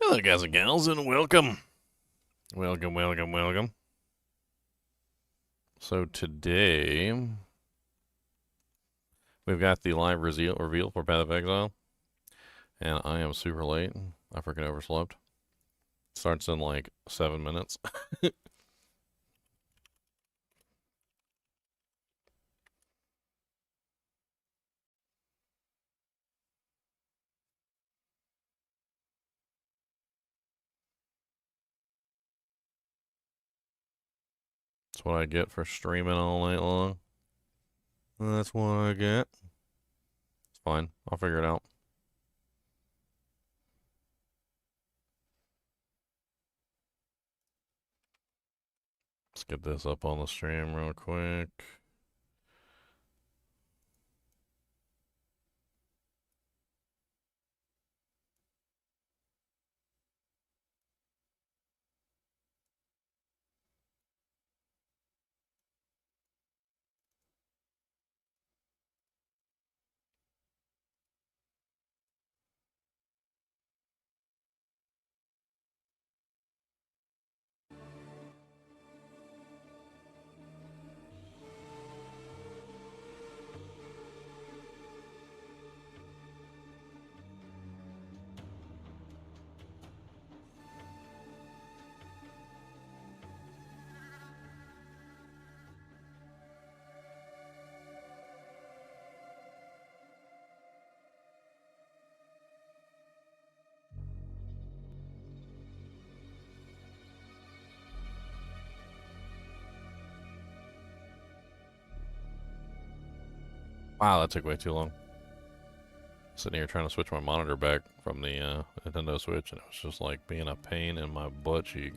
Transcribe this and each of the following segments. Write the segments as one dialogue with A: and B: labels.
A: Hello, guys and gals, and welcome. Welcome. So today, we've got the live reveal for Path of Exile, and I am super late. I freaking overslept. Starts in like 7 minutes. That's what I get for streaming all night long. That's what I get. It's fine. I'll figure it out. Let's get this up on the stream real quick. Wow, that took way too long. Sitting here trying to switch my monitor back from the Nintendo Switch, and it was just like being a pain in my butt cheek.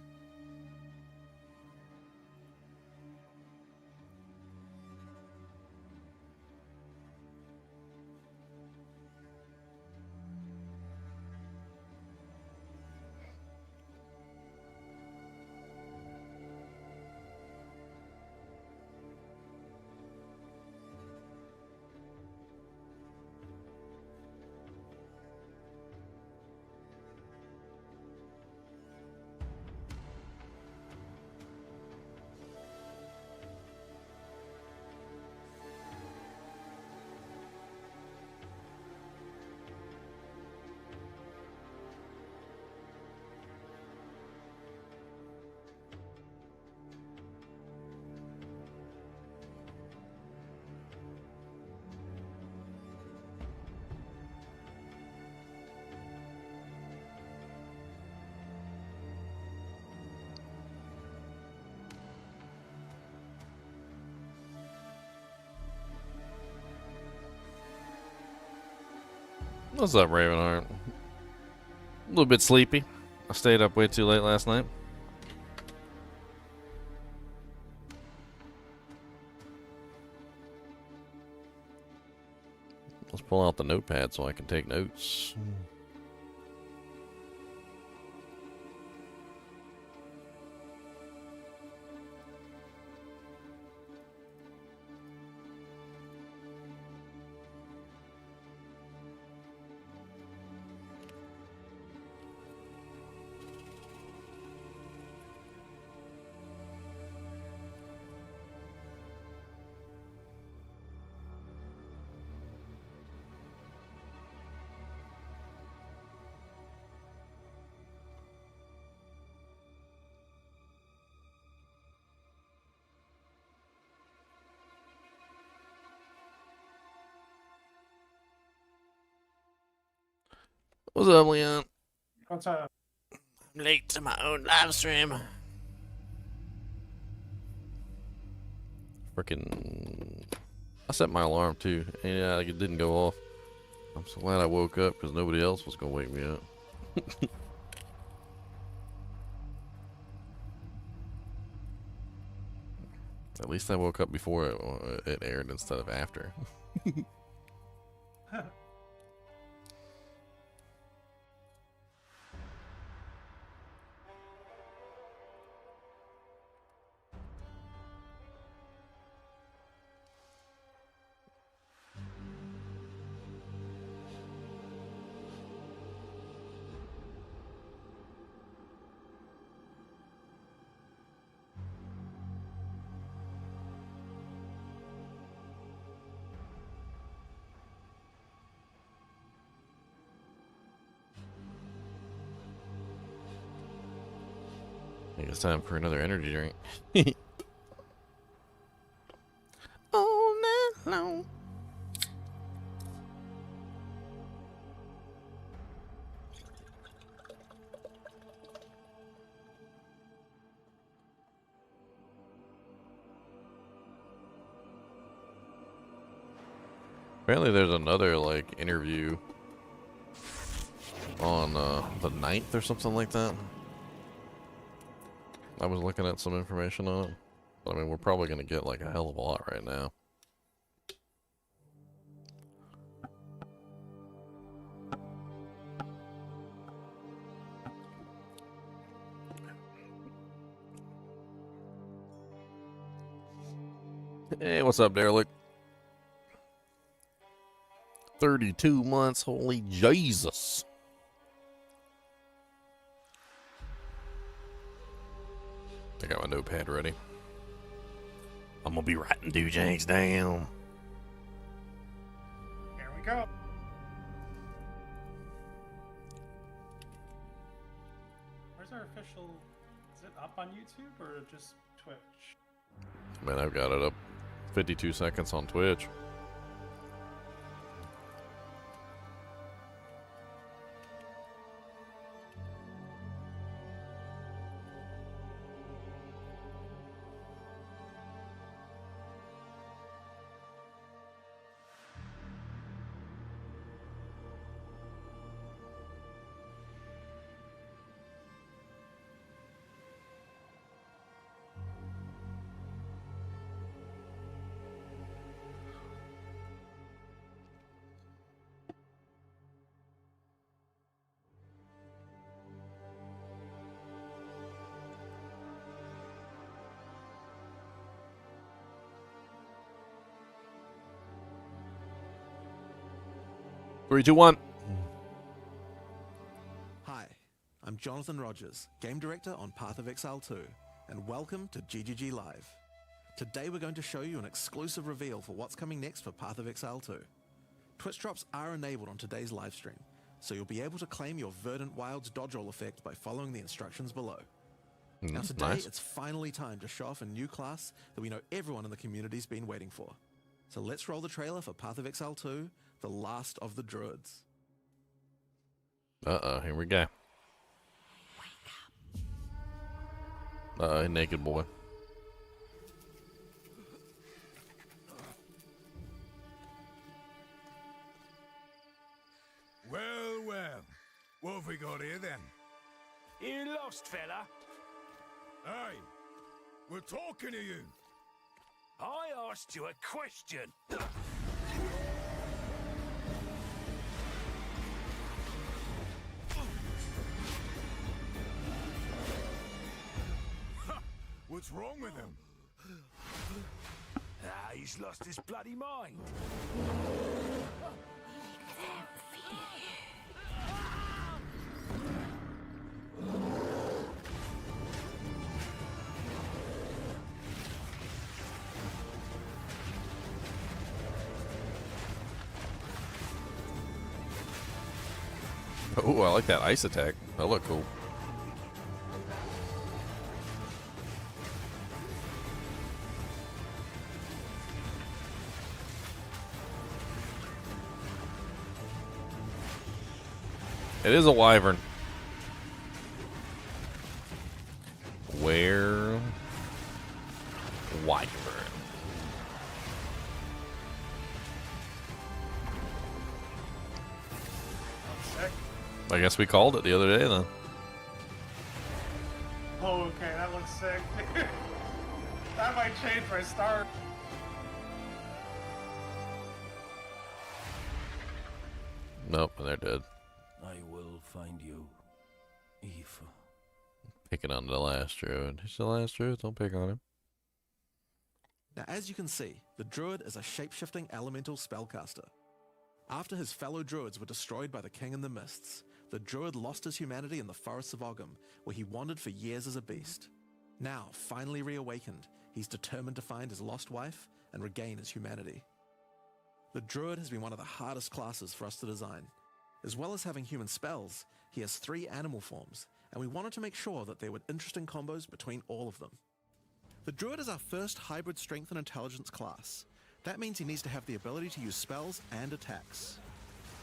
A: What's up, Ravenheart? A little bit sleepy. I stayed up way too late last night. Let's pull out the notepad so I can take notes. What's up, Leon?
B: What's up?
A: I'm late to my own live stream. Freaking. I set my alarm too, and yeah, it didn't go off. I'm so glad I woke up because nobody else was gonna wake me up. At least I woke up before it aired instead of after. think it's time for another energy drink. All night long. Apparently there's another, like, interview on the 9th or something like that. I was looking at some information on it. But, I mean, we're probably going to get, like, a hell of a lot right now. Hey, what's up, Derelict? 32 months, holy Jesus. I got my notepad ready. I'm gonna be writing Dujangs down.
B: Here we go. Where's our official... Is it up on YouTube or just Twitch?
A: Man, I've got it up 52 seconds on Twitch. Three, two, one.
C: Hi, I'm Jonathan Rogers, Game Director on Path of Exile 2, and welcome to GGG Live. Today we're going to show you an exclusive reveal for what's coming next for Path of Exile 2. Twitch drops are enabled on today's live stream, so you'll be able to claim your Verdant Wilds dodge roll effect by following the instructions below. Now today,
A: Nice.
C: it's finally time to show off a new class that we know everyone in the community's been waiting for. So let's roll the trailer for Path of Exile 2, The Last of the Druids.
A: Uh-oh, here we go. Naked boy.
D: Well, well. What have we got here, then?
E: You lost, fella?
D: Hey, we're talking to you.
E: I asked you a question.
D: What's wrong with him?
E: He's lost his bloody mind.
A: Oh, I like that ice attack. That looked cool. It is a wyvern. Where? Wyvern.
B: Sick.
A: I guess we called it the other day then.
B: Oh, okay, that looks sick. That might change my start.
A: Nope, and they're dead.
E: I will find you, Eve.
A: Picking on the last druid. He's the last druid, don't pick on him.
C: Now, as you can see, the Druid is a shape-shifting elemental spellcaster. After his fellow Druids were destroyed by the King in the Mists, the Druid lost his humanity in the forests of Ogham, where he wandered for years as a beast. Now, finally reawakened, he's determined to find his lost wife and regain his humanity. The Druid has been one of the hardest classes for us to design. As well as having human spells, he has 3 animal forms, and we wanted to make sure that there were interesting combos between all of them. The Druid is our first hybrid strength and intelligence class. That means he needs to have the ability to use spells and attacks.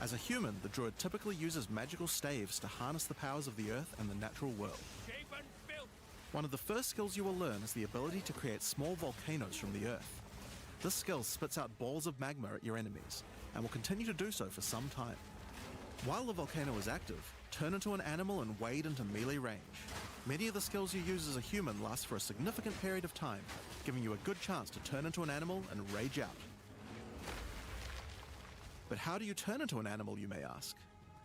C: As a human, the Druid typically uses magical staves to harness the powers of the earth and the natural world. One of the first skills you will learn is the ability to create small volcanoes from the earth. This skill spits out balls of magma at your enemies, and will continue to do so for some time. While the volcano is active, turn into an animal and wade into melee range. Many of the skills you use as a human last for a significant period of time, giving you a good chance to turn into an animal and rage out. But how do you turn into an animal, you may ask?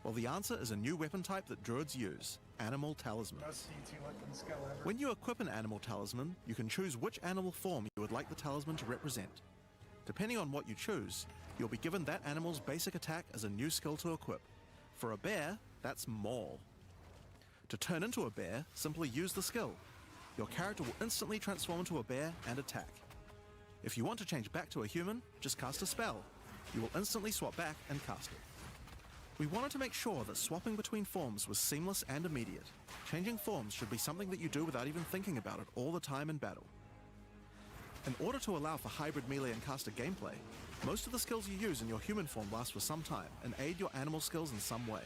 C: Well, the answer is a new weapon type that Druids use, Animal Talisman.
B: Best CT weapon skill ever.
C: When you equip an Animal Talisman, you can choose which animal form you would like the talisman to represent. Depending on what you choose, you'll be given that animal's basic attack as a new skill to equip. For a bear, that's Maul. To turn into a bear, simply use the skill. Your character will instantly transform into a bear and attack. If you want to change back to a human, just cast a spell. You will instantly swap back and cast it. We wanted to make sure that swapping between forms was seamless and immediate. Changing forms should be something that you do without even thinking about it all the time in battle. In order to allow for hybrid melee and caster gameplay, most of the skills you use in your human form last for some time and aid your animal skills in some way.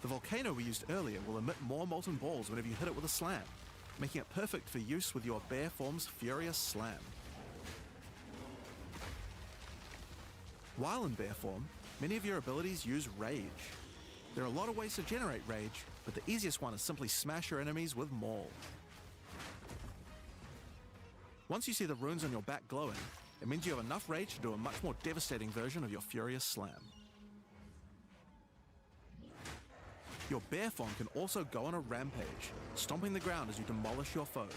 C: The volcano we used earlier will emit more molten balls whenever you hit it with a slam, making it perfect for use with your bear form's furious slam. While in bear form, many of your abilities use rage. There are a lot of ways to generate rage, but the easiest one is simply smash your enemies with Maul. Once you see the runes on your back glowing, it means you have enough rage to do a much more devastating version of your furious slam. Your bear form can also go on a rampage, stomping the ground as you demolish your foes.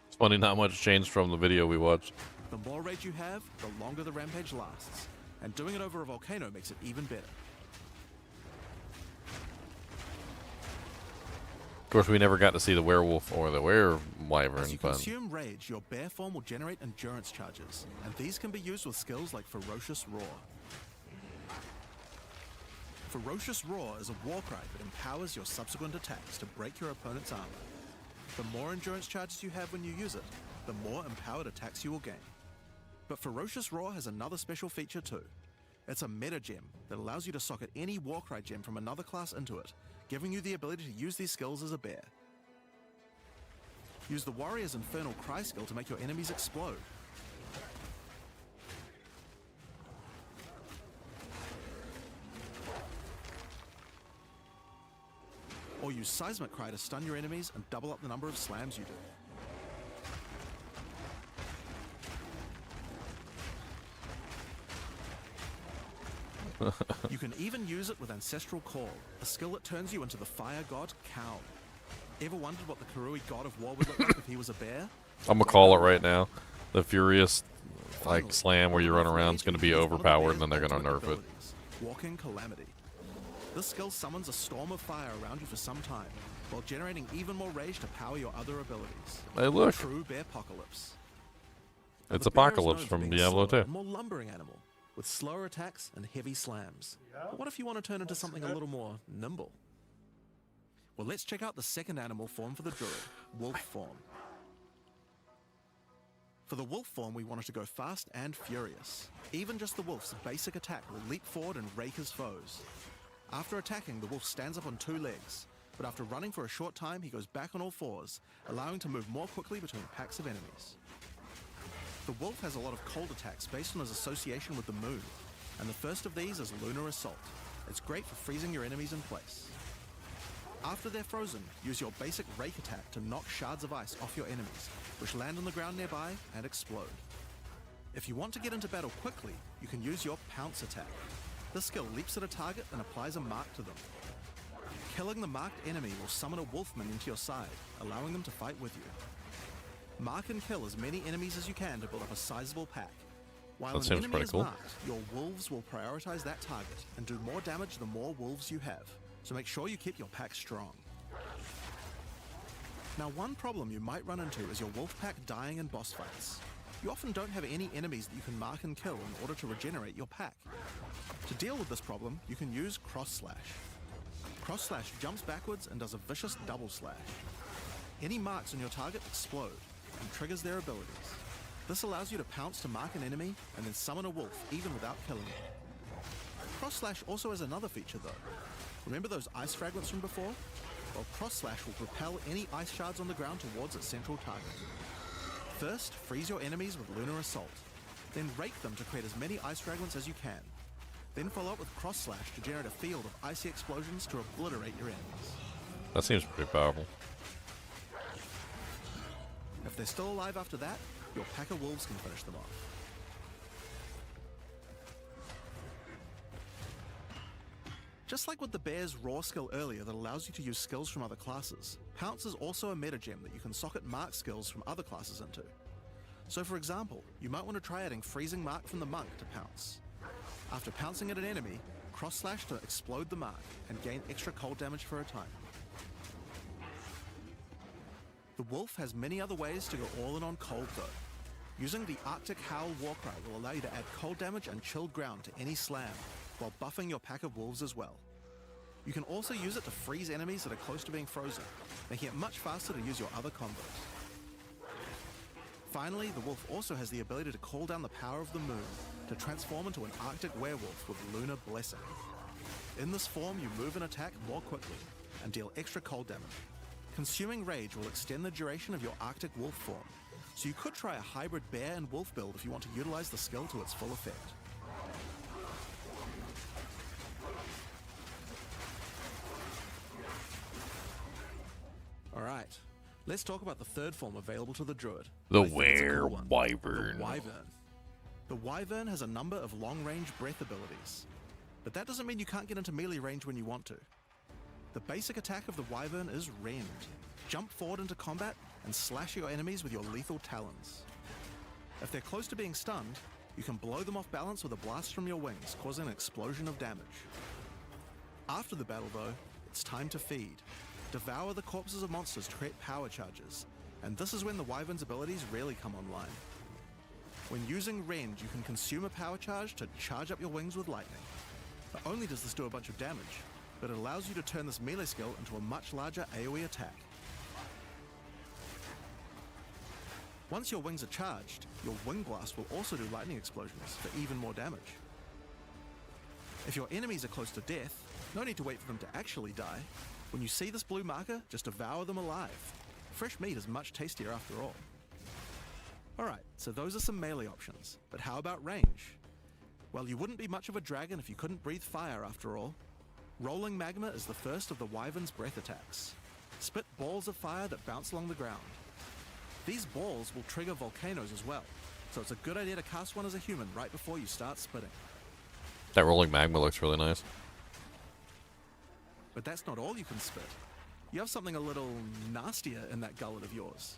A: It's funny, not much changed from the video we watched.
C: The more rage you have, the longer the rampage lasts, and doing it over a volcano makes it even better.
A: Of course, we never got to see the werewolf or the were-wyvern,
C: As you
A: but
C: consume rage, your bear form will generate endurance charges, and these can be used with skills like Ferocious Roar. Ferocious Roar is a war cry that empowers your subsequent attacks to break your opponent's armor. The more endurance charges you have when you use it, the more empowered attacks you will gain. But Ferocious Roar has another special feature too. It's a meta gem that allows you to socket any Warcry gem from another class into it, giving you the ability to use these skills as a bear. Use the Warrior's Infernal Cry skill to make your enemies explode. Or use Seismic Cry to stun your enemies and double up the number of slams you do. You can even use it with Ancestral Call, a skill that turns you into the fire god Kaun. Ever wondered what the Karui god of war would look like if he was a bear?
A: I'm gonna call it right now. The furious slam where you run around is gonna be overpowered, and then they're gonna nerf it.
C: Walking Calamity. This skill summons a storm of fire around you for some time, while generating even more rage to power your other abilities.
A: Hey, look,
C: True Bearpocalypse.
A: it's
C: The bear is
A: Apocalypse
C: known for
A: from
C: being
A: Diablo
C: slower
A: 2.
C: and more lumbering animal, with slower attacks and heavy slams.
B: Yeah.
C: But what if you want to turn into
B: That's
C: something
B: good.
C: a little more nimble? Well, let's check out the second animal form for the Druid, Wolf form. For the Wolf form, we wanted to go fast and furious. Even just the Wolf's basic attack will leap forward and rake his foes. After attacking, the Wolf stands up on two legs, but after running for a short time, he goes back on all fours, allowing to move more quickly between packs of enemies. The Wolf has a lot of cold attacks based on his association with the moon, and the first of these is Lunar Assault. It's great for freezing your enemies in place. After they're frozen, use your basic Rake attack to knock shards of ice off your enemies, which land on the ground nearby and explode. If you want to get into battle quickly, you can use your Pounce attack. This skill leaps at a target and applies a mark to them. Killing the marked enemy will summon a wolf minion to your side, allowing them to fight with you. Mark and kill as many enemies as you can to build up a sizable pack. While
A: That
C: an
A: seems
C: enemy
A: pretty
C: is
A: cool.
C: marked, your wolves will prioritize that target and do more damage the more wolves you have, so make sure you keep your pack strong. Now, one problem you might run into is your wolf pack dying in boss fights. You often don't have any enemies that you can mark and kill in order to regenerate your pack. To deal with this problem, you can use Cross Slash. Cross Slash jumps backwards and does a vicious double slash. Any marks on your target explode and triggers their abilities. This allows you to pounce to mark an enemy and then summon a wolf even without killing it. Cross Slash also has another feature though. Remember those ice fragments from before? Well, Cross Slash will propel any ice shards on the ground towards its central target. First, freeze your enemies with Lunar Assault. Then rake them to create as many ice fragments as you can. Then follow up with Cross Slash to generate a field of icy explosions to obliterate your enemies.
A: That seems pretty powerful.
C: If they're still alive after that, your pack of wolves can finish them off. Just like with the bear's raw skill earlier that allows you to use skills from other classes, Pounce is also a meta gem that you can socket mark skills from other classes into. So for example, you might want to try adding Freezing Mark from the Monk to Pounce. After pouncing at an enemy, Cross Slash to explode the mark and gain extra cold damage for a time. The Wolf has many other ways to go all in on cold though. Using the Arctic Howl Warcry will allow you to add cold damage and chilled ground to any slam, while buffing your pack of wolves as well. You can also use it to freeze enemies that are close to being frozen, making it much faster to use your other combos. Finally, the wolf also has the ability to call down the power of the moon to transform into an Arctic werewolf with Lunar Blessing. In this form, you move and attack more quickly and deal extra cold damage. Consuming Rage will extend the duration of your Arctic wolf form, so you could try a hybrid bear and wolf build if you want to utilize the skill to its full effect. Alright, let's talk about the third form available to the Druid.
A: The
C: I think it's a cool one.
A: Wyvern.
C: The Wyvern. The Wyvern has a number of long-range breath abilities, but that doesn't mean you can't get into melee range when you want to. The basic attack of the Wyvern is Rend. Jump forward into combat and slash your enemies with your lethal talons. If they're close to being stunned, you can blow them off balance with a blast from your wings, causing an explosion of damage. After the battle though, it's time to feed. Devour the corpses of monsters to create power charges, and this is when the Wyvern's abilities really come online. When using Rend, you can consume a power charge to charge up your wings with lightning. Not only does this do a bunch of damage, but it allows you to turn this melee skill into a much larger AoE attack. Once your wings are charged, your Wing Blast will also do lightning explosions for even more damage. If your enemies are close to death, no need to wait for them to actually die. When you see this blue marker, just devour them alive. Fresh meat is much tastier after all. Alright, so those are some melee options, but how about range? Well, you wouldn't be much of a dragon if you couldn't breathe fire after all. Rolling Magma is the first of the Wyvern's breath attacks. Spit balls of fire that bounce along the ground. These balls will trigger volcanoes as well, so it's a good idea to cast one as a human right before you start spitting.
A: That rolling magma looks really nice.
C: But that's not all you can spit. You have something a little nastier in that gullet of yours.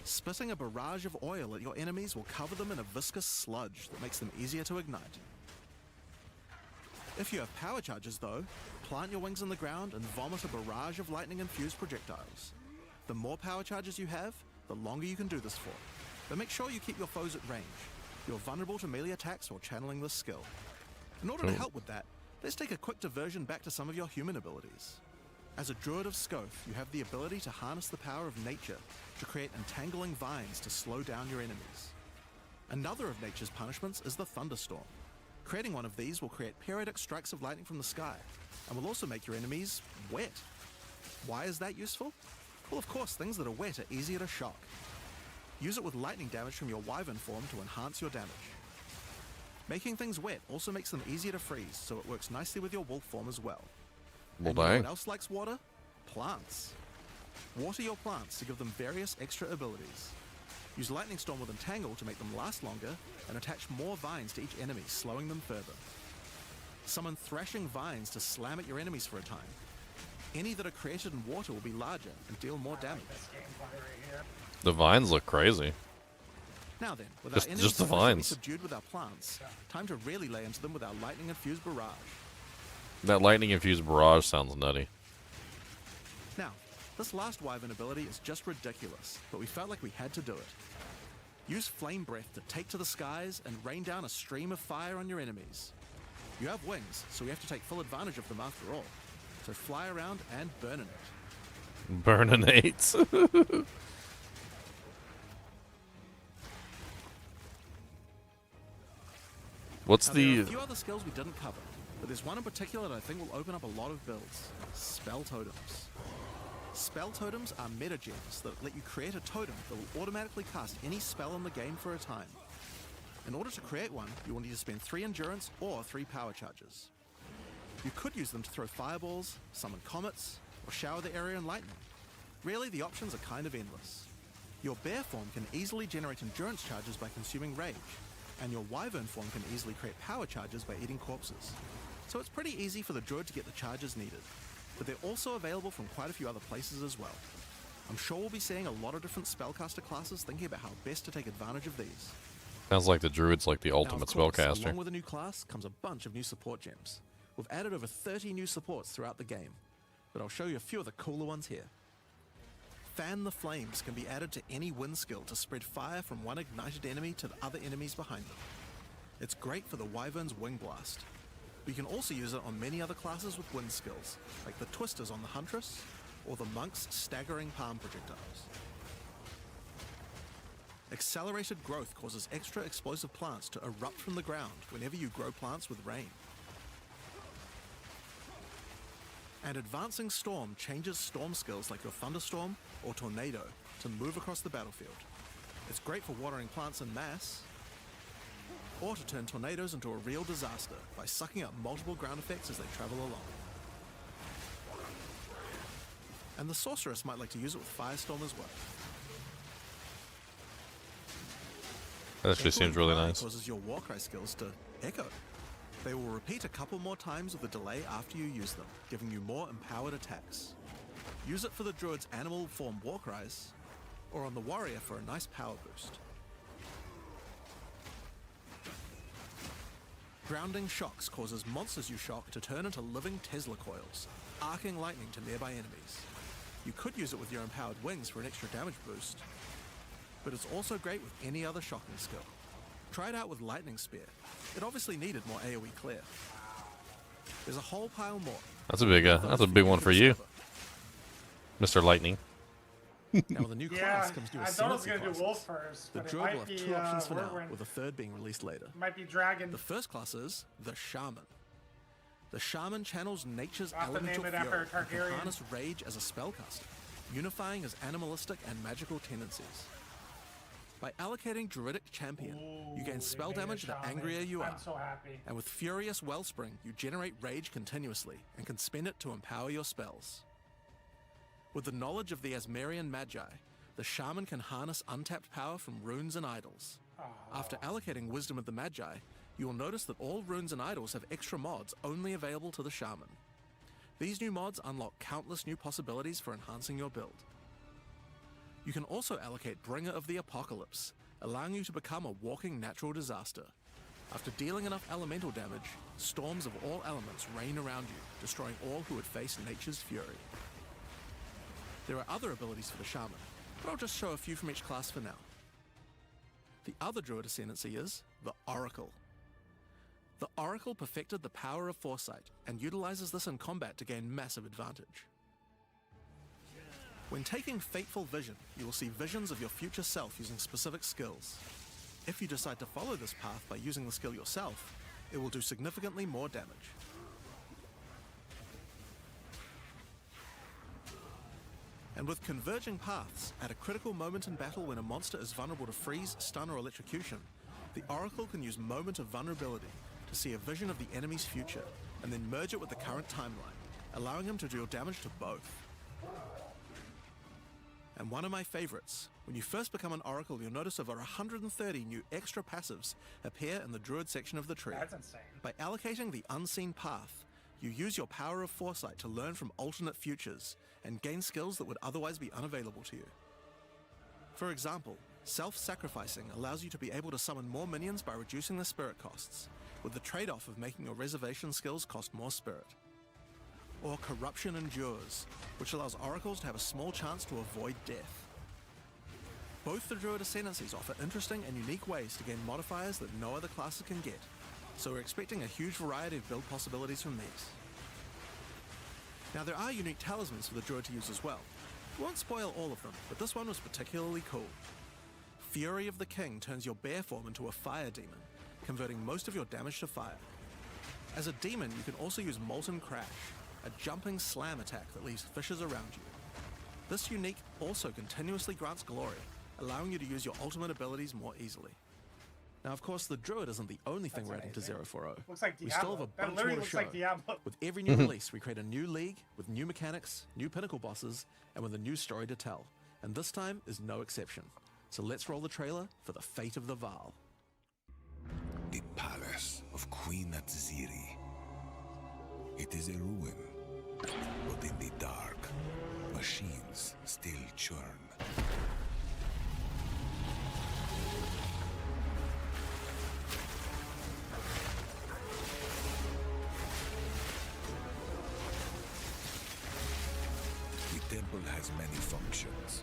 C: Spitting a barrage of oil at your enemies will cover them in a viscous sludge that makes them easier to ignite. If you have power charges though, plant your wings in the ground and vomit a barrage of lightning-infused projectiles. The more power charges you have, the longer you can do this for. But make sure you keep your foes at range. You're vulnerable to melee attacks while channeling this skill. In order to help with that, let's take a quick diversion back to some of your human abilities. As a Druid of Scoth, you have the ability to harness the power of nature to create entangling vines to slow down your enemies. Another of nature's punishments is the thunderstorm. Creating one of these will create periodic strikes of lightning from the sky, and will also make your enemies wet. Why is that useful? Well, of course, things that are wet are easier to shock. Use it with lightning damage from your Wyvern form to enhance your damage. Making things wet also makes them easier to freeze, so it works nicely with your wolf form as well.
A: Well,
C: And you know
A: dang.
C: what else likes water? Plants. Water your plants to give them various extra abilities. Use Lightning Storm with Entangle to make them last longer, and attach more vines to each enemy, slowing them further. Summon Thrashing Vines to slam at your enemies for a time. Any that are created in water will be larger and deal more damage.
A: The vines look crazy.
C: Now then, with
A: Just-
C: our enemies
A: just the
C: sufficiently
A: vines.
C: subdued with our plants, time to really lay into them with our lightning-infused barrage.
A: That lightning-infused barrage sounds nutty.
C: Now, this last Wyvern ability is just ridiculous, but we felt like we had to do it. Use Flame Breath to take to the skies and rain down a stream of fire on your enemies. You have wings, so we have to take full advantage of them after all. so fly around and burn in it.
A: Burninates. What's
C: Now, there are
A: the...
C: a few other skills we didn't cover, but there's one in particular that I think will open up a lot of builds. Spell totems. Spell totems are meta gems that let you create a totem that will automatically cast any spell in the game for a time. In order to create one, you will need to spend 3 endurance or 3 power charges. You could use them to throw fireballs, summon comets, or shower the area in lightning. Really, the options are kind of endless. Your bear form can easily generate endurance charges by consuming rage, and your wyvern form can easily create power charges by eating corpses. So it's pretty easy for the druid to get the charges needed, but they're also available from quite a few other places as well. I'm sure we'll be seeing a lot of different spellcaster classes thinking about how best to take advantage of these.
A: Sounds like the druid's like the ultimate
C: Now, of course,
A: spellcaster.
C: along with a new class comes a bunch of new support gems. We've added over 30 new supports throughout the game, but I'll show you a few of the cooler ones here. Fan the Flames can be added to any wind skill to spread fire from one ignited enemy to the other enemies behind them. It's great for the Wyvern's Wing Blast. But you can also use it on many other classes with wind skills, like the Twisters on the Huntress, or the Monk's Staggering Palm Projectiles. Accelerated growth causes extra explosive plants to erupt from the ground whenever you grow plants with rain. And Advancing Storm changes storm skills like your Thunderstorm or Tornado to move across the battlefield. It's great for watering plants en masse, or to turn tornadoes into a real disaster by sucking up multiple ground effects as they travel along. And the Sorceress might like to use it with Firestorm as well.
A: That actually seems really nice.
C: Causes your Warcry skills to echo. They will repeat a couple more times with a delay after you use them, giving you more empowered attacks. Use it for the druid's animal form Warcries, or on the warrior for a nice power boost. Grounding Shocks causes monsters you shock to turn into living Tesla coils, arcing lightning to nearby enemies. You could use it with your empowered wings for an extra damage boost, but it's also great with any other shocking skill. Try it out with Lightning Spear. It obviously needed more AoE clear. There's a whole pile more.
A: That's a big one for you, Mr. Lightning.
C: Now with the new
B: Yeah,
C: class comes new
B: I thought I was
C: ascendancy
B: going to do
C: classes.
B: wolf first,
C: The
B: but it
C: druid will
B: might
C: have
B: be
C: 2 options for now,
B: whirlwind.
C: with a third being released later.
B: Might be dragon.
C: The first class is the Shaman. The Shaman channels nature's
B: I'll have to
C: elemental
B: name it
C: fury
B: after a
C: and can
B: Targaryen.
C: harness rage as a spellcaster, unifying his animalistic and magical tendencies. By allocating Druidic Champion, you gain
B: Ooh,
C: spell
B: they made a
C: damage the
B: shaman.
C: angrier you are.
B: I'm so happy.
C: And with Furious Wellspring, you generate rage continuously and can spend it to empower your spells. With the knowledge of the Asmerian Magi, the Shaman can harness untapped power from runes and idols. After allocating Wisdom of the Magi, you will notice that all runes and idols have extra mods only available to the Shaman. These new mods unlock countless new possibilities for enhancing your build. You can also allocate Bringer of the Apocalypse, allowing you to become a walking natural disaster. After dealing enough elemental damage, storms of all elements rain around you, destroying all who would face nature's fury. There are other abilities for the Shaman, but I'll just show a few from each class for now. The other Druid ascendancy is the Oracle. The Oracle perfected the power of foresight and utilizes this in combat to gain massive advantage. When taking Fateful Vision, you will see visions of your future self using specific skills. If you decide to follow this path by using the skill yourself, it will do significantly more damage. And with Converging Paths, at a critical moment in battle when a monster is vulnerable to freeze, stun, or electrocution, the Oracle can use Moment of Vulnerability to see a vision of the enemy's future, and then merge it with the current timeline, allowing him to deal damage to both. And one of my favorites, when you first become an Oracle, you'll notice over 130 new extra passives appear in the Druid section of the tree.
B: That's insane.
C: By allocating the Unseen Path, you use your power of foresight to learn from alternate futures and gain skills that would otherwise be unavailable to you. For example, self-sacrificing allows you to be able to summon more minions by reducing the spirit costs, with the trade-off of making your reservation skills cost more spirit. Or Corruption Endures, which allows oracles to have a small chance to avoid death. Both the Druid Ascendancies offer interesting and unique ways to gain modifiers that no other classes can get, so we're expecting a huge variety of build possibilities from these. Now there are unique talismans for the druid to use as well. We won't spoil all of them, but this one was particularly cool. Fury of the King turns your bear form into a fire demon, converting most of your damage to fire. As a demon, you can also use Molten Crash, a jumping slam attack that leaves fissures around you. This unique also continuously grants glory, allowing you to use your ultimate abilities more easily. Now, of course, the druid isn't the only thing
B: That's
C: we're adding to
B: amazing.
C: 040.
B: Looks like
C: We still have
B: Diablo.
C: a
B: That
C: bunch
B: literally
C: more to
B: looks
C: show.
B: like Diablo.
C: With every new release, we create a new league with new mechanics, new pinnacle bosses, and with a new story to tell. And this time is no exception. So let's roll the trailer for the fate of the Vaal.
F: The palace of Queen Atziri. It is a ruin, but in the dark, machines still churn. The temple has many functions,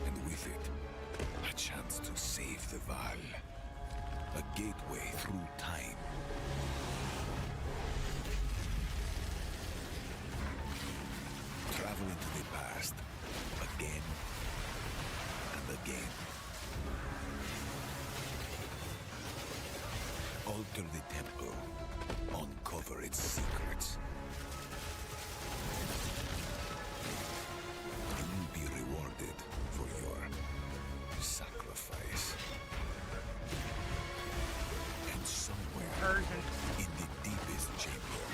F: and with it, a chance to save the Vaal. A gateway through time. Travel into the past again and again. Alter the temple. Uncover its secrets. You will be rewarded for your sacrifice. And somewhere
B: Urgent.
F: in the deepest chamber,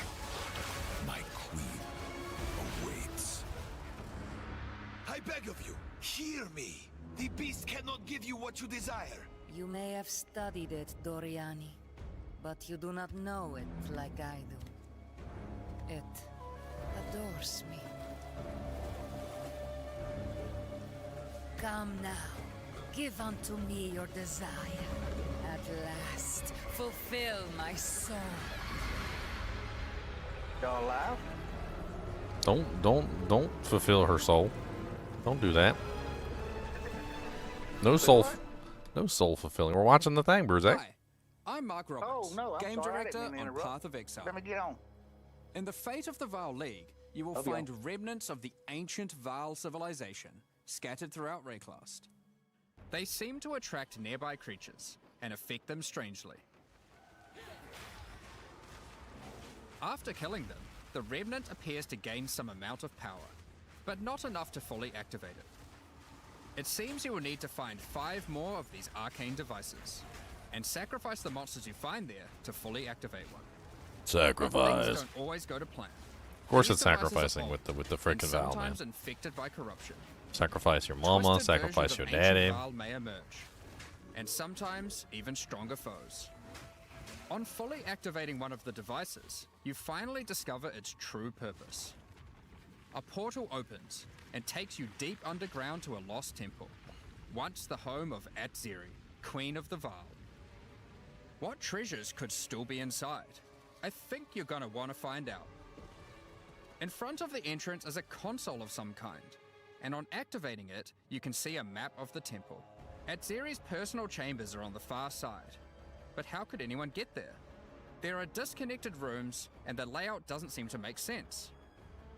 F: my queen awaits. I beg of you, hear me. The beast cannot give you what you desire.
G: You may have studied it, Doriani, but you do not know it like I do. It adores me. Come now, give unto me your desire. At last, fulfill my soul.
H: Y'all alive?
A: Don't fulfill her soul. Don't do that. No soul fulfilling. We're watching the thing, Bruce.
I: Hi, I'm Mark Roberts,
H: Oh, no, I'm
I: Game
H: sorry, I
I: Director
H: didn't mean to
I: on
H: interrupt.
I: Path of Exile.
H: Let me get on.
I: In the Fate of the Vaal League, you will
H: Okay.
I: find remnants of the ancient Vaal civilization scattered throughout Rayclast. They seem to attract nearby creatures and affect them strangely. After killing them, the remnant appears to gain some amount of power, but not enough to fully activate it. It seems you will need to find 5 more of these arcane devices, and sacrifice the monsters you find there to fully activate one. But
A: Sacrifice.
I: things don't always go to plan.
A: Of course,
I: These
A: it's
I: devices
A: sacrificing
I: evolve,
A: with the
I: and
A: frickin' Vaal, man.
I: sometimes infected by corruption.
A: Sacrifice your mama.
I: Twisted
A: Sacrifice
I: versions
A: your
I: of ancient
A: daddy.
I: Vaal may emerge, and sometimes even stronger foes. On fully activating one of the devices, you finally discover its true purpose. A portal opens and takes you deep underground to a lost temple, once the home of Atziri, Queen of the Vaal. What treasures could still be inside? I think you're gonna want to find out. In front of the entrance is a console of some kind, and on activating it, you can see a map of the temple. Atziri's personal chambers are on the far side, but how could anyone get there? There are disconnected rooms, and the layout doesn't seem to make sense.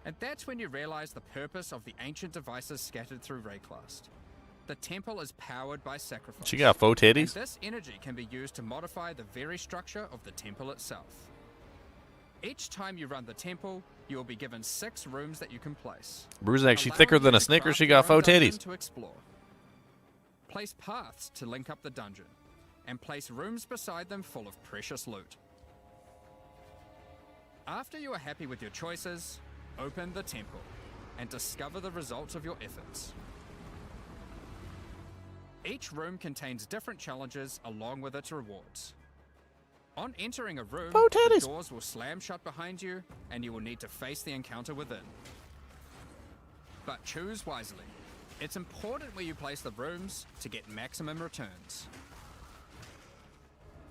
I: And that's when you realize the purpose of the ancient devices scattered through Rayclast. The temple is powered by sacrifice.
A: She got faux
I: And
A: titties.
I: this energy can be used to modify the very structure of the temple itself. Each time you run the temple, you will be given 6 rooms that you can place.
A: Bruzak, she
I: allowing
A: thicker
I: you
A: than a
I: to
A: Snicker.
I: craft
A: She
I: your
A: got
I: own
A: faux
I: dungeon
A: titties.
I: to explore. Place paths to link up the dungeon, and place rooms beside them full of precious loot. After you are happy with your choices, open the temple and discover the results of your efforts. Each room contains different challenges along with its rewards. On entering a room,
A: Faux
I: the
A: titties.
I: doors will slam shut behind you, and you will need to face the encounter within. But choose wisely. It's important where you place the rooms to get maximum returns.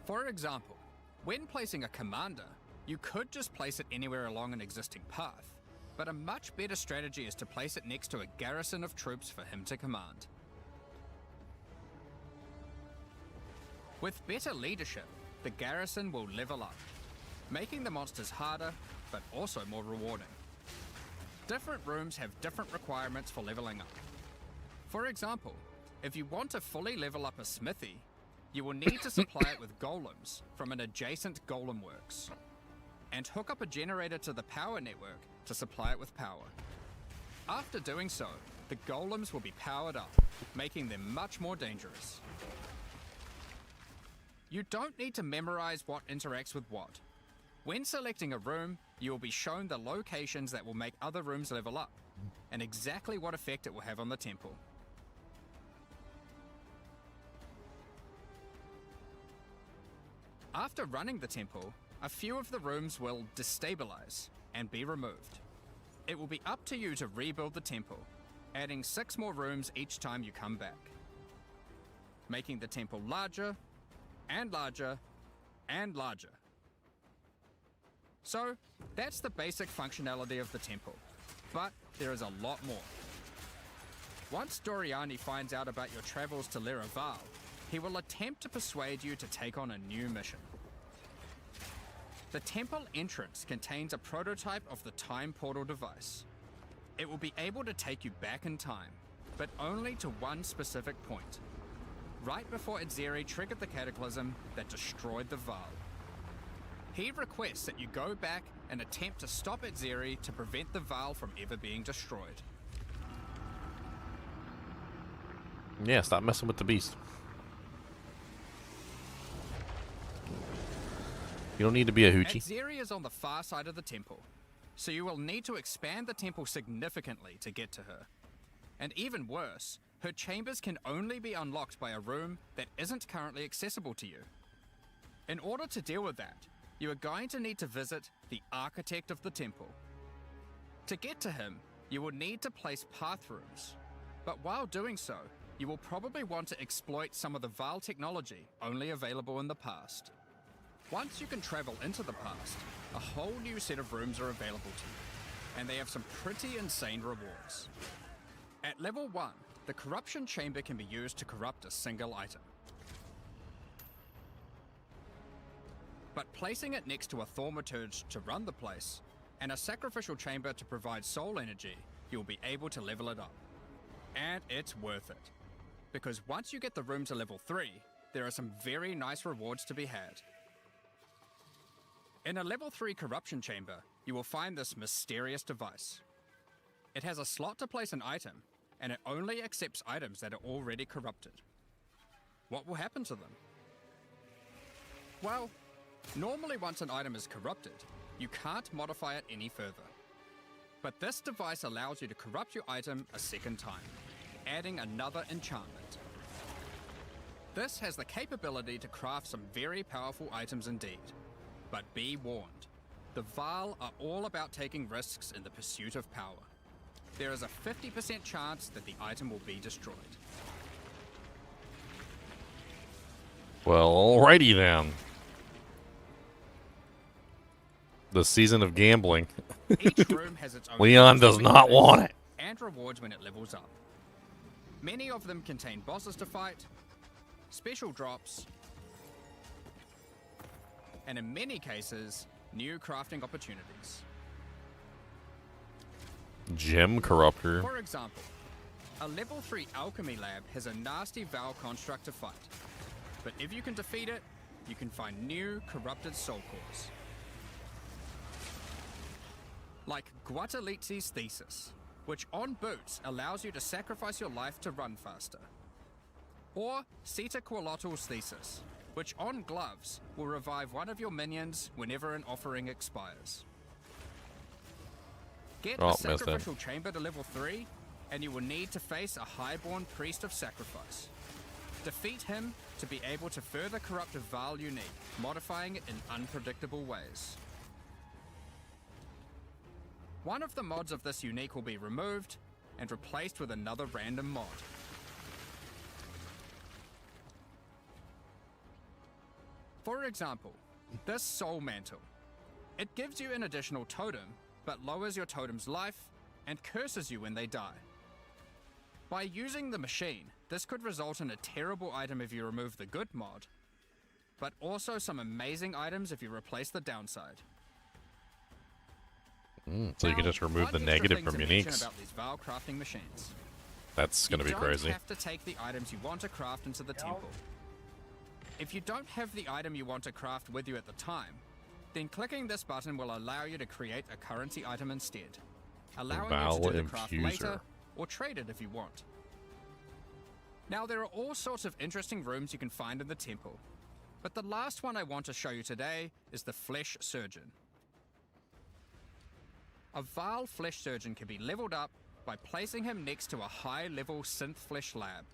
I: For example, when placing a commander, you could just place it anywhere along an existing path, but a much better strategy is to place it next to a garrison of troops for him to command. With better leadership, the garrison will level up, making the monsters harder, but also more rewarding. Different rooms have different requirements for leveling up. For example, if you want to fully level up a smithy, you will need to supply it with golems from an adjacent golem works, and hook up a generator to the power network to supply it with power. After doing so, the golems will be powered up, making them much more dangerous. You don't need to memorize what interacts with what. When selecting a room, you will be shown the locations that will make other rooms level up, and exactly what effect it will have on the temple. After running the temple, a few of the rooms will destabilize and be removed. It will be up to you to rebuild the temple, adding 6 more rooms each time you come back, making the temple larger and larger and larger. So, that's the basic functionality of the temple, but there is a lot more. Once Doriani finds out about your travels to Laraval, he will attempt to persuade you to take on a new mission. The temple entrance contains a prototype of the time portal device. It will be able to take you back in time, but only to one specific point, right before Edzeri triggered the cataclysm that destroyed the Val. He requests that you go back and attempt to stop Edzeri to prevent the Val from ever being destroyed.
A: Yeah, stop messing with the beast. You don't need to be a hoochie.
I: Edzeri is on the far side of the temple, so you will need to expand the temple significantly to get to her. And even worse, her chambers can only be unlocked by a room that isn't currently accessible to you. In order to deal with that, you are going to need to visit the architect of the temple. To get to him, you will need to place path rooms, but while doing so, you will probably want to exploit some of the Val technology only available in the past. Once you can travel into the past, a whole new set of rooms are available to you, and they have some pretty insane rewards. At level 1, the corruption chamber can be used to corrupt a single item. But placing it next to a thaumaturge to run the place, and a sacrificial chamber to provide soul energy, you'll be able to level it up. And it's worth it. Because once you get the room to level 3, there are some very nice rewards to be had. In a level 3 corruption chamber, you will find this mysterious device. It has a slot to place an item, and it only accepts items that are already corrupted. What will happen to them? Well, normally once an item is corrupted, you can't modify it any further. But this device allows you to corrupt your item a second time, adding another enchantment. This has the capability to craft some very powerful items indeed. But be warned, the Val are all about taking risks in the pursuit of power. There is a 50% chance that the item will be destroyed.
A: Well, alrighty then. The season of gambling.
I: Each room has its own
A: Leon does not want it.
I: and rewards when it levels up. Many of them contain bosses to fight, special drops, and in many cases, new crafting opportunities.
A: Gem Corruptor.
I: For example, a level 3 alchemy lab has a nasty Val construct to fight, but if you can defeat it, you can find new corrupted soul cores. Like Guatalizi's Thesis, which on boots allows you to sacrifice your life to run faster. Or Sita Qualotl's Thesis, which on gloves will revive one of your minions whenever an offering expires. Get
A: Oh,
I: a
A: missed that.
I: sacrificial chamber to level 3, and you will need to face a highborn priest of sacrifice. Defeat him to be able to further corrupt a Val unique, modifying it in unpredictable ways. One of the mods of this unique will be removed and replaced with another random mod. For example, this Soul Mantle. It gives you an additional totem, but lowers your totem's life and curses you when they die. By using the machine, this could result in a terrible item if you remove the good mod, but also some amazing items if you replace the downside.
A: So you can
I: Now,
A: just remove
I: one
A: the
I: extra
A: negative
I: thing
A: from
I: to mention
A: uniques.
I: about these Val crafting machines.
A: That's gonna be
I: You
A: crazy.
I: don't have to take the items you want to craft into the temple. If you don't have the item you want to craft with you at the time, then clicking this button will allow you to create a currency item instead, allowing you to do the craft later or trade it if you want. Now there are all sorts of interesting rooms you can find in the temple, but the last one I want to show you today is the Flesh Surgeon. A Val Flesh Surgeon can be leveled up by placing him next to a high-level synth flesh lab.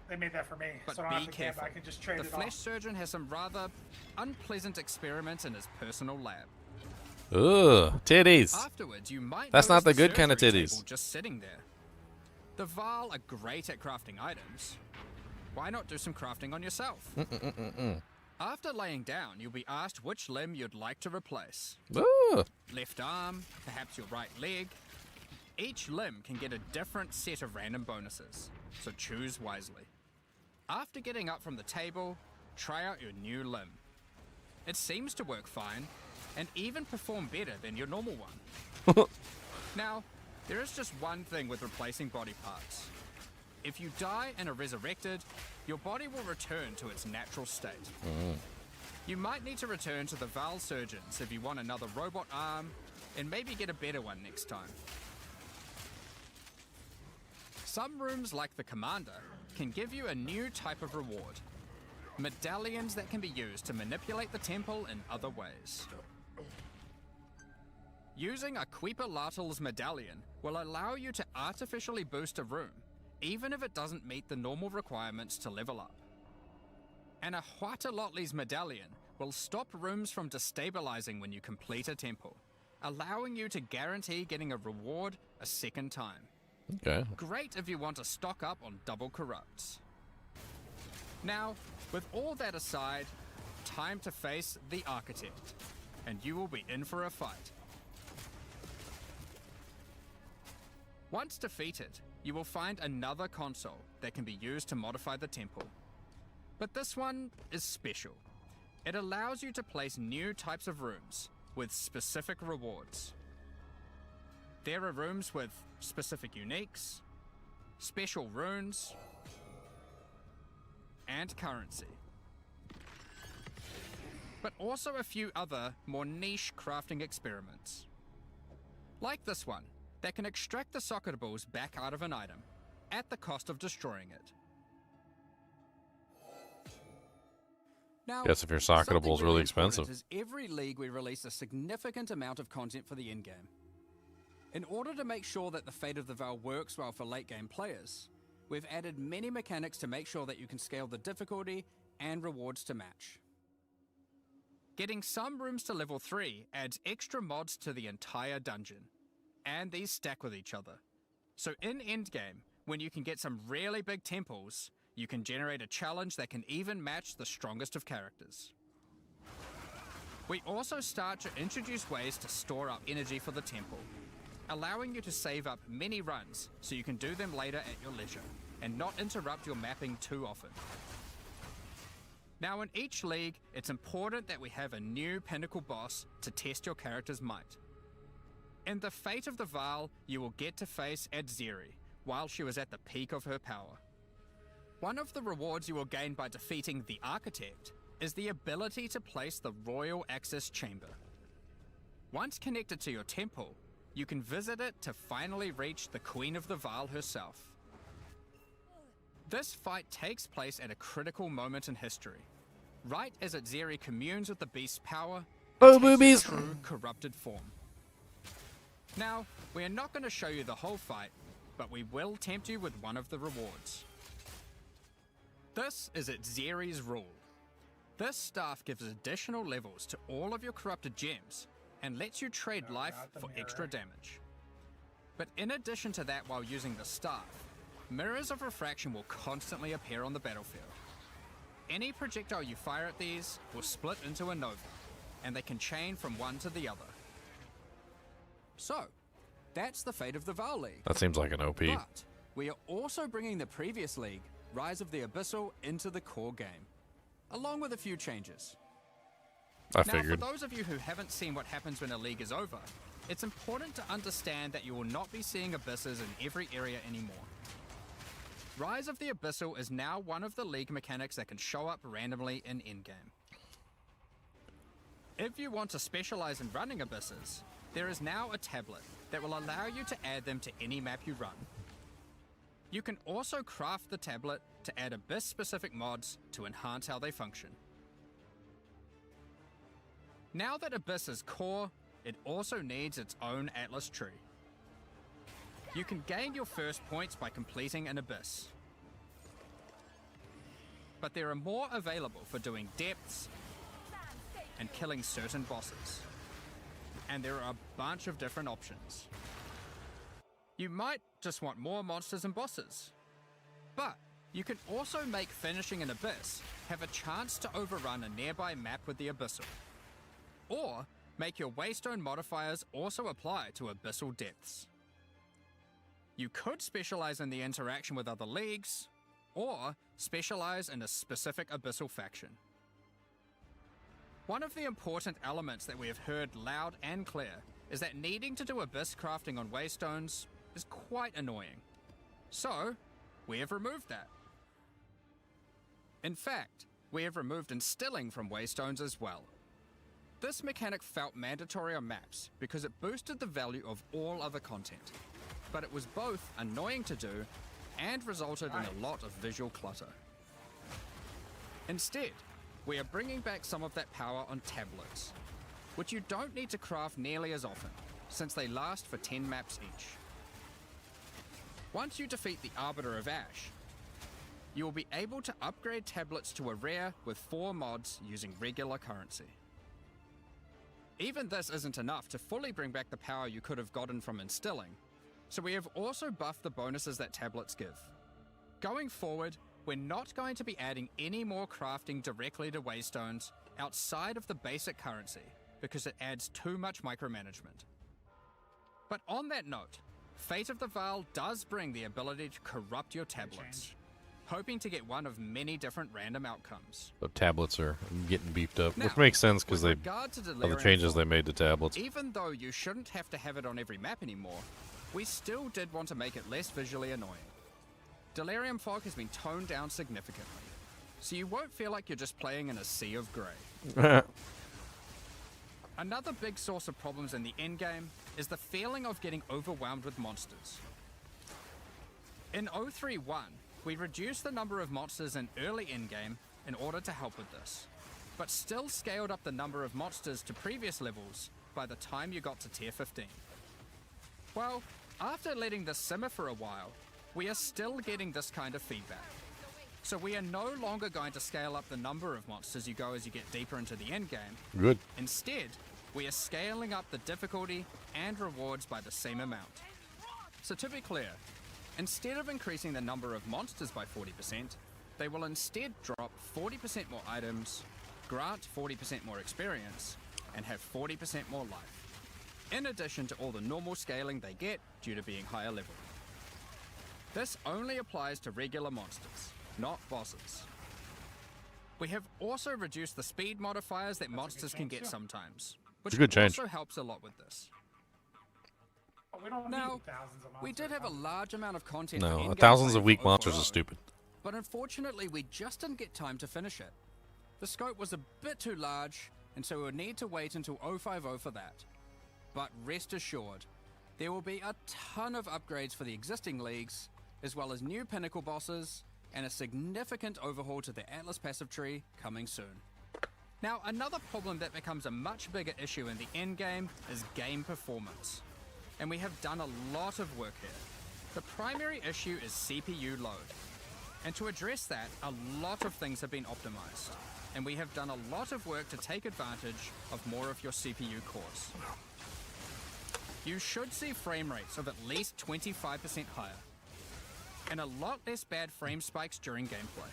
B: They made that for me,
I: But
B: so I don't
I: be
B: have to gamble.
I: careful.
B: I can just trade
I: The
B: it
I: Flesh
B: off.
I: Surgeon has some rather unpleasant experiments in his personal lab.
A: Ugh, titties.
I: Afterwards, you might
A: That's not
I: notice
A: the good kind of
I: surgery
A: titties.
I: table just sitting there. The Val are great at crafting items. Why not do some crafting on yourself? After laying down, you'll be asked which limb you'd like to replace.
A: Ugh.
I: Left arm, perhaps your right leg. Each limb can get a different set of random bonuses, so choose wisely. After getting up from the table, try out your new limb. It seems to work fine, and even perform better than your normal one. Now, there is just one thing with replacing body parts. If you die and are resurrected, your body will return to its natural state. You might need to return to the Val Surgeons if you want another robot arm, and maybe get a better one next time. Some rooms, like the Commander, can give you a new type of reward. Medallions that can be used to manipulate the temple in other ways. Using a Queeper-Lartal's medallion will allow you to artificially boost a room, even if it doesn't meet the normal requirements to level up. And a Huatalotli's medallion will stop rooms from destabilizing when you complete a temple, allowing you to guarantee getting a reward a second time.
A: Okay.
I: Great if you want to stock up on double corrupts. Now, with all that aside, time to face the Architect, and you will be in for a fight. Once defeated, you will find another console that can be used to modify the temple. But this one is special. It allows you to place new types of rooms with specific rewards. There are rooms with specific uniques, special runes, and currency. But also a few other, more niche crafting experiments. Like this one, that can extract the socketables back out of an item, at the cost of destroying it. Now,
A: Guess if your
I: something
A: socketable is really
I: important
A: expensive.
I: is every league we release a significant amount of content for the in-game. In order to make sure that the Fate of the Val works well for late-game players, we've added many mechanics to make sure that you can scale the difficulty and rewards to match. Getting some rooms to level 3 adds extra mods to the entire dungeon, and these stack with each other. So in endgame, when you can get some really big temples, you can generate a challenge that can even match the strongest of characters. We also start to introduce ways to store up energy for the temple, allowing you to save up many runs so you can do them later at your leisure, and not interrupt your mapping too often. Now in each league, it's important that we have a new pinnacle boss to test your character's might. In the Fate of the Val, you will get to face Adzeri while she was at the peak of her power. One of the rewards you will gain by defeating the Architect is the ability to place the Royal Access Chamber. Once connected to your temple, you can visit it to finally reach the Queen of the Val herself. This fight takes place at a critical moment in history, right as Adzeri communes with the beast's power,
A: Oh,
I: and takes
A: boobies!
I: its true corrupted form. Now, we are not going to show you the whole fight, but we will tempt you with one of the rewards. This is Adzeri's rule. This staff gives additional levels to all of your corrupted gems and lets you trade life
B: not the
I: for
B: mirror.
I: extra damage. But in addition to that, while using the staff, mirrors of refraction will constantly appear on the battlefield. Any projectile you fire at these will split into a nova, and they can chain from one to the other. So, that's the Fate of the Val League.
A: That seems like an OP.
I: But we are also bringing the previous league, Rise of the Abyssal, into the core game, along with a few changes.
A: I
I: Now,
A: figured.
I: for those of you who haven't seen what happens when a league is over, it's important to understand that you will not be seeing abysses in every area anymore. Rise of the Abyssal is now one of the league mechanics that can show up randomly in endgame. If you want to specialize in running abysses, there is now a tablet that will allow you to add them to any map you run. You can also craft the tablet to add abyss-specific mods to enhance how they function. Now that Abyss is core, it also needs its own Atlas tree. You can gain your first points by completing an Abyss. But there are more available for doing depths and killing certain bosses. And there are a bunch of different options. You might just want more monsters and bosses. But you can also make finishing an Abyss have a chance to overrun a nearby map with the Abyssal. Or make your Waystone modifiers also apply to Abyssal depths. You could specialize in the interaction with other leagues, or specialize in a specific Abyssal faction. One of the important elements that we have heard loud and clear is that needing to do Abyss crafting on Waystones is quite annoying. So, we have removed that. In fact, we have removed instilling from Waystones as well. This mechanic felt mandatory on maps because it boosted the value of all other content, but it was both annoying to do and resulted in a lot of visual clutter. Instead, we are bringing back some of that power on tablets, which you don't need to craft nearly as often, since they last for 10 maps each. Once you defeat the Arbiter of Ash, you will be able to upgrade tablets to a rare with 4 mods using regular currency. Even this isn't enough to fully bring back the power you could have gotten from instilling, so we have also buffed the bonuses that tablets give. Going forward, we're not going to be adding any more crafting directly to Waystones outside of the basic currency, because it adds too much micromanagement. But on that note, Fate of the Veil does bring the ability to corrupt your tablets, hoping to get one of many different random outcomes.
A: The tablets are getting beefed up,
I: Now,
A: which makes sense because
I: with
A: they
I: regard to
A: of the
I: Delirium
A: changes
I: Fog,
A: they made to tablets.
I: even though you shouldn't have to have it on every map anymore, we still did want to make it less visually annoying. Delirium Fog has been toned down significantly, so you won't feel like you're just playing in a sea of grey. Another big source of problems in the endgame is the feeling of getting overwhelmed with monsters. In 031, we reduced the number of monsters in early endgame in order to help with this, but still scaled up the number of monsters to previous levels by the time you got to tier 15. Well, after letting this simmer for a while, we are still getting this kind of feedback. So we are no longer going to scale up the number of monsters you go as you get deeper into the endgame.
A: Good.
I: Instead, we are scaling up the difficulty and rewards by the same amount. So to be clear, instead of increasing the number of monsters by 40%, they will instead drop 40% more items, grant 40% more experience, and have 40% more life, in addition to all the normal scaling they get due to being higher level. This only applies to regular monsters, not bosses. We have also reduced the speed modifiers that monsters can get sometimes, which
A: a good change.
I: also helps a lot with this.
B: But we don't
I: Now,
B: need thousands of monsters.
I: we did have a large amount of content.
A: No,
I: for in-game
A: thousands
I: play
A: of weak
I: for
A: monsters
I: overall,
A: is stupid.
I: but unfortunately we just didn't get time to finish it. The scope was a bit too large, and so we would need to wait until 050 for that. But rest assured, there will be a ton of upgrades for the existing leagues, as well as new pinnacle bosses, and a significant overhaul to the Atlas passive tree coming soon. Now, another problem that becomes a much bigger issue in the endgame is game performance. And we have done a lot of work here. The primary issue is CPU load. And to address that, a lot of things have been optimized. And we have done a lot of work to take advantage of more of your CPU cores. You should see frame rates of at least 25% higher, and a lot less bad frame spikes during gameplay.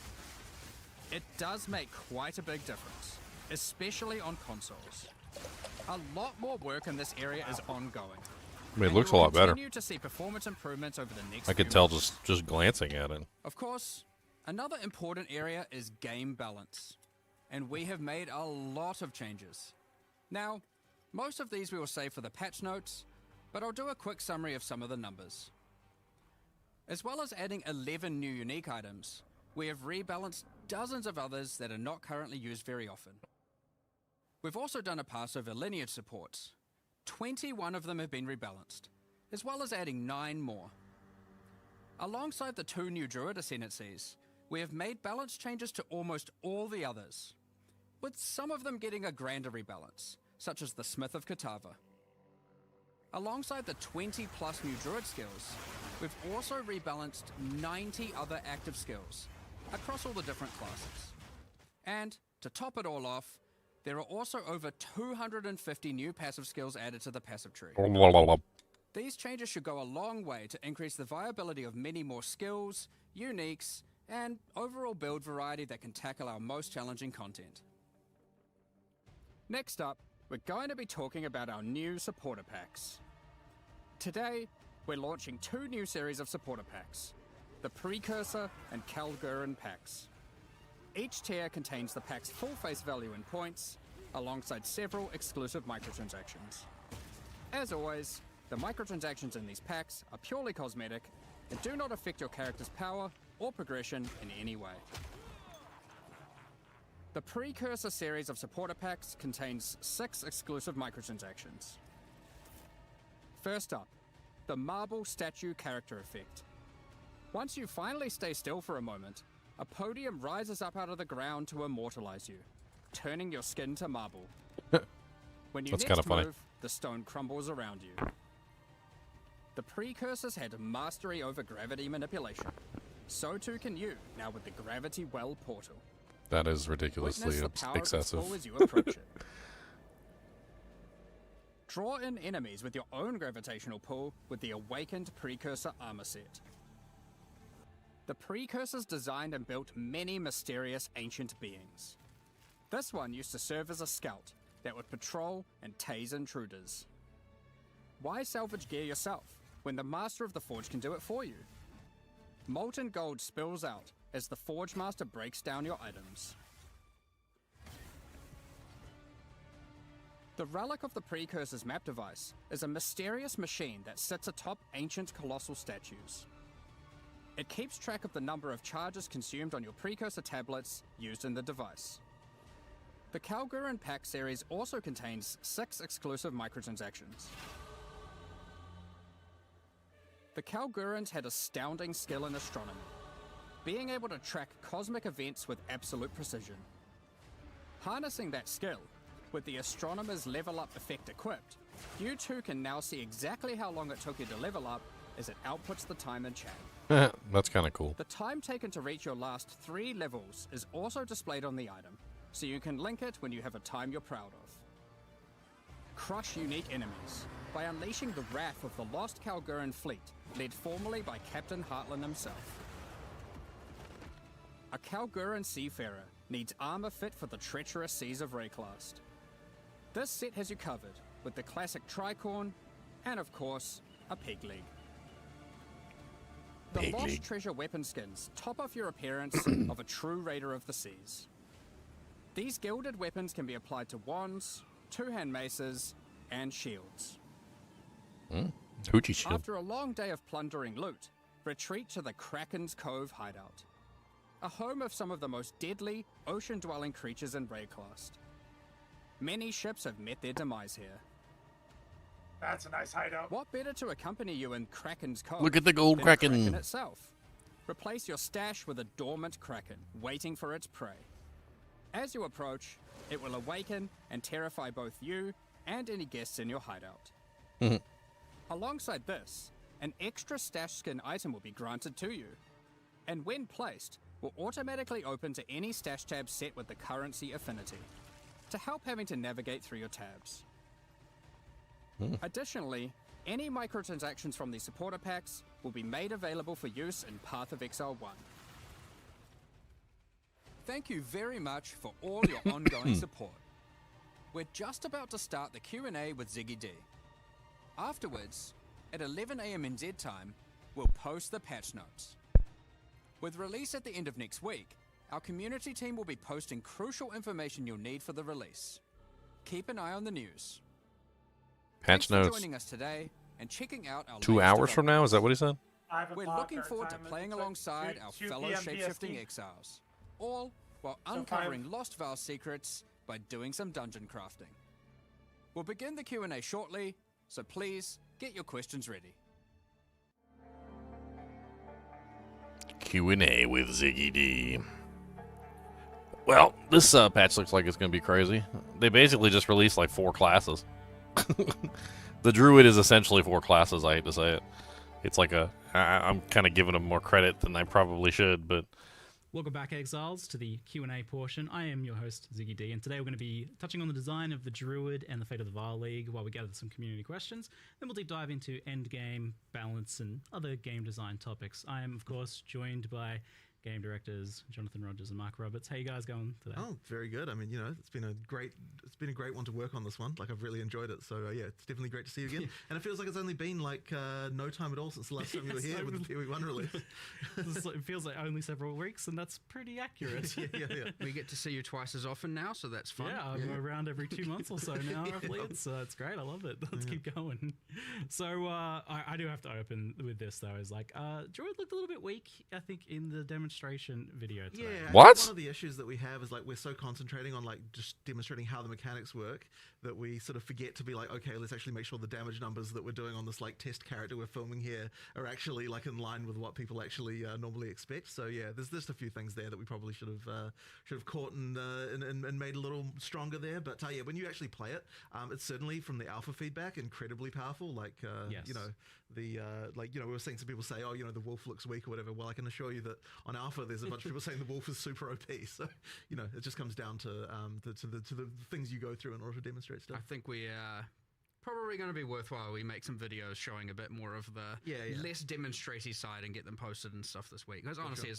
I: It does make quite a big difference, especially on consoles. A lot more work in this area is ongoing.
A: I mean, it
I: and
A: looks a
I: you will
A: lot better.
I: continue to see performance improvements over the next
A: I could
I: few
A: tell
I: months.
A: just glancing at it.
I: Of course, another important area is game balance. and we have made a lot of changes. Now, most of these we will save for the patch notes, but I'll do a quick summary of some of the numbers. As well as adding 11 new unique items, we have rebalanced dozens of others that are not currently used very often. We've also done a pass over lineage supports. 21 of them have been rebalanced, as well as adding 9 more. Alongside the 2 new Druid ascendancies, we have made balance changes to almost all the others, with some of them getting a grander rebalance, such as the Smith of Katava. Alongside the 20 plus new Druid skills, we've also rebalanced 90 other active skills across all the different classes. And to top it all off, there are also over 250 new passive skills added to the passive tree. These changes should go a long way to increase the viability of many more skills, uniques, and overall build variety that can tackle our most challenging content. Next up, we're going to be talking about our new supporter packs. Today, we're launching 2 new series of supporter packs, the Precursor and Kalgurin packs. Each tier contains the pack's full face value in points, alongside several exclusive microtransactions. As always, the microtransactions in these packs are purely cosmetic and do not affect your character's power or progression in any way. The Precursor series of supporter packs contains 6 exclusive microtransactions. First up, the Marble Statue character effect. Once you finally stay still for a moment, a podium rises up out of the ground to immortalize you, turning your skin to marble. When you
A: That's
I: next
A: kinda funny.
I: move, the stone crumbles around you. The Precursors had mastery over gravity manipulation. So too can you, now with the Gravity Well portal.
A: That is ridiculously
I: Witness the power of its
A: excessive.
I: pull as you approach it. Draw in enemies with your own gravitational pull with the Awakened Precursor armor set. The Precursors designed and built many mysterious ancient beings. This one used to serve as a scout that would patrol and tase intruders. Why salvage gear yourself when the Master of the Forge can do it for you? Molten gold spills out as the Forge Master breaks down your items. The Relic of the Precursor's map device is a mysterious machine that sits atop ancient colossal statues. It keeps track of the number of charges consumed on your Precursor tablets used in the device. The Kalgurin pack series also contains 6 exclusive microtransactions. The Kalgurins had astounding skill in astronomy, being able to track cosmic events with absolute precision. Harnessing that skill, with the Astronomer's level up effect equipped, you too can now see exactly how long it took you to level up as it outputs the time in chat.
A: That's kind of cool.
I: The time taken to reach your last 3 levels is also displayed on the item, so you can link it when you have a time you're proud of. Crush unique enemies by unleashing the wrath of the lost Kalgurin fleet, led formerly by Captain Heartland himself. A Kalgurin seafarer needs armor fit for the treacherous seas of Rayclast. This set has you covered with the classic tricorn and, of course, a peg leg. The
A: Peg
I: Lost
A: leg.
I: Treasure weapon skins top off your appearance of a true raider of the seas. These gilded weapons can be applied to wands, two-hand maces, and shields.
A: Hoochie shield.
I: After a long day of plundering loot, retreat to the Kraken's Cove hideout, a home of some of the most deadly, ocean-dwelling creatures in Rayclast. Many ships have met their demise here.
B: That's a nice hideout.
I: What better to accompany you in Kraken's Cove
A: Look at the gold
I: than
A: Kraken.
I: Kraken itself? Replace your stash with a dormant Kraken, waiting for its prey. As you approach, it will awaken and terrify both you and any guests in your hideout. Alongside this, an extra stash skin item will be granted to you, and when placed, will automatically open to any stash tab set with the currency affinity, to help having to navigate through your tabs. Additionally, any microtransactions from these supporter packs will be made available for use in Path of Exile 1. Thank you very much for all your ongoing support. We're just about to start the Q&A with Ziggy D. Afterwards, at 11 AM NZ time, we'll post the patch notes. With release at the end of next week, our community team will be posting crucial information you'll need for the release. Keep an eye on the news.
A: Patch
I: Thanks for
A: notes.
I: joining us today and checking out our
A: 2
I: latest
A: hours from now? Is that what he said?
I: We're looking forward to playing alongside our fellow shapeshifting exiles, all while uncovering Lost Vale secrets by doing some dungeon crafting. We'll begin the Q&A shortly, so please get your questions ready.
A: Q&A with Ziggy D. Well, this patch looks like it's going to be crazy. They basically just released like 4 classes. The Druid is essentially 4 classes, I hate to say it. It's like I'm kind of giving them more credit than I probably should, but...
H: Welcome back, Exiles, to the Q&A portion. I am your host, Ziggy D, and today we're going to be touching on the design of the Druid and the fate of the Vile League while we gather some community questions. Then we'll deep dive into endgame, balance, and other game design topics. I am, of course, joined by game directors Jonathan Rogers and Mark Roberts. How you guys going today?
C: Oh, very good. I mean, you know, it's been a great one to work on this one. Like, I've really enjoyed it. So yeah, it's definitely great to see you again. And it feels like it's only been like no time at all since the last time you were here with the PoE 1 release.
H: It feels like only several weeks, and that's pretty accurate.
C: yeah.
J: We get to see you twice as often now, so that's fun.
H: Yeah, I'm around every 2 months or so now, roughly. It's great. I love it. Let's keep going. So I do have to open with this, though. Is like, Druid looked a little bit weak, I think, in the demonstration video today.
C: Yeah.
A: What?
C: One of the issues that we have is like we're so concentrating on like just demonstrating how the mechanics work that we sort of forget to be like, okay, let's actually make sure the damage numbers that we're doing on this like test character we're filming here are actually like in line with what people actually normally expect. So yeah, there's just a few things there that we probably should have caught and made a little stronger there. But yeah, when you actually play it, it's certainly from the alpha feedback incredibly powerful. Like
H: Yes.
C: you know, the like, you know, we were seeing some people say, oh, you know, the wolf looks weak or whatever. Well, I can assure you that on alpha there's a bunch of people saying the wolf is super OP. So you know, it just comes down to the things you go through in order to demonstrate stuff.
J: I think we are probably going to be worthwhile. We make some videos showing a bit more of the less demonstratey side and get them posted and stuff this week. Because honestly,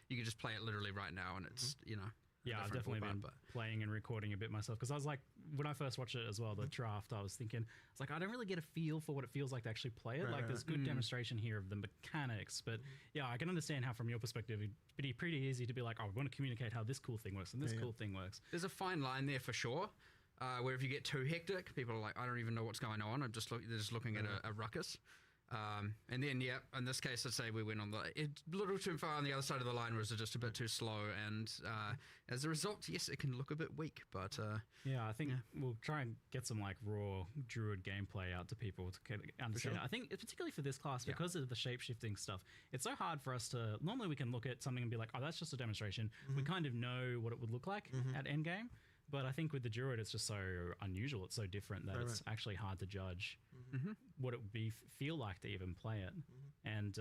J: you can just play it literally right now, and it's you know.
H: Yeah, I've definitely been playing and recording a bit myself because I was like, when I first watched it as well, the draft, I was thinking, it's like, I don't really get a feel for what it feels like to actually play it. Like, there's good demonstration here of the mechanics, but yeah, I can understand how from your perspective, it'd be pretty easy to be like, oh, we want to communicate how this cool thing works and this cool thing works.
J: There's a fine line there for sure. Where if you get too hectic, people are like, I don't even know what's going on. They're just looking at a ruckus. And then, yeah, in this case, let's say we went on a little too far on the other side of the line, was just a bit too slow, and as a result, yes, it can look a bit weak, but
H: yeah, I think we'll try and get some like raw Druid gameplay out to people to understand it. I think particularly for this class, because of the shape-shifting stuff, it's so hard for us to, normally we can look at something and be like, oh, that's just a demonstration. We kind of know what it would look like at endgame. But I think with the Druid, it's just so unusual. It's so different that it's actually hard to judge what it would feel like to even play it. And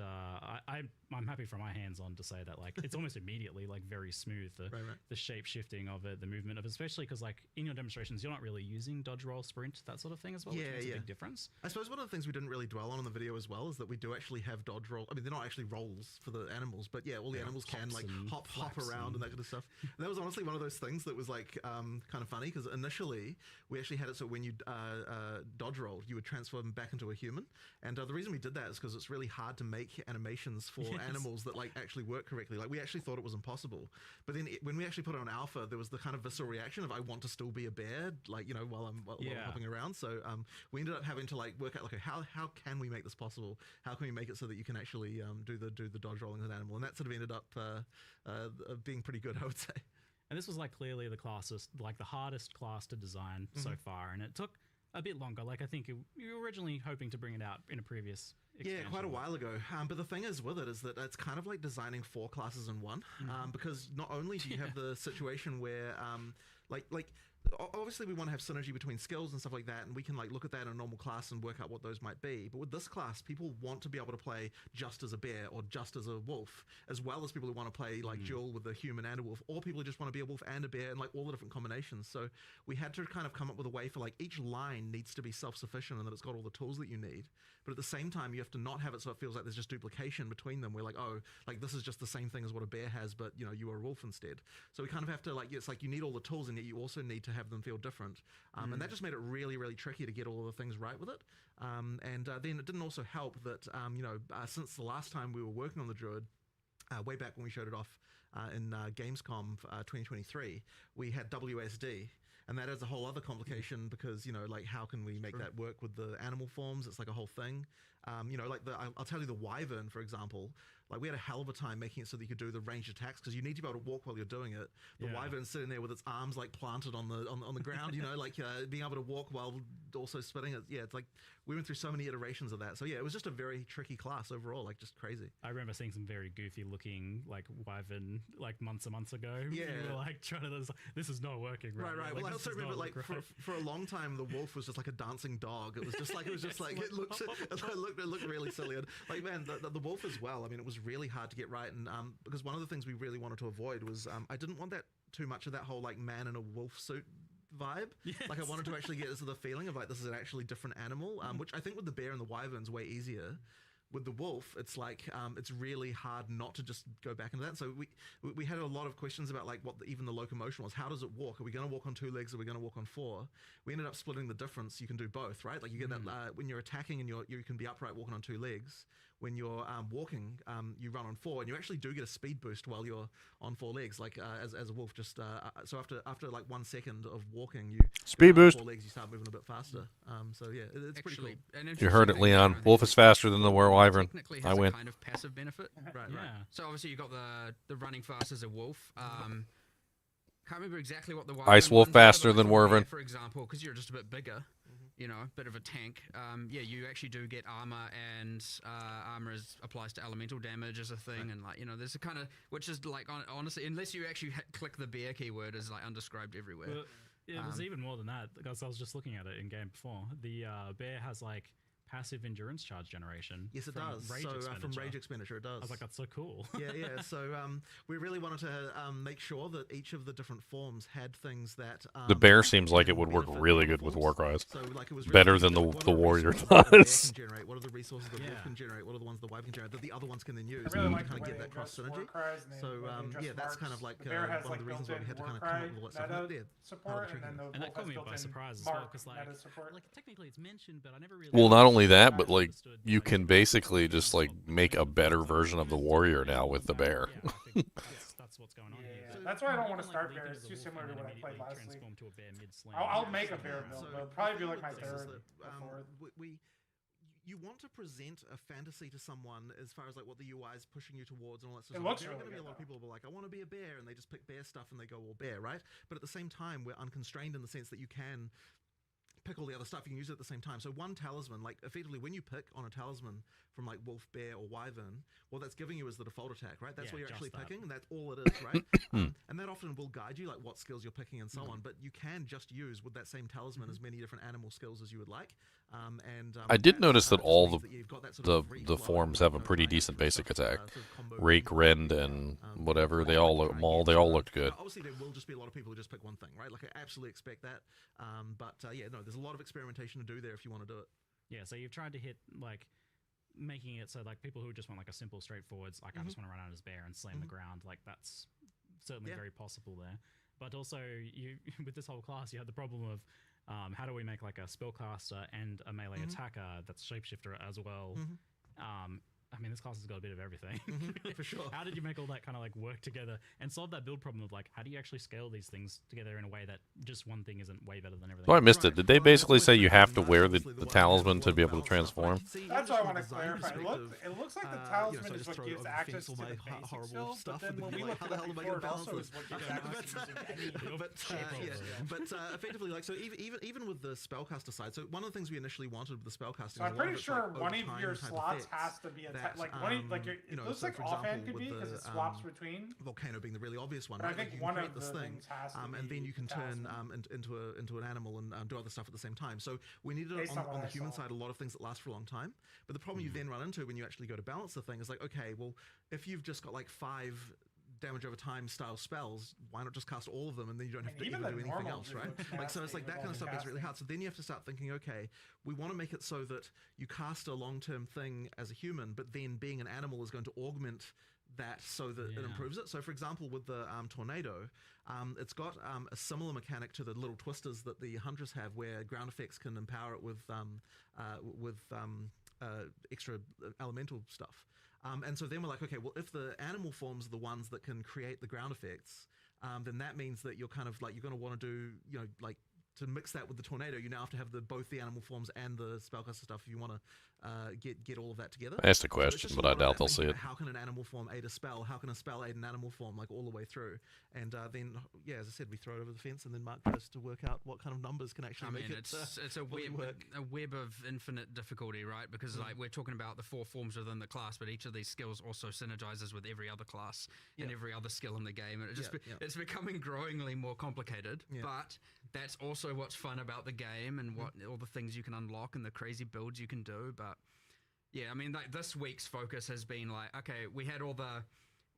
H: I'm happy from my hands on to say that like it's almost immediately like very smooth, the shape shifting of it, the movement of it, especially because like in your demonstrations, you're not really using dodge, roll, sprint, that sort of thing as well, which makes a big difference.
C: I suppose one of the things we didn't really dwell on in the video as well is that we do actually have dodge roll. I mean, they're not actually rolls for the animals, but yeah, all the animals can like hop around and that kind of stuff. And that was honestly one of those things that was like kind of funny because initially we actually had it so when you dodge rolled, you would transform back into a human. And the reason we did that is because it's really hard to make animations for animals that like actually work correctly. Like we actually thought it was impossible, but then when we actually put it on alpha, there was the kind of visceral reaction of I want to still be a bear, like, you know, while I'm hopping around. So we ended up having to like work out like how can we make this possible? How can we make it so that you can actually do the dodge rolling as an animal? And that sort of ended up being pretty good, I would say.
H: And this was like clearly the hardest class to design so far, and it took a bit longer. Like I think you were originally hoping to bring it out in a previous expansion.
C: Yeah, quite a while ago. But the thing is with it is that it's kind of like designing 4 classes in one, because not only do you have the situation where like obviously we want to have synergy between skills and stuff like that, and we can like look at that in a normal class and work out what those might be. But with this class, people want to be able to play just as a bear or just as a wolf, as well as people who want to play like dual with a human and a wolf, or people who just want to be a wolf and a bear and like all the different combinations. So we had to kind of come up with a way for like each line needs to be self-sufficient and that it's got all the tools that you need. But at the same time, you have to not have it so it feels like there's just duplication between them. We're like, oh, like this is just the same thing as what a bear has, but you know, you are a wolf instead. So we kind of have to like, it's like you need all the tools and yet you also need to have them feel different. And that just made it really, really tricky to get all of the things right with it. And then it didn't also help that, since the last time we were working on the Druid, way back when we showed it off in Gamescom 2023, we had WSD. And that adds a whole other complication because, you know, like how can we make that work with the animal forms? It's like a whole thing. You know, like I'll tell you the wyvern, for example, like we had a hell of a time making it so that you could do the ranged attacks because you need to be able to walk while you're doing it. The wyvern's sitting there with its arms like planted on the ground, you know, like being able to walk while also spitting it. Yeah, it's like we went through so many iterations of that. So yeah, it was just a very tricky class overall, like just crazy.
H: I remember seeing some very goofy looking like wyvern like months and months ago.
C: Yeah,
H: you were like trying to. This is not working.
C: Right.
H: Like,
C: Well, I also remember like for a long time the wolf was just like a dancing dog. It was just like it looked really silly. And like man, the wolf as well. I mean, it was really hard to get right, and because one of the things we really wanted to avoid was I didn't want that too much of that whole like man in a wolf suit vibe.
H: Yes.
C: Like I wanted to actually get this other feeling of like this is an actually different animal, which I think with the bear and the wyvern's way easier. With the wolf, it's like it's really hard not to just go back into that. So we had a lot of questions about like what even the locomotion was. How does it walk? Are we going to walk on 2 legs? Are we going to walk on 4? We ended up splitting the difference. You can do both, right? Like you get that when you're attacking and you can be upright walking on 2 legs. When you're walking, you run on 4, and you actually do get a speed boost while you're on 4 legs. Like as a wolf, just so after like 1 second of walking, you
A: speed boost.
C: 4 legs, you start moving a bit faster. So yeah, it's
J: Actually,
C: pretty cool.
A: You heard it, Leon. Wolf is faster than the wyvern.
J: Technically
A: I
J: has
A: win.
J: a kind of passive benefit.
C: Right.
J: So obviously you got the running fast as a wolf. Can't remember exactly what the
A: Ice wolf
J: ones were,
A: faster
J: but
A: than
J: like
A: wyvern.
J: for example, because you're just a bit bigger. You know, a bit of a tank. Yeah, you actually do get armor, and armor applies to elemental damage as a thing, and like you know, there's a kind of which is like honestly, unless you actually click the bear keyword, is like undescribed everywhere.
H: Well, it was even more than that because I was just looking at it in game before. The bear has like passive endurance charge generation.
C: Yes, it
H: from
C: does.
H: Rage
C: From
H: expenditure.
C: rage expenditure, it does.
H: I was like, that's so cool.
C: yeah. So we really wanted to make sure that each of the different forms had things that
A: The bear seems like it would work
C: benefit
A: really
C: the
A: good with
C: forms.
A: Warcries.
C: So like it was
A: Better
C: really
A: than
C: what are
A: the warrior
C: resources that the bear
A: does.
C: can generate? What are the resources the wolf can generate? What are the ones the wyvern can generate that the other ones can then use?
B: I really
C: to
B: like
C: kind
B: the
C: of
B: way
C: get
B: they
C: that cross
B: address
C: synergy.
B: Warcries and
C: So
B: the way they address
C: yeah, that's kind of
B: marks.
C: like
B: The bear has
C: one of the reasons why we had to kind of come up with what stuff.
B: meta
C: Yeah,
B: support, and then the
H: And that
B: wolf
H: caught
B: has
H: me by
B: built-in
H: surprise as well
B: mark
H: because
B: meta support.
H: like technically it's mentioned, but I never really.
A: Well, not only that, but like
H: understood,
A: you
H: like,
A: can basically just like make a better version of the warrior now with the bear.
H: Yeah, I think that's what's going on here.
B: Yeah.
H: So
B: That's why I don't
H: you
B: want to
H: can,
B: start
H: leap
B: bear.
H: into
B: It's
H: the
B: too
H: wolf
B: similar to
H: and then
B: what I played
H: immediately
B: last week.
H: transform to a bear mid-slam.
B: I'll make a bear build.
C: So
B: It'll probably be
C: the
B: like my
C: thing is
B: third
C: that,
B: or fourth.
C: You want to present a fantasy to someone as far as like what the UI is pushing you towards and all that
B: It
C: stuff.
B: looks
C: There are
B: really
C: going to be a
B: good,
C: lot of people who are like, I want to be a bear, and they just pick bear stuff and they go all bear, right? But at the same time, we're unconstrained in the sense that you can pick all the other stuff. You can use it at the same time. So one talisman, like effectively when you pick on a talisman from like wolf, bear, or wyvern, what that's giving you is the default attack, right? That's
H: Yeah,
C: what you're
H: just
C: actually
H: that.
C: picking, and that's all it is, right? And that often will guide you, like what skills you're picking and so on. But you can just use with that same talisman as many different animal skills as you would like.
A: I did notice that
C: just
A: all
C: means that you've got that sort
A: the
C: of free
A: the
C: flow
A: forms
C: of,
A: have a
C: you know,
A: pretty
C: like,
A: decent basic
C: sort of,
A: attack.
C: sort of combo
A: Rake,
C: things.
A: rend, and whatever they all look they all looked good.
C: Obviously, there will just be a lot of people who just pick one thing, right? Like I absolutely expect that. But yeah, no, there's a lot of experimentation to do there if you want to do it.
H: Yeah, so you've tried to hit like making it so like people who just want like a simple, straightforward, like I just want to run out as bear and slam the ground, like that's certainly very possible there. But also, you with this whole class, you have the problem of how do we make like a spellcaster and a melee attacker that's shapeshifter as well. I mean, this class has got a bit of everything.
C: For sure.
H: How did you make all that kind of like work together and solve that build problem of like, how do you actually scale these things together in a way that just one thing isn't way better than everything?
A: Oh, I missed it. Did they
C: Well,
A: basically
C: that's
A: say
C: always
A: you
C: the
A: have to
C: nice,
A: wear
C: obviously,
A: the
C: one that has
A: talisman
C: a
A: to
C: lot
A: be
C: of
A: able to
C: balance stuff, but I
A: transform?
C: can see
B: That's
C: even
B: what I
C: from
B: want
C: a
B: to
C: design
B: clarify.
C: perspective,
B: It looks like the
C: you know,
B: talisman
C: so I
B: is
C: just
B: what
C: throw
B: gives
C: over the
B: access
C: fence
B: to
C: all
B: the
C: my
B: basic
C: horrible
B: skill,
C: stuff,
B: but then
C: and
B: when
C: be
B: we
C: like,
B: looked
C: how
B: at
C: the hell
B: that
C: am I
B: before,
C: gonna
B: it also
C: balance
B: is what
C: this?
B: gives access to any
C: But effectively, like, so even with the spellcaster side, so one of the things we initially wanted with the spellcasting,
B: So I'm
C: was a lot
B: pretty
C: of it's,
B: sure
C: like,
B: one
C: over
B: of your
C: time type
B: slots
C: effects
B: has to be a
C: that,
B: like one like it
C: you know,
B: looks
C: so
B: like
C: for
B: offhand
C: example,
B: could be
C: with
B: because it
C: the,
B: swaps between.
C: volcano being the really obvious one,
B: But I
C: right?
B: think
C: Like you
B: one
C: can
B: of
C: create this
B: the
C: thing,
B: things has to
C: and then
B: be
C: you can
B: the
C: turn
B: talisman.
C: into an animal and do other stuff at the same time. So we needed
B: Based on what
C: on the
B: I
C: human
B: saw.
C: side a lot of things that last for a long time. But the problem you then run into when you actually go to balance the thing is like, okay, well, if you've just got like 5 damage over time style spells, why not just cast all of them and then you don't have to
B: even
C: even do
B: the
C: anything
B: normal
C: else, right?
B: Druids
C: Like, so it's
B: casting
C: like that
B: with
C: kind
B: all
C: of
B: the
C: stuff makes it really
B: casting.
C: hard. So then you have to start thinking, okay, we want to make it so that you cast a long-term thing as a human, but then being an animal is going to augment that so that it improves it. So for example, with the tornado, it's got a similar mechanic to the little twisters that the hunters have, where ground effects can empower it with extra elemental stuff. And so then we're like, okay, well, if the animal forms are the ones that can create the ground effects, then that means that you're kind of like, you're going to want to do, you know, like, to mix that with the tornado, you now have to have both the animal forms and the spellcaster stuff if you want to get all of that together.
A: I asked a
C: So it's
A: question,
C: just
A: but
C: a
A: I
C: lot of
A: doubt
C: that
A: they'll see
C: thinking
A: it.
C: about how can an animal form aid a spell? How can a spell aid an animal form, like all the way through? And then, yeah, as I said, we throw it over the fence, and then Mark tries to work out what kind of numbers can actually make it
J: it's a
C: fully work.
J: web of infinite difficulty, right? Because like we're talking about the 4 forms within the class, but each of these skills also synergizes with every other class and every other skill in the game, and it just it's becoming growingly more complicated. But that's also what's fun about the game and what all the things you can unlock and the crazy builds you can do. But yeah, I mean, like this week's focus has been like, okay, we had all the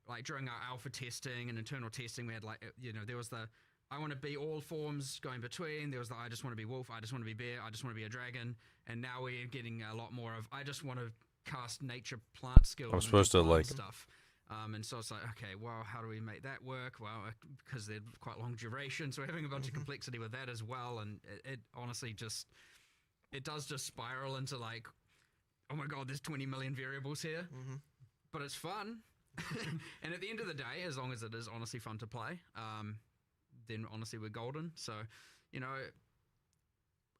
J: like during our alpha testing and internal testing, we had like, you know, there was the I want to be all forms going between. There was the I just want to be wolf, I just want to be bear, I just want to be a dragon, and now we're getting a lot more of I just want to cast nature plant skills.
A: I'm supposed to like
J: stuff. And so it's like, okay, well, how do we make that work? Well, because they're quite long duration, so we're having a bunch of complexity with that as well. And it honestly just, it does just spiral into like, oh my god, there's 20 million variables here, but it's fun. And at the end of the day, as long as it is honestly fun to play, then honestly we're golden. So, you know,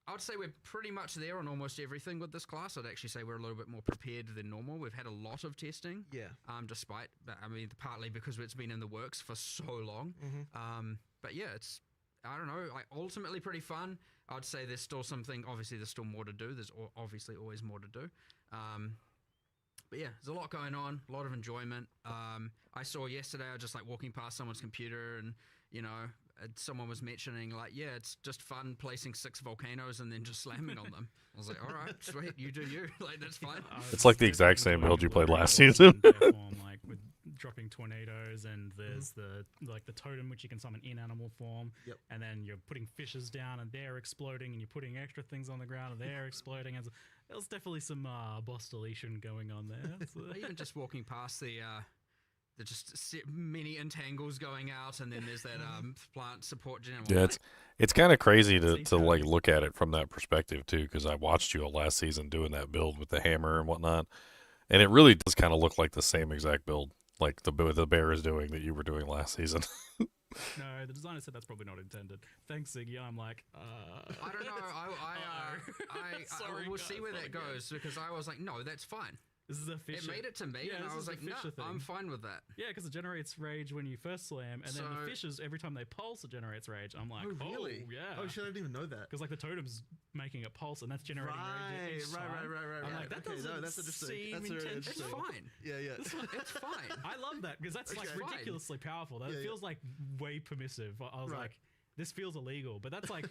J: I would say we're pretty much there on almost everything with this class. I'd actually say we're a little bit more prepared than normal. We've had a lot of testing.
C: Yeah.
J: Despite, I mean, partly because it's been in the works for so long. But yeah, it's, I don't know, like ultimately pretty fun. I'd say there's still something, obviously there's still more to do. There's obviously always more to do. But yeah, there's a lot going on, a lot of enjoyment. I saw yesterday, I was just like walking past someone's computer and, you know, someone was mentioning like, yeah, it's just fun placing 6 volcanoes and then just slamming on them. I was like, all right, sweet, you do you. Like, that's fine.
A: It's like the exact same build you played last season.
H: Like with dropping tornadoes, and there's the totem which you can summon in animal form, and then you're putting fishes down and they're exploding, and you're putting extra things on the ground and they're exploding. And there's definitely some boss deletion going on there. So.
J: Even just walking past the just many entangles going out, and then there's that plant support general.
A: Yeah, it's kind of crazy to like look at it from that perspective too, because I watched you last season doing that build with the hammer and whatnot, and it really does kind of look like the same exact build like the bear is doing that you were doing last season.
H: No, the designer said that's probably not intended. Thanks, Ziggy. I'm like,
J: I don't know. We'll see where that goes, because I was like, no, that's fine.
H: This is a fish.
J: It made it to me, and I was like, no, I'm fine with that.
H: Yeah, because it generates rage when you first slam, and then the fishes, every time they pulse, it generates rage. I'm like,
C: oh, really?
H: Yeah.
C: Oh, shit, I didn't even know that.
H: Because like the totem's making it pulse, and that's generating rage.
C: Right.
H: I'm like, that doesn't
C: that's interesting.
H: seem
J: It's fine.
C: Yeah.
J: It's fine.
H: I love that, because that's like ridiculously powerful. That feels like way permissive. I was like, this feels illegal, but that's like...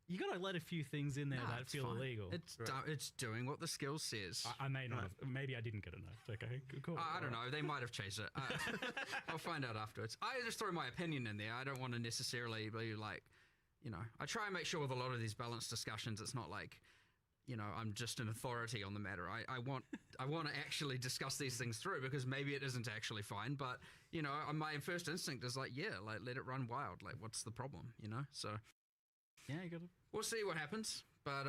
H: You gotta let a few things in there that feel illegal.
J: It's doing what the skill says.
H: I may not have. Maybe I didn't get enough. Okay, cool.
J: I don't know. They might have changed it. I'll find out afterwards. I just throw my opinion in there. I don't want to necessarily be like, you know, I try and make sure with a lot of these balanced discussions, it's not like, you know, I'm just an authority on the matter. I want to actually discuss these things through, because maybe it isn't actually fine, but you know, my first instinct is like, yeah, like let it run wild. Like, what's the problem? You know, so.
H: Yeah, you gotta.
J: We'll see what happens, but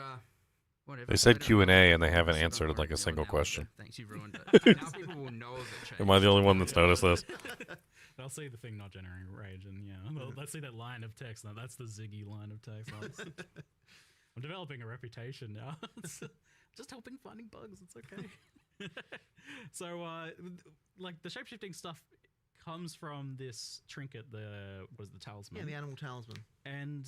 J: whatever.
A: They said Q&A and they haven't answered like a single question.
J: Thanks, you ruined it. Now people will know the change.
A: Am I the only one that's noticed this?
H: They'll see the thing not generating rage, and let's see that line of text. Now that's the Ziggy line of text. I'm developing a reputation now. It's just helping finding bugs. It's okay. So, like the shapeshifting stuff comes from this trinket, the talisman?
C: Yeah, the animal talisman.
H: And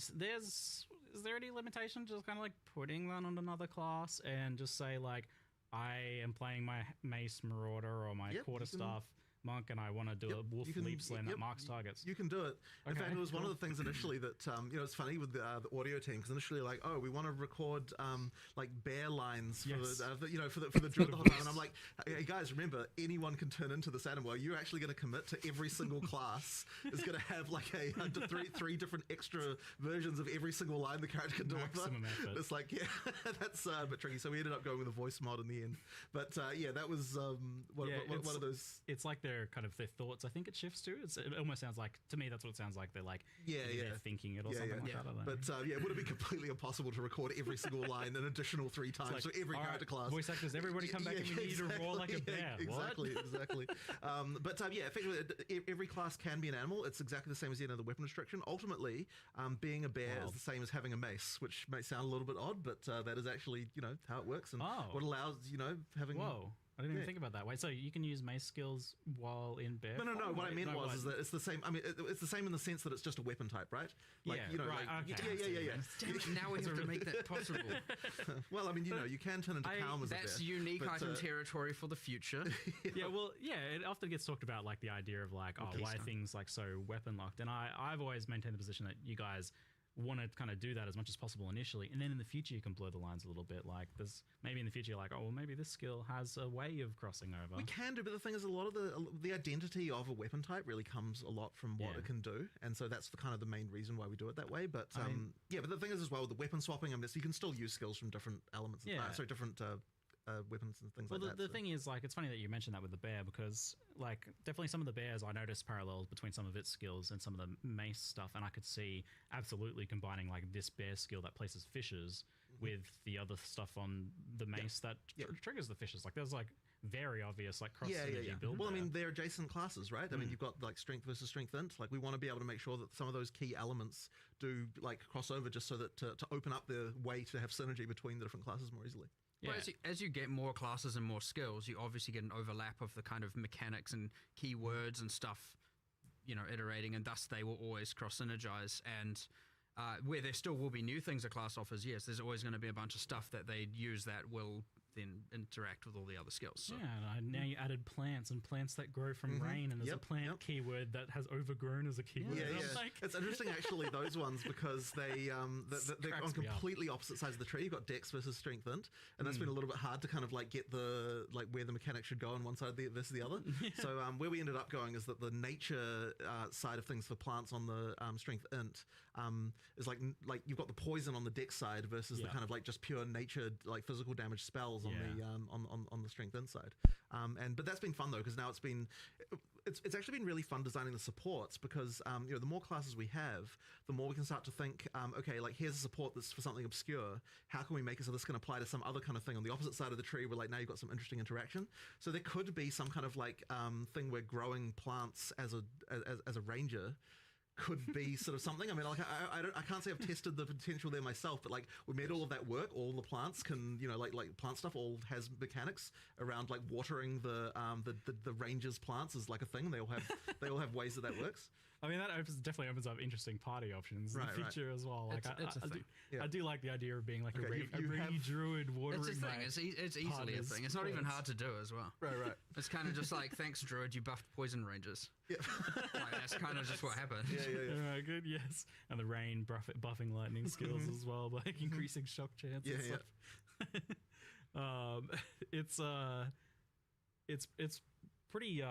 H: is there any limitation just kind of like putting that on another class and just say like, I am playing my mace marauder or my quarterstaff monk, and I want to do a wolf leap slam that marks targets.
C: You can do it. In fact, it was one of the things initially that it's funny with the audio team, because initially like, oh, we want to record like bear lines for the drill the whole time, and I'm like, hey guys, remember, anyone can turn into this animal. You're actually going to commit to every single class is going to have like three different extra versions of every single line the character can deliver.
H: Maximum effort.
C: It's like, yeah, that's a bit tricky. So we ended up going with a voice mod in the end. But yeah, that was one of those.
H: It's like they're their kind of their thoughts, I think it shifts to. It almost sounds like, to me, that's what it sounds like. They're like, they're thinking it or something like that. I don't know.
C: But it would have been completely impossible to record every single line an additional 3 times for every character class.
H: Voice actors, everybody come back and we need to roar like a bear.
C: Exactly. Effectively, every class can be an animal. It's exactly the same as the weapon restriction. Ultimately, being a bear is the same as having a mace, which may sound a little bit odd, but that is actually, how it works and what allows, having...
H: Whoa. I didn't even think about that. Wait, so you can use mace skills while in bear?
C: No. What I meant is that it's the same. I mean, it's the same in the sense that it's just a weapon type, right?
H: Right.
C: Yeah.
J: Damn it, now we have to make that possible.
C: Well, I mean, you can turn into Calm as a bear.
J: That's unique item territory for the future.
H: It often gets talked about, like, the idea of, like, why are things, like, so weapon locked? And I've always maintained the position that you guys want to kind of do that as much as possible initially, and then in the future you can blur the lines a little bit. Like, there's maybe in the future you're like, maybe this skill has a way of crossing over.
C: We can do, but the thing is, a lot of the identity of a weapon type really comes a lot from what it can do, and so that's the main reason why we do it that way. But but the thing is as well, with the weapon swapping, I mean, you can still use skills from different elements. Different weapons and things like that.
H: The thing is, like, it's funny that you mentioned that with the bear, because, like, definitely some of the bears, I noticed parallels between some of its skills and some of the mace stuff, and I could see absolutely combining, like, this bear skill that places fishes with the other stuff on the mace that triggers the fishes. Like, there's, like, very obvious, like, cross synergy build.
C: Well, I mean, they're adjacent classes, right? I mean, you've got, like, strength versus strength int. Like, we want to be able to make sure that some of those key elements do, like, cross over, just so that to open up the way to have synergy between the different classes more easily.
J: Well, as you get more classes and more skills, you obviously get an overlap of the kind of mechanics and keywords and stuff, iterating, and thus they will always cross synergize. And where there still will be new things a class offers, yes, there's always going to be a bunch of stuff that they use that will then interact with all the other skills. So.
H: Yeah, and now you added plants and plants that grow from rain, and there's a plant keyword that has overgrown as a keyword.
C: Like, it's interesting actually, those ones, because they're on completely opposite sides of the tree. You've got Dex versus Strength int, and that's been a little bit hard to kind of like get the where the mechanic should go on one side versus the other. So where we ended up going is that the nature side of things for plants on the Strength int is like you've got the poison on the Dex side versus the kind of like just pure nature, like physical damage spells on the Strength inside. But that's been fun though, because now it's actually been really fun designing the supports, because the more classes we have, the more we can start to think, okay, like, here's a support that's for something obscure. How can we make it so this can apply to some other kind of thing on the opposite side of the tree, where, like, now you've got some interesting interaction. So there could be some kind of like thing where growing plants as a ranger could be sort of something. I mean, like, I can't say I've tested the potential there myself, but like, we made all of that work. All the plants can, like plant stuff all has mechanics around, like, watering the ranger's plants is like a thing. They all have ways that works.
H: I mean, that definitely opens up interesting party options in the future as well. Like, I do like the idea of being like a rainy druid watering.
J: It's a thing. It's easily a thing. It's not even hard to do as well.
C: Right.
J: It's kind of just like, thanks, druid, you buffed poison rangers. Yeah. Like, that's kind of just what happened.
C: Yeah.
H: All right, good, yes. And the rain buffing lightning skills as well, like increasing shock chance and stuff. It's pretty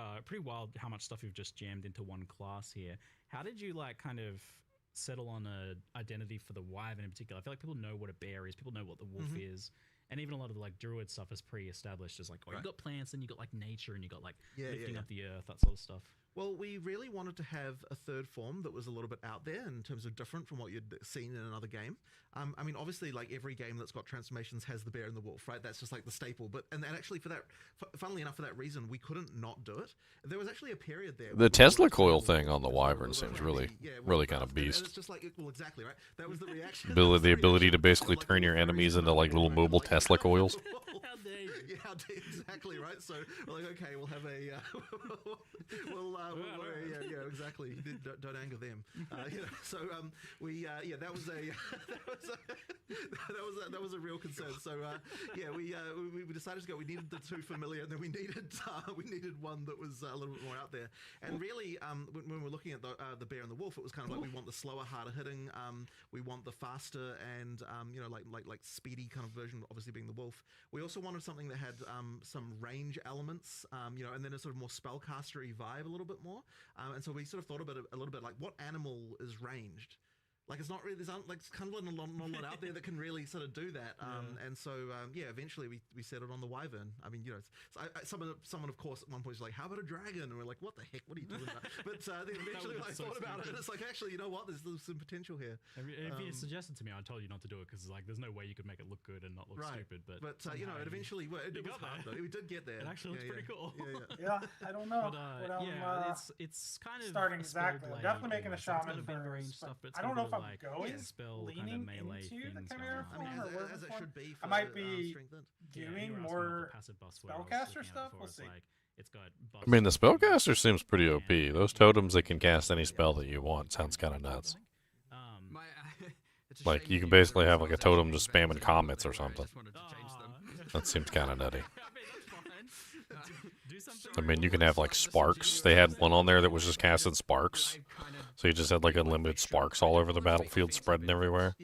H: wild how much stuff you've just jammed into one class here. How did you, like, kind of settle on a identity for the wyvern in particular? I feel like people know what a bear is, people know what the wolf is, and even a lot of the, like, druid stuff is pre-established as, like, you've got plants and you got, like, nature and you got, like, lifting up the earth, that sort of stuff.
C: Well, we really wanted to have a third form that was a little bit out there in terms of different from what you'd seen in another game. I mean, obviously, like, every game that's got transformations has the bear and the wolf, right? That's just like the staple. But and actually, for that, funnily enough, for that reason, we couldn't not do it. There was actually a period there.
A: The Tesla coil thing on the wyvern seems really kind of beast.
C: It's just like, well, exactly, right? That was the reaction.
A: The ability to basically turn your enemies into, like, little mobile Tesla coils.
C: How dare you? Exactly, right? So we're like, okay, we'll have a exactly. Don't anger them. That was a real concern. So we decided to go. We needed the two familiar, and then we needed one that was a little bit more out there. And really, when we're looking at the bear and the wolf, it was kind of like, we want the slower, harder hitting. We want the faster and like speedy kind of version, obviously being the wolf. We also wanted something that had some range elements, and then a sort of more spellcastery vibe a little bit more. And so we sort of thought about it a little bit like, what animal is ranged? Like it's not really there's kind of not a lot out there that can really sort of do that. And so eventually we settled on the wyvern. I mean, someone of course at one point was like, how about a dragon? And we're like, what the heck? What are you talking about? But then eventually I thought about it, and it's like, actually, you know what? There's some potential here.
H: If you suggested to me, I told you not to do it because like there's no way you could make it look good and not look stupid. But
C: it eventually it was hard though. We did get there.
H: It actually looks pretty cool.
B: Yeah, I don't know.
H: But, it's kind of
B: starting exactly. I'm definitely making a shaman
H: for
B: range
H: stuff, but it's
B: I don't know if I'm
H: like
B: going
H: spell
B: leaning
H: kind of melee
B: into the
H: things
B: chimera
H: going on.
B: form or
C: as it should be.
B: I might be
C: strengthened.
B: doing
H: you were asking
B: more
H: what the passive buffs were. I was
B: spellcaster
H: looking at
B: stuff.
H: before,
B: We'll
H: it's
B: see.
H: like, it's got buffs
A: I mean, the
H: that you can
A: spellcaster seems pretty
H: and
A: OP. Those totems that can cast any spell that you want sounds kind of nuts.
J: It's a
A: Like
J: shame
A: you can
J: that
A: basically have like a
J: was
A: totem
J: actually
A: just
J: being
A: spamming
J: banned
A: comets or
J: anyway, I
A: something.
J: just wanted to change them.
A: That seems kind of nutty.
H: I mean, that's fine. Do something.
A: I mean, you can have like sparks. They had one on there that was just casting sparks. So you just had like unlimited sparks all over the battlefield, spreading everywhere.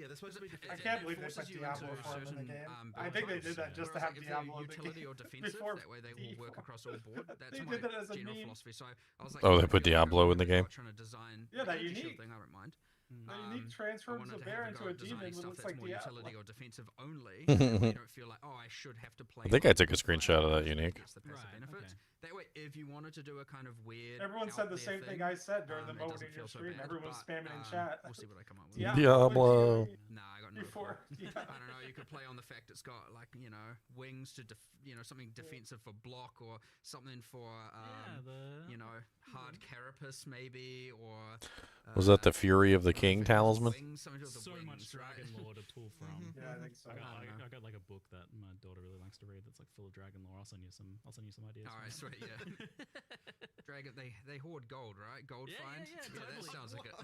B: I can't believe they put Diablo form in the game. I think they did that just to have Diablo in the
J: utility
B: game.
J: or defensive.
B: Before
J: That way they all work across all board. That's
B: They
J: my
B: did that as a
J: general
B: meme.
J: philosophy. So I was like,
A: Oh, they
J: if
A: put
J: you're
A: Diablo in the game?
J: trying to design
B: Yeah, that
J: energy shield
B: unique.
J: thing, I don't mind.
B: The unique transforms a
J: wanted to
B: bear
J: have
B: into
J: go
B: a
J: at designing
B: demon
J: stuff
B: that looks
J: that's
B: like
J: more
B: Diablo.
J: utility or defensive only. You don't feel like, oh, I should have to play.
A: I think I
J: on
A: took a
J: this
A: screenshot of
J: side
A: that unique.
J: gets the passive
H: Right,
J: benefits.
H: okay.
J: That way, if you wanted to do a kind of weird,
B: Everyone said the
J: out there
B: same thing I said during the
J: it
B: moment
J: doesn't
B: in your
J: feel so
B: stream.
J: bad,
B: Everyone was
J: but,
B: spamming in chat.
J: We'll see what I come up with.
B: Yeah,
A: Diablo.
J: Nah, I got no
B: Before,
J: clue. I don't know. You could play on the fact it's got like wings to something defensive for block or something for hard carapace maybe or.
A: Was that the Fury of the King talisman?
J: Something to do with the
H: So much
J: wings, right?
H: dragon lore to pull from.
B: Yeah, I think so.
H: I got like a book that my daughter really likes to read that's like full of dragon lore. I'll send you some ideas.
J: All right, sweet, yeah. Dragon, they hoard gold, right? Gold finds.
H: Yeah,
J: that
H: totally.
J: sounds like it.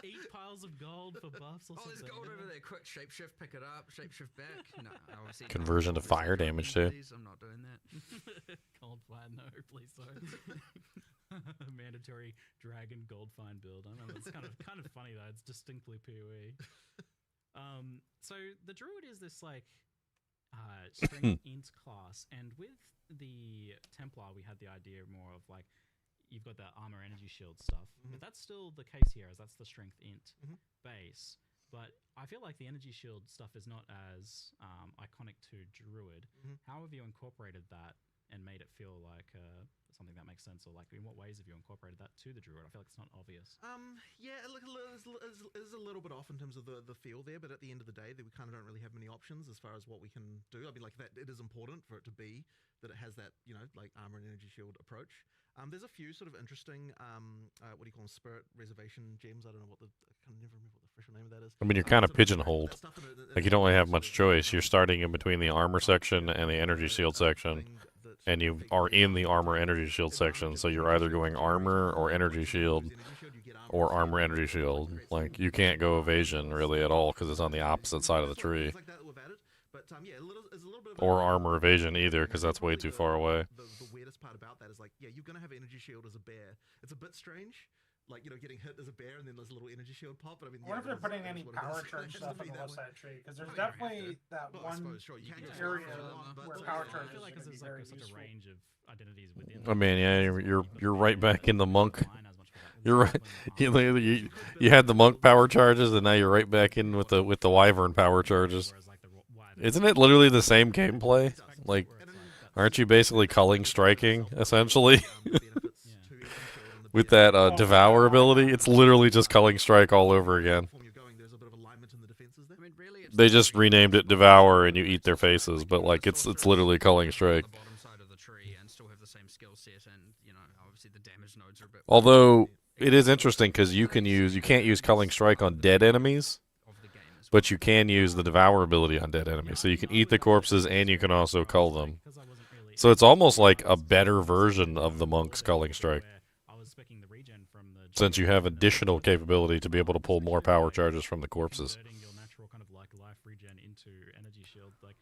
H: Eight piles of gold for buffs or
J: Oh, there's
H: something.
J: gold over there. Quick, shapeshift, pick it up. Shapeshift back. No, obviously.
A: Conversion to fire damage too.
J: I'm not doing that.
H: Gold find, no, please don't. Mandatory dragon gold find build. I know it's kind of funny though. It's distinctly PoE. So the druid is this like string int class, and with the Templar we had the idea more of like you've got the armor energy shield stuff, but that's still the case here, as that's the strength int base. But I feel like the energy shield stuff is not as iconic to druid. How have you incorporated that and made it feel like something that makes sense, or like in what ways have you incorporated that to the druid? I feel like it's not obvious.
C: Yeah, look, it's a little bit off in terms of the feel there, but at the end of the day, we kind of don't really have many options as far as what we can do. I mean, like that, it is important for it to be that it has that, like armor and energy shield approach. There's a few sort of interesting, what do you call them, spirit reservation gems. I don't know I can never remember what the official name of that is.
A: I mean, you're kind of pigeonholed. Like you don't really have much choice. You're starting in between the armor section and the energy shield section. And you are in the armor energy shield section, so you're either going armor or energy shield, or armor energy shield. Like you can't go evasion really at all because it's on the opposite side of the tree. Or armor evasion either, because that's way too far away.
C: The weirdest part about that is like, yeah, you're gonna have energy shield as a bear. It's a bit strange, like getting hit as a bear and then there's a little energy shield pop. But I mean,
B: I wonder if they're putting any power charge stuff on the left side tree, because there's definitely that one area where power charge
H: I feel like
B: is
H: there's
B: very
H: like such a
B: useful.
H: range of identities within.
A: I mean, yeah, you're right back in the monk. You're right. You had the monk power charges, and now you're right back in with the wyvern power charges. Isn't it literally the same gameplay? Like, aren't you basically culling striking essentially? With that devour ability, it's literally just culling strike all over again. They just renamed it devour, and you eat their faces, but like it's literally culling strike. Although it is interesting because you can't use culling strike on dead enemies, but you can use the devour ability on dead enemies. So you can eat the corpses and you can also cull them. So it's almost like a better version of the monk's culling strike, since you have additional capability to be able to pull more power charges from the corpses.
H: Your natural kind of like life regen into energy shield, like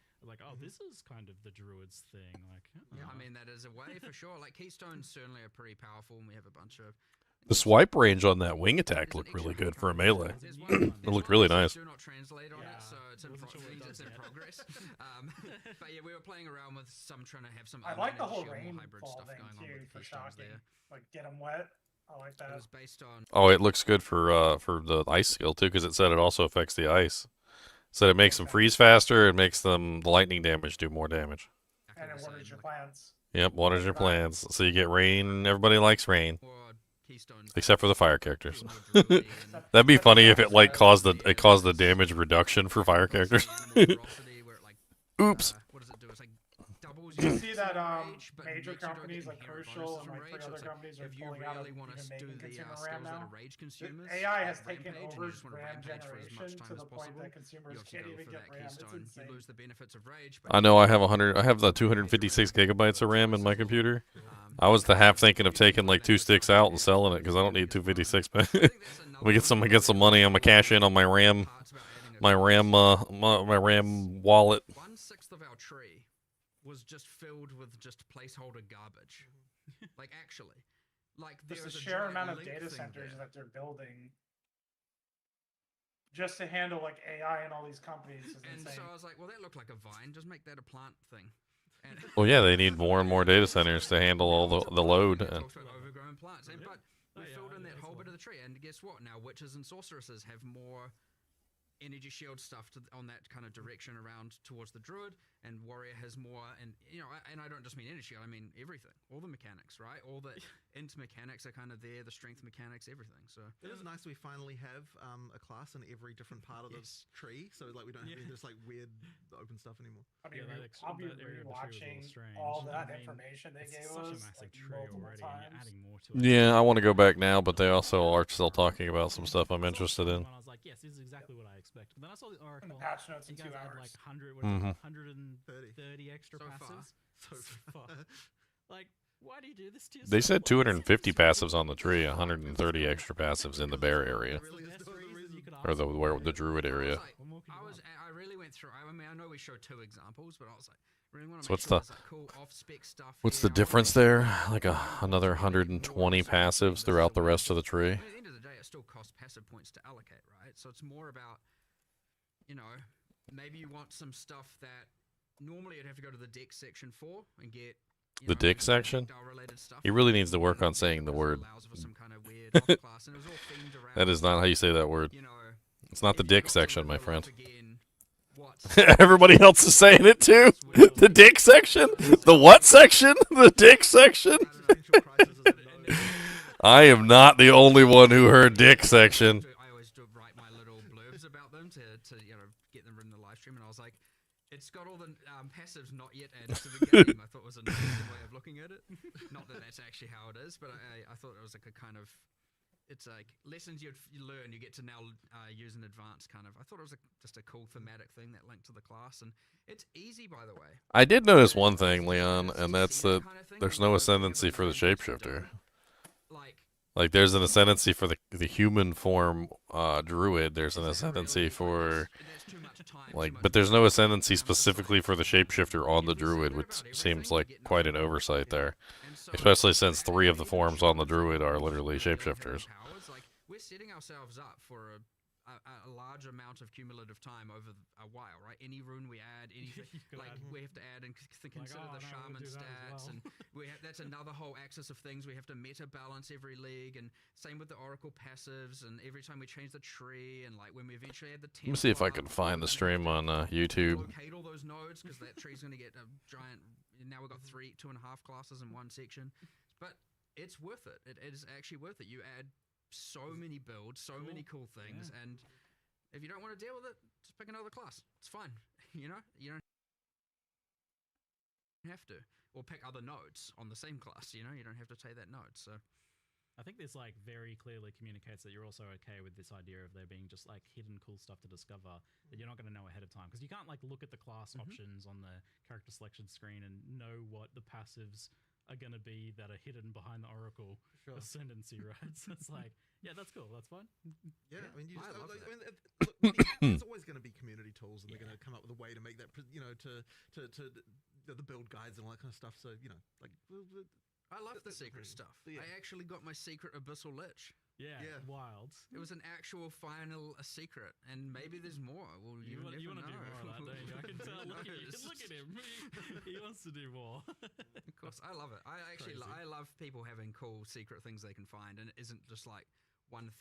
H: oh, this is kind of the druid's thing. Like,
J: yeah, I mean that is a way for sure. Like keystones certainly are pretty powerful, and we have a bunch of.
A: The swipe range on that wing attack looked really good for a melee. It looked really nice.
J: Do not translate on it, so it's in progress. But yeah, we were playing around with some trying to have some.
B: I like the whole
J: hybrid
B: rainfall
J: stuff
B: thing
J: going on
B: too
J: with
B: for
J: keystones
B: shocking.
J: there.
B: Like get them wet. I like
J: It
B: that.
J: was based on.
A: Oh, it looks good for the ice skill too, because it said it also affects the ice. So it makes them freeze faster. It makes them the lightning damage do more damage.
B: And it waters your plants.
A: Yep, waters your plants. So you get rain. Everybody likes rain, except for the fire characters. That'd be funny if it like caused the damage reduction for fire characters. Oops.
J: What does it do? It's like doubles
B: You
J: your
B: see that
J: rage, but
B: major
J: makes you don't
B: companies
J: get
B: like
J: inherent
B: Crucial
J: bonuses
B: and
J: from
B: like
J: rage,
B: 3
J: so
B: other
J: it's like,
B: companies are
J: if you
B: pulling out of
J: really want
B: even
J: to do
B: making
J: the
B: consumer
J: skills
B: RAM
J: that
B: now.
J: are rage
B: The
J: consumers,
B: AI has
J: like
B: taken
J: rampage, and
B: over
J: you just want to
B: RAM
J: rampage for as much
B: generation
J: time
B: to
J: as
B: the point
J: possible,
B: that consumers
J: you obviously
B: can't
J: go
B: even
J: for
B: get
J: that
B: RAM. It's
J: keystone. You
B: insane.
J: lose the benefits of rage.
A: I know I have I have the 256 gigabytes of RAM in my computer. I was half thinking of taking like 2 sticks out and selling it because I don't need 256. But we get some money. I'm gonna cash in on my RAM, my RAM wallet.
J: 1/6 of our tree was just filled with just placeholder garbage. Like actually, like
B: Just
J: there's
B: the
J: a
B: sheer
J: giant
B: amount of
J: link
B: data
J: thing
B: centers
J: there.
B: that they're building just to handle like AI and all these companies is
J: And
B: insane.
J: so I was like, well, that looked like a vine. Just make that a plant thing. And
A: Well, yeah, they need more and more data centers to handle all the load.
J: It
A: And
J: talks about overgrown plants, but we filled in that whole bit of the tree, and guess what? Now witches and sorceresses have more energy shield stuff on that kind of direction around towards the druid, and warrior has more, and and I don't just mean energy shield, I mean everything, all the mechanics, right? All the int mechanics are kind of there, the strength mechanics, everything. So
C: it is nice we finally have a class in every different part of the tree, so like we don't have any just like weird open stuff anymore.
B: I mean,
H: Yeah,
B: I'll be
H: that area of the tree was a little
B: rewatching
H: strange.
B: all
H: I
B: that
H: mean,
B: information they
H: it's
B: gave
H: such
B: us
H: a massive
B: like
H: tree
B: multiple
H: already, and you're
B: times.
H: adding more to it.
A: yeah, I want to go back now, but they also are still talking about some stuff I'm interested in.
H: I was like, yes, this is exactly what I expected. But then I saw the
B: And
H: Oracle.
B: the patch notes in
H: You
B: 2
H: guys had
B: hours.
H: like 100,
A: Mhm.
H: 130 extra
J: So far.
H: passives. So far. Like, why do you do this to yourself?
A: They said
H: Like,
A: 250 passives on the tree, 130 extra passives in the bear area, or where the druid area.
J: I really went through. I mean, I know we showed 2 examples, but I was like, really want to
A: So
J: make
A: what's
J: sure
A: the
J: there's like cool off-spec stuff.
A: what's the difference there? Like another 120 passives throughout the rest of the tree.
J: I mean, at the end of the day, it still costs passive points to allocate, right? So it's more about, maybe you want some stuff that normally you'd have to go to the deck section for and get.
A: The dick section?
J: Related stuff.
A: He really needs to work on saying the word. That is not how you say that word. It's not the dick section, my friend. Everybody else is saying it too. The dick section? The what section? The dick section? I am not the only one who heard dick section.
J: I always do write my little blurbs about them to get them in the live stream, and I was like, it's got all the passives not yet added to the game. I thought it was a nice way of looking at it. Not that that's actually how it is, but I thought it was like a kind of, it's like lessons you learn, you get to now use in advance kind of. I thought it was just a cool thematic thing that linked to the class, and it's easy, by the way.
A: I did notice one thing, Leon, and that's that there's no ascendancy for the shapeshifter. Like there's an ascendancy for the human form druid. There's an ascendancy for but there's no ascendancy specifically for the shapeshifter on the druid, which seems like quite an oversight there. Especially since 3 of the forms on the druid are literally shapeshifters.
J: We're setting ourselves up for a large amount of cumulative time over a while, right? Any rune we add, anything we have to add and consider the shaman stats, and that's another whole axis of things. We have to meta balance every league, and same with the oracle passives. And every time we change the tree, and like when we eventually add the
A: Let me see if I can find the stream on YouTube.
J: Locate all those nodes because that tree's going to get a giant. Now we've got 2.5 classes in one section, but it's worth it. It is actually worth it. You add so many builds, so many cool things, and if you don't want to deal with it, just pick another class. It's fine. You don't have to, or pick other nodes on the same class. You don't have to take that node. So
H: I think this like very clearly communicates that you're also okay with this idea of there being just like hidden cool stuff to discover that you're not going to know ahead of time, because you can't like look at the class options on the character selection screen and know what the passives are going to be that are hidden behind the oracle ascendancy, right? So it's like, yeah, that's cool, that's fine.
C: Yeah, I mean, you just,
J: love that.
C: look, there's always going to be community tools, and they're going to come up with a way to make that, to the build guides and all that kind of stuff. So like
J: I love the secret stuff.
C: Yeah.
J: I actually got my secret Abyssal Lich.
H: Yeah, wild.
J: It was an actual final secret, and maybe there's more. Well, you
H: want to
J: never
H: do
J: know.
H: more of that, don't you? I can tell. Look at,
J: It's
H: look at him. He wants to do more.
J: Of course, I love it. I actually, I love people having cool secret things they can find, and it isn't just like 1000%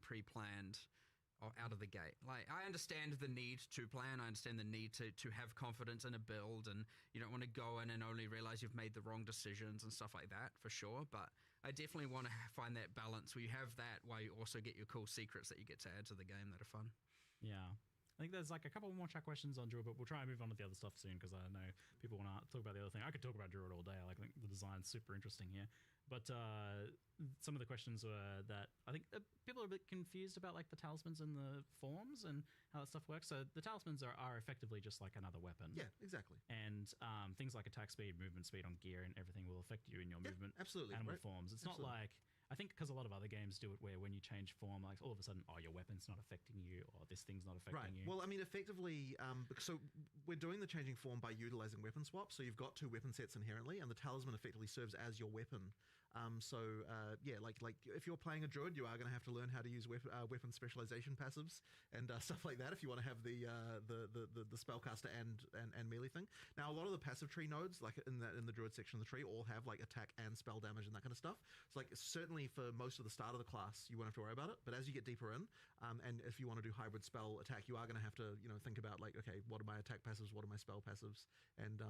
J: pre-planned or out of the gate. Like, I understand the need to plan. I understand the need to have confidence in a build, and you don't want to go in and only realize you've made the wrong decisions and stuff like that, for sure. But I definitely want to find that balance where you have that while you also get your cool secrets that you get to add to the game that are fun.
H: Yeah. I think there's like a couple more chat questions on Druid, but we'll try and move on to the other stuff soon because I know people want to talk about the other thing. I could talk about Druid all day. I think the design's super interesting here. But some of the questions were that I think people are a bit confused about like the talismans and the forms and how that stuff works. So the talismans are effectively just like another weapon.
K: Yeah, exactly.
H: And things like attack speed, movement speed on gear and everything will affect you in your movement.
K: Absolutely.
H: Animal
K: Right?
H: forms. It's
K: Absolutely.
H: not like, I think because a lot of other games do it where when you change form, like all of a sudden, oh, your weapon's not affecting you or this thing's not affecting you.
K: Well, I mean, effectively, so we're doing the changing form by utilizing weapon swaps. So you've got two weapon sets inherently, and the talisman effectively serves as your weapon. Yeah, like if you're playing a druid, you are going to have to learn how to use weapon specialization passives and stuff like that if you want to have the spellcaster and melee thing. Now, a lot of the passive tree nodes, like in the druid section of the tree, all have like attack and spell damage and that kind of stuff. So like certainly for most of the start of the class, you won't have to worry about it. But as you get deeper in, and if you want to do hybrid spell attack, you are going to have to think about like, okay, what are my attack passives, what are my spell passives, and do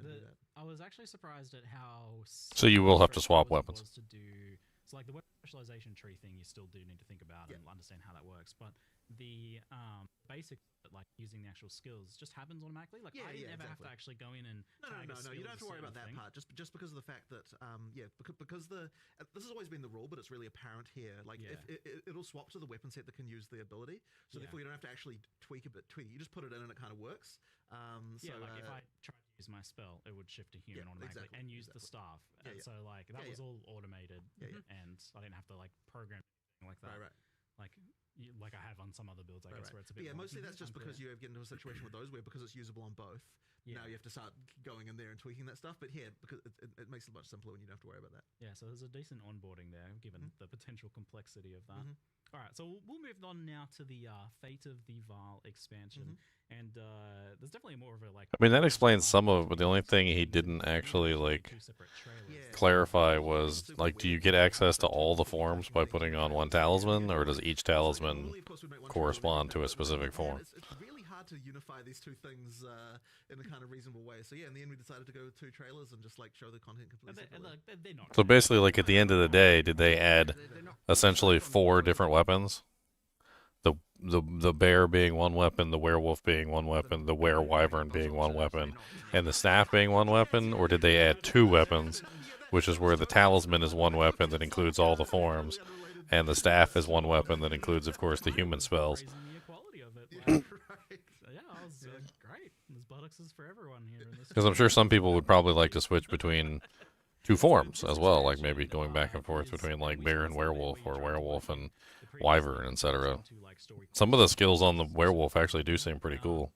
K: that.
H: I was actually surprised at how.
A: So you will have to swap
H: weapons. To do so, like the weapon specialization tree thing, you still do need to think about and understand how that works. But the basic, like using the actual skills, just happens automatically. Like I didn't ever have to actually go in and
K: no. You don't have to worry about that part. Just because of the fact that because this has always been the rule, but it's really apparent here. Like if it'll swap to the weapon set that can use the ability, so therefore you don't have to actually tweak it. You just put it in and it kind of works.
H: Like if I tried to use my spell, it would shift to human automatically and use the staff. And so like that was all automated, and I didn't have to like program anything like that.
K: Right.
H: Like I have on some other builds, I guess, where it's a bit.
K: But mostly that's just
H: unclear.
K: because you get into a situation with those where because it's usable on both. Now you have to start going in there and tweaking that stuff. But here, because it makes it much simpler when you don't have to worry about that.
H: Yeah, so there's a decent onboarding there, given the potential complexity of that. All right, so we'll move on now to the Fate of the Val expansion, and there's definitely more of a like.
A: I mean, that explains some of it, but the only thing he didn't actually like clarify was like, do you get access to all the forms by putting on one talisman, or does each talisman correspond to a specific form?
K: It's really hard to unify these two things in a kind of reasonable way. So yeah, in the end, we decided to go with 2 trailers and just like show the content completely separately.
H: They're not.
A: So basically, like at the end of the day, did they add essentially 4 different weapons? The bear being one weapon, the werewolf being one weapon, the were-wyvern being one weapon, and the staff being one weapon? Or did they add 2 weapons, which is where the talisman is one weapon that includes all the forms, and the staff is one weapon that includes, of course, the human spells?
H: Great. There's buttocks for everyone here.
A: Because I'm sure some people would probably like to switch between 2 forms as well, like maybe going back and forth between like bear and werewolf, or werewolf and wyvern, etc. Some of the skills on the werewolf actually do seem pretty cool,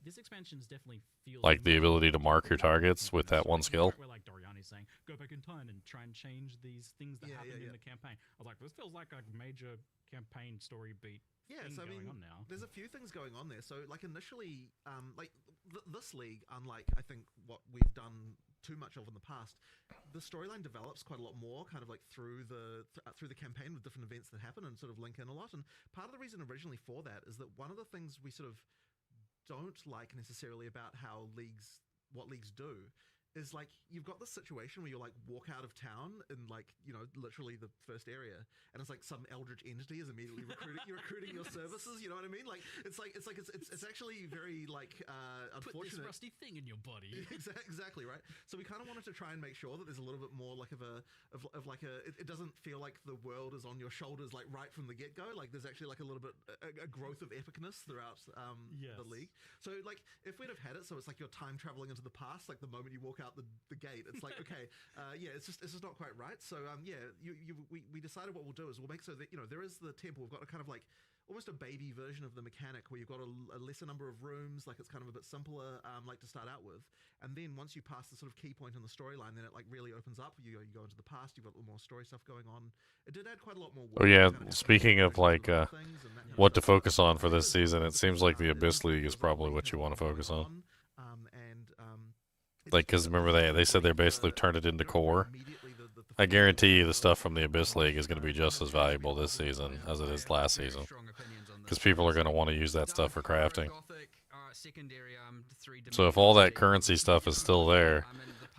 A: like the ability to mark your targets with that one skill.
H: Where like Doriani's saying, go back in time and try and change these things that happened in the campaign. I was like, this feels like a major campaign story beat.
K: So I mean,
H: on now.
K: There's a few things going on there. So like initially, this league, unlike I think what we've done too much of in the past, the storyline develops quite a lot more, kind of like through the campaign with different events that happen and sort of link in a lot. And part of the reason originally for that is that one of the things we sort of don't like necessarily about what leagues do is like you've got this situation where you like walk out of town in like literally the first area, and it's like some eldritch entity is immediately recruiting your services. You know what I mean? Like it's actually very like unfortunate.
H: Put this rusty thing in your body.
K: Exactly right. So we kind of wanted to try and make sure that there's a little bit more like it doesn't feel like the world is on your shoulders like right from the get go. Like there's actually like a little bit a growth of epicness throughout the league. So like if we'd have had it so it's like you're time traveling into the past, like the moment you walk out the gate, it's like okay, it's just not quite right. So we decided what we'll do is we'll make so that there is the temple. We've got a kind of like almost a baby version of the mechanic where you've got a lesser number of rooms, like it's kind of a bit simpler, like to start out with. And then once you pass the sort of key point in the storyline, then it like really opens up. You go into the past, you've got a little more story stuff going on. It did add quite a lot more work.
A: Oh yeah,
K: kind of
A: speaking of like what to
K: stuff.
A: focus on for this season, it seems like the Abyss League is probably what you want to focus on. Like, because remember they said they basically turned it into core. I guarantee you the stuff from the Abyss League is going to be just as valuable this season as it is last season. Because people are going to want to use that stuff for crafting. So if all that currency stuff is still there,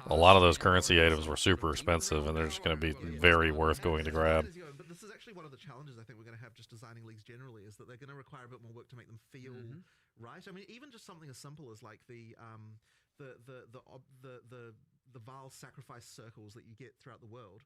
A: a lot of those currency items were super expensive, and they're just going to be very worth going to grab.
K: But this is actually one of the challenges I think we're going to have just designing leagues generally, is that they're going to require a bit more work to make them feel right. I mean, even just something as simple as like the Vaal sacrifice circles that you get throughout the world.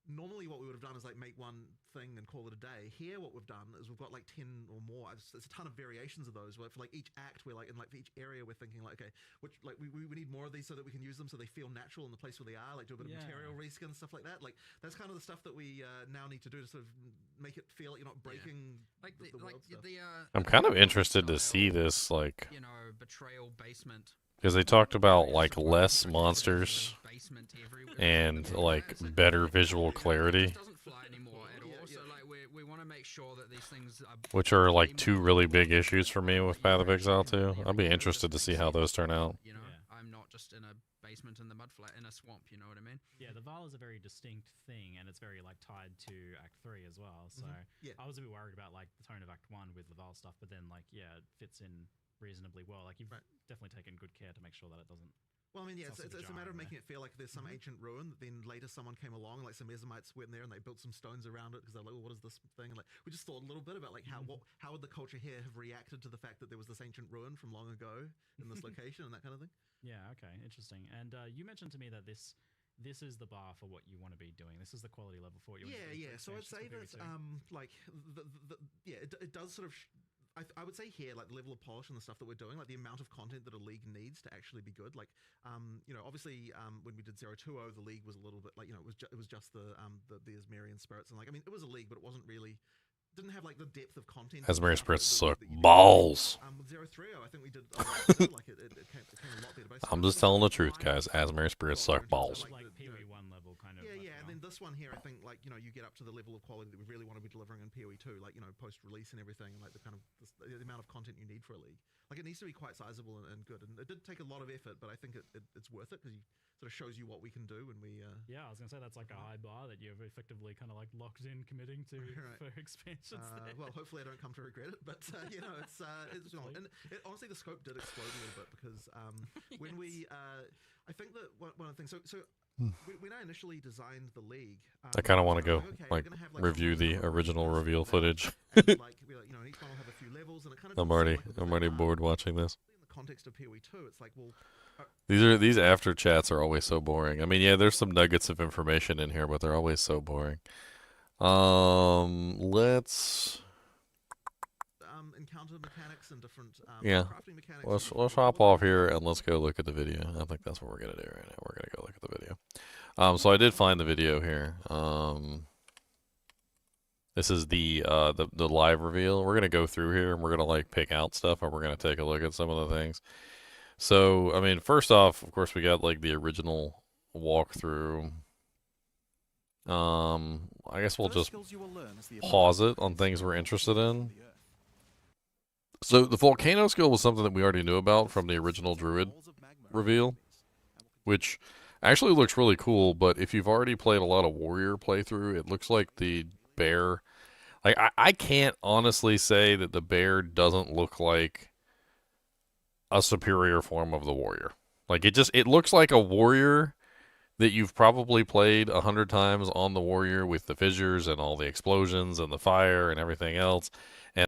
K: Normally what we would have done is like make one thing and call it a day. Here what we've done is we've got like 10 or more. There's a ton of variations of those where for like each act we're like, in like for each area we're thinking like, okay, which like we need more of these so that we can use them so they feel natural in the place where they are, like do a bit of material reskin and stuff like that. Like that's kind of the stuff that we now need to do to sort of make it feel like you're not breaking the world stuff.
A: I'm kind of interested to see this, like,
J: you know, betrayal basement.
A: because they talked about like less monsters and like better visual clarity, which are like two really big issues for me with Path of Exile 2. I'll be interested to see how those turn out.
J: You know, I'm not just in a basement in the mud flat in a swamp, you know what I mean?
H: Yeah, the Vaal is a very distinct thing, and it's very like tied to Act 3 as well. So I was a bit worried about like the tone of Act 1 with the Vaal stuff, but then like it fits in reasonably well. Like you've definitely taken good care to make sure that it doesn't.
K: Well, I mean, it's a matter of making it feel like there's some ancient ruin that then later someone came along, like some Mesamites went in there and they built some stones around it because they're like, well, what is this thing? And like, we just thought a little bit about like how would the culture here have reacted to the fact that there was this ancient ruin from long ago in this location and that kind of thing.
H: Yeah. Okay. Interesting. And you mentioned to me that this is the bar for what you want to be doing. This is the quality level for what you want to be doing.
K: So I'd say that like it does sort of. I would say here, like the level of polish and the stuff that we're doing, like the amount of content that a league needs to actually be good. Like, you know, obviously, when we did 020, the league was a little bit like, you know, it was just the Asmerian spirits, and like, I mean, it was a league, but it wasn't really. Didn't have like the depth of content.
A: Asmerian spirits suck balls.
K: With 030, I think we did like it came a lot better.
A: I'm just telling the truth, guys. Asmerian spirits suck balls.
H: Like PoE 1 level kind of.
K: Yeah, and then this one here, I think like, you know, you get up to the level of quality that we really want to be delivering in PoE 2, like, you know, post release and everything, and like the kind of the amount of content you need for a league. Like it needs to be quite sizable and good, and it did take a lot of effort, but I think it's worth it because you sort of shows you what we can do when we.
H: Yeah, I was gonna say that's like a high bar that you've effectively kind of like locked in committing to for expansions.
K: Well, hopefully I don't come to regret it, but you know, it's and honestly the scope did explode a little bit because when we I think that one of the things so when I initially designed the league,
A: I kind of want to go like review the original reveal footage. I'm already bored watching this.
K: In the context of PoE 2, it's like, well,
A: these after chats are always so boring. I mean, yeah, there's some nuggets of information in here, but they're always so boring. Let's
K: encounter mechanics and different
A: crafting
K: mechanics.
A: Let's hop off here and let's go look at the video. I think that's what we're gonna do right now. We're gonna go look at the video. So I did find the video here. This is the live reveal. We're gonna go through here and we're gonna like pick out stuff and we're gonna take a look at some of the things. So I mean, first off, of course, we got like the original walkthrough. I guess we'll just pause it on things we're interested in. So the volcano skill was something that we already knew about from the original Druid reveal, which actually looks really cool, but if you've already played a lot of warrior playthrough, it looks like the bear, like I can't honestly say that the bear doesn't look like a superior form of the warrior. Like it looks like a warrior that you've probably played 100 times on the warrior with the fissures and all the explosions and the fire and everything else. And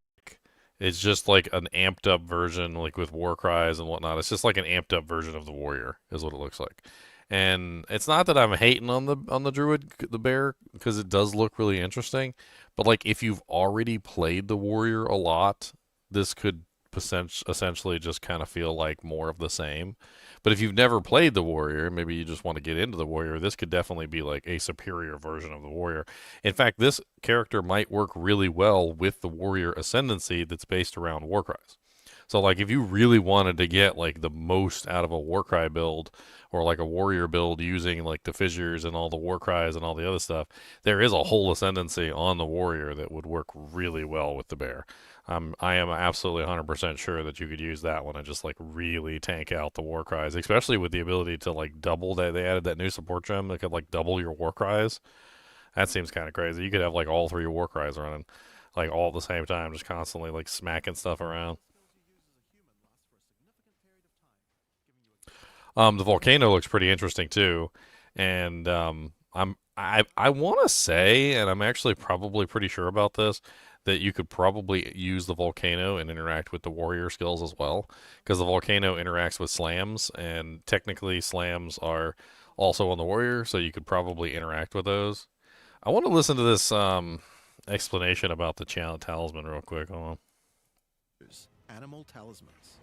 A: it's just like an amped up version, like with war cries and whatnot. It's just like an amped up version of the warrior is what it looks like. And it's not that I'm hating on the druid, the bear, because it does look really interesting. But like if you've already played the warrior a lot, this could essentially just kind of feel like more of the same. But if you've never played the warrior, maybe you just want to get into the warrior, this could definitely be like a superior version of the warrior. In fact, this character might work really well with the warrior ascendancy that's based around Warcries. So like if you really wanted to get like the most out of a Warcry build or like a warrior build using like the fissures and all the Warcries and all the other stuff, there is a whole ascendancy on the warrior that would work really well with the bear. I am absolutely 100% sure that you could use that one and just like really tank out the Warcries, especially with the ability to like double that. They added that new support gem that could like double your Warcries. That seems kind of crazy. You could have like all 3 Warcries running like all at the same time, just constantly like smacking stuff around. The volcano looks pretty interesting too, and I want to say, and I'm actually probably pretty sure about this, that you could probably use the volcano and interact with the warrior skills as well, because the volcano interacts with slams, and technically slams are also on the warrior, so you could probably interact with those. I want to listen to this explanation about the talisman real quick. Hold on.
C: Animal talismans.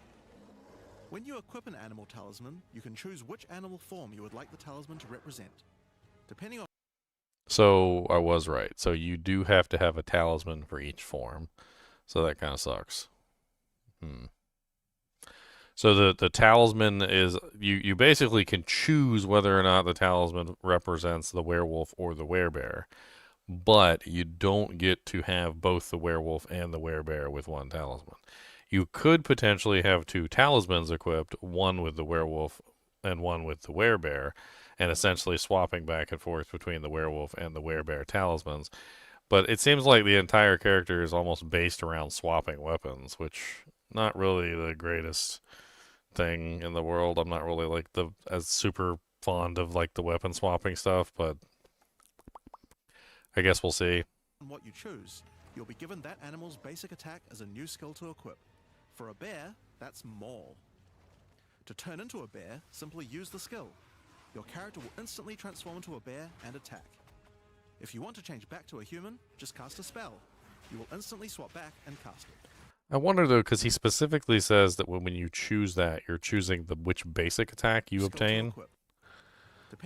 C: When you equip an animal talisman, you can choose which animal form you would like the talisman to represent. Depending on...
A: So I was right. So you do have to have a talisman for each form. So that kind of sucks. So the talisman is... You basically can choose whether or not the talisman represents the werewolf or the werebear. But you don't get to have both the werewolf and the werebear with one talisman. You could potentially have 2 talismans equipped, one with the werewolf and one with the werebear, and essentially swapping back and forth between the werewolf and the werebear talismans. But it seems like the entire character is almost based around swapping weapons, which not really the greatest thing in the world. I'm not really like as super fond of like the weapon swapping stuff, but I guess we'll see.
C: What you choose, you'll be given that animal's basic attack as a new skill to equip. For a bear, that's Maul. To turn into a bear, simply use the skill. Your character will instantly transform into a bear and attack. If you want to change back to a human, just cast a spell. You will instantly swap back and cast it.
A: I wonder though, because he specifically says that when you choose that, you're choosing which basic attack you obtain.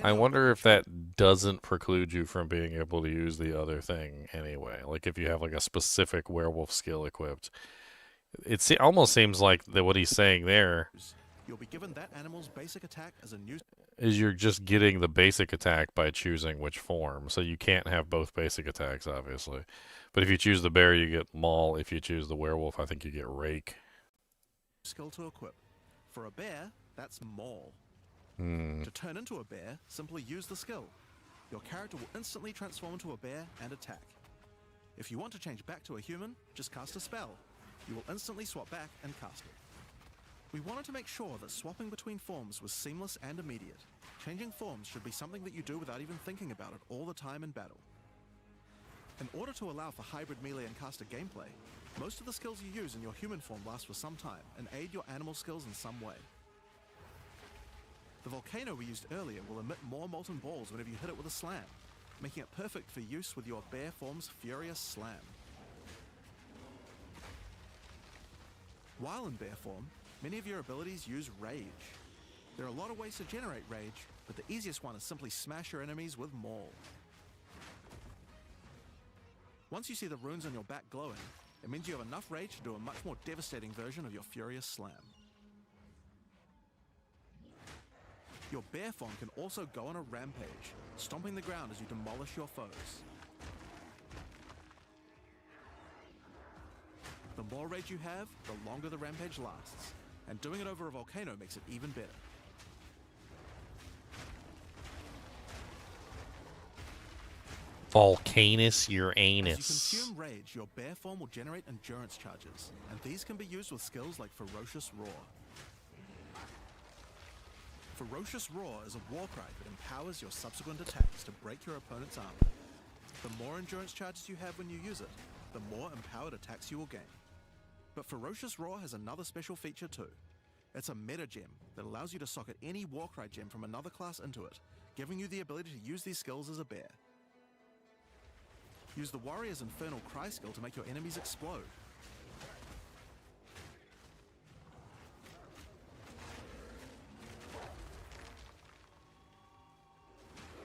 A: I wonder if that doesn't preclude you from being able to use the other thing anyway. Like if you have like a specific werewolf skill equipped. It almost seems like that what he's saying there
C: You'll be given that animal's basic attack as a new...
A: is you're just getting the basic attack by choosing which form. So you can't have both basic attacks, obviously. But if you choose the bear, you get Maul. If you choose the werewolf, I think you get Rake.
C: Skill to equip. For a bear, that's Maul. To turn into a bear, simply use the skill. Your character will instantly transform into a bear and attack. If you want to change back to a human, just cast a spell. You will instantly swap back and cast it. We wanted to make sure that swapping between forms was seamless and immediate. Changing forms should be something that you do without even thinking about it all the time in battle. In order to allow for hybrid melee and caster gameplay, most of the skills you use in your human form last for some time and aid your animal skills in some way. The volcano we used earlier will emit more molten balls whenever you hit it with a slam, making it perfect for use with your bear form's furious slam. While in bear form, many of your abilities use rage. There are a lot of ways to generate rage, but the easiest one is simply smash your enemies with Maul. Once you see the runes on your back glowing, it means you have enough rage to do a much more devastating version of your furious slam. Your bear form can also go on a rampage, stomping the ground as you demolish your foes. The more rage you have, the longer the rampage lasts, and doing it over a volcano makes it even better.
A: Volcanus Uranus.
C: As you consume rage, your bear form will generate endurance charges, and these can be used with skills like Ferocious Roar. Ferocious Roar is a war cry that empowers your subsequent attacks to break your opponent's armor. The more endurance charges you have when you use it, the more empowered attacks you will gain. But Ferocious Roar has another special feature too. It's a meta gem that allows you to socket any Warcry gem from another class into it, giving you the ability to use these skills as a bear. Use the Warrior's Infernal Cry skill to make your enemies explode.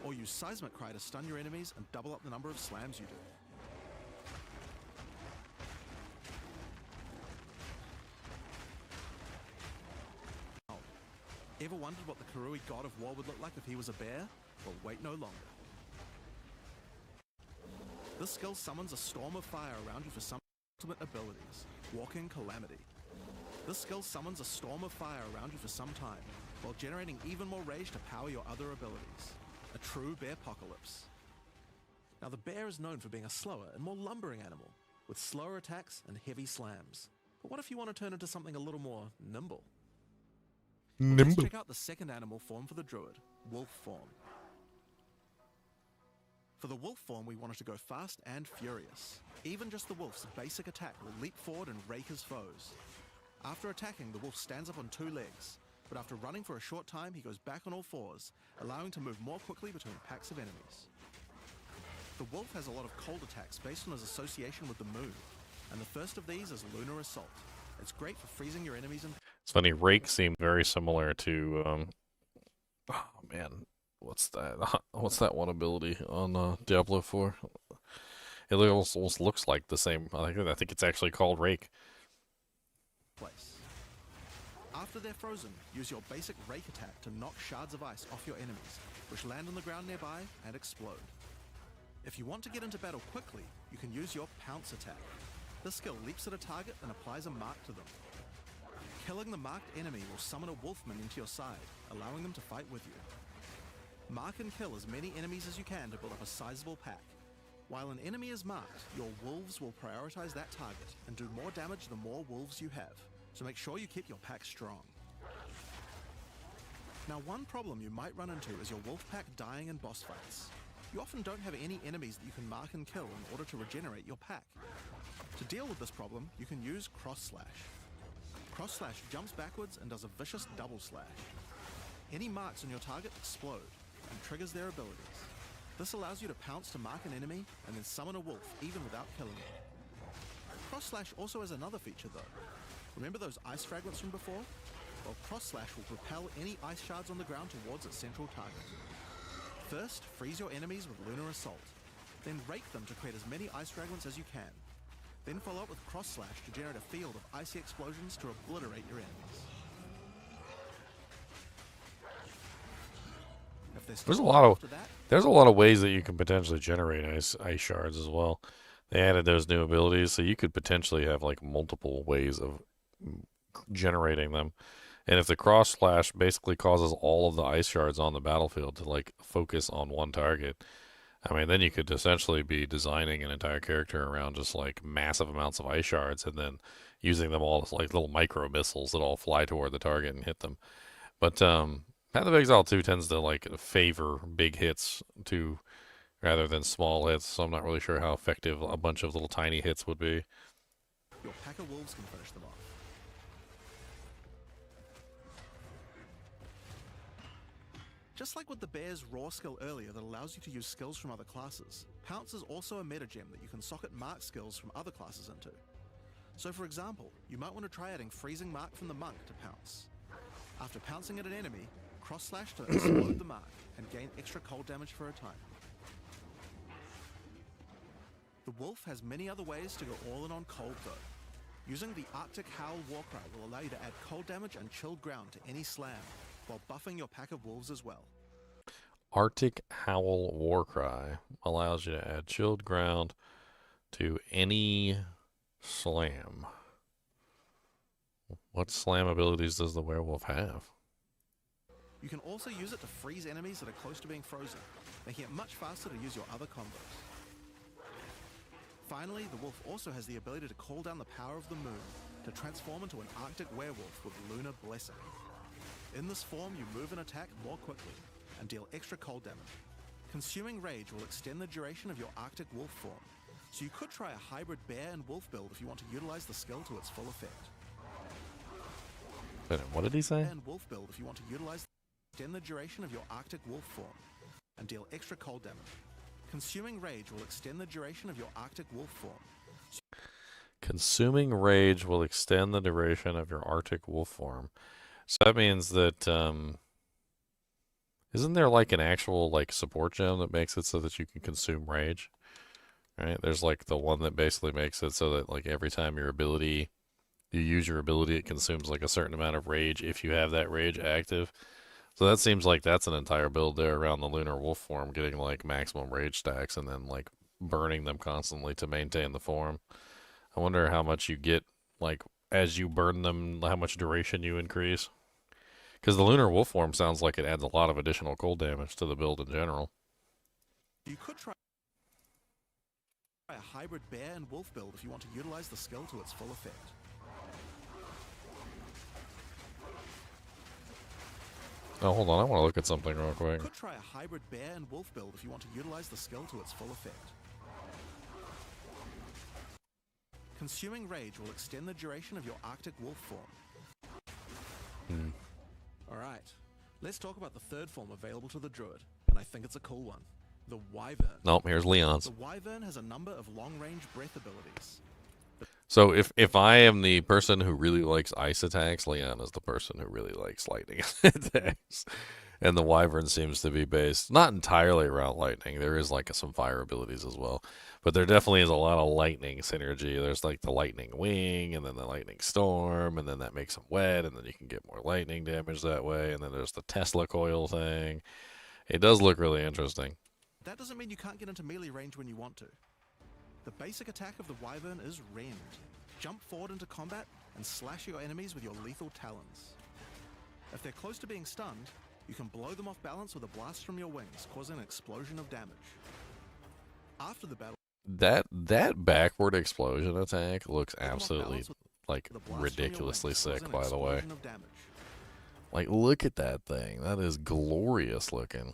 C: or use Seismic Cry to stun your enemies and double up the number of slams you do. Ever wondered what the Karui god of war would look like if he was a bear? Well, wait no longer. This skill summons a storm of fire around you for some ultimate abilities. Walking Calamity. This skill summons a storm of fire around you for some time, while generating even more rage to power your other abilities. A true bear-pocalypse. Now the bear is known for being a slower and more lumbering animal, with slower attacks and heavy slams. But what if you want to turn into something a little more nimble? Well, let's check out the second animal form for the druid, wolf form. For the wolf form, we wanted to go fast and furious. Even just the wolf's basic attack will leap forward and rake his foes. After attacking, the wolf stands up on two legs, but after running for a short time, he goes back on all fours, allowing to move more quickly between packs of enemies. The wolf has a lot of cold attacks based on his association with the moon, and the first of these is Lunar Assault. It's great for freezing your enemies in...
A: It's funny, Rake seemed very similar to, oh man, what's that? What's that one ability on Diablo 4? It almost looks like the same. I think it's actually called Rake.
C: Place. After they're frozen, use your basic Rake attack to knock shards of ice off your enemies, which land on the ground nearby and explode. If you want to get into battle quickly, you can use your Pounce attack. This skill leaps at a target and applies a mark to them. Killing the marked enemy will summon a wolfman into your side, allowing them to fight with you. Mark and kill as many enemies as you can to build up a sizable pack. While an enemy is marked, your wolves will prioritize that target and do more damage the more wolves you have, so make sure you keep your pack strong. Now, one problem you might run into is your wolf pack dying in boss fights. You often don't have any enemies that you can mark and kill in order to regenerate your pack. To deal with this problem, you can use Cross Slash. Cross Slash jumps backwards and does a vicious double slash. Any marks on your target explode and triggers their abilities. This allows you to pounce to mark an enemy and then summon a wolf even without killing it. Cross Slash also has another feature though. Remember those ice fragments from before? Well, Cross Slash will propel any ice shards on the ground towards its central target. First, freeze your enemies with Lunar Assault. Then rake them to create as many ice fragments as you can. Then follow up with Cross Slash to generate a field of icy explosions to obliterate your enemies. If
A: There's a lot of ways that you can potentially generate ice shards as well. They added those new abilities, so you could potentially have like multiple ways of generating them. And if the Cross Slash basically causes all of the ice shards on the battlefield to like focus on one target, I mean, then you could essentially be designing an entire character around just like massive amounts of ice shards and then using them all as like little micro missiles that all fly toward the target and hit them. But Path of Exile 2 tends to like favor big hits to rather than small hits, so I'm not really sure how effective a bunch of little tiny hits would be.
C: Your pack of wolves can finish them off. Just like with the bear's raw skill earlier that allows you to use skills from other classes, Pounce is also a meta gem that you can socket mark skills from other classes into. So for example, you might want to try adding Freezing Mark from the Monk to Pounce. After pouncing at an enemy, Cross Slash to explode the mark and gain extra cold damage for a time. The wolf has many other ways to go all in on cold though. Using the Arctic Howl Warcry will allow you to add cold damage and chilled ground to any slam, while buffing your pack of wolves as well.
A: Arctic Howl Warcry allows you to add chilled ground to any slam. What slam abilities does the werewolf have?
C: You can also use it to freeze enemies that are close to being frozen, making it much faster to use your other combos. Finally, the wolf also has the ability to call down the power of the moon to transform into an Arctic werewolf with Lunar Blessing. In this form, you move and attack more quickly and deal extra cold damage. Consuming Rage will extend the duration of your Arctic wolf form, so you could try a hybrid bear and wolf build if you want to utilize the skill to its full effect.
A: What did he say?
C: Bear and wolf build if you want to utilize extend the duration of your Arctic wolf form and deal extra cold damage. Consuming Rage will extend the duration of your Arctic wolf form.
A: Consuming Rage will extend the duration of your Arctic wolf form. So that means that Isn't there like an actual like support gem that makes it so that you can consume rage? Right? There's like the one that basically makes it so that like every time you use your ability, it consumes like a certain amount of rage if you have that rage active. So that seems like that's an entire build there around the Lunar Wolf form, getting like maximum rage stacks and then like burning them constantly to maintain the form. I wonder how much you get like as you burn them, how much duration you increase. Because the Lunar Wolf form sounds like it adds a lot of additional cold damage to the build in general.
C: You could try a hybrid bear and wolf build if you want to utilize the skill to its full effect.
A: Oh, hold on. I want to look at something real quick.
C: You could try a hybrid bear and wolf build if you want to utilize the skill to its full effect. Consuming rage will extend the duration of your Arctic wolf form. Alright, let's talk about the third form available to the Druid, and I think it's a cool one. The Wyvern.
A: Nope, here's Leon's.
C: The Wyvern has a number of long-range breath abilities.
A: So if I am the person who really likes ice attacks, Leon is the person who really likes lightning attacks. And the Wyvern seems to be based not entirely around lightning. There is like some fire abilities as well. But there definitely is a lot of lightning synergy. There's like the lightning wing and then the lightning storm and then that makes them wet and then you can get more lightning damage that way. And then there's the Tesla coil thing. It does look really interesting.
C: That doesn't mean you can't get into melee range when you want to. The basic attack of the Wyvern is Rend. Jump forward into combat and slash your enemies with your lethal talons. If they're close to being stunned, you can blow them off balance with a blast from your wings, causing an explosion of damage. After the battle,
A: That backward explosion attack looks absolutely like ridiculously sick, by the way. Like, look at that thing. That is glorious looking.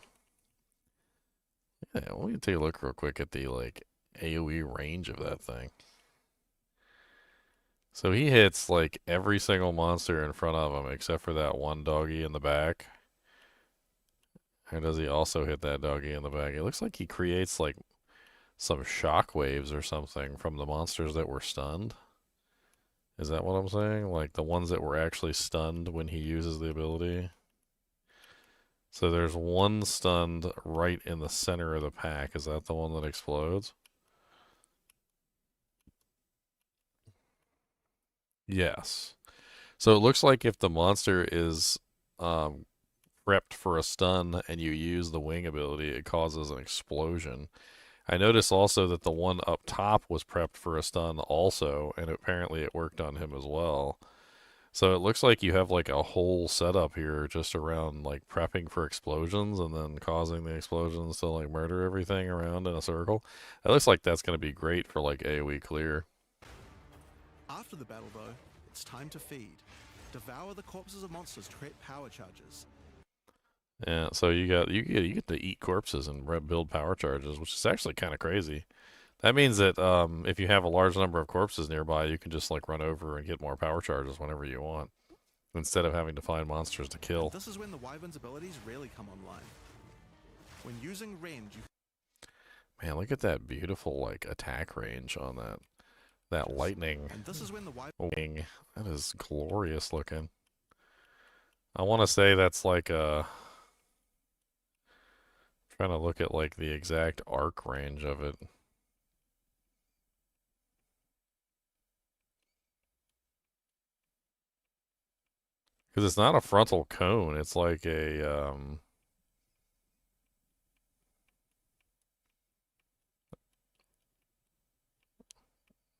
A: Yeah, let me take a look real quick at the like AoE range of that thing. So he hits like every single monster in front of him except for that one doggy in the back. Or does he also hit that doggy in the back? It looks like he creates like some shock waves or something from the monsters that were stunned. Is that what I'm saying? Like the ones that were actually stunned when he uses the ability? So there's one stunned right in the center of the pack. Is that the one that explodes? Yes. So it looks like if the monster is prepped for a stun and you use the wing ability, it causes an explosion. I noticed also that the one up top was prepped for a stun also, and apparently it worked on him as well. So it looks like you have like a whole setup here just around like prepping for explosions and then causing the explosions to like murder everything around in a circle. It looks like that's going to be great for like AoE clear.
C: after the battle though, it's time to feed. Devour the corpses of monsters to create power charges.
A: Yeah, so you get to eat corpses and build power charges, which is actually kind of crazy. That means that if you have a large number of corpses nearby, you can just like run over and get more power charges whenever you want, instead of having to find monsters to kill.
C: And this is when the Wyvern's abilities really come online. When using Rend, you...
A: Man, look at that beautiful like attack range on that lightning
C: And this is when the
A: wing. That is glorious looking. I want to say that's like a... Trying to look at like the exact arc range of it. Because it's not a frontal cone, it's like a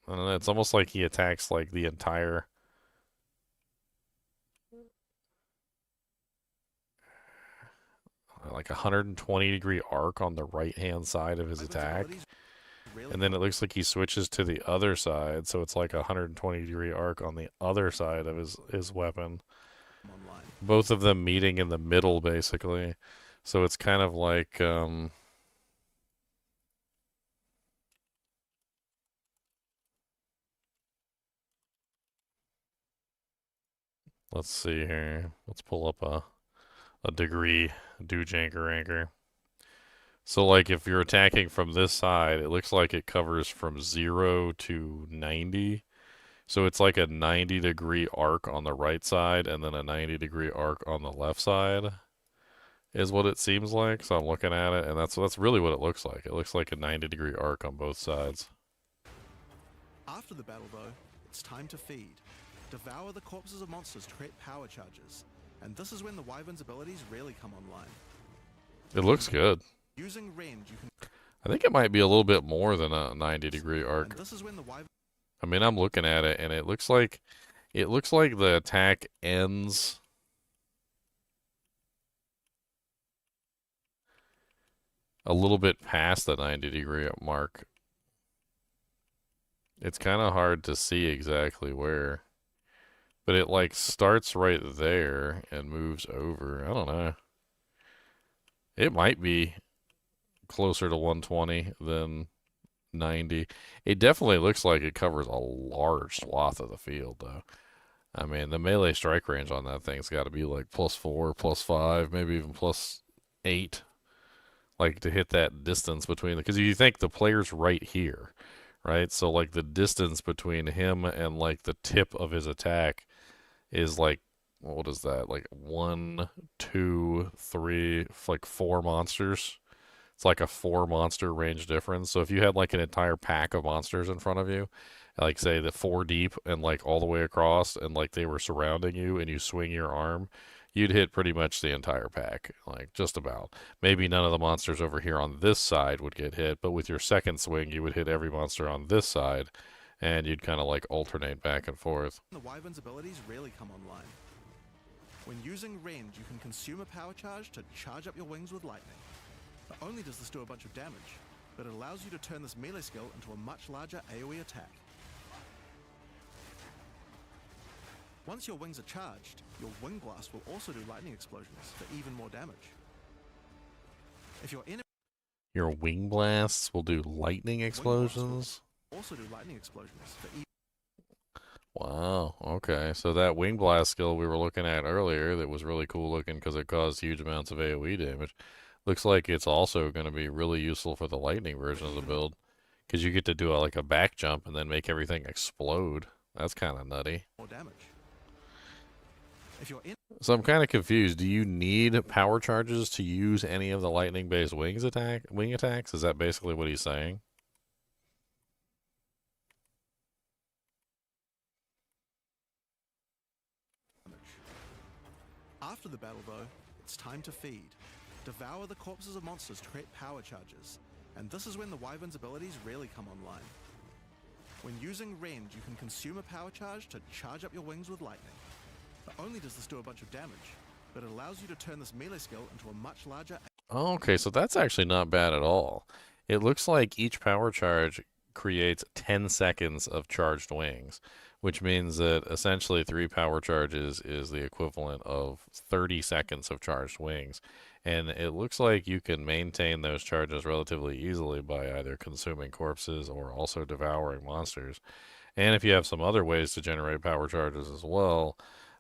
A: I don't know, it's almost like he attacks like the entire like 120-degree arc on the right-hand side of his attack. And then it looks like he switches to the other side, so it's like a 120-degree arc on the other side of his weapon. Both of them meeting in the middle, basically. So it's kind of like... let's see here. Let's pull up a degree do-janker anchor. So like if you're attacking from this side, it looks like it covers from 0 to 90. So it's like a 90-degree arc on the right side and then a 90-degree arc on the left side. is what it seems like. So I'm looking at it, and that's really what it looks like. It looks like a 90-degree arc on both sides.
C: After the battle, though, it's time to feed. Devour the corpses of monsters to create power charges, and this is when the Wyvern's abilities really come online.
A: It looks good.
C: Using rend, you can.
A: I think it might be a little bit more than a 90-degree arc.
C: And this is when the Wyvern.
A: I mean, I'm looking at it, and it looks like the attack ends a little bit past the 90-degree mark. It's kind of hard to see exactly where, but it like starts right there and moves over. I don't know. It might be closer to 120 than 90. It definitely looks like it covers a large swath of the field, though. I mean, the melee strike range on that thing's got to be like +4, +5, maybe even +8, like to hit that distance between. Because you think the player's right here, right? So like the distance between him and like the tip of his attack is like, what is that? Like 1, 2, 3, like 4 monsters. It's like a 4 monster range difference. So if you had like an entire pack of monsters in front of you, like say the 4 deep and like all the way across, and like they were surrounding you, and you swing your arm, you'd hit pretty much the entire pack, like just about. Maybe none of the monsters over here on this side would get hit, but with your second swing, you would hit every monster on this side, and you'd kind of like alternate back and forth.
C: The Wyvern's abilities really come online. When using rend, you can consume a power charge to charge up your wings with lightning. Not only does this do a bunch of damage, but it allows you to turn this melee skill into a much larger AoE attack. Once your wings are charged, your wing blast will also do lightning explosions for even more damage. If your enemy
A: Your wing blasts will do lightning explosions?
C: also do lightning explosions for even.
A: Wow, okay. So that wing blast skill we were looking at earlier that was really cool looking because it caused huge amounts of AoE damage, looks like it's also going to be really useful for the lightning version of the build, because you get to do like a back jump and then make everything explode. That's kind of nutty.
C: More damage. If you're in
A: So I'm kind of confused. Do you need power charges to use any of the lightning-based wing attacks? Is that basically what he's saying?
C: After the battle, though, it's time to feed. Devour the corpses of monsters to create power charges, and this is when the Wyvern's abilities really come online. When using rend, you can consume a power charge to charge up your wings with lightning. Not only does this do a bunch of damage, but it allows you to turn this melee skill into a much larger.
A: Oh, okay, so that's actually not bad at all. It looks like each power charge creates 10 seconds of charged wings, which means that essentially 3 power charges is the equivalent of 30 seconds of charged wings. And it looks like you can maintain those charges relatively easily by either consuming corpses or also devouring monsters. And if you have some other ways to generate power charges as well,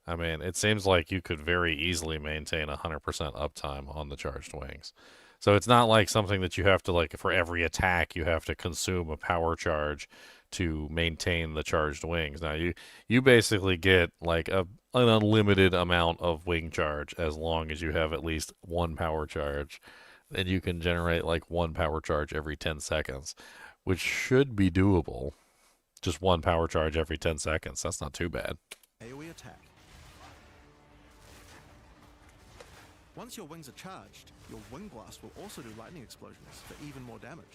A: I mean, it seems like you could very easily maintain 100% uptime on the charged wings. So it's not like something that you have to, like, for every attack, you have to consume a power charge to maintain the charged wings. Now, you basically get, like, an unlimited amount of wing charge as long as you have at least 1 power charge. And you can generate, like, 1 power charge every 10 seconds, which should be doable. Just 1 power charge every 10 seconds. That's not too bad.
C: AoE attack. Once your wings are charged, your wing blast will also do lightning explosions for even more damage.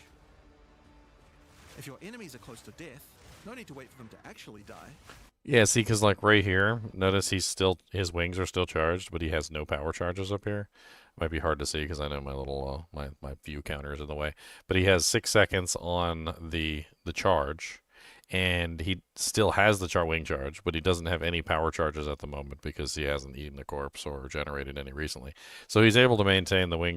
C: If your enemies are close to death, no need to wait for them to actually die.
A: Yeah, see, because like right here, notice his wings are still charged, but he has no power charges up here. Might be hard to see because I know my little my view counter is in the way. But he has 6 seconds on the charge, and he still has the wing charge, but he doesn't have any power charges at the moment because he hasn't eaten a corpse or generated any recently. So he's able to maintain the wing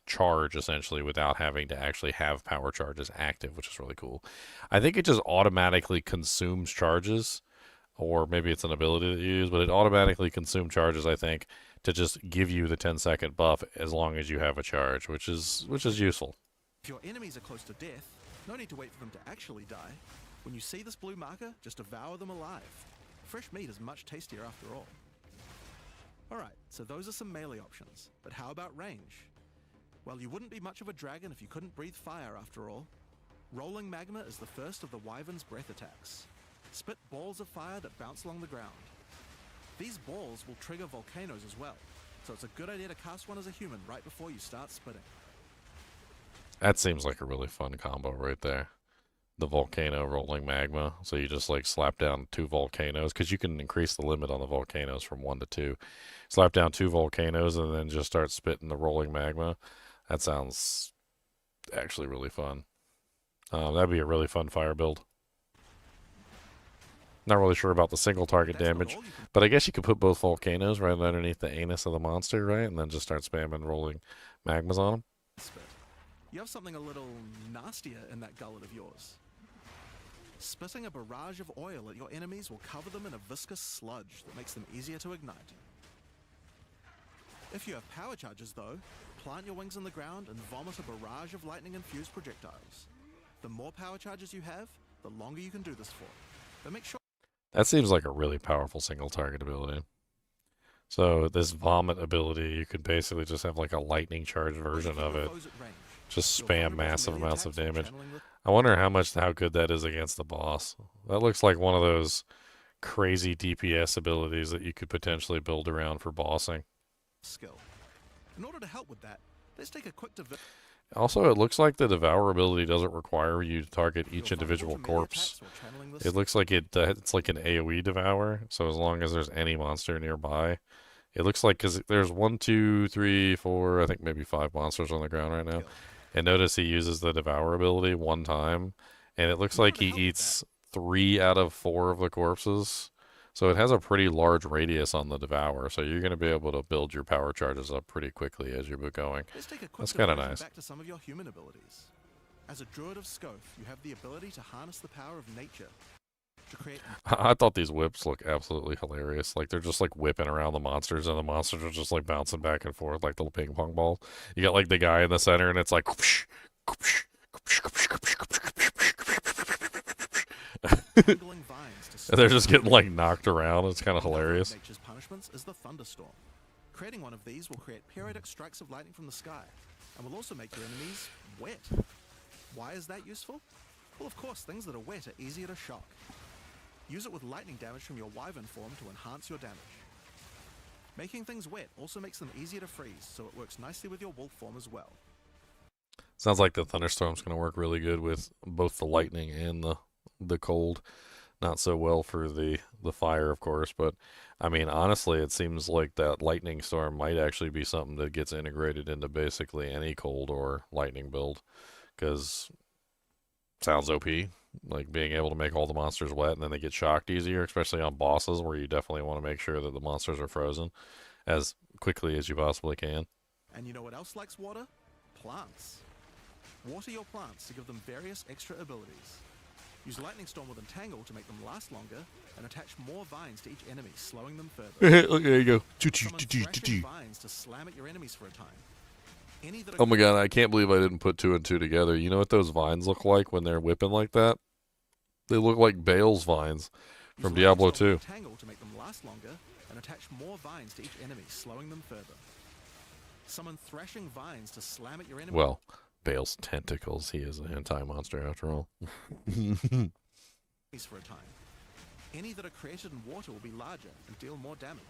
A: charge essentially without having to actually have power charges active, which is really cool. I think it just automatically consumes charges, or maybe it's an ability that you use, but it automatically consumes charges, I think, to just give you the 10-second buff as long as you have a charge, which is useful.
C: If your enemies are close to death, no need to wait for them to actually die. When you see this blue marker, just devour them alive. Fresh meat is much tastier after all. Alright, So those are some melee options. But how about range? Well, you wouldn't be much of a dragon if you couldn't breathe fire after all. Rolling magma is the first of the wyvern's breath attacks. Spit balls of fire that bounce along the ground. These balls will trigger volcanoes as well, so it's a good idea to cast one as a human right before you start spitting.
A: That seems like a really fun combo right there. The volcano rolling magma. So you just like slap down 2 volcanoes, because you can increase the limit on the volcanoes from 1 to 2. Slap down 2 volcanoes and then just start spitting the rolling magma. That sounds actually really fun. That'd be a really fun fire build. Not really sure about the single target damage, but I guess you could put both volcanoes right underneath the anus of the monster, right? And then just start spamming rolling magmas on them.
C: You have something a little nastier in that gullet of yours. Spitting a barrage of oil at your enemies will cover them in a viscous sludge that makes them easier to ignite. If you have power charges though, plant your wings in the ground and vomit a barrage of lightning-infused projectiles. The more power charges you have, the longer you can do this for. But make sure...
A: That seems like a really powerful single target ability. So this vomit ability, you could basically just have like a lightning charge version of it. Just spam massive amounts of damage. I wonder how good that is against the boss. That looks like one of those crazy DPS abilities that you could potentially build around for bossing.
C: Skill. In order to help with that, let's take a quick
A: Also, it looks like the Devour ability doesn't require you to target each individual corpse. It looks like it's like an AoE Devour, so as long as there's any monster nearby. It looks like, because there's 1, 2, 3, 4, I think maybe 5 monsters on the ground right now. And notice he uses the Devour ability 1 time, and it looks like he eats 3 out of 4 of the corpses. So it has a pretty large radius on the Devour, so you're going to be able to build your power charges up pretty quickly as you're going. That's kind of nice.
C: Back to some of your human abilities. As a Druid of Scoth, you have the ability to harness the power of nature to create...
A: I thought these whips look absolutely hilarious. Like, they're just like whipping around the monsters, and the monsters are just like bouncing back and forth like little ping pong balls. You got like the guy in the center, and it's like... And they're just getting like knocked around. It's kind of hilarious.
C: Nature's punishments is the thunderstorm. Creating one of these will create periodic strikes of lightning from the sky, and will also make your enemies wet. Why is that useful? Well, of course, things that are wet are easier to shock. Use it with lightning damage from your wyvern form to enhance your damage. Making things wet also makes them easier to freeze, so it works nicely with your wolf form as well.
A: Sounds like the thunderstorm's going to work really good with both the lightning and the cold. Not so well for the fire, of course, but I mean, honestly, it seems like that lightning storm might actually be something that gets integrated into basically any cold or lightning build, because sounds OP, like being able to make all the monsters wet and then they get shocked easier, especially on bosses where you definitely want to make sure that the monsters are frozen as quickly as you possibly can.
C: And you know what else likes water? Plants. Water your plants to give them various extra abilities. Use Lightning Storm with Entangle to make them last longer, and attach more vines to each enemy, slowing them further.
A: Look, there you go.
C: Summon thrashing vines to slam at your enemies for a time.
A: Oh my god, I can't believe I didn't put 2 and 2 together. You know what those vines look like when they're whipping like that? They look like Bale's vines from Diablo 2.
C: Entangle to make them last longer, and attach more vines to each enemy, slowing them further. Summon thrashing vines to slam at your enemy.
A: Well, Bale's tentacles. He is an anti-monster after all.
C: For a time. Any that are created in water will be larger and deal more damage.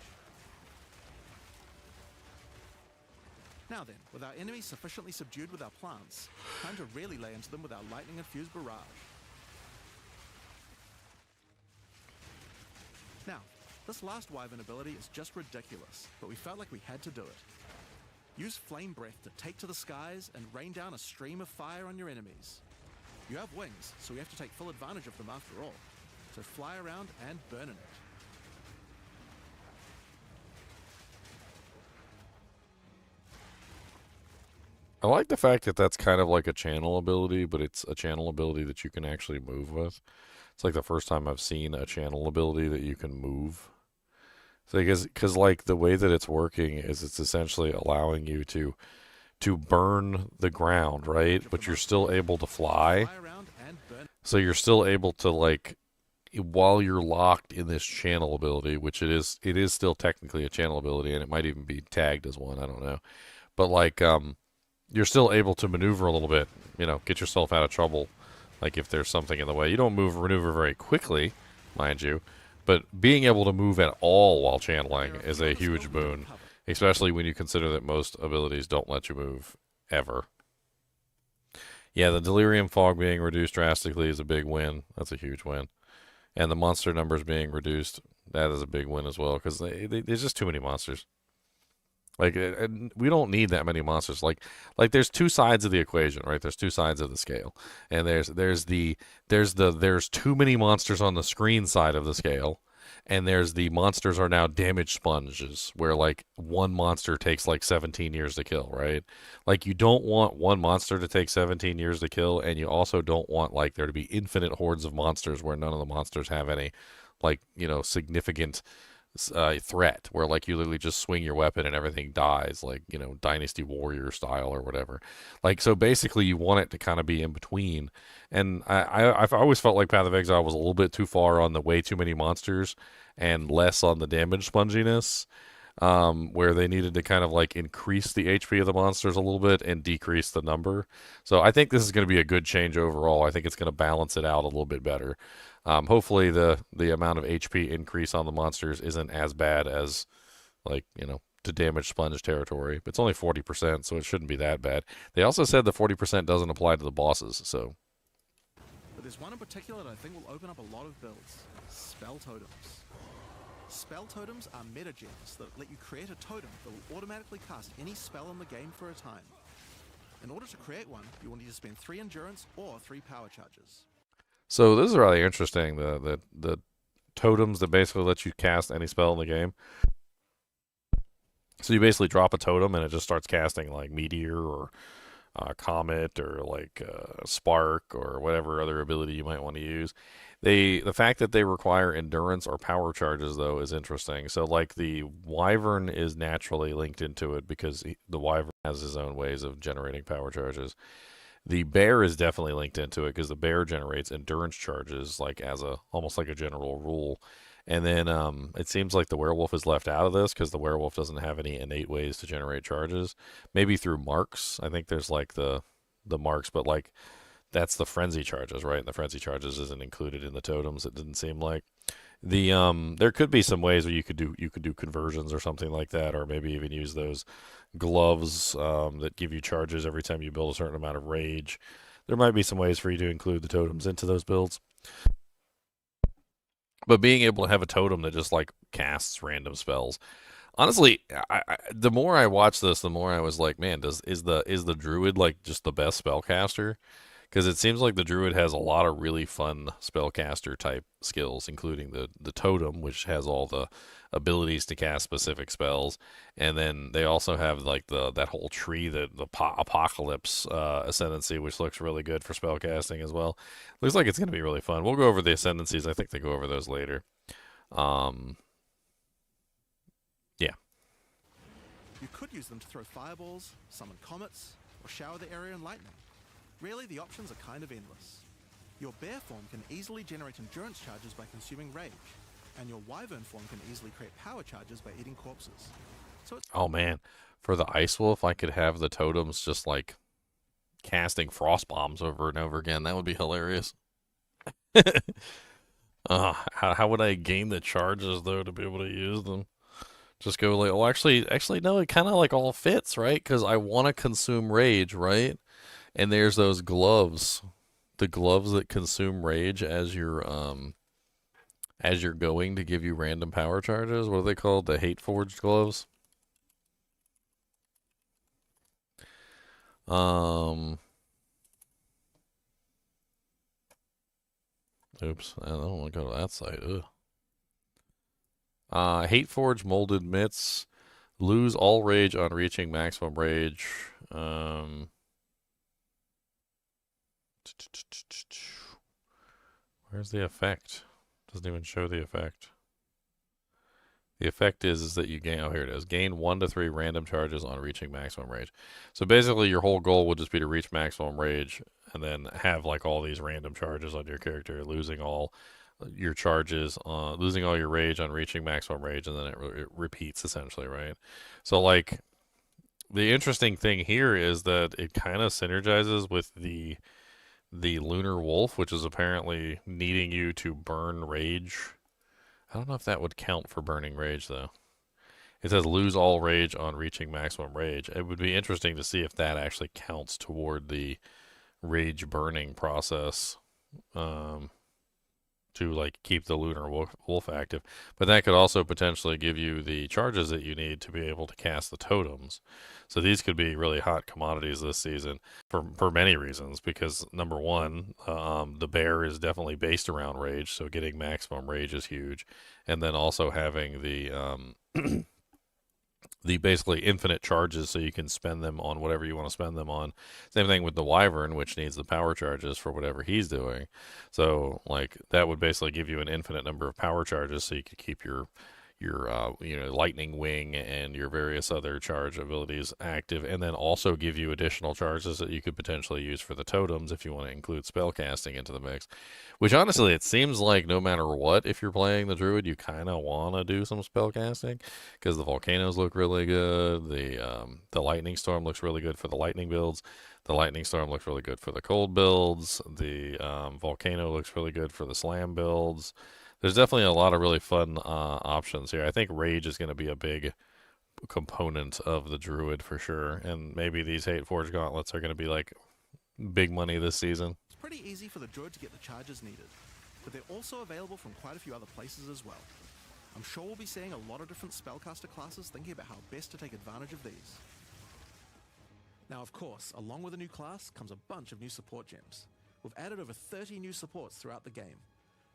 C: Now then, with our enemies sufficiently subdued with our plants, time to really lay into them with our lightning-infused barrage. Now, this last wyvern ability is just ridiculous, but we felt like we had to do it. Use Flame Breath to take to the skies and rain down a stream of fire on your enemies. You have wings, so we have to take full advantage of them after all. So fly around and burn in it.
A: I like the fact that that's kind of like a channel ability, but it's a channel ability that you can actually move with. It's like the first time I've seen a channel ability that you can move. Because like the way that it's working is it's essentially allowing you to burn the ground, right? But you're still able to fly. So you're still able to like while you're locked in this channel ability, which it is still technically a channel ability, and it might even be tagged as one, I don't know. But like you're still able to maneuver a little bit, get yourself out of trouble. Like if there's something in the way. You don't maneuver very quickly, mind you, but being able to move at all while channeling is a huge boon, especially when you consider that most abilities don't let you move ever. Yeah, the delirium fog being reduced drastically is a big win. That's a huge win. And the monster numbers being reduced, that is a big win as well, because there's just too many monsters. Like, we don't need that many monsters. Like there's two sides of the equation, right? There's two sides of the scale, and there's too many monsters on the screen side of the scale, and there's the monsters are now damage sponges, where like one monster takes like 17 years to kill, right? Like you don't want one monster to take 17 years to kill, and you also don't want like there to be infinite hordes of monsters where none of the monsters have any like significant threat, where like you literally just swing your weapon and everything dies, like Dynasty Warrior style or whatever. Like, so basically you want it to kind of be in between, and I've always felt like Path of Exile was a little bit too far on the way too many monsters and less on the damage sponginess, where they needed to kind of like increase the HP of the monsters a little bit and decrease the number. So I think this is going to be a good change overall. I think it's going to balance it out a little bit better. Hopefully the amount of HP increase on the monsters isn't as bad as like, to damage sponge territory. But it's only 40%, so it shouldn't be that bad. They also said the 40% doesn't apply to the bosses, so.
C: But there's one in particular that I think will open up a lot of builds. Spell Totems. Spell Totems are meta gems that let you create a totem that will automatically cast any spell in the game for a time. In order to create one, you will need to spend 3 endurance or 3 power charges.
A: So this is really interesting, the totems that basically let you cast any spell in the game. So you basically drop a totem and it just starts casting like Meteor or Comet or like Spark or whatever other ability you might want to use. The fact that they require endurance or power charges, though, is interesting. So like the Wyvern is naturally linked into it because the Wyvern has his own ways of generating power charges. The bear is definitely linked into it because the bear generates endurance charges, like as almost like a general rule. And then it seems like the werewolf is left out of this because the werewolf doesn't have any innate ways to generate charges. Maybe through marks. I think there's like the marks, but like that's the frenzy charges, right? And the frenzy charges isn't included in the totems. It didn't seem like. There could be some ways where you could do conversions or something like that, or maybe even use those gloves that give you charges every time you build a certain amount of rage. There might be some ways for you to include the totems into those builds. But being able to have a totem that just like casts random spells, honestly, the more I watched this, the more I was like, man, is the druid like just the best spellcaster? Because it seems like the druid has a lot of really fun spellcaster type skills, including the totem, which has all the abilities to cast specific spells, and then they also have like that whole tree, the apocalypse ascendancy, which looks really good for spellcasting as well. Looks like it's going to be really fun. We'll go over the ascendancies. I think they go over those later. Yeah.
C: You could use them to throw fireballs, summon comets, or shower the area in lightning. Really, the options are kind of endless. Your bear form can easily generate endurance charges by consuming rage, and your wyvern form can easily create power charges by eating corpses. So it's
A: Oh man, for the ice wolf, I could have the totems just like casting frost bombs over and over again. That would be hilarious. How would I gain the charges though to be able to use them? Just go like, oh, actually, no, it kind of like all fits, right? Because I want to consume rage, right? And there's those gloves, the gloves that consume rage as you're going to give you random power charges. What are they called? The hate forged gloves. Oops, I don't want to go to that site. Ugh. Hate forged molded mitts. Lose all rage on reaching maximum rage. Where's the effect? Doesn't even show the effect. The effect is that you gain, oh, here it is. Gain 1 to 3 random charges on reaching maximum rage. So basically your whole goal would just be to reach maximum rage and then have like all these random charges on your character, losing all your charges, losing all your rage on reaching maximum rage, and then it repeats essentially, right? So like the interesting thing here is that it kind of synergizes with the lunar wolf, which is apparently needing you to burn rage. I don't know if that would count for burning rage though. It says lose all rage on reaching maximum rage. It would be interesting to see if that actually counts toward the rage burning process, to like keep the lunar wolf active. But that could also potentially give you the charges that you need to be able to cast the totems. So these could be really hot commodities this season for many reasons, because number one, the bear is definitely based around rage, so getting maximum rage is huge. And then also having the the basically infinite charges, so you can spend them on whatever you want to spend them on. Same thing with the wyvern, which needs the power charges for whatever he's doing. So like that would basically give you an infinite number of power charges, so you could keep your lightning wing and your various other charge abilities active, and then also give you additional charges that you could potentially use for the totems if you want to include spell casting into the mix. Which honestly, it seems like no matter what, if you're playing the druid, you kind of want to do some spell casting, because the volcanoes look really good. The lightning storm looks really good for the lightning builds. The lightning storm looks really good for the cold builds. The volcano looks really good for the slam builds. There's definitely a lot of really fun options here. I think rage is going to be a big component of the druid for sure, and maybe these Hate Forge gauntlets are going to be like big money this season.
C: It's pretty easy for the druid to get the charges needed, but they're also available from quite a few other places as well. I'm sure we'll be seeing a lot of different spellcaster classes thinking about how best to take advantage of these. Now, of course, along with a new class comes a bunch of new support gems. We've added over 30 new supports throughout the game,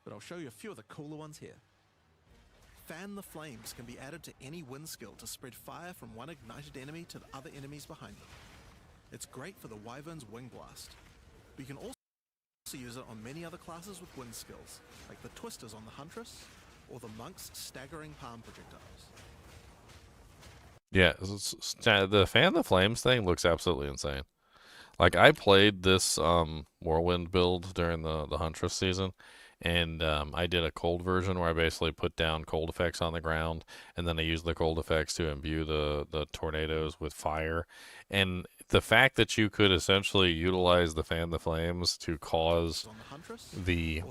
C: but I'll show you a few of the cooler ones here. Fan the Flames can be added to any wind skill to spread fire from one ignited enemy to the other enemies behind them. It's great for the Wyvern's Wing Blast, but you can also use it on many other classes with wind skills, like the Twisters on the Huntress, or the Monk's Staggering Palm Projectiles.
A: Yeah, the Fan the Flames thing looks absolutely insane. Like, I played this Whirlwind build during the Huntress season, and I did a cold version where I basically put down cold effects on the ground, and then I used the cold effects to imbue the tornadoes with fire. And the fact that you could essentially utilize the Fan the Flames to cause the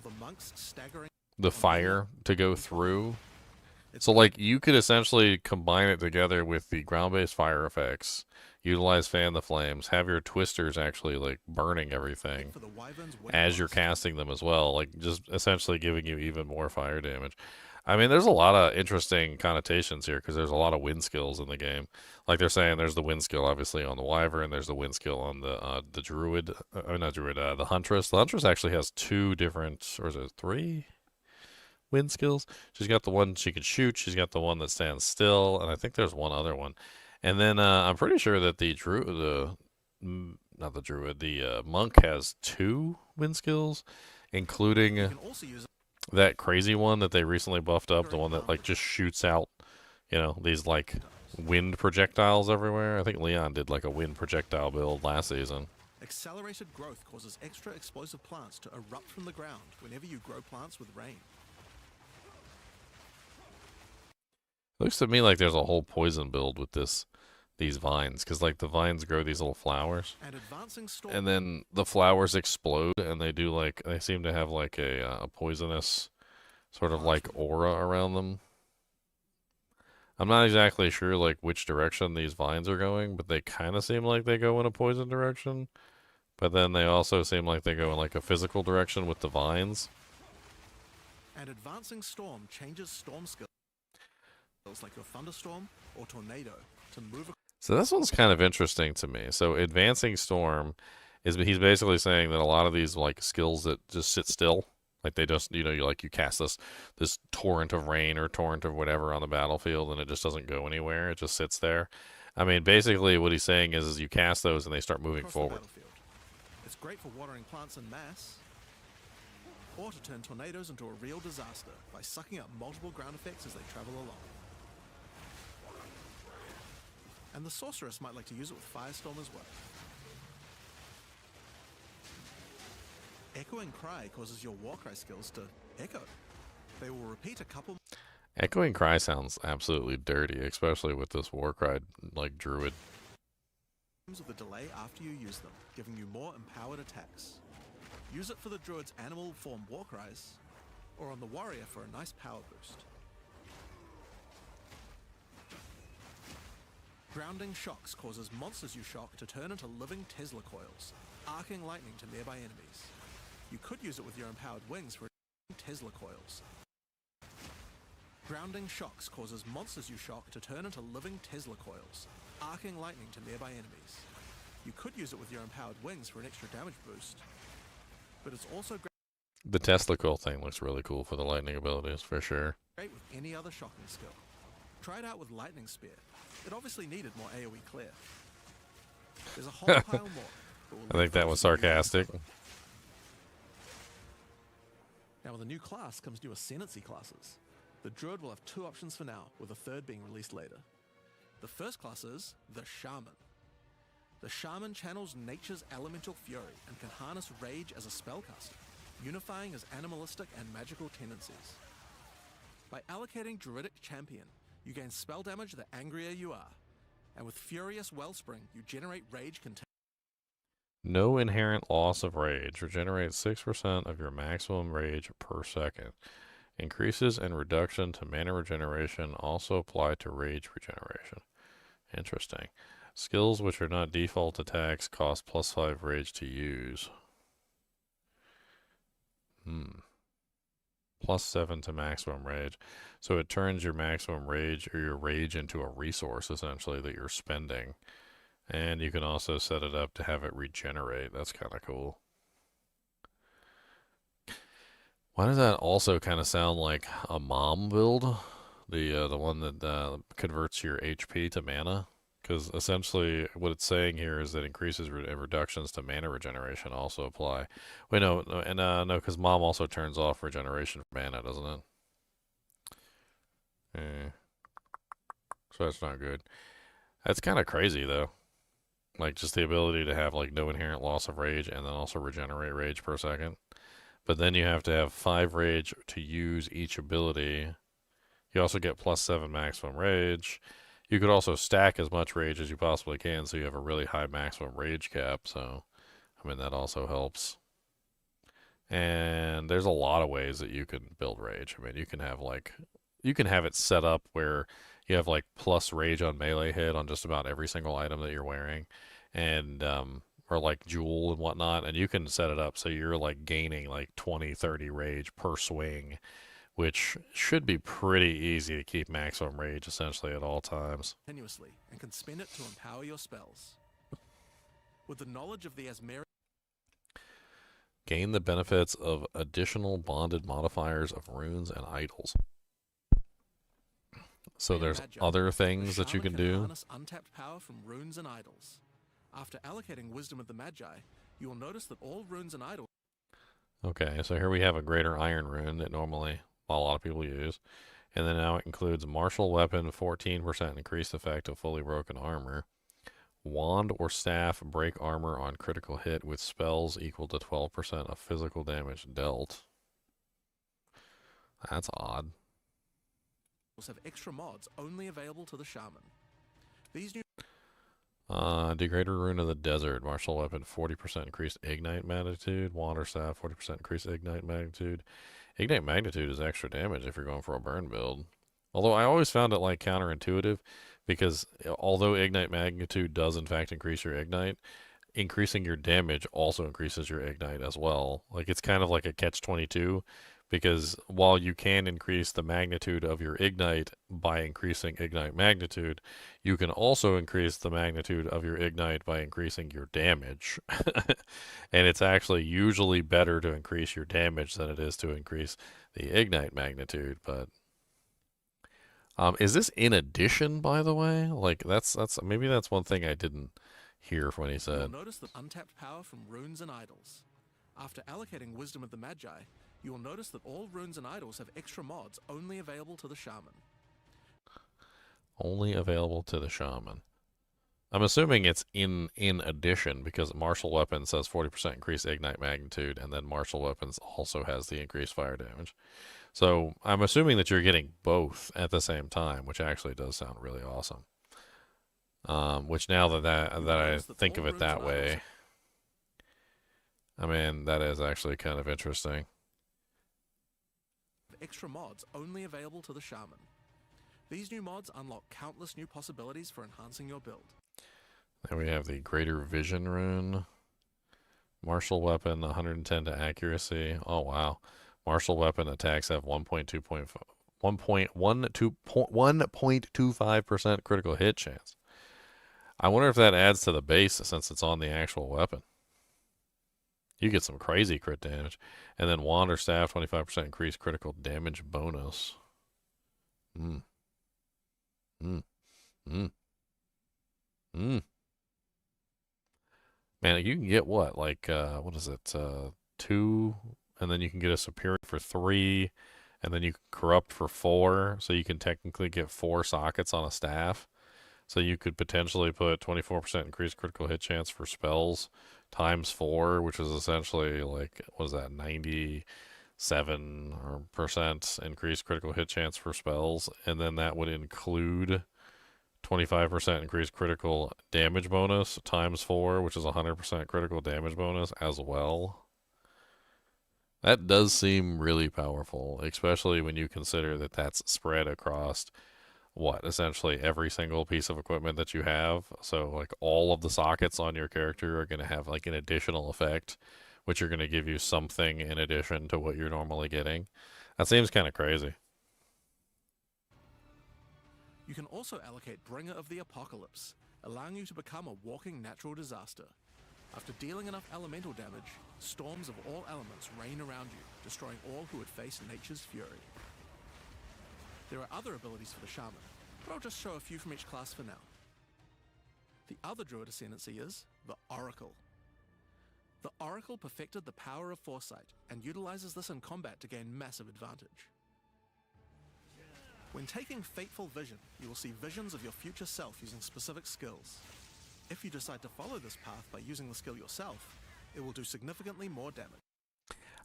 A: fire to go through. So, like, you could essentially combine it together with the ground-based fire effects, utilize Fan the Flames, have your Twisters actually, like, burning everything as you're casting them as well, like, just essentially giving you even more fire damage. I mean, there's a lot of interesting connotations here, because there's a lot of wind skills in the game. Like, they're saying there's the wind skill, obviously, on the Wyvern, there's the wind skill on the Druid, the Huntress. The Huntress actually has two different, or is it three? Wind skills. She's got the one she can shoot, she's got the one that stands still, and I think there's one other one. And then I'm pretty sure that the monk has two wind skills, including that crazy one that they recently buffed up, the one that like just shoots out, these like wind projectiles everywhere. I think Leon did like a wind projectile build last season.
C: Accelerated growth causes extra explosive plants to erupt from the ground whenever you grow plants with rain.
A: Looks to me like there's a whole poison build with these vines, because like the vines grow these little flowers, and then the flowers explode, and they seem to have like a poisonous sort of like aura around them. I'm not exactly sure like which direction these vines are going, but they kind of seem like they go in a poison direction, but then they also seem like they go in like a physical direction with the vines.
C: And Advancing Storm changes storm skills like your Thunderstorm or Tornado to move.
A: So this one's kind of interesting to me. So Advancing Storm he's basically saying that a lot of these like skills that just sit still, like they just you cast this torrent of rain or torrent of whatever on the battlefield, and it just doesn't go anywhere. It just sits there. I mean, basically what he's saying is you cast those and they start moving forward.
C: It's great for watering plants en masse, or to turn tornadoes into a real disaster by sucking up multiple ground effects as they travel along. And the Sorceress might like to use it with Firestorm as well. Echoing Cry causes your Warcry skills to echo. They will repeat a couple
A: Echoing Cry sounds absolutely dirty, especially with this Warcry like druid.
C: of the delay after you use them, giving you more empowered attacks. Use it for the druid's animal form Warcries, or on the warrior for a nice power boost. Grounding Shocks causes monsters you shock to turn into living Tesla coils, arcing lightning to nearby enemies. You could use it with your empowered wings for Tesla coils. Grounding Shocks causes monsters you shock to turn into living Tesla coils, arcing lightning to nearby enemies. You could use it with your empowered wings for an extra damage boost, but it's also
A: The Tesla coil thing looks really cool for the lightning abilities, for sure.
C: great with any other shocking skill. Try it out with Lightning Spear. It obviously needed more AoE clear. There's a whole pile more. but we'll
A: I think
C: leave
A: that
C: those
A: was
C: for you.
A: sarcastic.
C: Now with a new class comes new Ascendancy classes. The Druid will have 2 options for now, with a third being released later. The first class is the Shaman. The Shaman channels nature's elemental fury and can harness rage as a spellcaster, unifying his animalistic and magical tendencies. By allocating Druidic Champion, you gain spell damage the angrier you are, and with Furious Wellspring, you generate rage
A: No inherent loss of rage. Regenerate 6% of your maximum rage per second. Increases and reduction to mana regeneration also apply to rage regeneration. Interesting. Skills which are not default attacks cost +5 rage to use. +7 to maximum rage. So it turns your maximum rage or your rage into a resource essentially that you're spending. And you can also set it up to have it regenerate. That's kind of cool. Why does that also kind of sound like a mom build? The one that converts your HP to mana? Because essentially what it's saying here is that increases reductions to mana regeneration also apply. Wait, no, because mom also turns off regeneration for mana, doesn't it? So that's not good. That's kind of crazy, though. Like, just the ability to have, like, no inherent loss of rage and then also regenerate rage per second. But then you have to have 5 rage to use each ability. You also get +7 maximum rage. You could also stack as much rage as you possibly can, so you have a really high maximum rage cap. So, I mean, that also helps. And there's a lot of ways that you can build rage. I mean, you can have, like, you can have it set up where you have, like, plus rage on melee hit on just about every single item that you're wearing. And, or like jewel and whatnot, and you can set it up so you're like gaining like 20-30 rage per swing, which should be pretty easy to keep maximum rage essentially at all times.
C: continuously and can spend it to empower your spells. With the knowledge of the Asmeri,
A: Gain the benefits of additional bonded modifiers of runes and idols. So there's
C: Magi,
A: other
C: the
A: things that you
C: Shaman
A: can do.
C: harness untapped power from runes and idols. After allocating Wisdom of the Magi, you will notice that all runes and idols
A: Okay, so here we have a greater iron rune that normally a lot of people use. And then now it includes martial weapon, 14% increased effect of fully broken armor. Wand or staff break armor on critical hit with spells equal to 12% of physical damage dealt. That's odd.
C: have extra mods only available to the Shaman. These new
A: Degrader Rune of the Desert. Martial weapon, 40% increased ignite magnitude. Wand or staff, 40% increased ignite magnitude. Ignite magnitude is extra damage if you're going for a burn build. Although I always found it like counterintuitive, because although ignite magnitude does in fact increase your ignite, increasing your damage also increases your ignite as well. Like, it's kind of like a catch-22, because while you can increase the magnitude of your ignite by increasing ignite magnitude, you can also increase the magnitude of your ignite by increasing your damage. And it's actually usually better to increase your damage than it is to increase the ignite magnitude. But is this in addition, by the way? Like, that's maybe that's one thing I didn't hear when he said.
C: You'll notice the untapped power from runes and idols. After allocating Wisdom of the Magi, you will notice that all runes and idols have extra mods only available to the Shaman.
A: Only available to the Shaman. I'm assuming it's in addition, because martial weapon says 40% increased ignite magnitude, and then martial weapons also has the increased fire damage. So I'm assuming that you're getting both at the same time, which actually does sound really awesome. Which now that I think of it that way, I mean, that is actually kind of interesting.
C: Extra mods only available to the Shaman. These new mods unlock countless new possibilities for enhancing your build.
A: Then we have the Greater Vision rune. Martial weapon, 110 to accuracy. Oh, wow. Martial weapon attacks have 1.25% critical hit chance. I wonder if that adds to the base since it's on the actual weapon. You get some crazy crit damage. And then wand or staff, 25% increased critical damage bonus. Man, you can get what? Like, what is it? 2, and then you can get a superior for 3, and then you can corrupt for 4, so you can technically get 4 sockets on a staff. So you could potentially put 24% increased critical hit chance for spells times 4, which is essentially like, what is that, 97% increased critical hit chance for spells, and then that would include 25% increased critical damage bonus times 4, which is 100% critical damage bonus as well. That does seem really powerful, especially when you consider that that's spread across what, essentially every single piece of equipment that you have. So like all of the sockets on your character are going to have like an additional effect, which are going to give you something in addition to what you're normally getting. That seems kind of crazy.
C: You can also allocate Bringer of the Apocalypse, allowing you to become a walking natural disaster. After dealing enough elemental damage, storms of all elements rain around you, destroying all who would face nature's fury. There are other abilities for the Shaman, but I'll just show a few from each class for now. The other Druid ascendancy is the Oracle. The Oracle perfected the power of foresight and utilizes this in combat to gain massive advantage. When taking Fateful Vision, you will see visions of your future self using specific skills. If you decide to follow this path by using the skill yourself, it will do significantly more damage.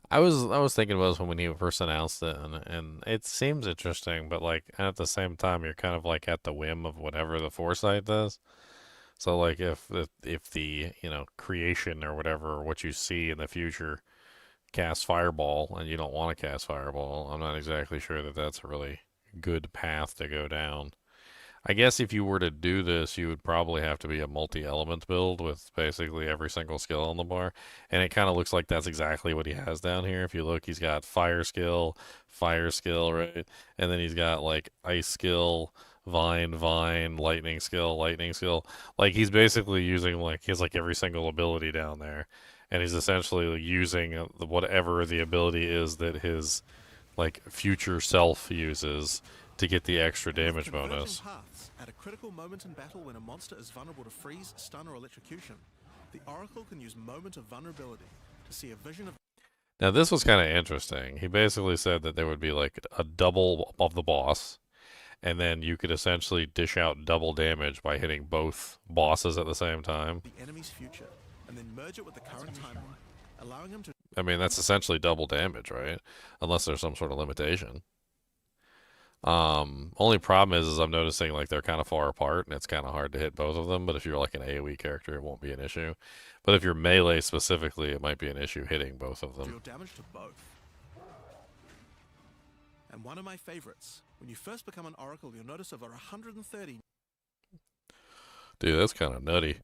A: I was thinking about this when he first announced it, and it seems interesting, but like at the same time, you're kind of like at the whim of whatever the foresight does. So like if the creation or whatever, or what you see in the future casts Fireball, and you don't want to cast Fireball, I'm not exactly sure that that's a really good path to go down. I guess if you were to do this, you would probably have to be a multi-element build with basically every single skill on the bar. And it kind of looks like that's exactly what he has down here. If you look, he's got fire skill, right? And then he's got like ice skill, vine, lightning skill. Like he's basically using like, he has like every single ability down there. And he's essentially using whatever the ability is that his like future self uses to get the extra damage bonus.
C: Paths. At a critical moment in battle when a monster is vulnerable to freeze, stun, or electrocution, the Oracle can use Moment of Vulnerability to see a vision of...
A: Now this was kind of interesting. He basically said that there would be like a double of the boss, and then you could essentially dish out double damage by hitting both bosses at the same time.
C: The enemy's future, and then merge it with the current timeline, allowing him to...
A: I mean, that's essentially double damage, right? Unless there's some sort of limitation. Only problem is I'm noticing like they're kind of far apart and it's kind of hard to hit both of them, but if you're like an AoE character, it won't be an issue. But if you're melee specifically, it might be an issue hitting both of them.
C: Deal damage to both. And one of my favorites, when you first become an Oracle, you'll notice over 130...
A: Dude, that's kind of nutty.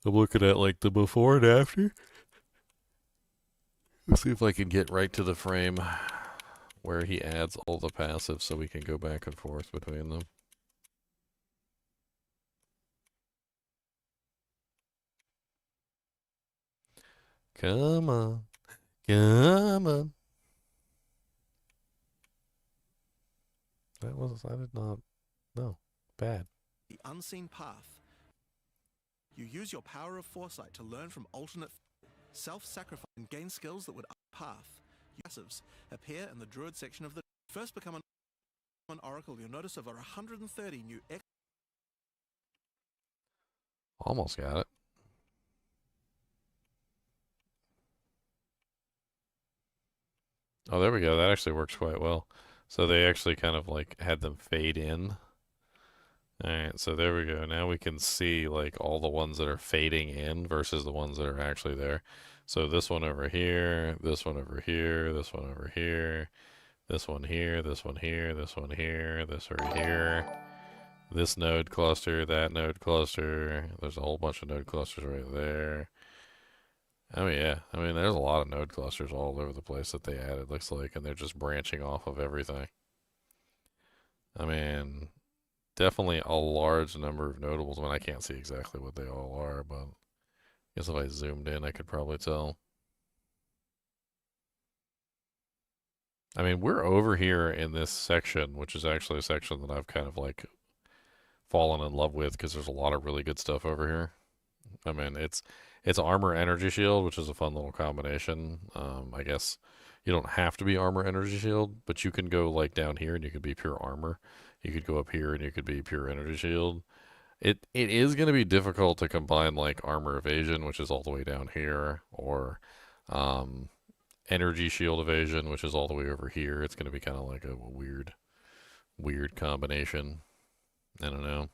A: I'm looking at like the before and after. Let's see if I can get right to the frame where he adds all the passives so we can go back and forth between them. Come on. Come on. I did not, no, bad.
C: The unseen path. You use your power of foresight to learn from alternate self-sacrifice and gain skills that would up path. Passives appear in the Druid section of the... First become an Oracle, you'll notice over 130 new
A: Almost got it. Oh, there we go. That actually works quite well. So they actually kind of like had them fade in. Alright, so there we go. Now we can see like all the ones that are fading in versus the ones that are actually there. So this one over here, this one over here, this one over here, this one here, this one here, this one here, this right here, this node cluster, that node cluster. There's a whole bunch of node clusters right there. I mean, yeah. I mean, there's a lot of node clusters all over the place that they added, looks like, and they're just branching off of everything. I mean, definitely a large number of notables. I mean, I can't see exactly what they all are, but I guess if I zoomed in, I could probably tell. I mean, we're over here in this section, which is actually a section that I've kind of like fallen in love with because there's a lot of really good stuff over here. I mean, it's armor energy shield, which is a fun little combination. I guess you don't have to be armor energy shield, but you can go like down here and you could be pure armor. You could go up here and you could be pure energy shield. It is going to be difficult to combine like armor evasion, which is all the way down here, or energy shield evasion, which is all the way over here. It's going to be kind of like a weird combination. I don't know.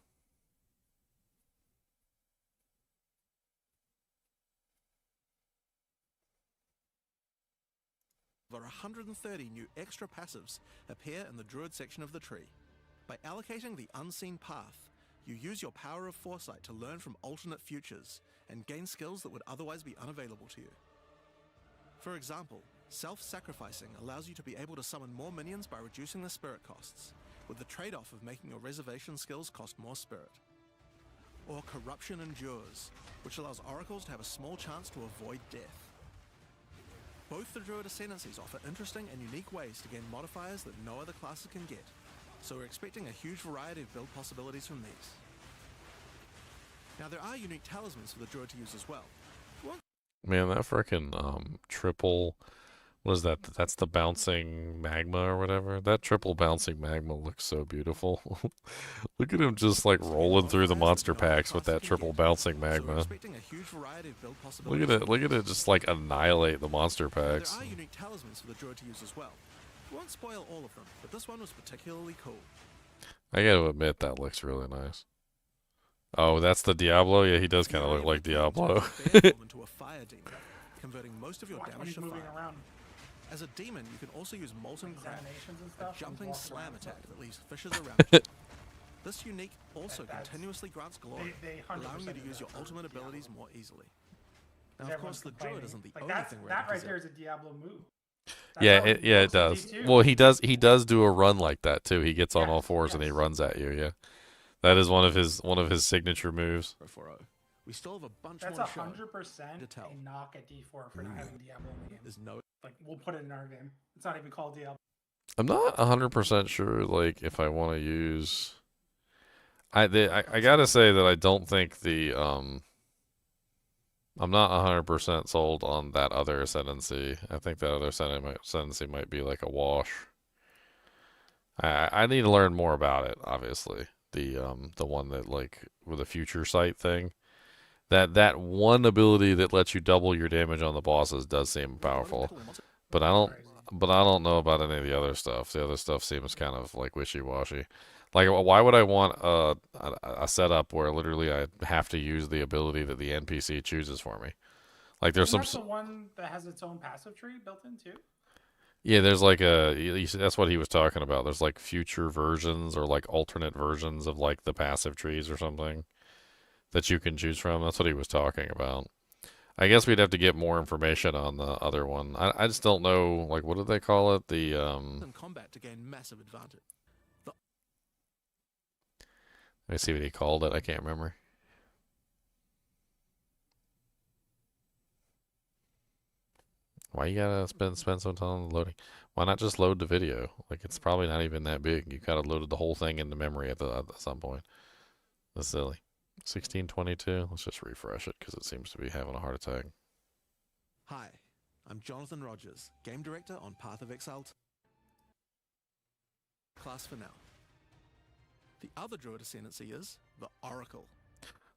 C: Over 130 new extra passives appear in the Druid section of the tree. By allocating the unseen path, you use your power of foresight to learn from alternate futures and gain skills that would otherwise be unavailable to you. For example, self-sacrificing allows you to be able to summon more minions by reducing the spirit costs, with the trade-off of making your reservation skills cost more spirit. Or corruption endures, which allows oracles to have a small chance to avoid death. Both the Druid Ascendancies offer interesting and unique ways to gain modifiers that no other classes can get, so we're expecting a huge variety of build possibilities from these. Now there are unique talismans for the Druid to use as well.
A: Man, that frickin' triple, what is that? That's the bouncing magma or whatever. That triple bouncing magma looks so beautiful. Look at him just like rolling through the monster packs with that triple bouncing magma. Look at it just like annihilate the monster packs.
C: There are unique talismans for the Druid to use as well. We won't spoil all of them, but this one was particularly cool.
A: I gotta admit, that looks really nice. Oh, that's the Diablo? Yeah, he does kind of look like Diablo.
C: Into a fire demon, converting most of your damage to fire.
B: Around.
C: As a demon, you can also use Molten Crab,
B: And
C: a
B: stuff,
C: jumping
B: and
C: slam
B: around.
C: attack that leaves fishes around you. This unique also continuously grants glory,
B: They
C: allowing you to
B: do
C: use
B: that
C: your
B: for
C: ultimate
B: Diablo.
C: abilities more easily. Now, of
B: Everyone's
C: course, the Druid
B: complaining.
C: isn't the
B: Like
C: only
B: that's,
C: thing
B: that right
C: Raft
B: there
C: is
B: is a Diablo move.
A: Yeah,
B: how he
A: it
B: works in
A: does.
B: D2.
A: Well, he does do a run like that too. He gets on all fours and he runs at you. Yeah, that is one of his signature moves.
C: 4-0. We still have a bunch
B: That's
C: more to show.
B: 100%
C: to tell.
B: a knock at D4 for not having Diablo in the game.
C: There's no.
B: Like we'll put it in our game. It's not even called Diablo.
A: I'm not 100% sure, like, if I want to use... I gotta say that I don't think the, I'm not 100% sold on that other Ascendancy. I think that other Ascendancy might be, like, a wash. I need to learn more about it, obviously. The one that, like, with the future sight thing. That one ability that lets you double your damage on the bosses does seem powerful. But I don't know about any of the other stuff. The other stuff seems kind of like wishy-washy. Like, why would I want a setup where literally I have to use the ability that the NPC chooses for me? Like, there's
B: Isn't that the one that has its own passive tree built in too?
A: Yeah, there's like that's what he was talking about. There's like future versions or like alternate versions of like the passive trees or something that you can choose from. That's what he was talking about. I guess we'd have to get more information on the other one. I just don't know, like, what did they call it? The
C: In combat to gain massive advantage.
A: Let me see what he called it. I can't remember. Why you gotta spend some time loading? Why not just load the video? Like, it's probably not even that big. You gotta loaded the whole thing into memory at some point. That's silly. 1622. Let's just refresh it because it seems to be having a heart attack.
C: Hi, I'm Jonathan Rogers, Game Director on Path of Exile. Class for now. The other Druid Ascendancy is the Oracle.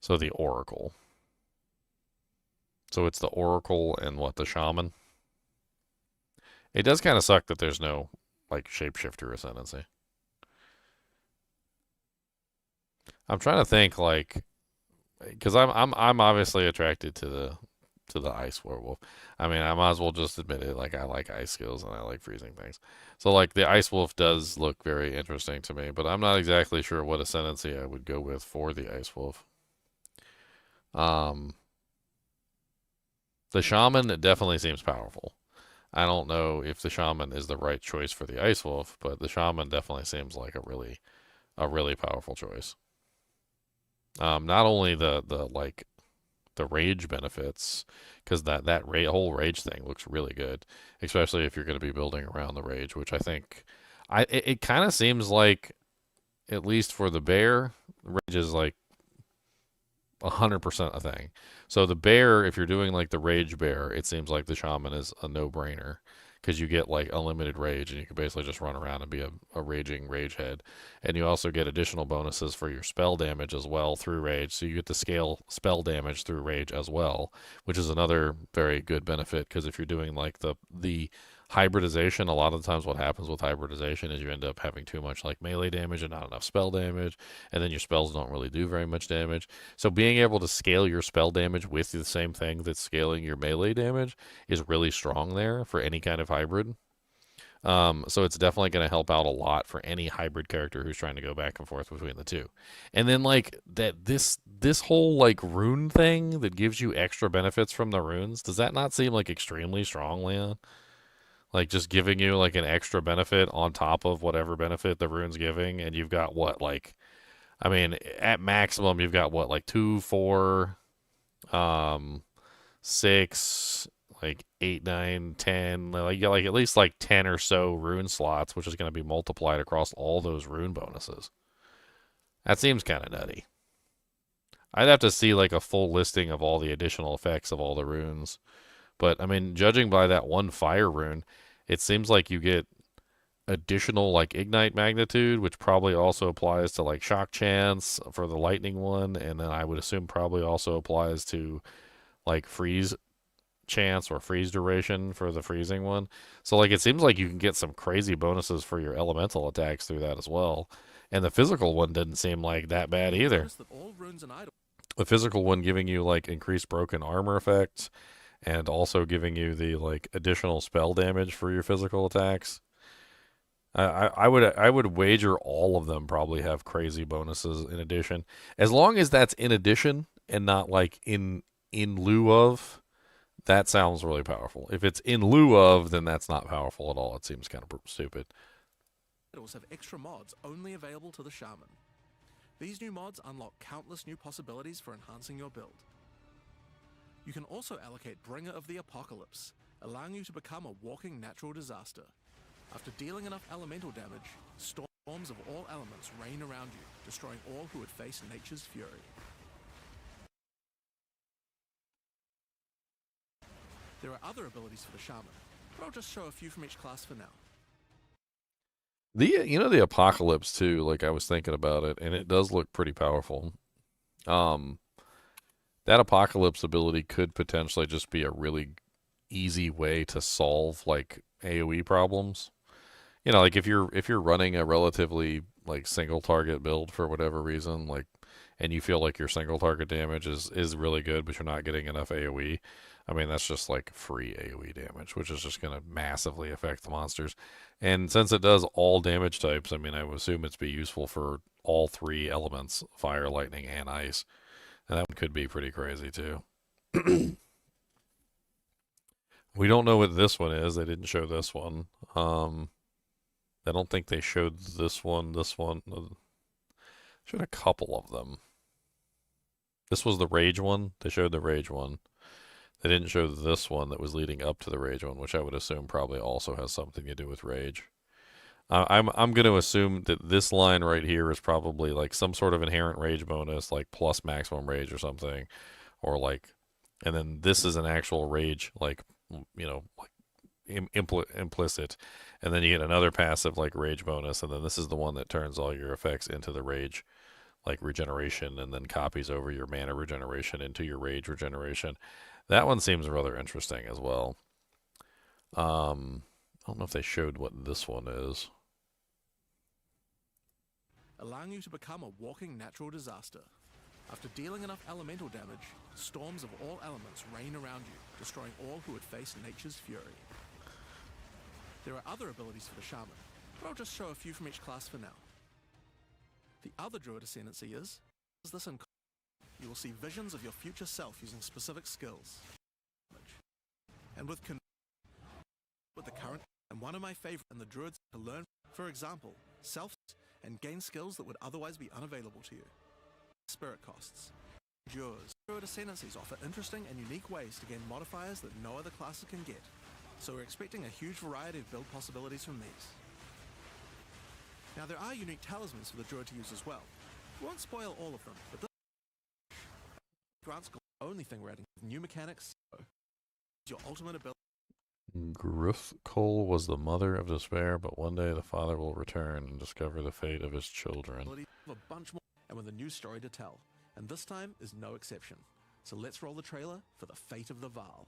A: So the Oracle. So it's the Oracle and what, the Shaman? It does kind of suck that there's no, like, Shapeshifter Ascendancy. I'm trying to think, like, because I'm obviously attracted to the Ice Werewolf. I mean, I might as well just admit it. Like, I like ice skills and I like freezing things. So, like, the Ice Wolf does look very interesting to me, but I'm not exactly sure what Ascendancy I would go with for the Ice Wolf. The Shaman, it definitely seems powerful. I don't know if the Shaman is the right choice for the Ice Wolf, but the Shaman definitely seems like a really powerful choice. Not only the rage benefits, because that whole rage thing looks really good, especially if you're going to be building around the rage, which I think it kind of seems like, at least for the bear, rage is like 100% a thing. So the bear, if you're doing like the rage bear, it seems like the shaman is a no-brainer, because you get like unlimited rage and you can basically just run around and be a raging rage head. And you also get additional bonuses for your spell damage as well through rage, so you get to scale spell damage through rage as well, which is another very good benefit, because if you're doing like the hybridization, a lot of the times what happens with hybridization is you end up having too much like melee damage and not enough spell damage, and then your spells don't really do very much damage. So being able to scale your spell damage with the same thing that's scaling your melee damage is really strong there for any kind of hybrid. So it's definitely going to help out a lot for any hybrid character who's trying to go back and forth between the two. And then like this whole like rune thing that gives you extra benefits from the runes, does that not seem like extremely strong, Leon? Like just giving you like an extra benefit on top of whatever benefit the rune's giving, and you've got what, like, I mean, at maximum you've got what, like 2, 4, 6, like 8, 9, 10, like you got like at least like 10 or so rune slots, which is going to be multiplied across all those rune bonuses. That seems kind of nutty. I'd have to see like a full listing of all the additional effects of all the runes. But, I mean, judging by that one fire rune, it seems like you get additional, like, ignite magnitude, which probably also applies to, like, shock chance for the lightning one, and then I would assume probably also applies to, like, freeze chance or freeze duration for the freezing one. So, like, it seems like you can get some crazy bonuses for your elemental attacks through that as well. And the physical one didn't seem like that bad either. The physical one giving you, like, increased broken armor effects, and also giving you the like additional spell damage for your physical attacks. I would wager all of them probably have crazy bonuses in addition, as long as that's in addition and not like in lieu of. That sounds really powerful. If it's in lieu of, then that's not powerful at all. It seems kind of stupid.
C: Titles have extra mods only available to the shaman. These new mods unlock countless new possibilities for enhancing your build. You can also allocate Bringer of the Apocalypse, allowing you to become a walking natural disaster. After dealing enough elemental damage, storms of all elements rain around you, destroying all who would face nature's fury. There are other abilities for the shaman, but I'll just show a few from each class for now.
A: The Apocalypse too, like I was thinking about it, and it does look pretty powerful. That Apocalypse ability could potentially just be a really easy way to solve like AoE problems. You know, like if you're running a relatively like single target build for whatever reason, like, and you feel like your single target damage is really good, but you're not getting enough AoE. I mean, that's just like free AoE damage, which is just going to massively affect the monsters. And since it does all damage types, I mean, I would assume it's be useful for all 3 elements, fire, lightning, and ice. And that one could be pretty crazy, too. We don't know what this one is. They didn't show this one. I don't think they showed this one. Showed a couple of them. This was the Rage one. They showed the Rage one. They didn't show this one that was leading up to the Rage one, which I would assume probably also has something to do with Rage. I'm going to assume that this line right here is probably like some sort of inherent rage bonus, like plus maximum rage or something, or like, and then this is an actual rage, like, you know, like implicit, and then you get another passive like rage bonus, and then this is the one that turns all your effects into the rage, like regeneration and then copies over your mana regeneration into your rage regeneration. That one seems rather interesting as well. I don't know if they showed what this one is.
C: Allowing you to become a walking natural disaster. After dealing enough elemental damage, storms of all elements rain around you, destroying all who would face nature's fury. There are other abilities for the shaman, but I'll just show a few from each class for now. The other druid ascendancy is this in you will see visions of your future self using specific skills. And with the current, and one of my favorite in the druids to learn, for example, self and gain skills that would otherwise be unavailable to you. Spirit costs. Druid ascendancies offer interesting and unique ways to gain modifiers that no other classes can get, so we're expecting a huge variety of build possibilities from these. Now there are unique talismans for the druid to use as well. We won't spoil all of them, but this grants the only thing we're adding new mechanics. Your ultimate ability.
A: Gruthkol was the mother of despair, but one day the father will return and discover the fate of his children.
C: A bunch more, and with a new story to tell, and this time is no exception. So let's roll the trailer for the fate of the Val.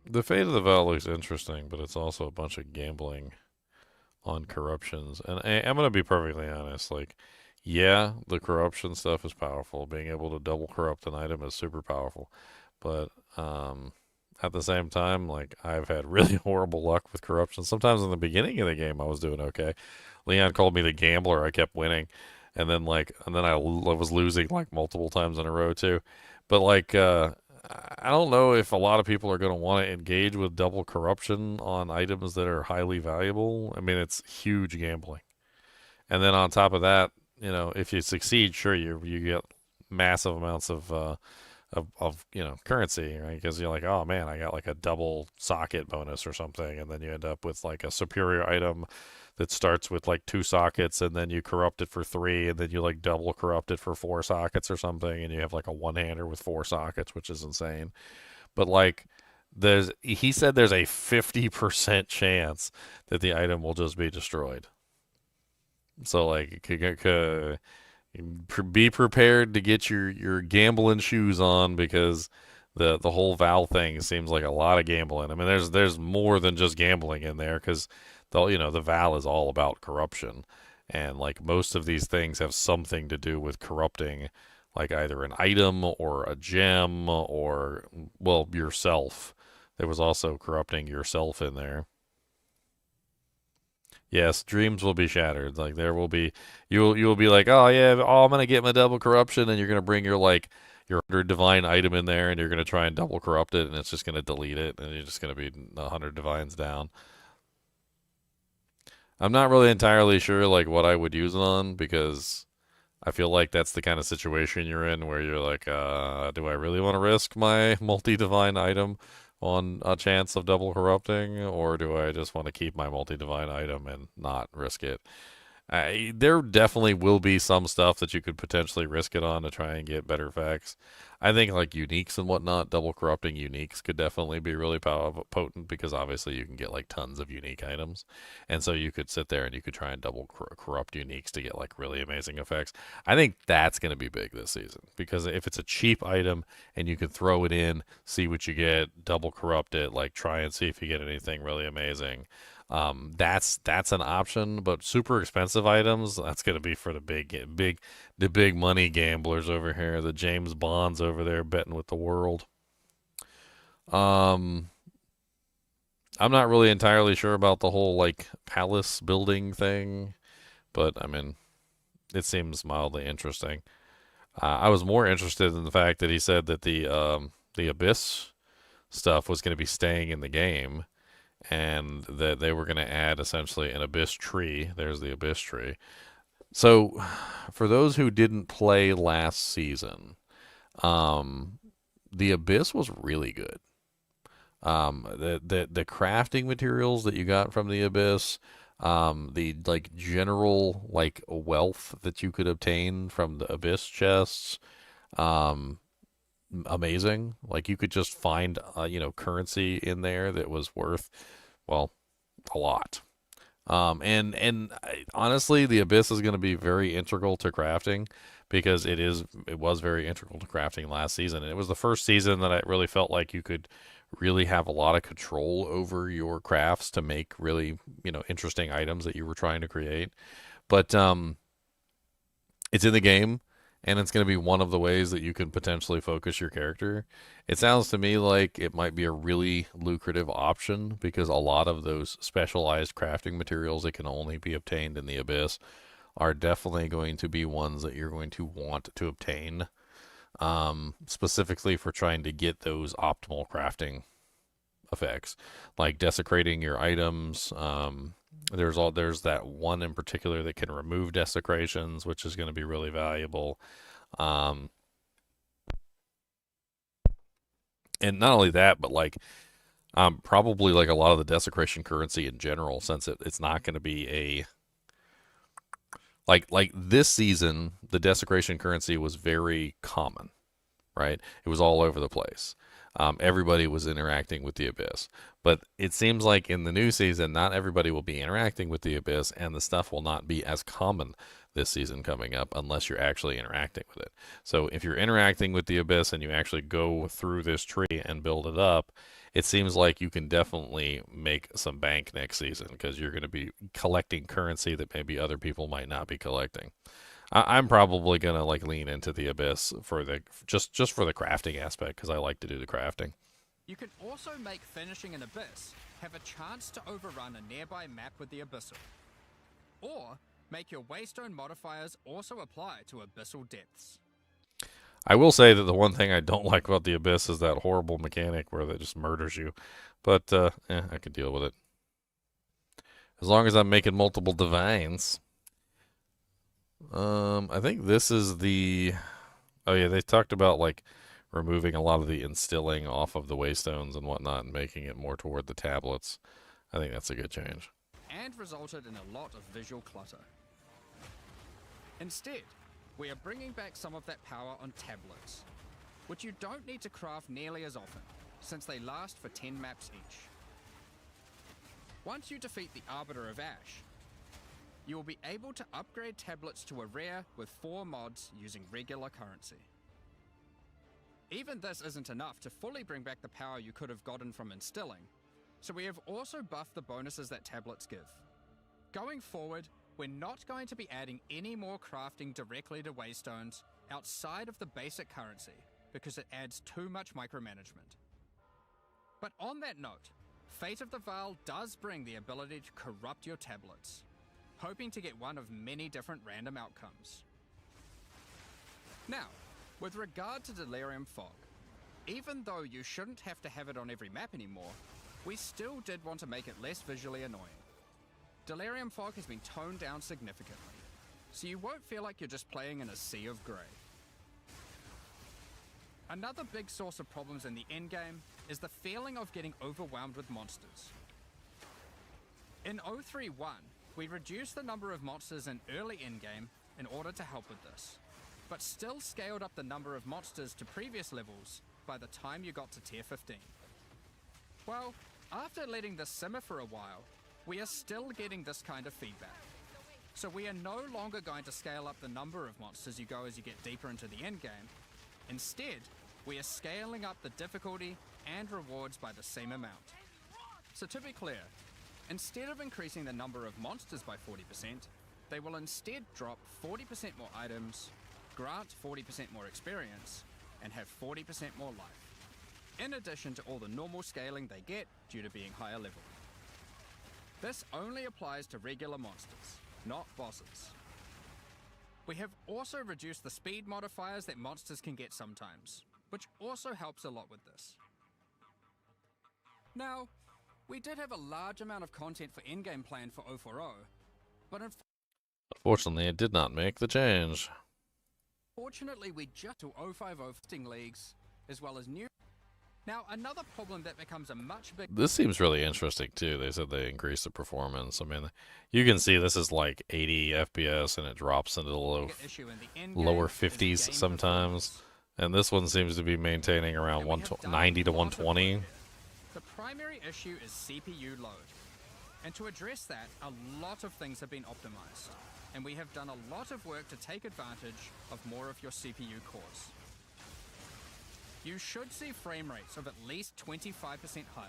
A: The fate of the Val looks interesting, but it's also a bunch of gambling on corruptions. And I'm going to be perfectly honest, like, yeah, the corruption stuff is powerful. Being able to double corrupt an item is super powerful. But at the same time, like, I've had really horrible luck with corruption. Sometimes in the beginning of the game, I was doing okay. Leon called me the gambler. I kept winning. And then I was losing, like, multiple times in a row, too. But, like, I don't know if a lot of people are going to want to engage with double corruption on items that are highly valuable. I mean, it's huge gambling. And then on top of that, you know, if you succeed, sure, you get massive amounts of you know, currency, right? Because you're like, oh man, I got like a double socket bonus or something, and then you end up with like a superior item that starts with like 2 sockets, and then you corrupt it for 3, and then you like double corrupt it for 4 sockets or something, and you have like a one-hander with 4 sockets, which is insane. But like, he said there's a 50% chance that the item will just be destroyed. So like, be prepared to get your gambling shoes on, because the whole Val thing seems like a lot of gambling. I mean, there's more than just gambling in there, because the Val is all about corruption, and like most of these things have something to do with corrupting, like either an item or a gem or, well, yourself. There was also corrupting yourself in there. Yes, dreams will be shattered. Like, there will be, you will be like, oh yeah, I'm gonna get my double corruption, and you're gonna bring your 100 divine item in there, and you're gonna try and double corrupt it, and it's just gonna delete it, and you're just gonna be 100 divines down. I'm not really entirely sure like what I would use it on, because I feel like that's the kind of situation you're in where you're like, do I really want to risk my multi-divine item on a chance of double corrupting, or do I just want to keep my multi-divine item and not risk it? There definitely will be some stuff that you could potentially risk it on to try and get better effects. I think like uniques and whatnot, double corrupting uniques could definitely be really potent, because obviously you can get like tons of unique items, and so you could sit there and you could try and double corrupt uniques to get like really amazing effects. I think that's going to be big this season, because if it's a cheap item and you can throw it in, see what you get, double corrupt it, like try and see if you get anything really amazing. That's an option, but super expensive items, that's going to be for the big money gamblers over here, the James Bonds over there betting with the world. I'm not really entirely sure about the whole like palace building thing, but I mean, it seems mildly interesting. I was more interested in the fact that he said that the Abyss stuff was going to be staying in the game, and that they were going to add essentially an Abyss tree. There's the Abyss tree. So, for those who didn't play last season, the Abyss was really good. The crafting materials that you got from the Abyss, the like general like wealth that you could obtain from the Abyss chests, amazing. Like, you could just find currency in there that was worth, well, a lot. And honestly, the Abyss is going to be very integral to crafting, because it was very integral to crafting last season. And it was the first season that I really felt like you could really have a lot of control over your crafts to make really, interesting items that you were trying to create. But it's in the game, and it's going to be one of the ways that you can potentially focus your character. It sounds to me like it might be a really lucrative option, because a lot of those specialized crafting materials that can only be obtained in the Abyss are definitely going to be ones that you're going to want to obtain, specifically for trying to get those optimal crafting effects, like desecrating your items. There's that one in particular that can remove desecrations, which is going to be really valuable. And not only that, but probably like a lot of the desecration currency in general, since it's not going to be a like this season, the desecration currency was very common, right? It was all over the place. Everybody was interacting with the Abyss. But it seems like in the new season, not everybody will be interacting with the Abyss, and the stuff will not be as common this season coming up unless you're actually interacting with it. So if you're interacting with the Abyss and you actually go through this tree and build it up, it seems like you can definitely make some bank next season, because you're going to be collecting currency that maybe other people might not be collecting. I'm probably gonna lean into the Abyss for the just for the crafting aspect, because I like to do the crafting.
I: You can also make finishing an Abyss have a chance to overrun a nearby map with the Abyssal, or make your Waystone modifiers also apply to Abyssal depths.
A: I will say that the one thing I don't like about the Abyss is that horrible mechanic where that just murders you, but I can deal with it as long as I'm making multiple divines. I think this is the... Oh yeah, they talked about removing a lot of the instilling off of the Waystones and whatnot and making it more toward the tablets. I think that's a good change.
I: And resulted in a lot of visual clutter. Instead, we are bringing back some of that power on tablets, which you don't need to craft nearly as often, since they last for 10 maps each. Once you defeat the Arbiter of Ash, you will be able to upgrade tablets to a rare with 4 mods using regular currency. Even this isn't enough to fully bring back the power you could have gotten from instilling, so we have also buffed the bonuses that tablets give. Going forward, we're not going to be adding any more crafting directly to Waystones outside of the basic currency, because it adds too much micromanagement. But on that note, Fate of the Veil does bring the ability to corrupt your tablets, hoping to get one of many different random outcomes. Now, with regard to Delirium Fog, even though you shouldn't have to have it on every map anymore, we still did want to make it less visually annoying. Delirium Fog has been toned down significantly, so you won't feel like you're just playing in a sea of grey. Another big source of problems in the endgame is the feeling of getting overwhelmed with monsters. In 031, we reduced the number of monsters in early endgame in order to help with this, but still scaled up the number of monsters to previous levels by the time you got to tier 15. Well, after letting this simmer for a while, we are still getting this kind of feedback. So we are no longer going to scale up the number of monsters you go as you get deeper into the endgame. Instead, we are scaling up the difficulty and rewards by the same amount. So to be clear, instead of increasing the number of monsters by 40%, they will instead drop 40% more items, grant 40% more experience, and have 40% more life, in addition to all the normal scaling they get due to being higher level. This only applies to regular monsters, not bosses. We have also reduced the speed modifiers that monsters can get sometimes, which also helps a lot with this. Now, we did have a large amount of content for endgame planned for 040, but
A: unfortunately it did not make the change.
I: Fortunately, we just to 050 fisting leagues, as well as new. Now, another problem that becomes a much bigger...
A: This seems really interesting, too. They said they increased the performance. I mean, you can see this is like 80 FPS, and it drops into the lower 50s sometimes. And this one seems to be maintaining around 90 to 120.
I: The primary issue is CPU load. And to address that, a lot of things have been optimized. and we have done a lot of work to take advantage of more of your CPU cores. You should see frame rates of at least 25% higher,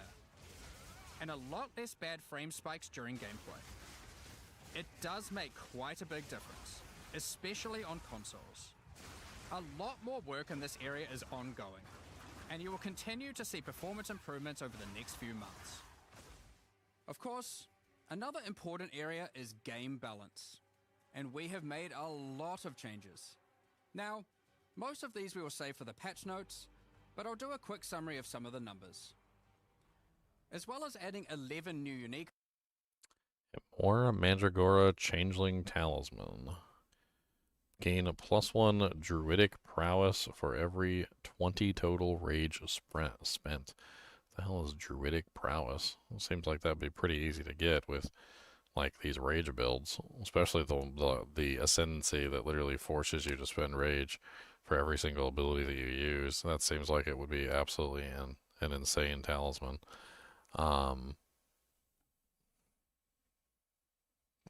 I: and a lot less bad frame spikes during gameplay. It does make quite a big difference, especially on consoles. A lot more work in this area is ongoing, and you will continue to see performance improvements over the next few months. Of course, another important area is game balance, and we have made a lot of changes. Now, most of these we will save for the patch notes, but I'll do a quick summary of some of the numbers. As well as adding 11 new unique...
A: More Mandragora Changeling Talisman. Gain a +1 Druidic Prowess for every 20 total rage spent. The hell is Druidic Prowess? It seems like that'd be pretty easy to get with like these rage builds, especially the Ascendancy that literally forces you to spend rage for every single ability that you use. That seems like it would be absolutely an insane talisman. I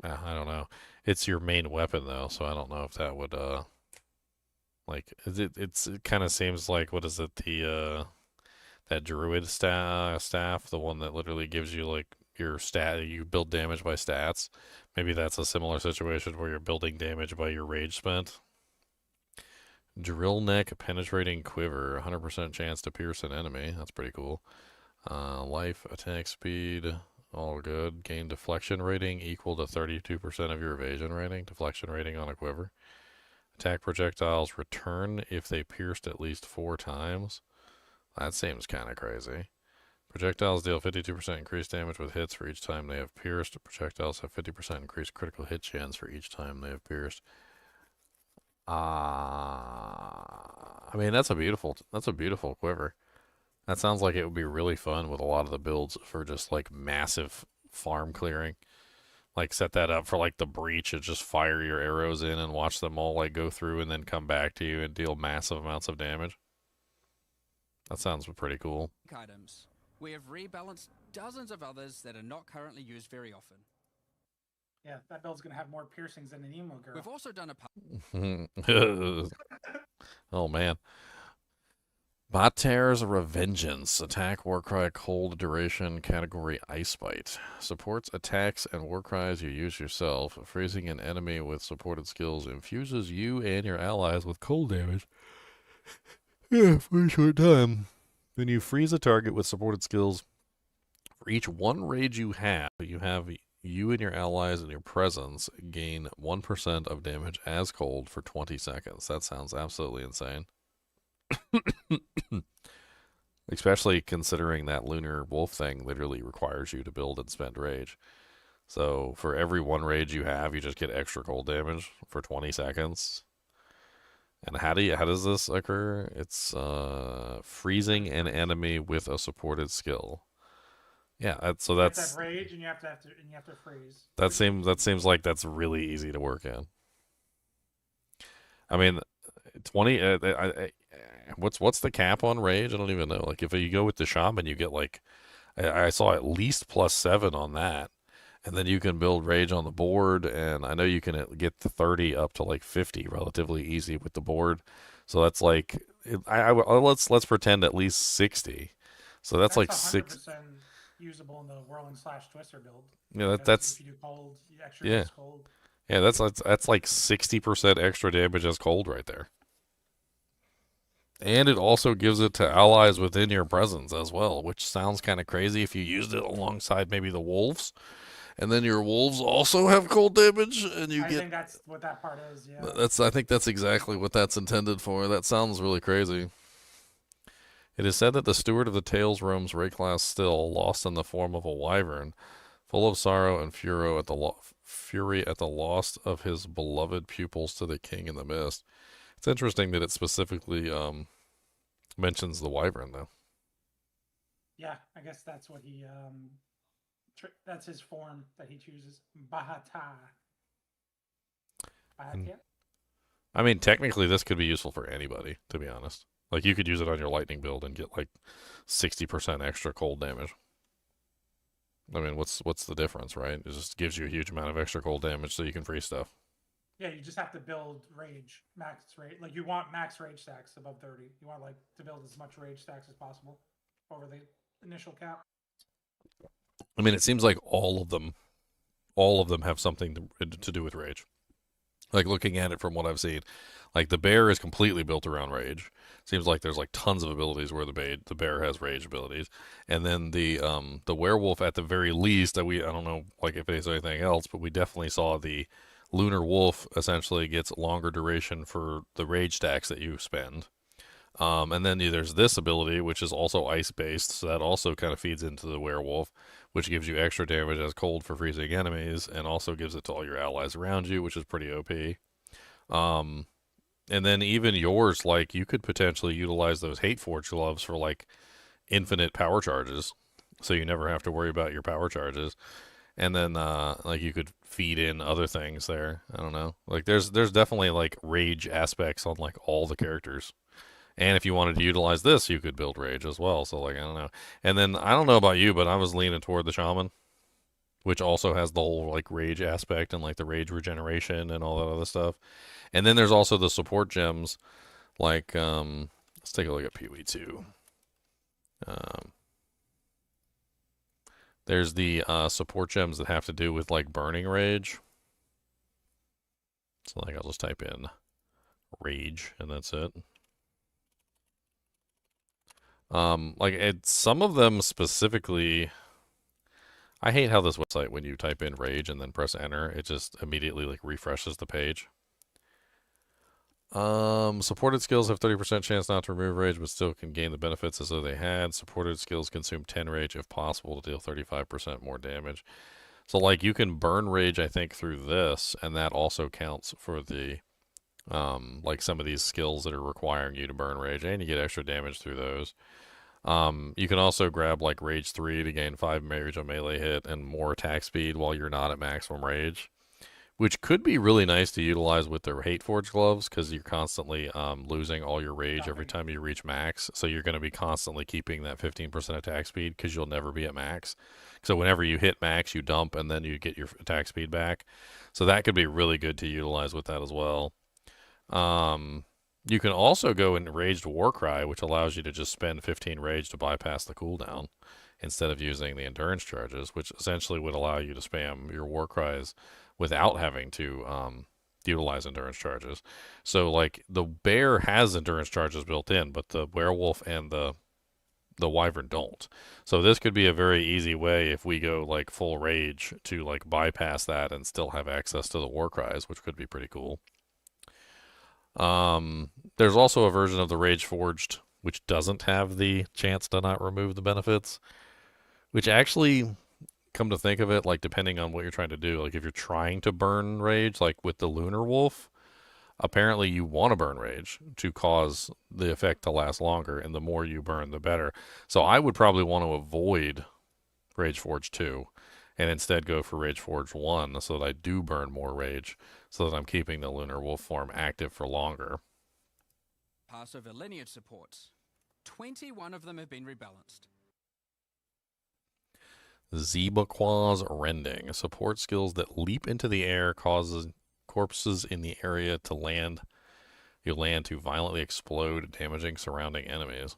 A: don't know. It's your main weapon though, so I don't know if that would like it kind of seems like, what is it, the that druid staff, the one that literally gives you like your stat, you build damage by stats. Maybe that's a similar situation where you're building damage by your rage spent. Drill neck penetrating quiver, 100% chance to pierce an enemy. That's pretty cool. Life, attack speed, all good. Gain deflection rating equal to 32% of your evasion rating. Deflection rating on a quiver. Attack projectiles return if they pierced at least 4 times. That seems kind of crazy. Projectiles deal 52% increased damage with hits for each time they have pierced. Projectiles have 50% increased critical hit chance for each time they have pierced. I mean, that's a beautiful quiver. That sounds like it would be really fun with a lot of the builds for just like massive farm clearing. Like set that up for like the breach and just fire your arrows in and watch them all like go through and then come back to you and deal massive amounts of damage. That sounds pretty cool.
I: Items. We have rebalanced dozens of others that are not currently used very often.
B: Yeah, that build's gonna have more piercings than an emo girl.
I: We've also done
A: a oh man. Bater's Revengeance. Attack, Warcry, Cold Duration, category Ice Bite. Supports attacks and Warcries you use yourself. Freezing an enemy with supported skills infuses you and your allies with cold damage. Yeah, for a short time. When you freeze a target with supported skills, for each 1 rage you have you and your allies in your presence gain 1% of damage as cold for 20 seconds. That sounds absolutely insane. Especially considering that lunar wolf thing literally requires you to build and spend rage. So for every 1 rage you have, you just get extra cold damage for 20 seconds. And how does this occur? It's freezing an enemy with a supported skill. Yeah, so that's
B: you have to have rage and you have to freeze.
A: That seems like that's really easy to work in. I mean, 20. What's the cap on rage? I don't even know. Like if you go with the shaman, you get like I saw at least +7 on that, and then you can build rage on the board, and I know you can get the 30 up to like 50 relatively easy with the board. So that's like let's pretend at least 60. So that's like 6.
B: Usable in the whirling / twister build.
A: Yeah, that's
B: if you do cold,
A: yeah.
B: Cold.
A: Yeah, that's like 60% extra damage as cold right there. And it also gives it to allies within your presence as well, which sounds kind of crazy if you used it alongside maybe the wolves. And then your wolves also have cold damage, and I
B: think that's what that part is, yeah.
A: I think that's exactly what that's intended for. That sounds really crazy. It is said that the Steward of the Tales roams Rayclass still, lost in the form of a wyvern, full of sorrow and fury at the loss of his beloved pupils to the King in the Mist. It's interesting that it specifically mentions the wyvern, though.
B: Yeah, I guess that's what he that's his form that he chooses. Bahata.
A: I mean, technically, this could be useful for anybody, to be honest. Like, you could use it on your lightning build and get, like, 60% extra cold damage. I mean, what's the difference, right? It just gives you a huge amount of extra cold damage so you can freeze stuff.
B: Yeah, you just have to build rage, max rage. Like you want max rage stacks above 30. You want like to build as much rage stacks as possible over the initial cap.
A: I mean, it seems like all of them have something to do with rage. Like looking at it from what I've seen, like the bear is completely built around rage. Seems like there's like tons of abilities where the bear has rage abilities, and then the werewolf at the very least I don't know like if there's anything else, but we definitely saw the lunar wolf essentially gets longer duration for the rage stacks that you spend. And then there's this ability, which is also ice-based, so that also kind of feeds into the werewolf, which gives you extra damage as cold for freezing enemies, and also gives it to all your allies around you, which is pretty OP. And then even yours, like, you could potentially utilize those Hateforge gloves for, like, infinite power charges, so you never have to worry about your power charges. And then, like, you could feed in other things there. I don't know. Like, there's definitely, like, rage aspects on, like, all the characters. And if you wanted to utilize this, you could build rage as well. So, like, I don't know. And then, I don't know about you, but I was leaning toward the shaman, which also has the whole, like, rage aspect and, like, the rage regeneration and all that other stuff. And then there's also the support gems, like, let's take a look at PoE 2. There's the support gems that have to do with, like, burning rage. So, like, I'll just type in rage, and that's it. Some of them specifically, I hate how this website, when you type in rage and then press enter, it just immediately, like, refreshes the page. Supported skills have 30% chance not to remove rage, but still can gain the benefits as though they had. Supported skills consume 10 rage if possible to deal 35% more damage. So, like, you can burn rage, I think, through this, and that also counts for the, like, some of these skills that are requiring you to burn rage, and you get extra damage through those. You can also grab, like, Rage 3 to gain 5 rage on melee hit and more attack speed while you're not at maximum rage, which could be really nice to utilize with the Hateforge gloves, because you're constantly losing all your rage every time you reach max. So you're going to be constantly keeping that 15% attack speed because you'll never be at max. So whenever you hit max, you dump, and then you get your attack speed back. So that could be really good to utilize with that as well. You can also go in Raged Warcry, which allows you to just spend 15 rage to bypass the cooldown instead of using the endurance charges, which essentially would allow you to spam your Warcries without having to utilize endurance charges. So, like, the bear has endurance charges built in, but the werewolf and the wyvern don't. So this could be a very easy way, if we go, like, full rage, to, like, bypass that and still have access to the Warcries, which could be pretty cool. There's also a version of the Rage Forged which doesn't have the chance to not remove the benefits, which actually, come to think of it, like, depending on what you're trying to do, like, if you're trying to burn rage, like with the Lunar Wolf, apparently you want to burn rage to cause the effect to last longer, and the more you burn, the better. So I would probably want to avoid Rage Forge 2 and instead go for Rage Forge 1 so that I do burn more rage, so that I'm keeping the Lunar Wolf form active for longer.
I: Passover lineage supports. 21 of them have been rebalanced.
A: Zebaqua's Rending. Support skills that leap into the air, causes corpses in the area to land. You land to violently explode, damaging surrounding enemies.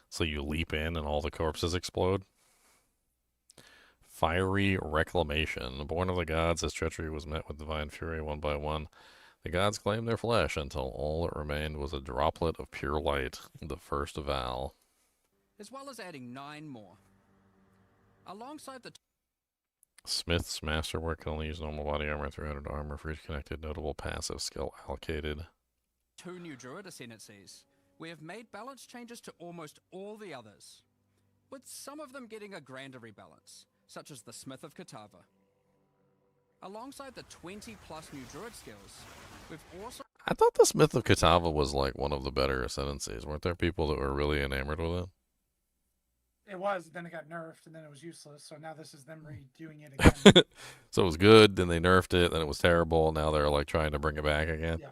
A: So you leap in and all the corpses explode. Fiery Reclamation. Born of the gods, as treachery was met with divine fury one by one. The gods claimed their flesh until all that remained was a droplet of pure light, the first vow.
I: As well as adding 9 more. Alongside the
A: Smith's Masterwork can only use normal body armor, 300 armor for each connected notable passive skill allocated.
I: 2 new Druid ascendancies, we have made balance changes to almost all the others, with some of them getting a grander rebalance, such as the Smith of Katava. Alongside the 20 plus new Druid skills, we've also...
A: I thought the Smith of Katava was like one of the better ascendancies. Weren't there people that were really enamored with it?
B: It was, then it got nerfed, and then it was useless, so now this is them redoing it again.
A: So it was good, then they nerfed it, then it was terrible, now they're like trying to bring it back again.
B: Yeah.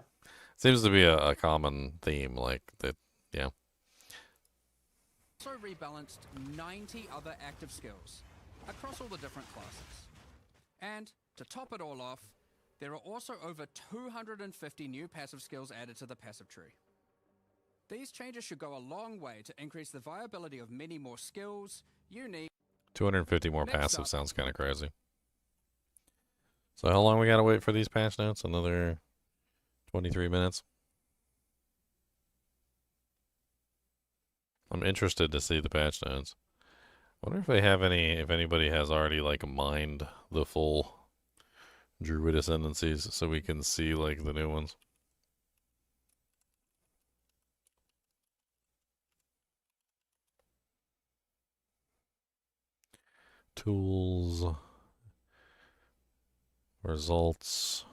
A: Seems to be a common theme, like that, yeah.
I: also rebalanced 90 other active skills across all the different classes. And To top it all off, there are also over 250 new passive skills added to the passive tree. These changes should go a long way to increase the viability of many more skills you need.
A: 250 more
I: Next
A: passive
I: up.
A: sounds kind of crazy. So how long we gotta wait for these patch notes? Another 23 minutes. I'm interested to see the patch notes. Wonder if they have any, if anybody has already like mined the full Druid ascendancies so we can see like the new ones. Tools, results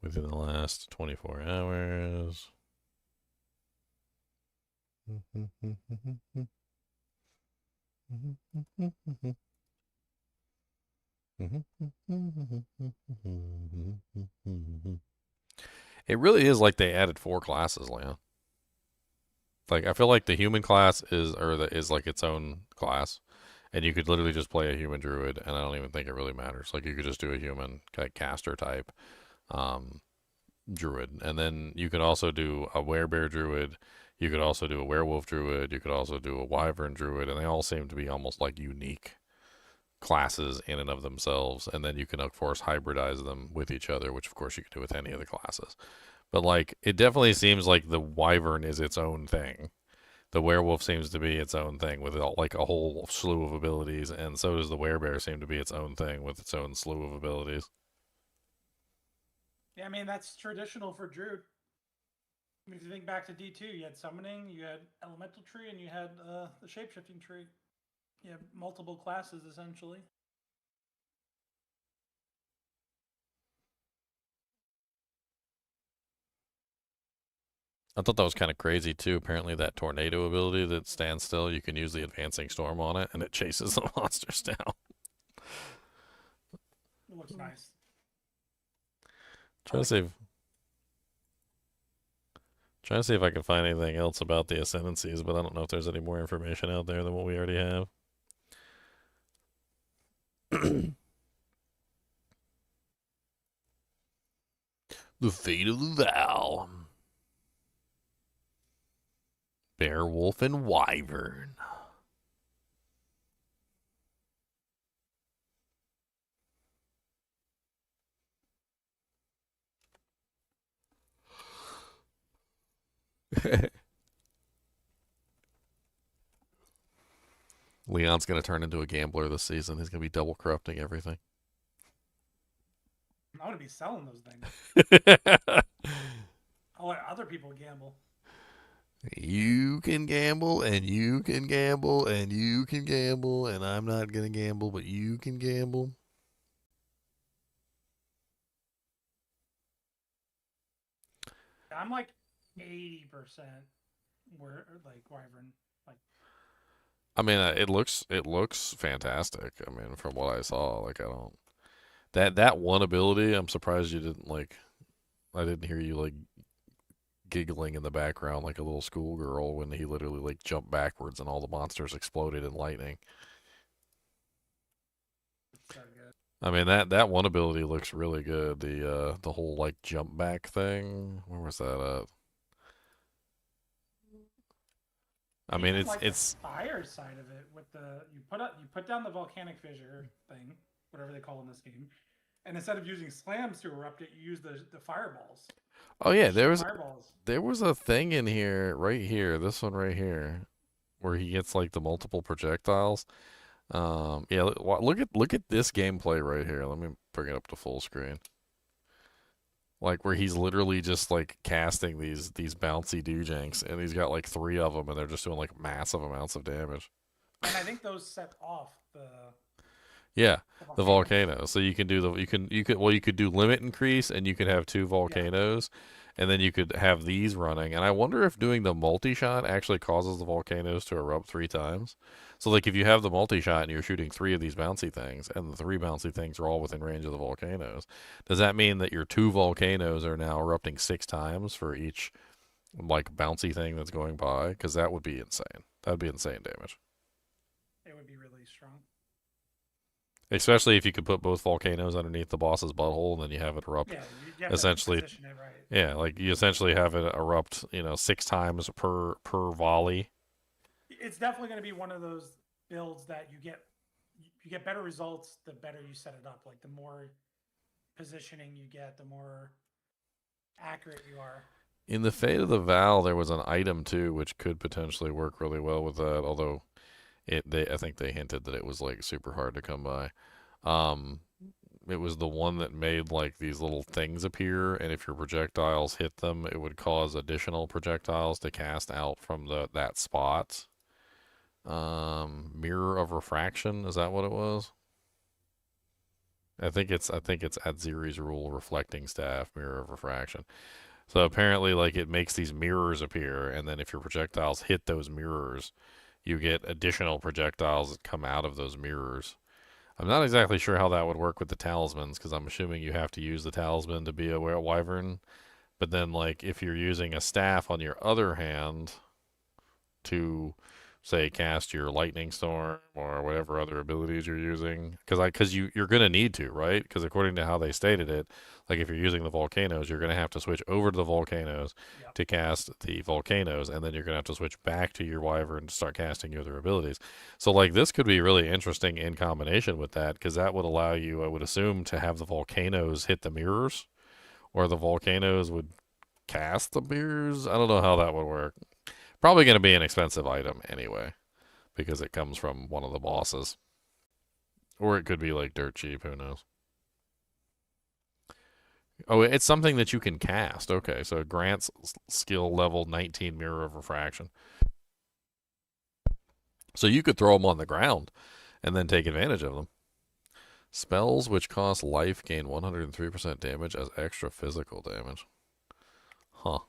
A: within the last 24 hours. It really is like they added 4 classes, Leon. Like I feel like the human class is like its own class, and you could literally just play a human druid, and I don't even think it really matters. Like you could just do a human like caster type druid, and then you could also do a werebear druid. You could also do a werewolf druid. You could also do a wyvern druid, and they all seem to be almost like unique classes in and of themselves. And then you can, of course, hybridize them with each other, which, of course, you can do with any of the classes. But, like, it definitely seems like the wyvern is its own thing. The werewolf seems to be its own thing with, like, a whole slew of abilities, and so does the werebear seem to be its own thing with its own slew of abilities.
B: Yeah, I mean, that's traditional for Druid. I mean, if you think back to D2, you had summoning, you had elemental tree, and you had the shapeshifting tree. You have multiple classes, essentially.
A: I thought that was kind of crazy, too. Apparently that tornado ability that stands still, you can use the advancing storm on it, and it chases the monsters down.
B: It looks nice.
A: Trying to see if I can find anything else about the ascendancies, but I don't know if there's any more information out there than what we already have. The fate of the vow. Bear, wolf, and wyvern. Leon's going to turn into a gambler this season. He's going to be double corrupting everything.
B: I want to be selling those things. I'll let other people gamble.
A: You can gamble, and you can gamble, and you can gamble, and I'm not going to gamble, but you can gamble.
B: I'm like 80% where like wyvern. Like,
A: I mean, it looks fantastic. I mean, from what I saw, like I don't that one ability. I'm surprised you didn't like. I didn't hear you like giggling in the background like a little schoolgirl when he literally like jumped backwards and all the monsters exploded in lightning.
B: so good.
A: I mean that one ability looks really good. The whole like jump back thing. Where was that at? I mean
B: Even,
A: it's
B: the fire side of it with the you put down the volcanic fissure thing, whatever they call in this game, and instead of using slams to erupt it, you use the fireballs.
A: Oh yeah, there was a thing in here right here, this one right here, where he gets like the multiple projectiles. Yeah, look at this gameplay right here. Let me bring it up to full screen. Like where he's literally just like casting these bouncy doojanks, and he's got like 3 of them, and they're just doing like massive amounts of damage.
B: And I think those set off the
A: volcano. So you can do you could do limit increase, and you could have 2 volcanoes, and then you could have these running. And I wonder if doing the multi-shot actually causes the volcanoes to erupt 3 times. So like if you have the multi-shot and you're shooting 3 of these bouncy things, and the 3 bouncy things are all within range of the volcanoes, does that mean that your 2 volcanoes are now erupting 6 times for each like bouncy thing that's going by? Because that would be insane. That would be insane damage.
B: It would be really strong.
A: Especially if you could put both volcanoes underneath the boss's butthole, and then you have it erupt.
B: Yeah, you have
A: Essentially,
B: to position it right.
A: yeah, like you essentially have it erupt, 6 times per volley.
B: It's definitely going to be one of those builds that you get better results the better you set it up. Like the more positioning you get, the more accurate you are.
A: In the Fate of the Val, there was an item too, which could potentially work really well with that. Although, I think they hinted that it was like super hard to come by. It was the one that made like these little things appear, and if your projectiles hit them, it would cause additional projectiles to cast out from that spot. Mirror of Refraction, is that what it was? I think it's Adziri's rule, reflecting staff, Mirror of Refraction. So apparently, like, it makes these mirrors appear, and then if your projectiles hit those mirrors, you get additional projectiles that come out of those mirrors. I'm not exactly sure how that would work with the talismans, because I'm assuming you have to use the talisman to be a wyvern. But then, like, if you're using a staff on your other hand to, say, cast your lightning storm or whatever other abilities you're using, because you're gonna need to, right? Because according to how they stated it, like if you're using the volcanoes, you're gonna have to switch over to the volcanoes to cast the volcanoes, and then you're gonna have to switch back to your wyvern to start casting your other abilities. So like this could be really interesting in combination with that, because that would allow you, I would assume, to have the volcanoes hit the mirrors, or the volcanoes would cast the mirrors. I don't know how that would work. Probably going to be an expensive item anyway, because it comes from one of the bosses. Or it could be like dirt cheap, who knows. Oh, it's something that you can cast. Okay, so it grants skill level 19 Mirror of Refraction. So you could throw them on the ground and then take advantage of them. Spells which cost life gain 103% damage as extra physical damage. Huh.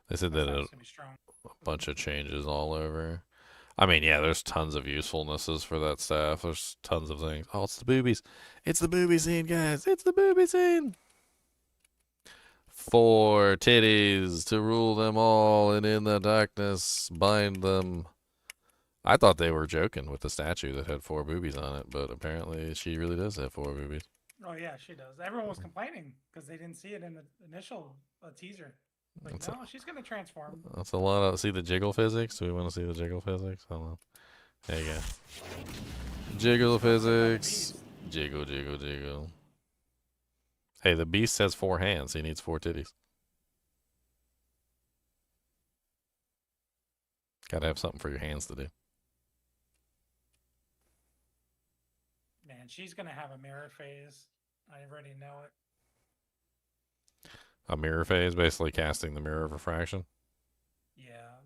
A: They said that a bunch of changes all over. I mean, yeah, there's tons of usefulnesses for that staff. There's tons of things. Oh, it's the boobies. It's the booby scene, guys. It's the booby scene. 4 titties to rule them all, and in the darkness bind them. I thought they were joking with the statue that had 4 boobies on it, but apparently she really does have 4 boobies.
B: Oh yeah, she does. Everyone was complaining because they didn't see it in the initial teaser. Like, no, she's gonna transform.
A: That's a lot of. See the jiggle physics? Do we want to see the jiggle physics? Hold on. There you go. Jiggle physics. Jiggle, jiggle, jiggle. Hey, the beast has 4 hands. He needs 4 titties. Gotta have something for your hands to do.
B: Man, she's gonna have a mirror phase. I already know it.
A: A mirror phase, basically casting the Mirror of Refraction.
B: Yeah.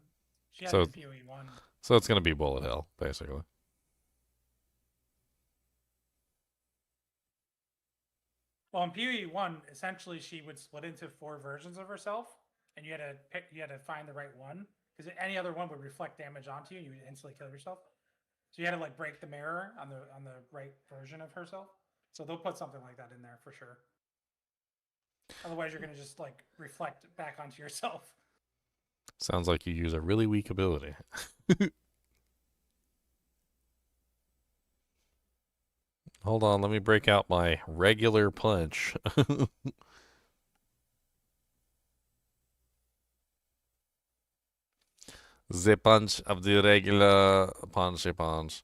B: She had
A: So,
B: PoE 1.
A: so it's gonna be bullet hell, basically.
B: Well, in PoE 1, essentially she would split into 4 versions of herself, and you had to find the right one, because any other one would reflect damage onto you, and you would instantly kill yourself. So you had to like break the mirror on the right version of herself. So they'll put something like that in there for sure. Otherwise, you're gonna just like reflect back onto yourself.
A: Sounds like you use a really weak ability. Hold on, let me break out my regular punch. The punch of the regular punchy punch.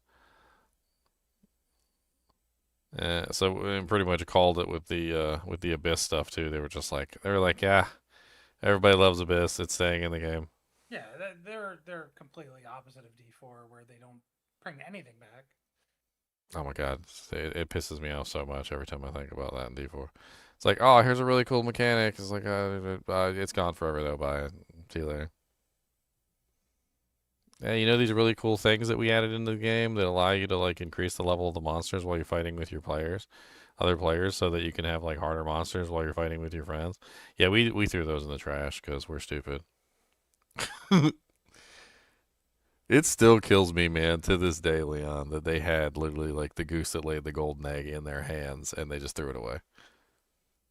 A: So we pretty much called it with the Abyss stuff too. They were like, yeah, everybody loves Abyss. It's staying in the game.
B: Yeah, they're completely opposite of D4, where they don't bring anything back.
A: Oh my god, it pisses me off so much every time I think about that in D4. It's like, oh, here's a really cool mechanic. It's like, it's gone forever though. Bye. See you later. Yeah, you know these really cool things that we added into the game that allow you to like increase the level of the monsters while you're fighting with your other players, so that you can have like harder monsters while you're fighting with your friends. Yeah, we threw those in the trash because we're stupid. It still kills me, man, to this day, Leon, that they had literally like the goose that laid the golden egg in their hands and they just threw it away.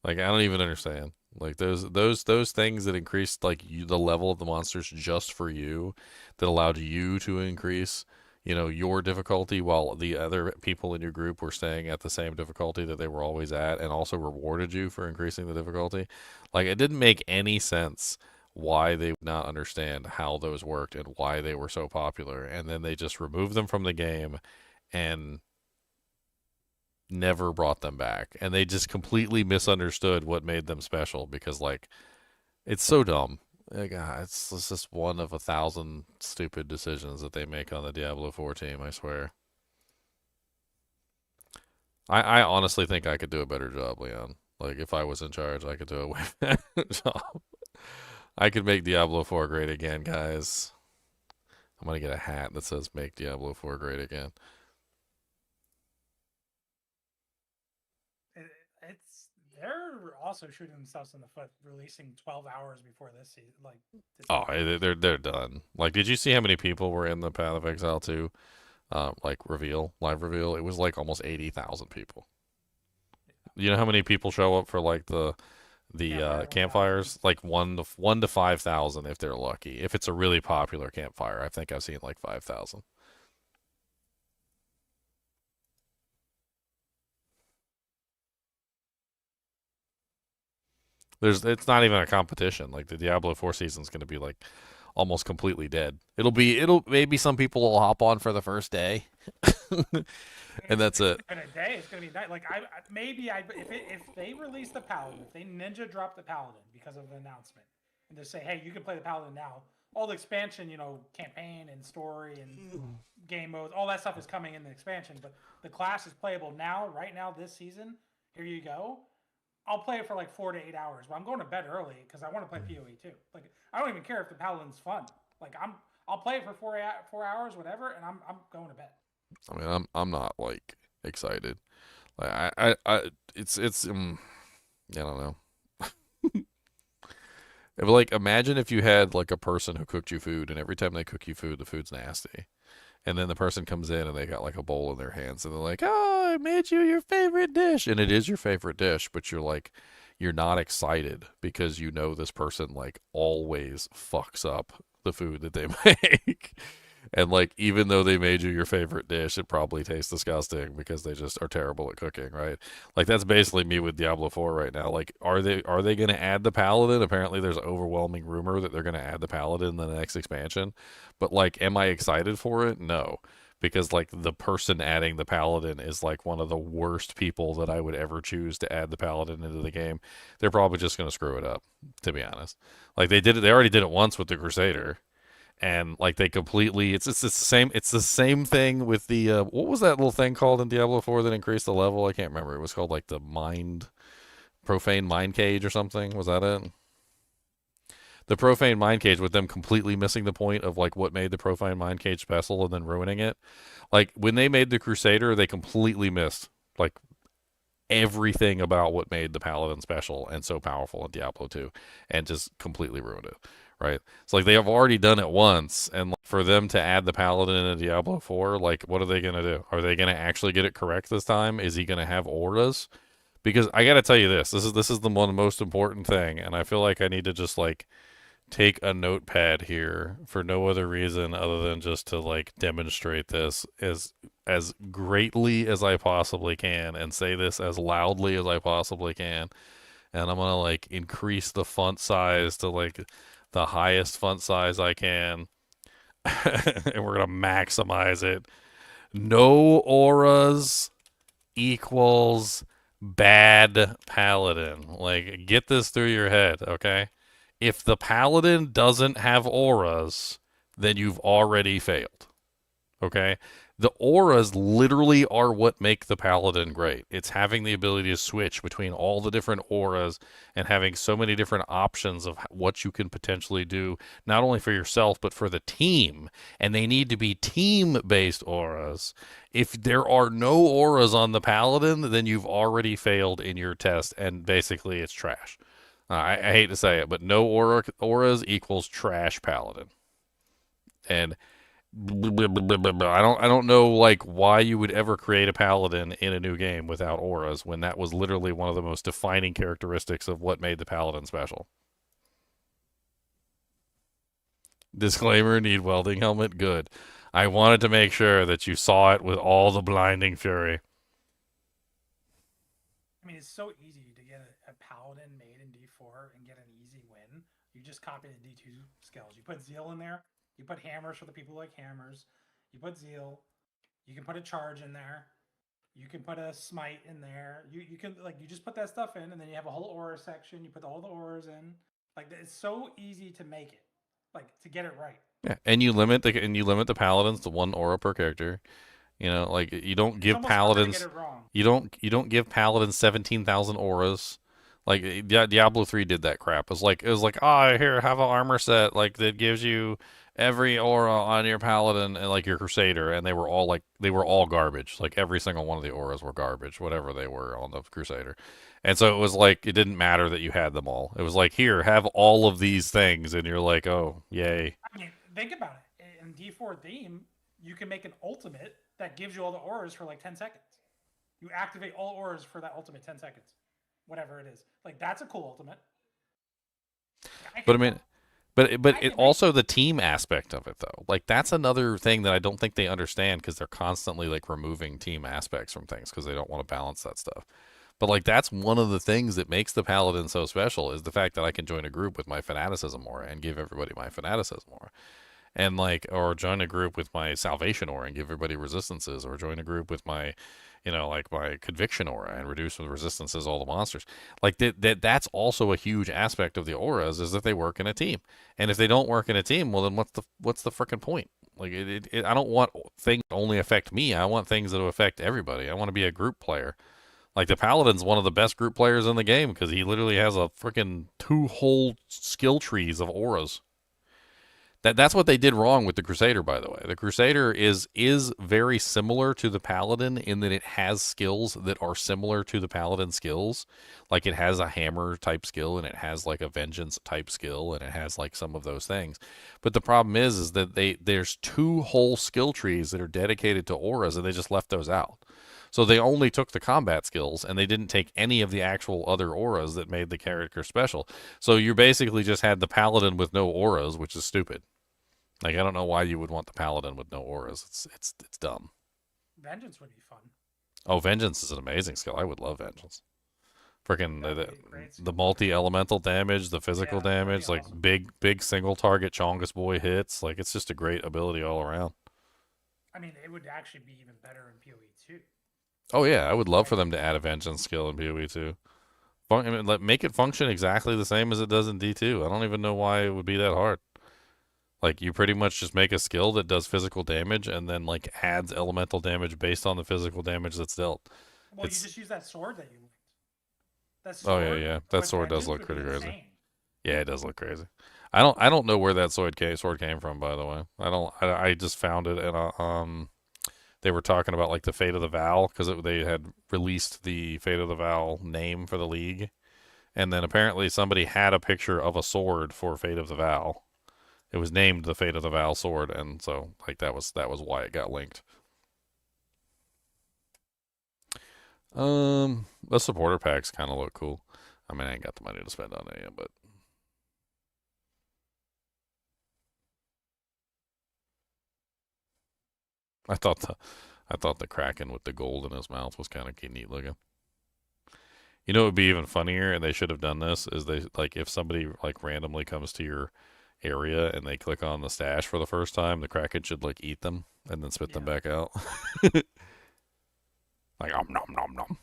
A: Like I don't even understand. Like those things that increased like the level of the monsters just for you, that allowed you to increase, your difficulty while the other people in your group were staying at the same difficulty that they were always at, and also rewarded you for increasing the difficulty. Like it didn't make any sense why they would not understand how those worked and why they were so popular, and then they just removed them from the game and never brought them back, and they just completely misunderstood what made them special, because like it's so dumb. Like, it's just one of 1,000 stupid decisions that they make on the Diablo 4 team, I swear. I honestly think I could do a better job, Leon. Like if I was in charge, I could do a way better job. I could make Diablo 4 great again, guys. I'm gonna get a hat that says make Diablo 4 great again.
B: They're also shooting themselves in the foot, releasing 12 hours before this season. Like,
A: Oh, they're done. Like, did you see how many people were in the Path of Exile 2 like live reveal? It was like almost 80,000 people. You know how many people show up for like the campfires? Like 1 to 5,000 if they're lucky. If it's a really popular campfire, I think I've seen like 5,000. It's not even a competition. Like the Diablo 4 season's going to be like almost completely dead. Maybe some people will hop on for the first day, and that's it.
B: It's gonna be a day. Like if they release the Paladin, if they ninja drop the Paladin because of the announcement, and just say, hey, you can play the Paladin now. All the expansion, campaign and story and game modes, all that stuff is coming in the expansion. But the class is playable now, right now, this season. Here you go. I'll play it for like 4 to 8 hours, but I'm going to bed early because I want to play PoE too. Like I don't even care if the Paladin's fun. Like I'll play it for 4 hours, whatever, and I'm going to bed.
A: I mean, I'm not like excited. Like it's I don't know. But like imagine if you had like a person who cooked you food, and every time they cook you food, the food's nasty. And then the person comes in and they got like a bowl in their hands and they're like, oh, I made you your favorite dish. And it is your favorite dish, but you're not excited because you know this person like always fucks up the food that they make. And like, even though they made you your favorite dish, it probably tastes disgusting because they just are terrible at cooking, right? Like that's basically me with Diablo 4 right now. Like, are they going to add the Paladin? Apparently there's overwhelming rumor that they're going to add the Paladin in the next expansion. But like, am I excited for it? No. Because like the person adding the Paladin is like one of the worst people that I would ever choose to add the Paladin into the game. They're probably just going to screw it up, to be honest. Like they already did it once with the Crusader. And like they completely, it's the same thing with the what was that little thing called in Diablo 4 that increased the level? I can't remember. It was called like the profane mind cage or something. Was that it? The profane mind cage, with them completely missing the point of like what made the profane mind cage special and then ruining it. Like when they made the Crusader, they completely missed like everything about what made the Paladin special and so powerful in Diablo 2, and just completely ruined it. Right? It's like they have already done it once, and like, for them to add the Paladin in Diablo 4, like what are they going to do? Are they going to actually get it correct this time? Is he going to have auras? Because I got to tell you this is the most important thing, and I feel like I need to just like take a notepad here for no other reason other than just to like demonstrate this as greatly as I possibly can and say this as loudly as I possibly can. And I'm going to like increase the font size to like the highest font size I can, and we're gonna maximize it. No auras equals bad Paladin. Like, get this through your head, okay? If the Paladin doesn't have auras, then you've already failed, okay? The auras literally are what make the Paladin great. It's having the ability to switch between all the different auras and having so many different options of what you can potentially do, not only for yourself, but for the team. And they need to be team-based auras. If there are no auras on the Paladin, then you've already failed in your test, and basically it's trash. I hate to say it, but no auras equals trash Paladin. And I don't know like why you would ever create a paladin in a new game without auras when that was literally one of the most defining characteristics of what made the paladin special. Disclaimer, need welding helmet, good. I wanted to make sure that you saw it with all the blinding fury.
B: I mean, it's so easy to get a paladin made in D4 and get an easy win. You just copy the D2 skills. You put Zeal in there. You put hammers for the people who like hammers. You put Zeal. You can put a charge in there. You can put a smite in there. You can like you just put that stuff in, and then you have a whole aura section. You put all the auras in. Like it's so easy to make it, like to get it right.
A: Yeah, and you limit the paladins to 1 aura per character. You know, like you don't give paladins you don't give paladins 17,000 auras. Like Diablo 3 did that crap. It was like oh, here, have an armor set like that gives you every aura on your paladin and like your crusader, and they were all garbage. Like every single one of the auras were garbage, whatever they were on the crusader. And so it was like it didn't matter that you had them all. It was like, here, have all of these things, and you're like, oh, yay.
B: I mean, think about it. In D4 theme, you can make an ultimate that gives you all the auras for like 10 seconds. You activate all auras for that ultimate 10 seconds. Whatever it is. Like that's a cool ultimate.
A: But I mean, but it also the team aspect of it though. Like that's another thing that I don't think they understand because they're constantly like removing team aspects from things because they don't want to balance that stuff. But like that's one of the things that makes the paladin so special is the fact that I can join a group with my fanaticism aura and give everybody my fanaticism aura. And like, or join a group with my salvation aura and give everybody resistances, or join a group with my, like my conviction aura and reduce the resistances all the monsters. Like that's also a huge aspect of the auras is that they work in a team. And if they don't work in a team, well then what's the freaking point? Like I don't want things to only affect me. I want things that will affect everybody. I want to be a group player. Like the paladin's one of the best group players in the game because he literally has a freaking 2 whole skill trees of auras. That's what they did wrong with the Crusader, by the way. The Crusader is very similar to the Paladin in that it has skills that are similar to the Paladin skills. Like it has a hammer type skill, and it has like a vengeance type skill, and it has like some of those things. But the problem is that there's 2 whole skill trees that are dedicated to auras, and they just left those out. So they only took the combat skills, and they didn't take any of the actual other auras that made the character special. So you basically just had the Paladin with no auras, which is stupid. Like, I don't know why you would want the Paladin with no auras. It's dumb.
B: Vengeance would be fun.
A: Oh, Vengeance is an amazing skill. I would love Vengeance. Freaking the multi-elemental damage, the physical damage, like awesome. big single target Chongus Boy hits. Like, it's just a great ability all around.
B: I mean, it would actually be even better in PoE too.
A: Oh yeah, I would love for them to add a Vengeance skill in PoE too. I mean, make it function exactly the same as it does in D2. I don't even know why it would be that hard. Like, you pretty much just make a skill that does physical damage and then, like, adds elemental damage based on the physical damage that's dealt.
B: Well, you just use that sword that you linked. That
A: sword, yeah. That sword does look pretty crazy. Yeah, it does look crazy. I don't know where that sword came from, by the way. I just found it, and they were talking about, like, the Fate of the Vow, because they had released the Fate of the Vow name for the league. And then apparently somebody had a picture of a sword for Fate of the Vow. It was named the Fate of the Val sword, and so like that was why it got linked. The supporter packs kind of look cool. I mean, I ain't got the money to spend on it yet, but I thought the Kraken with the gold in his mouth was kind of neat looking. You know, it would be even funnier, and they should have done this. Is they like if somebody like randomly comes to your area and they click on the stash for the first time, the Kraken should like eat them and then spit them back out. Like nom nom nom.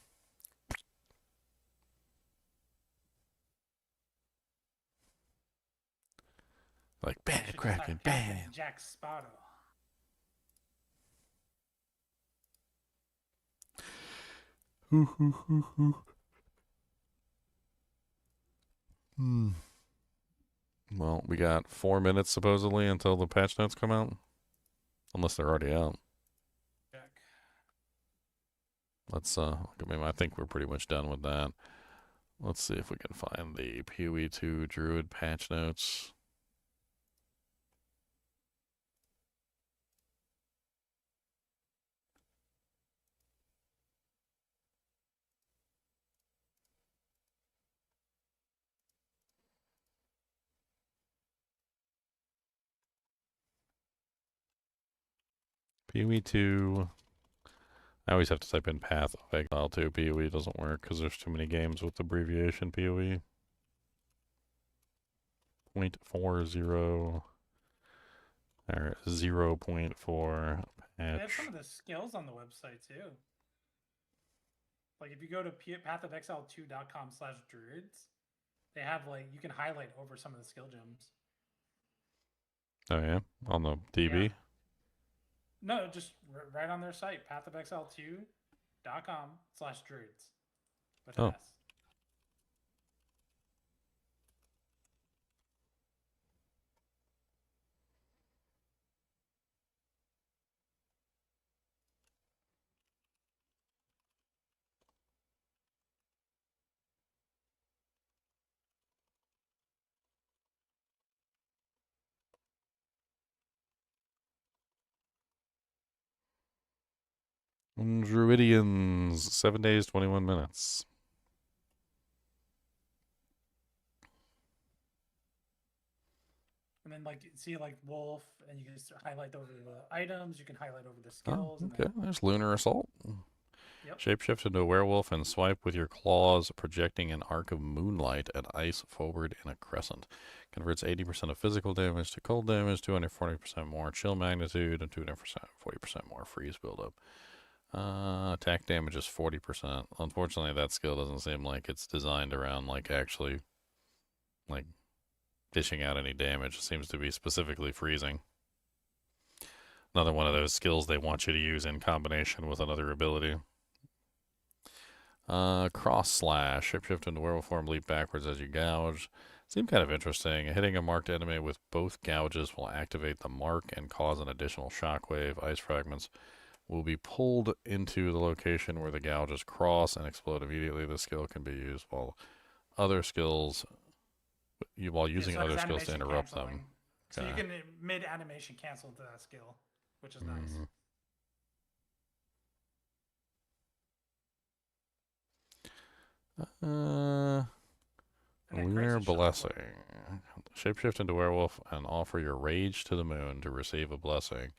A: Like ban it, Kraken, ban it.
B: Jack Sparrow.
A: Well, we got 4 minutes supposedly until the patch notes come out. Unless they're already out.
B: Check.
A: Let's, I mean, I think we're pretty much done with that. Let's see if we can find the PoE 2 Druid patch notes. PoE 2. I always have to type in Path of Exile 2. PoE doesn't work because there's too many games with abbreviation PoE. 0.40 or 0.4
B: They have
A: patch.
B: some of the skills on the website too. Like if you go to pathofexile2.com/druids, they have like you can highlight over some of the skill gems.
A: Oh yeah, on the DB.
B: Yeah. No, just right on their site, pathofexile2.com/druids with an
A: Oh.
B: S.
A: Druidians, 7 days, 21 minutes.
B: And then like see like wolf, and you can just highlight over the items. You can highlight over the
A: Oh,
B: skills.
A: okay. There's Lunar Assault.
B: Yep.
A: Shapeshift into a werewolf and swipe with your claws, projecting an arc of moonlight and ice forward in a crescent. Converts 80% of physical damage to cold damage, 240% more chill magnitude, and 240% more freeze buildup. Attack damage is 40%. Unfortunately, that skill doesn't seem like it's designed around like actually like dishing out any damage. It seems to be specifically freezing. Another one of those skills they want you to use in combination with another ability. Cross slash. Shapeshift into werewolf form, leap backwards as you gouge. Seemed kind of interesting. Hitting a marked enemy with both gouges will activate the mark and cause an additional shockwave. Ice fragments will be pulled into the location where the gouges cross and explode immediately. This skill can be used while other skills, while using
B: so it
A: other
B: has
A: skills to
B: animation
A: interrupt
B: canceling.
A: them.
B: So you can mid animation cancel into that skill, which is nice.
A: Lunar Blessing. Shapeshift into werewolf and offer your rage to the moon to receive a blessing,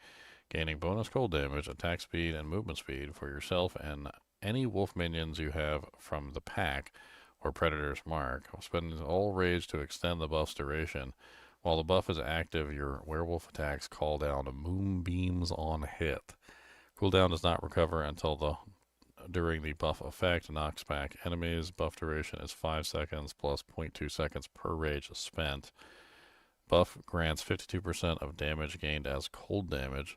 A: gaining bonus cold damage, attack speed, and movement speed for yourself and any wolf minions you have from the pack or predator's mark. Spend all rage to extend the buff's duration. While the buff is active, your werewolf attacks call down moonbeams on hit. Cooldown does not recover until during the buff effect. Knocks back enemies. Buff duration is 5 seconds plus 0.2 seconds per rage spent. Buff grants 52% of damage gained as cold damage.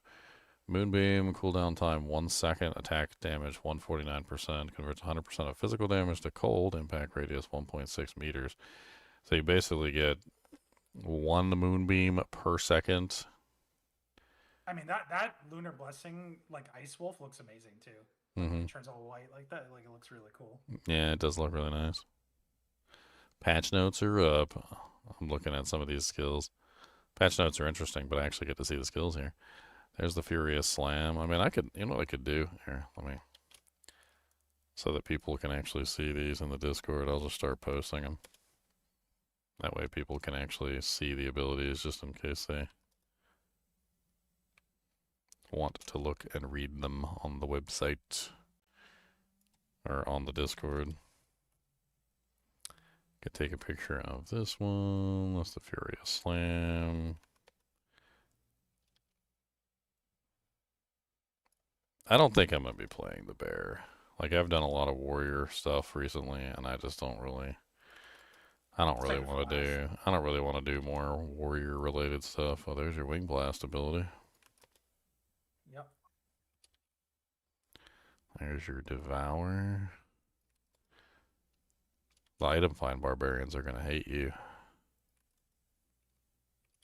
A: Moonbeam, cooldown time 1 second, attack damage 149%, converts 100% of physical damage to cold, impact radius 1.6 meters. So you basically get 1 moonbeam per second.
B: I mean that Lunar Blessing like Ice Wolf looks amazing too. It turns all white like that, like it looks really cool.
A: Yeah, it does look really nice. Patch notes are up. I'm looking at some of these skills. Patch notes are interesting, but I actually get to see the skills here. There's the Furious Slam. I mean, you know what I could do? Here, so that people can actually see these in the Discord, I'll just start posting them. That way people can actually see the abilities just in case they want to look and read them on the website or on the Discord. Could take a picture of this one. That's the Furious Slam. I don't think I'm going to be playing the bear. Like, I've done a lot of warrior stuff recently, and I just don't really... I don't really want to do more warrior-related stuff. Oh, there's your Wing Blast ability.
B: Yep.
A: There's your Devour. The item find barbarians are going to hate you.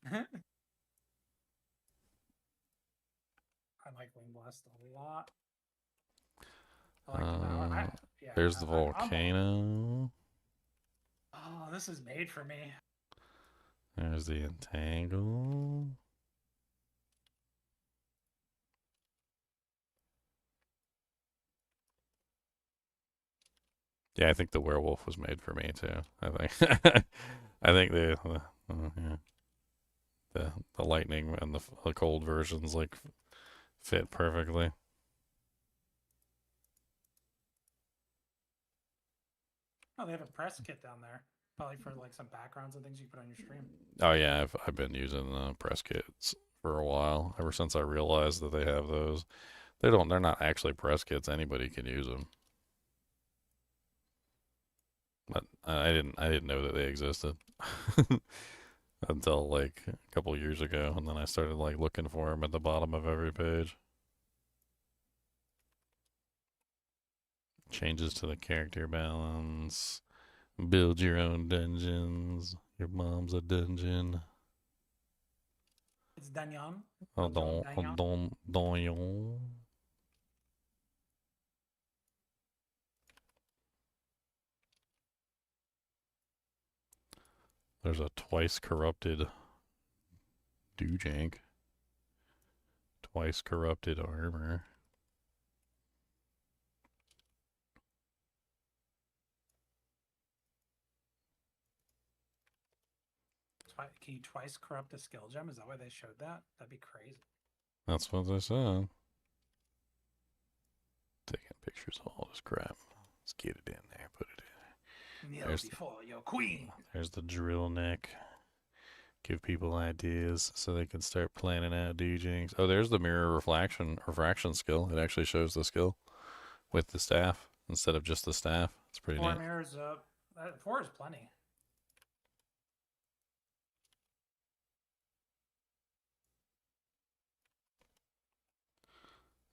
B: I like Wing Blast a lot. I like
A: there's the Volcano.
B: Oh, this is made for me.
A: There's the Entangle. Yeah, I think the werewolf was made for me too. I think, I think the lightning and the cold versions like fit perfectly.
B: Oh, they have a press kit down there. Probably for like some backgrounds and things you put on your stream.
A: Oh yeah, I've been using press kits for a while. Ever since I realized that they have those, they're not actually press kits. Anybody can use them. But I didn't know that they existed until like a couple years ago, and then I started like looking for them at the bottom of every page. Changes to the character balance. Build your own dungeons. Your mom's a dungeon.
B: It's Danyan.
A: Donjon. There's a twice corrupted Dujank. Twice corrupted armor.
B: Can you twice corrupt a skill gem? Is that why they showed that? That'd be crazy.
A: That's what they said. Taking pictures of all this crap. Let's get it in there. Put it in.
B: Kneel before your queen.
A: There's the drill neck. Give people ideas so they can start planning out dujings. Oh, there's the mirror refraction skill. It actually shows the skill with the staff instead of just the staff. It's pretty
B: 4
A: neat.
B: mirrors up. 4 is plenty.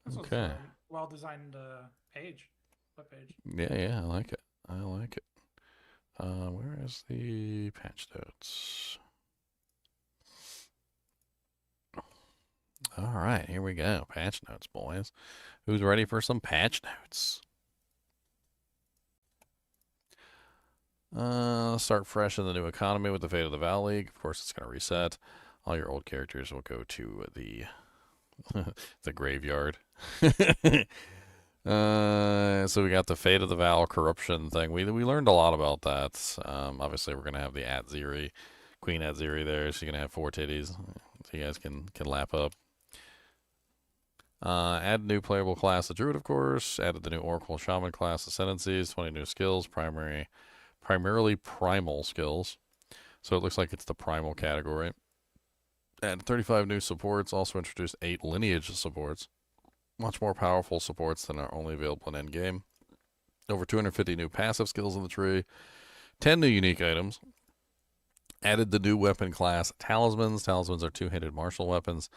B: This was
A: Okay.
B: a well-designed page. Web page.
A: Yeah, I like it. I like it. Where is the patch notes? All right, here we go. Patch notes, boys. Who's ready for some patch notes? Start fresh in the new economy with the Fate of the Val League. Of course, it's going to reset. All your old characters will go to the the graveyard. So we got the Fate of the Val corruption thing. We learned a lot about that. Obviously, we're going to have the Atziri, Queen Atziri there. She's going to have 4 titties, so you guys can lap up. Add new playable class, the Druid, of course. Added the new Oracle Shaman class ascendancies, 20 new skills, primarily primal skills. So it looks like it's the primal category. Add 35 new supports, also introduced 8 lineage supports. Much more powerful supports than are only available in endgame. Over 250 new passive skills in the tree. 10 new unique items. Added the new weapon class, Talismans. Talismans are 2-handed martial weapons.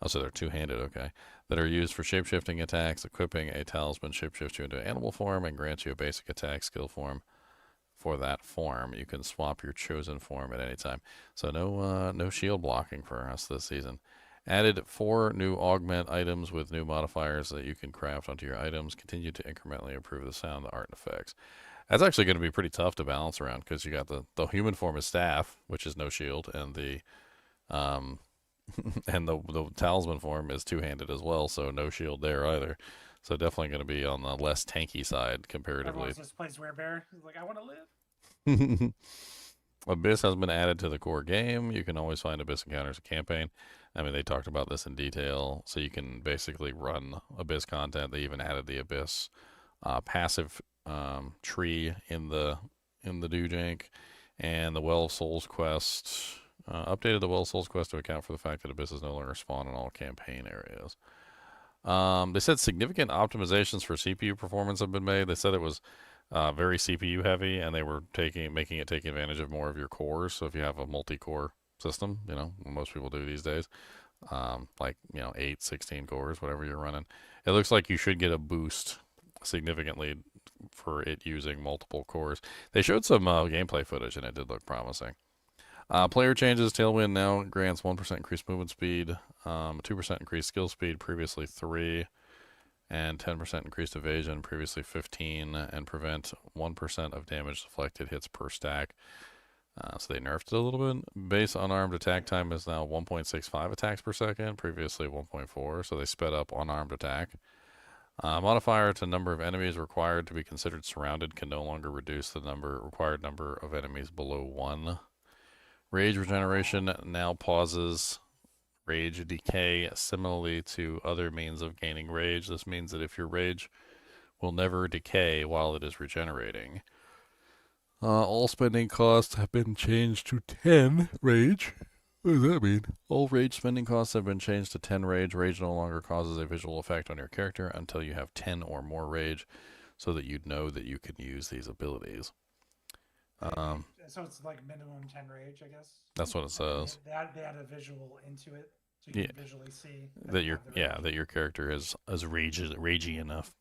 A: Oh, so they're 2-handed, okay. That are used for shapeshifting attacks. Equipping a talisman shapeshifts you into animal form and grants you a basic attack skill form. For that form, you can swap your chosen form at any time. So no shield blocking for us this season. Added 4 new augment items with new modifiers that you can craft onto your items. Continue to incrementally improve the sound, the art, and effects. That's actually going to be pretty tough to balance around because you got the human form is staff, which is no shield, and the and the talisman form is 2-handed as well, so no shield there either. So definitely going to be on the less tanky side comparatively.
B: Everyone just plays Werebear. He's like, I want to live.
A: Abyss has been added to the core game. You can always find Abyss encounters a campaign. I mean, they talked about this in detail, so you can basically run Abyss content. They even added the Abyss passive tree in the Dujank, and the Well of Souls quest. Updated the Well of Souls quest to account for the fact that Abyss is no longer spawned in all campaign areas. They said significant optimizations for CPU performance have been made. They said it was very CPU heavy, and they were making it take advantage of more of your cores. So if you have a multi-core system, most people do these days, 8, 16 cores, whatever you're running, it looks like you should get a boost significantly for it using multiple cores. They showed some gameplay footage, and it did look promising. Player changes. Tailwind now grants 1% increased movement speed, 2% increased skill speed, previously 3, and 10% increased evasion, previously 15, and prevent 1% of damage deflected hits per stack. So they nerfed it a little bit. Base unarmed attack time is now 1.65 attacks per second, previously 1.4, so they sped up unarmed attack. Modifier to number of enemies required to be considered surrounded can no longer reduce the required number of enemies below 1. Rage regeneration now pauses rage decay similarly to other means of gaining rage. This means that if your rage will never decay while it is regenerating. All spending costs have been changed to 10 rage. What does that mean? All rage spending costs have been changed to 10 rage. Rage no longer causes a visual effect on your character until you have 10 or more rage, so that you know that you can use these abilities.
B: So it's like minimum 10 rage, I guess.
A: That's what it says.
B: They add a visual into it, so you can visually see
A: that your character is ragey enough.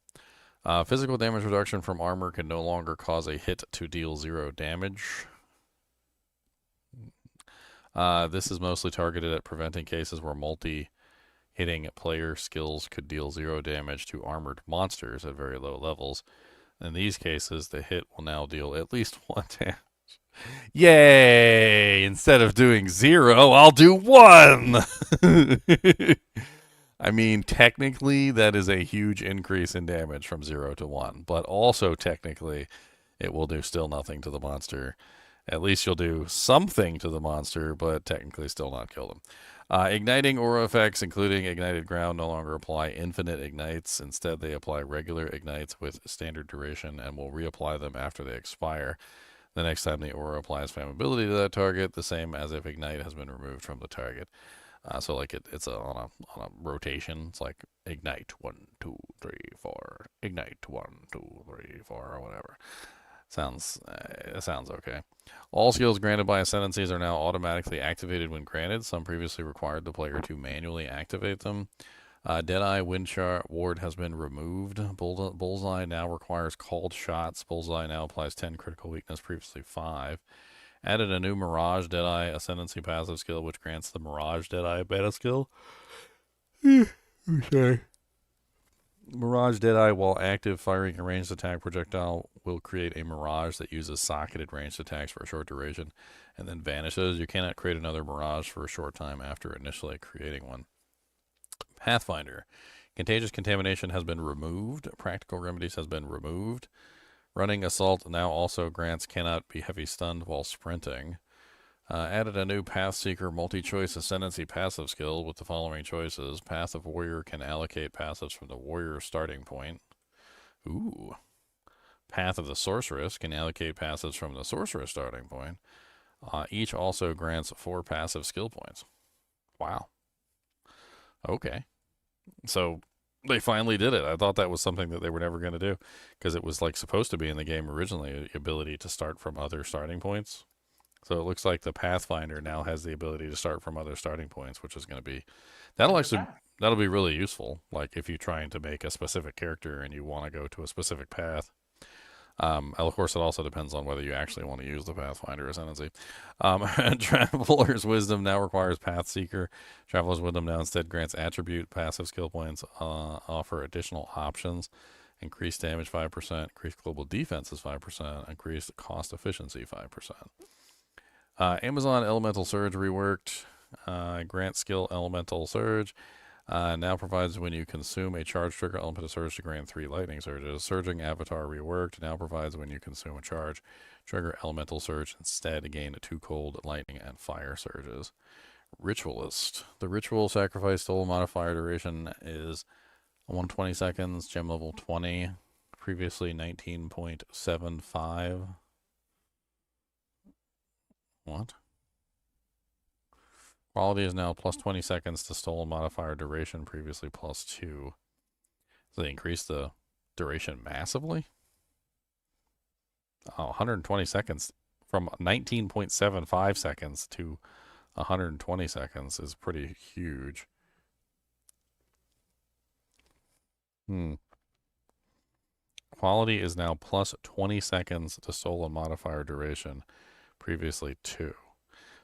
A: Physical damage reduction from armor can no longer cause a hit to deal 0 damage. This is mostly targeted at preventing cases where multi-hitting player skills could deal 0 damage to armored monsters at very low levels. In these cases, the hit will now deal at least 1 damage. Yay! Instead of doing 0, I'll do 1! I mean, technically, that is a huge increase in damage from 0 to 1. But also, technically, it will do still nothing to the monster. At least you'll do something to the monster, but technically still not kill them. Igniting aura effects, including ignited ground, no longer apply infinite ignites. Instead, they apply regular ignites with standard duration and will reapply them after they expire. The next time the aura applies flammability to that target, the same as if ignite has been removed from the target. So like it's on a rotation. It's like ignite 1, 2, 3, 4. Ignite 1, 2, 3, 4, or whatever. Sounds okay. All skills granted by ascendancies are now automatically activated when granted. Some previously required the player to manually activate them. Deadeye Wind Ward has been removed. Bullseye now requires called shots. Bullseye now applies 10 critical weakness, previously 5. Added a new Mirage Deadeye Ascendancy passive skill, which grants the Mirage Deadeye beta skill. Okay. Mirage Deadeye, while active, firing a ranged attack projectile will create a Mirage that uses socketed ranged attacks for a short duration and then vanishes. You cannot create another Mirage for a short time after initially creating one. Pathfinder. Contagious Contamination has been removed. Practical Remedies has been removed. Running Assault now also grants cannot be heavy stunned while sprinting. Added a new Pathseeker multi-choice ascendancy passive skill with the following choices. Path of Warrior can allocate passives from the warrior starting point. Ooh. Path of the Sorceress can allocate passives from the sorceress starting point. Each also grants 4 passive skill points. Wow. Okay. So they finally did it. I thought that was something that they were never going to do because it was like supposed to be in the game originally, the ability to start from other starting points. So it looks like the Pathfinder now has the ability to start from other starting points, which is going to be, that'll be really useful. Like if you're trying to make a specific character and you want to go to a specific path. Of course, it also depends on whether you actually want to use the Pathfinder Ascendancy. Traveler's Wisdom now requires Pathseeker. Traveler's Wisdom now instead grants attribute passive skill points, offer additional options, increased damage 5%, increased global defenses 5%, increased cost efficiency 5%. Amazon Elemental Surge reworked. Grant skill Elemental Surge. Now provides when you consume a charge trigger elemental surge to grant 3 lightning surges. Surging Avatar reworked. Now provides when you consume a charge trigger elemental surge instead gain 2 cold, lightning, and fire surges. Ritualist. The ritual sacrifice stole modifier duration is 120 seconds. Gem level 20. Previously 19.75. What? Quality is now plus 20 seconds to stolen modifier duration, previously plus 2. So they increased the duration massively? 120 seconds from 19.75 seconds to 120 seconds is pretty huge. Quality is now plus 20 seconds to stolen modifier duration, previously 2.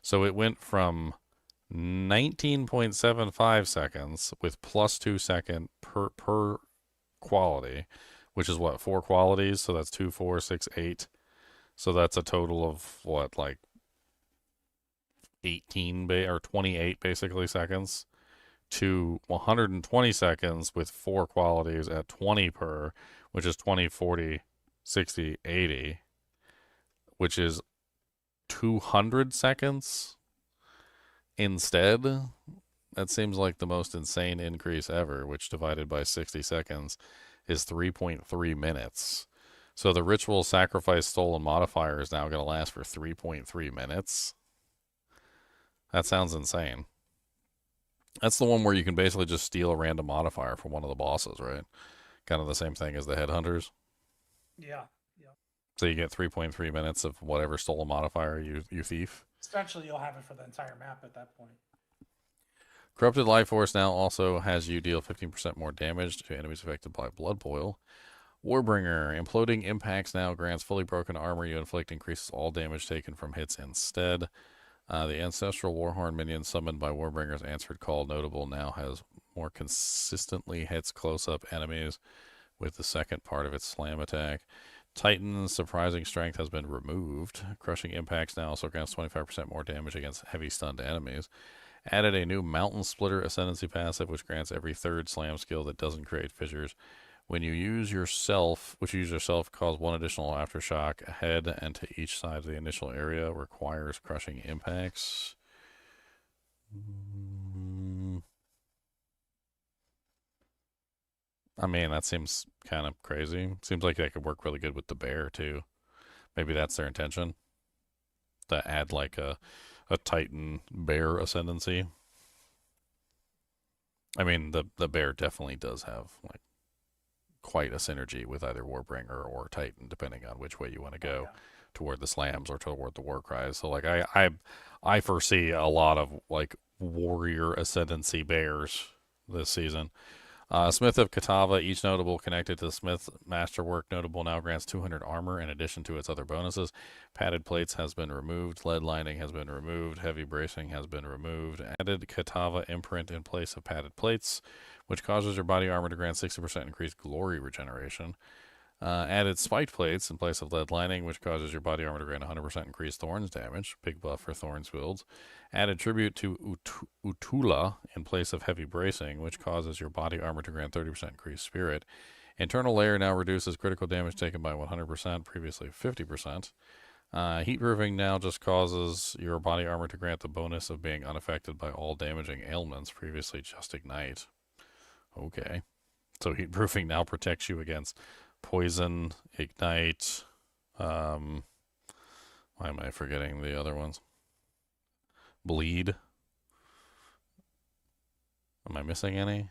A: So it went from 19.75 seconds with plus 2 second per quality, which is what, 4 qualities? So that's 2, 4, 6, 8. So that's a total of what, like 18 or 28 basically seconds to 120 seconds with 4 qualities at 20 per, which is 20, 40, 60, 80, which is 200 seconds instead. That seems like the most insane increase ever, which divided by 60 seconds is 3.3 minutes. So the ritual sacrifice stolen modifier is now going to last for 3.3 minutes. That sounds insane. That's the one where you can basically just steal a random modifier from one of the bosses, right? Kind of the same thing as the headhunters.
B: Yeah.
A: So you get 3.3 minutes of whatever stolen modifier you thief.
B: Essentially, you'll have it for the entire map at that point.
A: Corrupted Life Force now also has you deal 15% more damage to enemies affected by Blood Boil. Warbringer. Imploding Impacts now grants fully broken armor you inflict increases all damage taken from hits instead. The Ancestral Warhorn minion summoned by Warbringer's Answered Call Notable now has more consistently hits close-up enemies with the second part of its slam attack. Titan's Surprising Strength has been removed. Crushing Impacts now also grants 25% more damage against heavy stunned enemies. Added a new Mountain Splitter Ascendancy passive, which grants every third slam skill that doesn't create fissures. When you use yourself, cause one additional aftershock ahead and to each side of the initial area, requires crushing impacts. I mean, that seems kind of crazy. Seems like that could work really good with the bear, too. Maybe that's their intention. To add, like, a Titan bear ascendancy. I mean, the bear definitely does have, like, quite a synergy with either Warbringer or Titan, depending on which way you want to go, toward the slams or toward the war cries. So, like, I foresee a lot of, like, warrior ascendancy bears this season. Smith of Katava, each notable connected to the Smith Masterwork notable now grants 200 armor in addition to its other bonuses. Padded plates has been removed. Lead lining has been removed. Heavy bracing has been removed. Added Katava imprint in place of padded plates, which causes your body armor to grant 60% increased glory regeneration. Added spiked plates in place of lead lining, which causes your body armor to grant 100% increased thorns damage. Big buff for thorns builds. Added tribute to Utula in place of heavy bracing, which causes your body armor to grant 30% increased spirit. Internal layer now reduces critical damage taken by 100%, previously 50%. Heatproofing now just causes your body armor to grant the bonus of being unaffected by all damaging ailments, previously just ignite. Okay. So heatproofing now protects you against poison, ignite, why am I forgetting the other ones? Bleed. Am I missing any?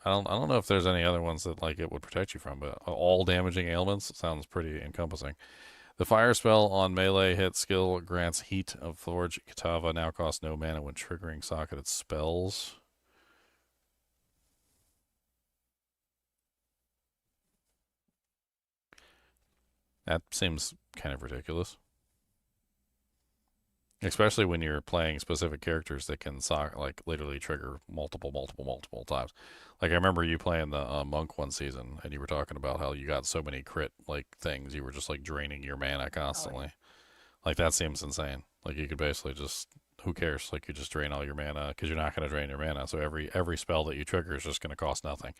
A: I don't know if there's any other ones that like it would protect you from, but all damaging ailments sounds pretty encompassing. The fire spell on melee hit skill grants Heat of Forge Katava now costs no mana when triggering socketed spells. That seems kind of ridiculous. Especially when you're playing specific characters that can like literally trigger multiple times. Like I remember you playing the monk one season, and you were talking about how you got so many crit like things, you were just like draining your mana constantly. Like that seems insane. Like you could basically just, who cares? Like you just drain all your mana because you're not going to drain your mana. So every spell that you trigger is just going to cost nothing.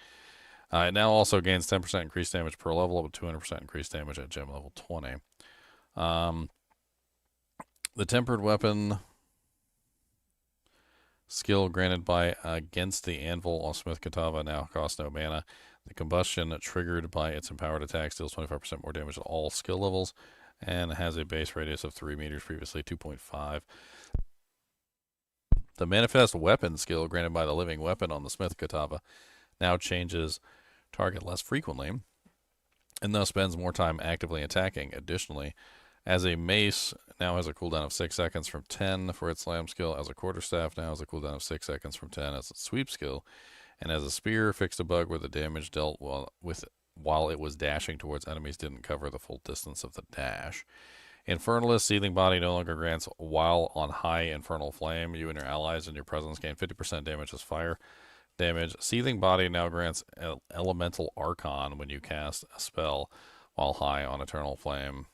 A: It now also gains 10% increased damage per level, with 200% increased damage at gem level 20. The Tempered Weapon skill granted by against the Anvil on Smith Katava now costs no mana. The Combustion triggered by its empowered attack deals 25% more damage at all skill levels and has a base radius of 3 meters, previously 2.5. The Manifest Weapon skill granted by the Living Weapon on the Smith Katava now changes target less frequently and thus spends more time actively attacking. Additionally, as a mace now has a cooldown of 6 seconds from 10 for its slam skill. As a quarterstaff now has a cooldown of 6 seconds from 10 as its sweep skill. And as a spear, fixed a bug where the damage dealt while it was dashing towards enemies didn't cover the full distance of the dash. Infernalist Seething Body no longer grants while on high infernal flame. You and your allies in your presence gain 50% damage as fire damage. Seething Body now grants Elemental Archon when you cast a spell while high on eternal flame.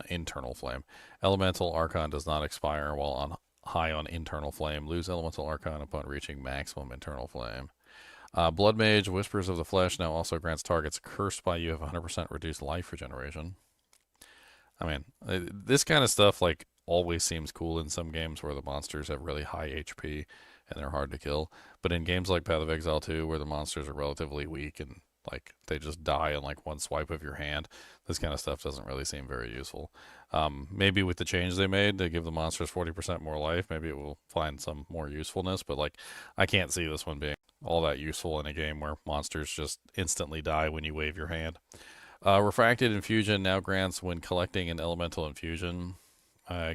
A: Internal flame. Elemental Archon does not expire while on high on internal flame. Lose Elemental Archon upon reaching maximum internal flame. Blood Mage Whispers of the Flesh now also grants targets cursed by you have 100% reduced life regeneration. I mean, this kind of stuff like always seems cool in some games where the monsters have really high HP and they're hard to kill. But in games like Path of Exile 2, where the monsters are relatively weak and like they just die in like one swipe of your hand, this kind of stuff doesn't really seem very useful. Maybe with the change they made to give the monsters 40% more life, maybe it will find some more usefulness, but like I can't see this one being all that useful in a game where monsters just instantly die when you wave your hand. Refracted Infusion now grants when collecting an elemental infusion.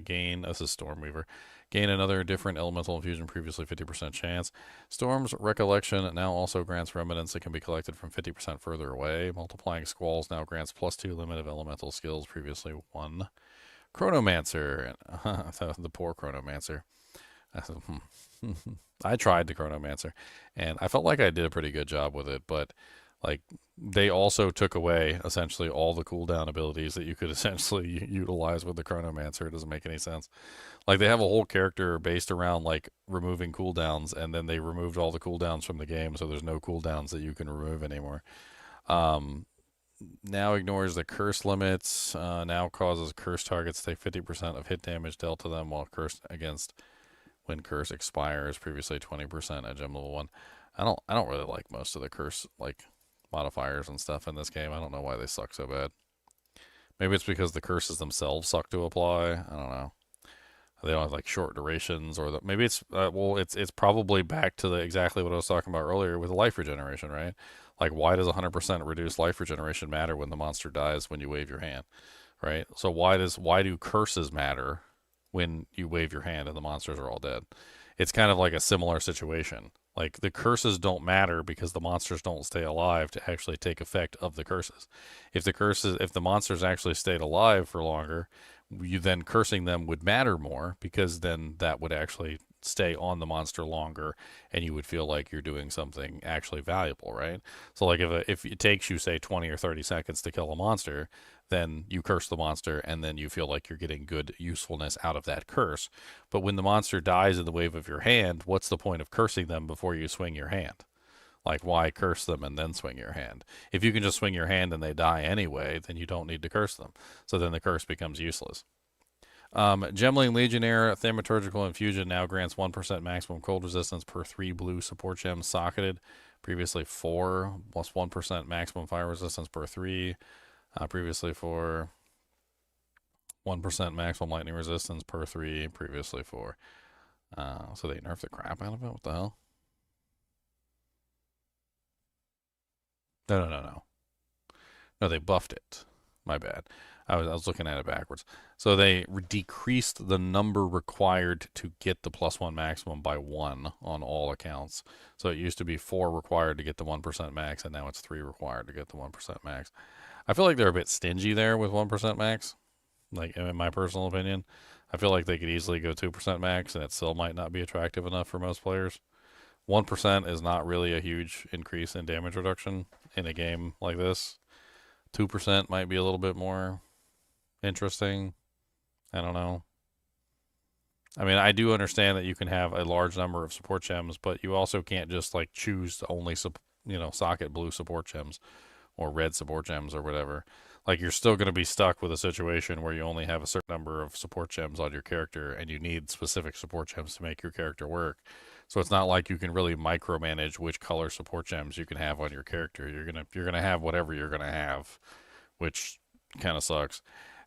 A: Gain, this is Stormweaver. Gain another different elemental infusion, previously 50% chance. Storm's Recollection now also grants remnants that can be collected from 50% further away. Multiplying Squalls now grants +2 limit of elemental skills, previously 1. Chronomancer, the poor Chronomancer. I tried the Chronomancer, and I felt like I did a pretty good job with it, but like they also took away essentially all the cooldown abilities that you could essentially utilize with the Chronomancer. It doesn't make any sense. Like they have a whole character based around like removing cooldowns, and then they removed all the cooldowns from the game, so there's no cooldowns that you can remove anymore. Now ignores the curse limits. Now causes curse targets to take 50% of hit damage dealt to them while cursed against when curse expires. Previously 20% at gem level 1. I don't really like most of the curse like modifiers and stuff in this game. I don't know why they suck so bad. Maybe it's because the curses themselves suck to apply. I don't know. They don't have like short durations, or maybe it's well, it's probably back to exactly what I was talking about earlier with life regeneration, right? Like, why does 100% reduced life regeneration matter when the monster dies when you wave your hand, right? So why do curses matter when you wave your hand and the monsters are all dead? It's kind of like a similar situation. Like the curses don't matter because the monsters don't stay alive to actually take effect of the curses. If the monsters actually stayed alive for longer, you then cursing them would matter more, because then that would actually stay on the monster longer and you would feel like you're doing something actually valuable, right? So like if it takes you say 20 or 30 seconds to kill a monster, then you curse the monster and then you feel like you're getting good usefulness out of that curse. But when the monster dies in the wave of your hand, what's the point of cursing them before you swing your hand? Like, why curse them and then swing your hand? If you can just swing your hand and they die anyway, then you don't need to curse them. So then the curse becomes useless. Gemling Legionnaire Thaumaturgical Infusion now grants 1% maximum cold resistance per 3 blue support gems socketed. Previously 4, plus 1% maximum fire resistance per 3. Previously 4. 1% maximum lightning resistance per 3. Previously 4. So they nerfed the crap out of it? What the hell? No. No, they buffed it. My bad. I was looking at it backwards. So they decreased the number required to get the +1 maximum by 1 on all accounts. So it used to be 4 required to get the 1% max, and now it's 3 required to get the 1% max. I feel like they're a bit stingy there with 1% max. Like, in my personal opinion, I feel like they could easily go 2% max, and it still might not be attractive enough for most players. 1% is not really a huge increase in damage reduction in a game like this. 2% might be a little bit more interesting. I don't know. I mean, I do understand that you can have a large number of support gems, but you also can't just like choose to only socket blue support gems or red support gems or whatever. Like, you're still going to be stuck with a situation where you only have a certain number of support gems on your character, and you need specific support gems to make your character work. So it's not like you can really micromanage which color support gems you can have on your character. You're gonna have whatever you're gonna have, which kind of sucks.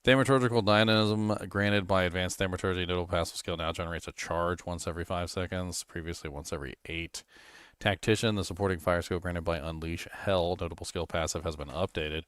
A: Thaumaturgical Dynamism granted by Advanced Thaumaturgy notable passive skill now generates a charge once every 5 seconds, previously once every 8. Tactician, the supporting fire skill granted by Unleash Hell notable skill passive, has been updated.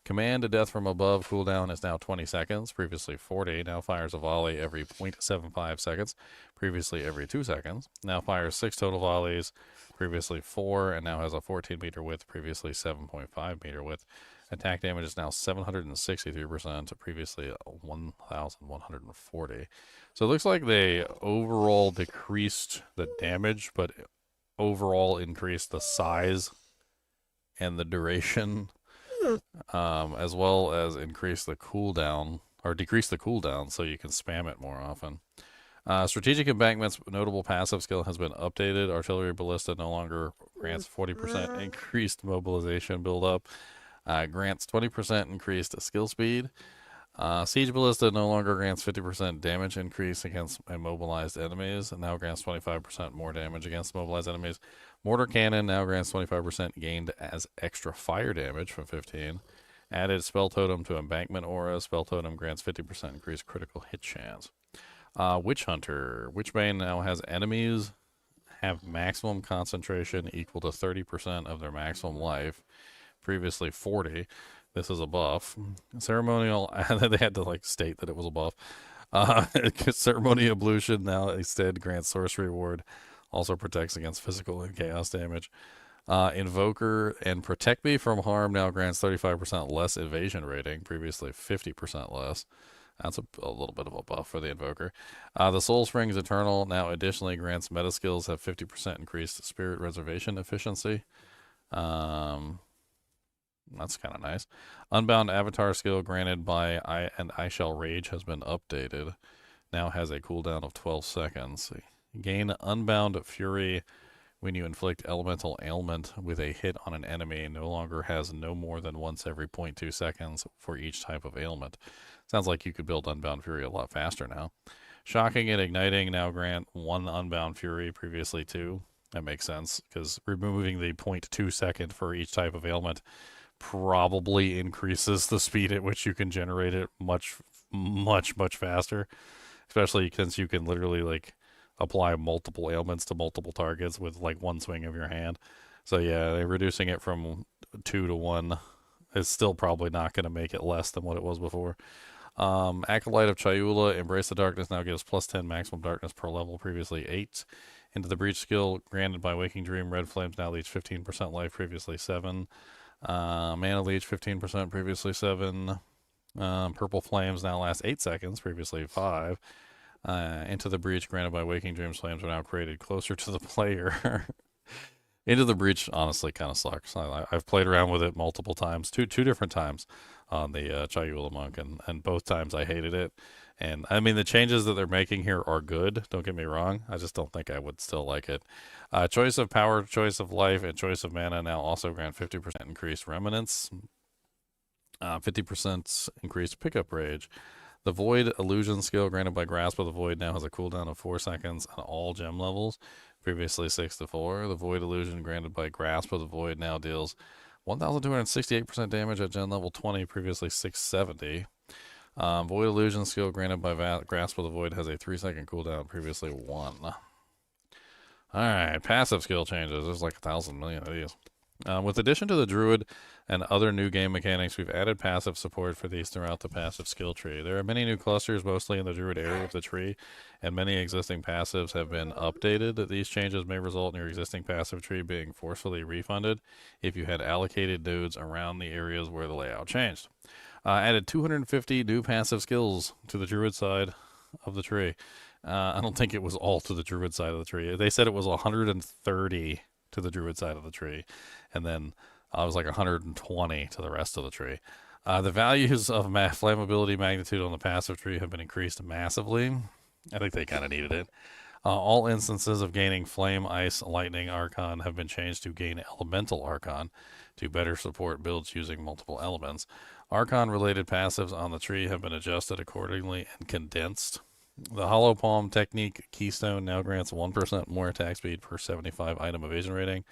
A: Command to Death from Above cooldown is now 20 seconds, previously 40. Now fires a volley every 0.75 seconds, previously every 2 seconds. Now fires 6 total volleys, previously 4, and now has a 14 meter width, previously 7.5 meter width. Attack damage is now 763%, previously 1,140. So it looks like they overall decreased the damage, but overall increased the size and the duration, as well as increase the cooldown, or decrease the cooldown so you can spam it more often. Strategic Embankment's notable passive skill has been updated. Artillery Ballista no longer grants 40% increased mobilization buildup. Grants 20% increased skill speed. Siege Ballista no longer grants 50% damage increase against immobilized enemies, and now grants 25% more damage against mobilized enemies. Mortar Cannon now grants 25% gained as extra fire damage from 15. Added Spell Totem to Embankment Aura. Spell Totem grants 50% increased critical hit chance. Witch Hunter. Witchbane now has enemies have maximum concentration equal to 30% of their maximum life. Previously 40. This is a buff. Ceremonial, they had to like state that it was a buff. Ceremonial Ablution now instead grants sorcery ward. Also protects against physical and chaos damage. Invoker and Protect Me from Harm now grants 35% less evasion rating. Previously 50% less. That's a little bit of a buff for the Invoker. The Soul Springs Eternal now additionally grants meta skills have 50% increased spirit reservation efficiency. That's kind of nice. Unbound Avatar skill granted by I Shall Rage has been updated. Now has a cooldown of 12 seconds. Gain Unbound Fury when you inflict elemental ailment with a hit on an enemy. No longer has no more than once every 0.2 seconds for each type of ailment. Sounds like you could build Unbound Fury a lot faster now. Shocking and Igniting now grant 1 Unbound Fury, previously 2. That makes sense, because removing the 0.2 second for each type of ailment probably increases the speed at which you can generate it much faster, especially since you can literally like apply multiple ailments to multiple targets with like one swing of your hand. So yeah, reducing it from 2 to 1 is still probably not going to make it less than what it was before. Acolyte of Chayula, Embrace the Darkness now gives +10 maximum darkness per level, previously 8. Into the Breach skill granted by Waking Dream, Red Flames now leech 15% life, previously 7. Mana Leech 15%, previously 7. Purple Flames now last 8 seconds, previously 5. Into the Breach granted by Waking Dreams, flames are now created closer to the player. Into the Breach honestly kind of sucks. I've played around with it multiple times, two different times on the Chayula Monk, and both times I hated it. And I mean, the changes that they're making here are good, don't get me wrong. I just don't think I would still like it. Choice of Power, Choice of Life, and Choice of Mana now also grant 50% increased Remnants, 50% increased Pickup Rage. The Void Illusion skill granted by Grasp of the Void now has a cooldown of 4 seconds on all gem levels, previously 6 to 4. The Void Illusion granted by Grasp of the Void now deals 1,268% damage at gen level 20, previously 670. Void Illusion skill granted by Grasp of the Void has a 3-second cooldown, previously 1. Alright, passive skill changes. There's like 1,000 million of these. With addition to the Druid and other new game mechanics, we've added passive support for these throughout the passive skill tree. There are many new clusters, mostly in the Druid area of the tree, and many existing passives have been updated. These changes may result in your existing passive tree being forcefully refunded if you had allocated nodes around the areas where the layout changed. Added 250 new passive skills to the Druid side of the tree. I don't think it was all to the Druid side of the tree. They said it was 130 to the Druid side of the tree, and then I was like 120 to the rest of the tree. The values of flammability magnitude on the passive tree have been increased massively. I think they kind of needed it. All instances of gaining Flame, Ice, Lightning Archon have been changed to gain Elemental Archon to better support builds using multiple elements. Archon-related passives on the tree have been adjusted accordingly and condensed. The Hollow Palm Technique Keystone now grants 1% more attack speed per 75 item evasion rating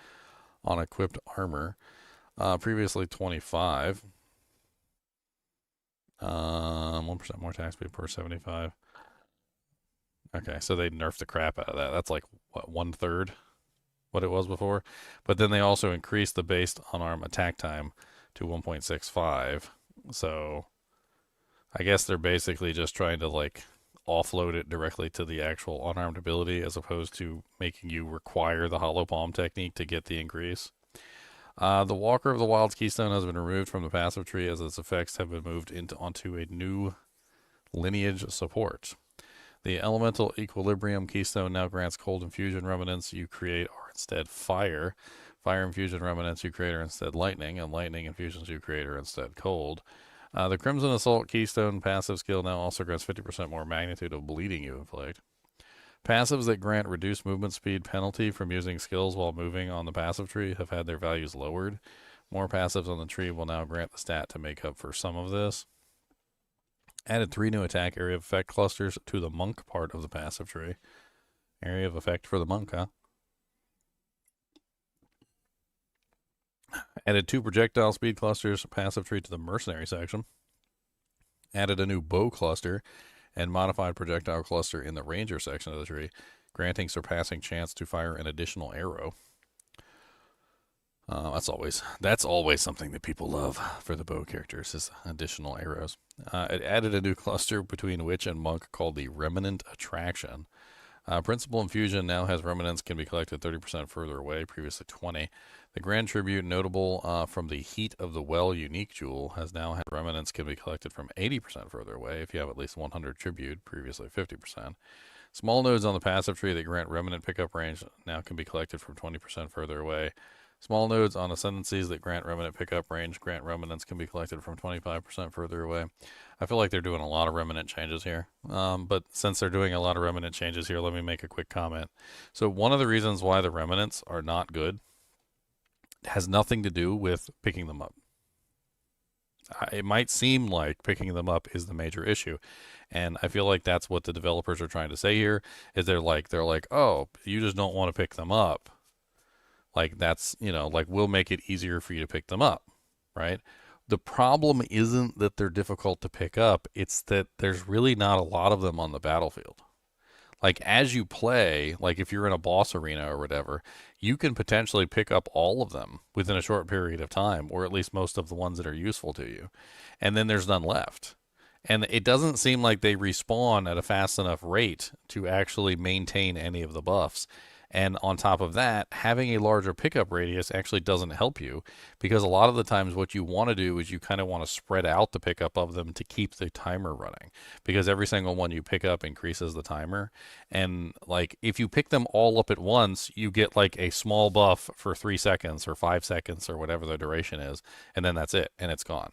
A: on equipped armor. Previously 25. 1% more attack speed per 75. Okay, so they nerfed the crap out of that. That's like, what, 1/3 what it was before? But then they also increased the base unarmed attack time to 1.65. So I guess they're basically just trying to like offload it directly to the actual unarmed ability as opposed to making you require the Hollow Palm technique to get the increase. The Walker of the Wilds Keystone has been removed from the passive tree as its effects have been moved onto a new lineage support. The Elemental Equilibrium Keystone now grants Cold Infusion Remnants you create are instead Fire. Fire Infusion Remnants you create are instead Lightning, and Lightning Infusions you create are instead Cold. The Crimson Assault Keystone passive skill now also grants 50% more magnitude of bleeding you inflict. Passives that grant reduced movement speed penalty from using skills while moving on the passive tree have had their values lowered. More passives on the tree will now grant the stat to make up for some of this. Added 3 new attack area of effect clusters to the monk part of the passive tree. Area of effect for the monk, huh? Added 2 projectile speed clusters, passive tree to the mercenary section. Added a new bow cluster and modified projectile cluster in the ranger section of the tree, granting surpassing chance to fire an additional arrow. That's always something that people love for the bow characters, is additional arrows. It added a new cluster between witch and monk called the Remnant Attraction. Principal Infusion now has remnants can be collected 30% further away, previously 20. The Grand Tribute, notable from the Heat of the Well unique jewel, has now had remnants can be collected from 80% further away if you have at least 100 tribute, previously 50%. Small nodes on the passive tree that grant remnant pickup range now can be collected from 20% further away. Small nodes on ascendancies that grant remnant pickup range grant remnants can be collected from 25% further away. I feel like they're doing a lot of remnant changes here. But since they're doing a lot of remnant changes here, let me make a quick comment. So one of the reasons why the remnants are not good has nothing to do with picking them up. It might seem like picking them up is the major issue. And I feel like that's what the developers are trying to say here, is they're like, oh, you just don't want to pick them up. Like that's, like we'll make it easier for you to pick them up, right? The problem isn't that they're difficult to pick up. It's that there's really not a lot of them on the battlefield. Like as you play, like if you're in a boss arena or whatever, you can potentially pick up all of them within a short period of time, or at least most of the ones that are useful to you. And then there's none left. And it doesn't seem like they respawn at a fast enough rate to actually maintain any of the buffs. And on top of that, having a larger pickup radius actually doesn't help you, because a lot of the times what you want to do is you kind of want to spread out the pickup of them to keep the timer running, because every single one you pick up increases the timer. And like if you pick them all up at once, you get like a small buff for 3 seconds or 5 seconds or whatever the duration is, and then that's it, and it's gone.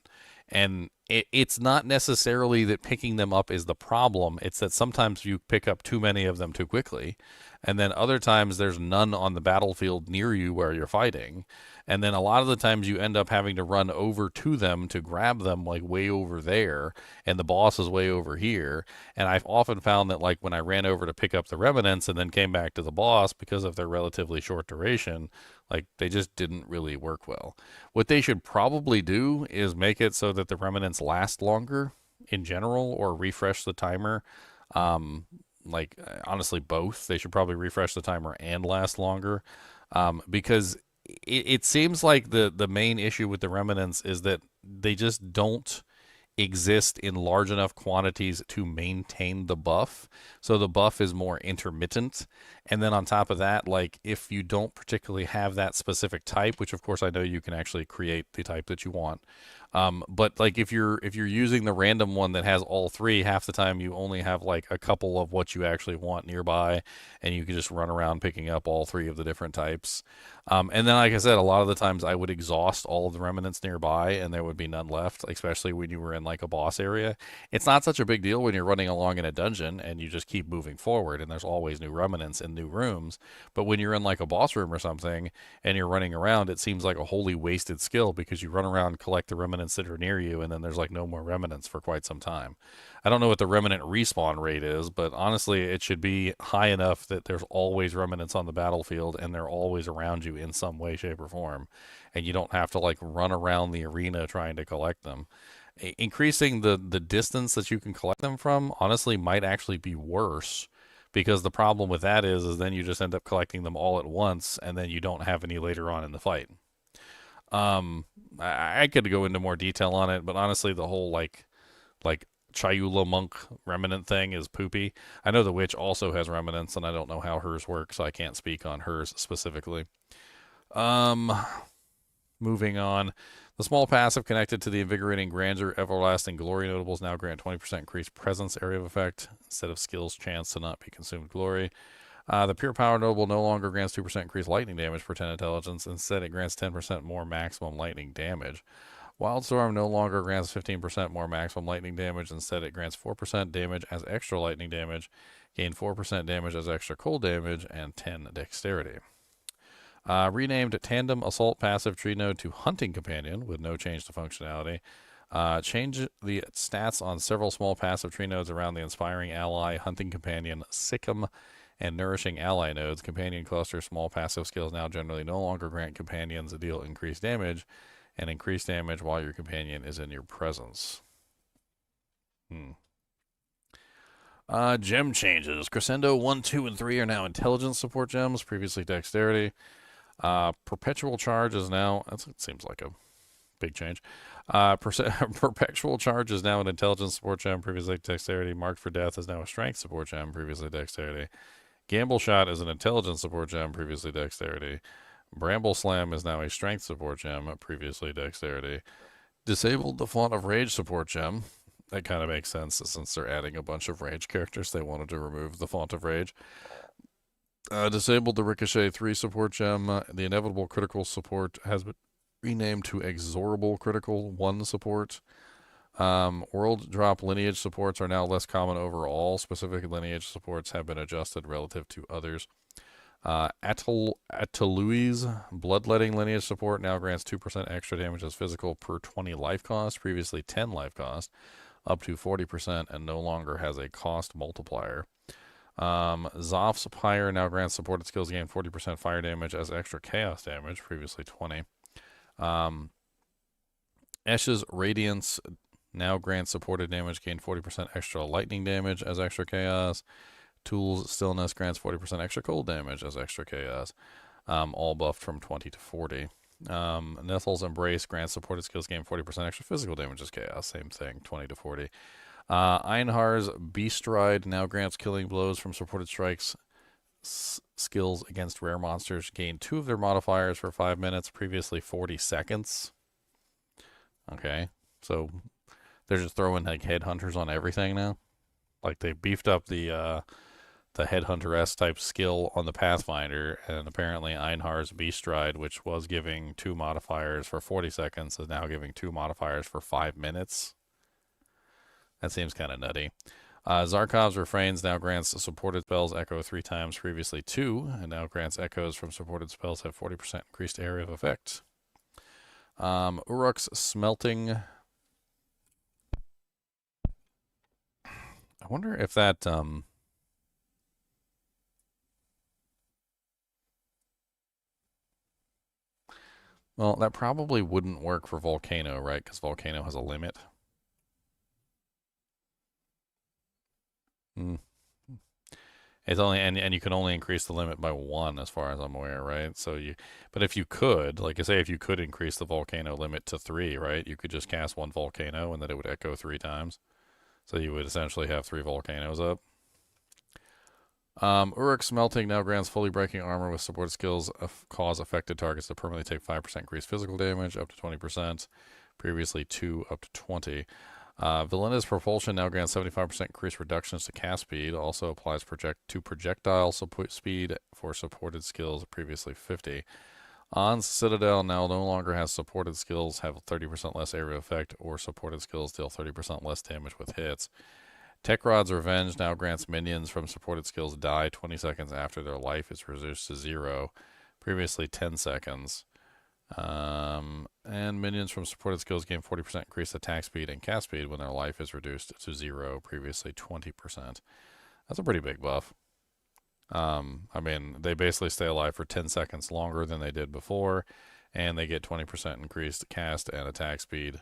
A: And it's not necessarily that picking them up is the problem. It's that sometimes you pick up too many of them too quickly. And then other times there's none on the battlefield near you where you're fighting. And then a lot of the times you end up having to run over to them to grab them like way over there. And the boss is way over here. And I've often found that like when I ran over to pick up the remnants and then came back to the boss, because of their relatively short duration, like they just didn't really work well. What they should probably do is make it so that the remnants last longer in general, or refresh the timer. Honestly, both. They should probably refresh the timer and last longer, because it seems like the main issue with the remnants is that they just don't exist in large enough quantities to maintain the buff. So the buff is more intermittent. And then on top of that, like if you don't particularly have that specific type, which of course I know you can actually create the type that you want. But like if you're using the random one that has all three, half the time you only have like a couple of what you actually want nearby, and you can just run around picking up all three of the different types. And then, like I said, a lot of the times I would exhaust all of the remnants nearby and there would be none left, especially when you were in like a boss area. It's not such a big deal when you're running along in a dungeon and you just keep moving forward and there's always new remnants in new rooms. But when you're in like a boss room or something and you're running around, it seems like a wholly wasted skill, because you run around, collect the remnants that are near you, and then there's like no more remnants for quite some time. I don't know what the remnant respawn rate is, but honestly, it should be high enough that there's always remnants on the battlefield and they're always around you in some way, shape, or form, and you don't have to like run around the arena trying to collect them. Increasing the distance that you can collect them from honestly might actually be worse, because the problem with that is then you just end up collecting them all at once and then you don't have any later on in the fight. I could go into more detail on it, but honestly, the whole like Chayula monk remnant thing is poopy. I know the witch also has remnants, and I don't know how hers works, so I can't speak on hers specifically. Moving on. The small passive connected to the invigorating grandeur everlasting glory notables now grant 20% increased presence area of effect instead of skills chance to not be consumed glory. The pure power notable no longer grants 2% increased lightning damage per 10 intelligence. Instead, it grants 10% more maximum lightning damage. Wildstorm no longer grants 15% more maximum lightning damage. Instead, it grants 4% damage as extra lightning damage, gain 4% damage as extra cold damage, and 10 dexterity. Renamed Tandem Assault Passive Tree Node to Hunting Companion with no change to functionality. Change the stats on several small passive tree nodes around the inspiring ally, hunting companion, Sikkim, and nourishing ally nodes. Companion cluster small passive skills now generally no longer grant companions a deal increased damage, and increase damage while your companion is in your presence. Gem changes. Crescendo 1, 2, and 3 are now intelligence support gems, previously dexterity. Perpetual charge is now, it seems like a big change. Perpetual charge is now an intelligence support gem, previously dexterity. Marked for death is now a strength support gem, previously dexterity. Gamble shot is an intelligence support gem, previously dexterity. Bramble slam is now a strength support gem, previously dexterity. Disabled the font of rage support gem. That kind of makes sense since they're adding a bunch of rage characters. They wanted to remove the font of rage. Disabled the Ricochet 3 support gem. The inevitable critical support has been renamed to Exorable Critical 1 support. World drop lineage supports are now less common overall. Specific lineage supports have been adjusted relative to others. Atalui's bloodletting lineage support now grants 2% extra damage as physical per 20 life cost, previously 10 life cost, up to 40%, and no longer has a cost multiplier. Zoph's Pyre now grants supported skills gain 40% fire damage as extra chaos damage, previously 20. Esh's Radiance now grants supported damage gain 40% extra lightning damage as extra chaos. Tool's Stillness grants 40% extra cold damage as extra chaos, all buffed from 20 to 40. Nethel's Embrace grants supported skills gain 40% extra physical damage as chaos, same thing, 20 to 40. Einhar's Beast Ride now grants killing blows from supported strikes skills against rare monsters gain 2 of their modifiers for 5 minutes, previously 40 seconds. Okay, so they're just throwing like headhunters on everything now. Like they beefed up the Headhunter-esque type skill on the Pathfinder, and apparently Einhar's Beast Ride, which was giving 2 modifiers for 40 seconds, is now giving 2 modifiers for 5 minutes. That seems kind of nutty. Zarkov's Refrains now grants supported spells echo 3 times, previously 2, and now grants echoes from supported spells have 40% increased area of effect. Uruk's Smelting. I wonder if that well, that probably wouldn't work for Volcano, right? Because Volcano has a limit. It's only and you can only increase the limit by 1 as far as I'm aware, right? So but if you could, like I say, if you could increase the Volcano limit to 3, right? You could just cast 1 Volcano and then it would echo 3 times. So you would essentially have 3 volcanoes up. Uruk's Smelting now grants fully breaking armor with support skills cause affected targets to permanently take 5% increased physical damage up to 20%, previously 2 up to 20. Valena's Propulsion now grants 75% increased reductions to cast speed, also applies to projectile speed for supported skills, previously 50. On's Citadel now no longer has supported skills have 30% less area effect, or supported skills deal 30% less damage with hits. Tekrod's Revenge now grants minions from supported skills die 20 seconds after their life is reduced to 0, previously 10 seconds. And minions from supported skills gain 40% increased attack speed and cast speed when their life is reduced to 0, previously 20%. That's a pretty big buff. I mean, they basically stay alive for 10 seconds longer than they did before, and they get 20% increased cast and attack speed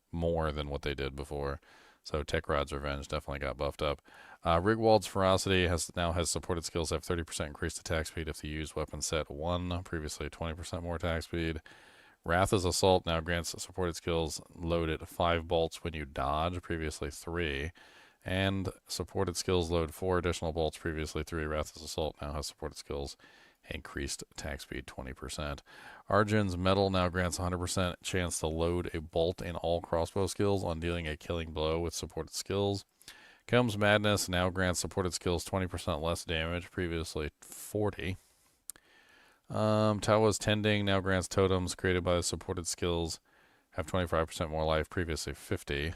A: more than what they did before. So Tekrod's Revenge definitely got buffed up. Rigwald's Ferocity now has supported skills have 30% increased attack speed if the used weapon set 1, previously 20% more attack speed. Wrath's Assault now grants supported skills loaded 5 bolts when you dodge, previously 3. And supported skills load 4 additional bolts, previously 3. Wrath's Assault now has supported skills increased attack speed 20%. Arjun's Metal now grants 100% chance to load a bolt in all crossbow skills on dealing a killing blow with supported skills. Kelm's Madness now grants supported skills 20% less damage, previously 40. Tawa's Tending now grants totems created by the supported skills have 25% more life, previously 50.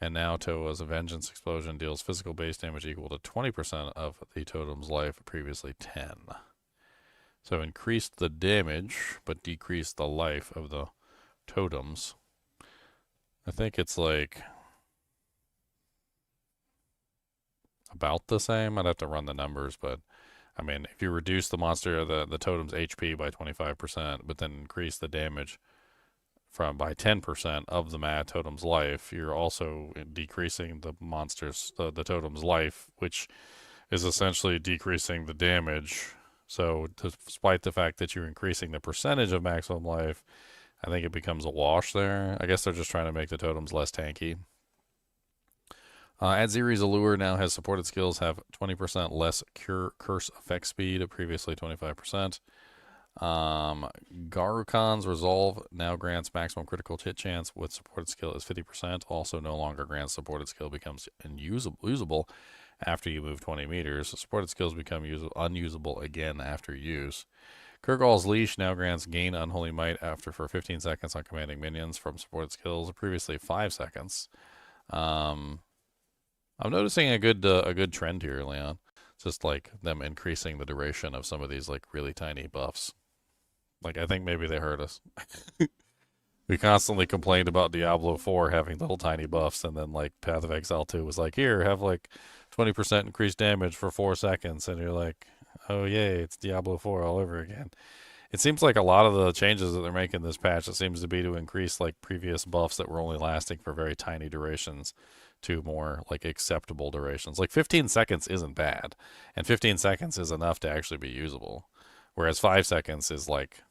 A: And now Tawa's Vengeance Explosion deals physical base damage equal to 20% of the totem's life, previously 10. So increased the damage, but decreased the life of the totems. I think it's like about the same. I'd have to run the numbers, but I mean, if you reduce the monster, the totem's HP by 25%, but then increase the damage by 10% of the totem's life, you're also decreasing the the totem's life, which is essentially decreasing the damage. So despite the fact that you're increasing the percentage of maximum life, I think it becomes a wash there. I guess they're just trying to make the totems less tanky. Adziri's Allure now has supported skills have 20% less curse effect speed, previously 25%. Garukan's Resolve now grants maximum critical hit chance with supported skill is 50%. Also no longer grants supported skill becomes unusable after you move 20 meters. Supported skills become unusable again after use. Kurgal's Leash now grants gain Unholy Might for 15 seconds on commanding minions from supported skills, previously 5 seconds. I'm noticing a good trend here, Leon. Just like them increasing the duration of some of these like really tiny buffs. Like I think maybe they heard us. We constantly complained about Diablo 4 having little tiny buffs, and then like Path of Exile 2 was like, here, have like 20% increased damage for 4 seconds, and you're like, oh yay, it's Diablo 4 all over again. It seems like a lot of the changes that they're making this patch, it seems to be to increase like previous buffs that were only lasting for very tiny durations to more like acceptable durations. Like 15 seconds isn't bad, and 15 seconds is enough to actually be usable, whereas 5 seconds is like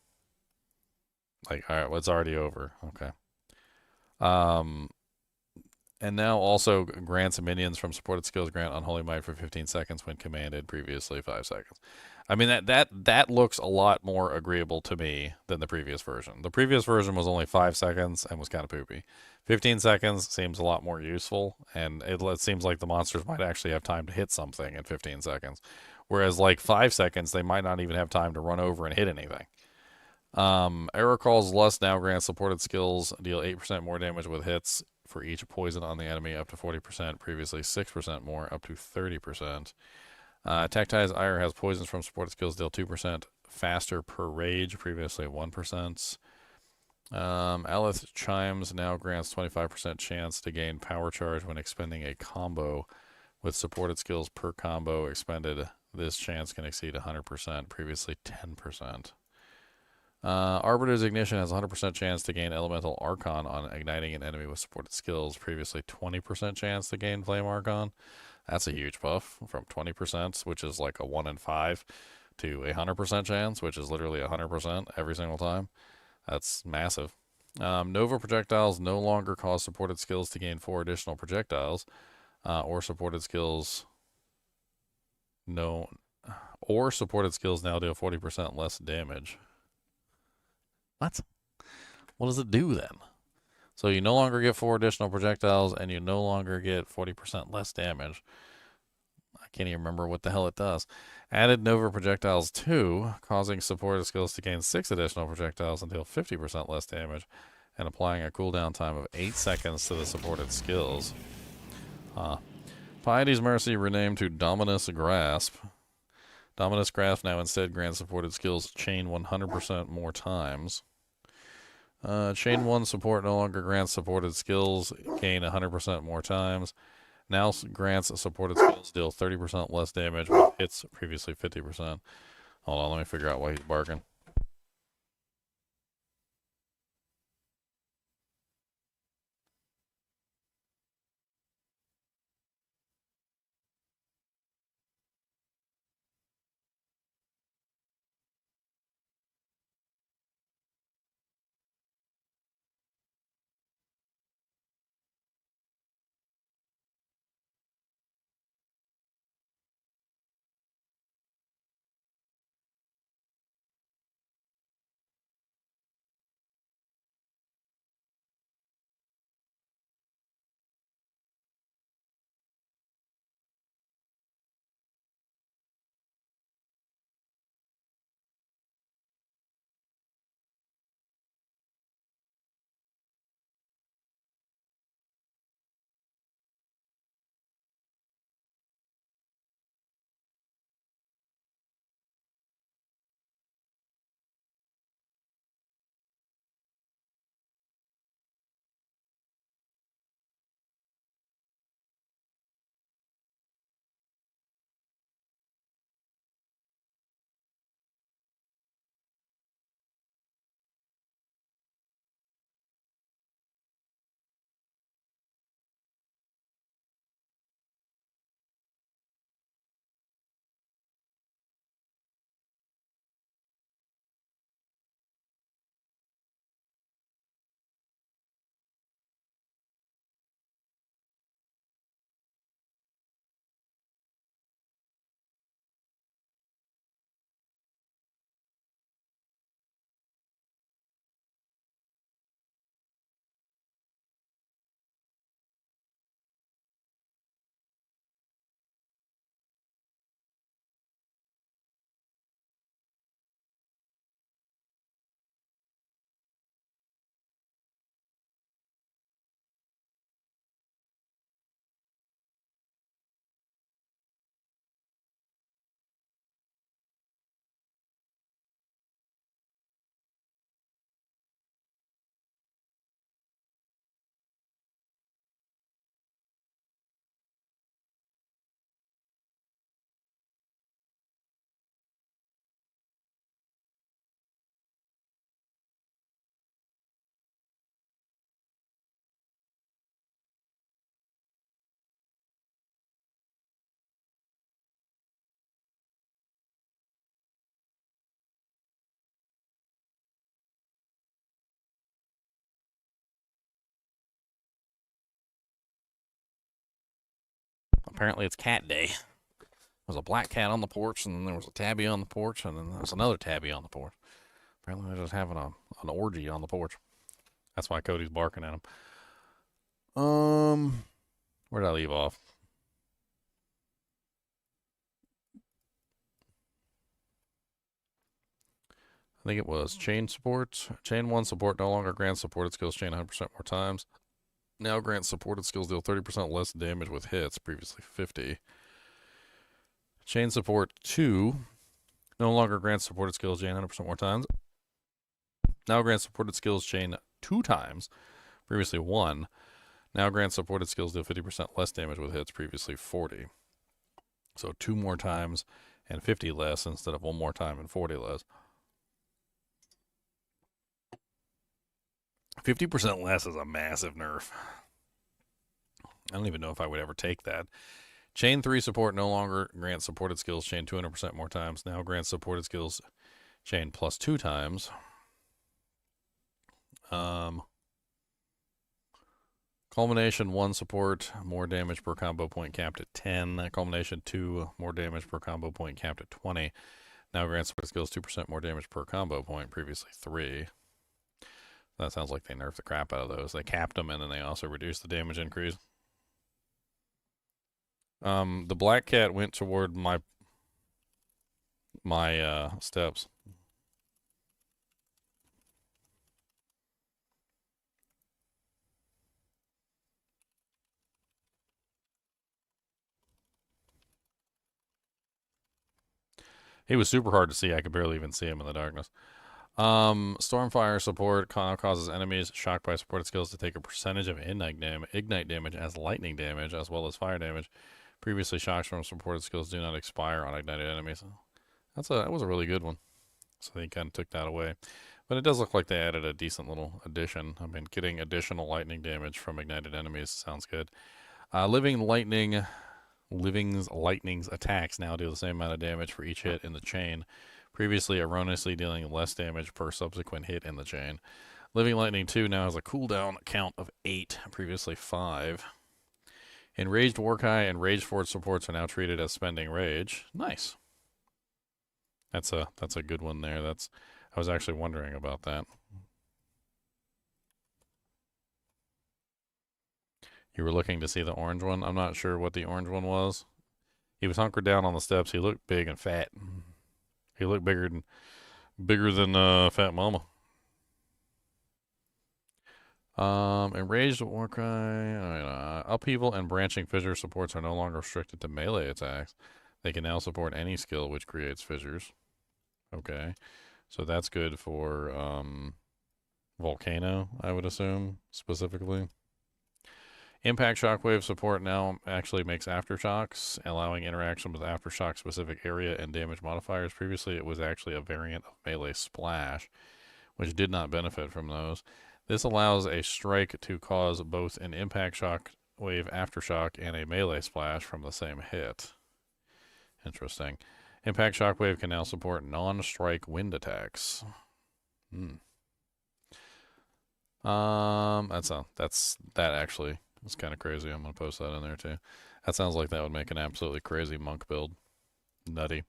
A: all right, well, it's already over. Okay. And now also grants minions from supported skills grant Unholy Might for 15 seconds when commanded, previously 5 seconds. I mean, that looks a lot more agreeable to me than the previous version. The previous version was only 5 seconds and was kind of poopy. 15 seconds seems a lot more useful, and it seems like the monsters might actually have time to hit something in 15 seconds. Whereas like 5 seconds, they might not even have time to run over and hit anything. Ericall's Lust now grants supported skills deal 8% more damage with hits for each poison on the enemy up to 40%, previously 6% more, up to 30%. Tactile's Ire has poisons from supported skills deal 2% faster per rage, previously 1%. Aleth's Chimes now grants 25% chance to gain power charge when expending a combo with supported skills per combo expended. This chance can exceed 100%, previously 10%. Arbiter's Ignition has 100% chance to gain Elemental Archon on igniting an enemy with supported skills, previously 20% chance to gain Flame Archon. That's a huge buff from 20%, which is like a 1 in 5, to 100% chance, which is literally 100% every single time. That's massive. Nova projectiles no longer cause supported skills to gain 4 additional projectiles, or supported skills now deal 40% less damage. What does it do then? So you no longer get 4 additional projectiles, and you no longer get 40% less damage. I can't even remember what the hell it does. Added Nova projectiles 2, causing supported skills to gain 6 additional projectiles and deal 50% less damage, and applying a cooldown time of 8 seconds to the supported skills. Piety's Mercy renamed to Dominus Grasp. Dominus Grasp now instead grants supported skills chain 100% more times. Chain 1 support no longer grants supported skills gain 100% more times. Now grants supported skills deal 30% less damage with hits, previously 50%. Hold on, let me figure out why he's barking. apparently it's cat day. There was a black cat on the porch, and then there was a tabby on the porch, and then there was another tabby on the porch. Apparently they're just having an orgy on the porch. That's why Cody's barking at him. Where did I leave off? I think it was chain support. Chain 1 support no longer grants supported skills chain 100% more times. Now grants supported skills deal 30% less damage with hits, previously 50. Chain support 2 no longer grants supported skills chain 100% more times. Now grants supported skills chain 2 times, previously 1. Now grants supported skills deal 50% less damage with hits, previously 40. So 2 more times and 50 less instead of 1 more time and 40 less. 50% less is a massive nerf. I don't even know if I would ever take that. Chain 3 support no longer grants supported skills chain 200% more times. Now grants supported skills chain plus 2 times. Culmination 1 support, more damage per combo point capped at 10. Culmination 2, more damage per combo point capped at 20. Now grants support skills 2% more damage per combo point, previously 3. That sounds like they nerfed the crap out of those. They capped them, and then they also reduced the damage increase. The black cat went toward my steps. He was super hard to see. I could barely even see him in the darkness. Stormfire support causes enemies shocked by supported skills to take a percentage of ignite damage as lightning damage, as well as fire damage. Previously, shocks from supported skills do not expire on ignited enemies. That was a really good one. So they kind of took that away. But it does look like they added a decent little addition. I mean, getting additional lightning damage from ignited enemies sounds good. Living's lightning's attacks now do the same amount of damage for each hit in the chain, previously erroneously dealing less damage per subsequent hit in the chain. Living Lightning 2 now has a cooldown count of 8, previously 5. Enraged Warkai and Rage Forge supports are now treated as spending rage. Nice. That's a good one there. I was actually wondering about that. You were looking to see the orange one? I'm not sure what the orange one was. He was hunkered down on the steps. He looked big and fat. He looked bigger than Fat Mama. Enraged Warcry. Upheaval and Branching Fissure supports are no longer restricted to melee attacks. They can now support any skill which creates fissures. Okay. So that's good for Volcano, I would assume, specifically. Impact Shockwave support now actually makes aftershocks, allowing interaction with aftershock specific area and damage modifiers. Previously, it was actually a variant of Melee Splash, which did not benefit from those. This allows a strike to cause both an Impact Shockwave aftershock and a Melee Splash from the same hit. Interesting. Impact Shockwave can now support non-strike wind attacks. That actually is kind of crazy. I'm gonna post that in there too. That sounds like that would make an absolutely crazy monk build. Nutty.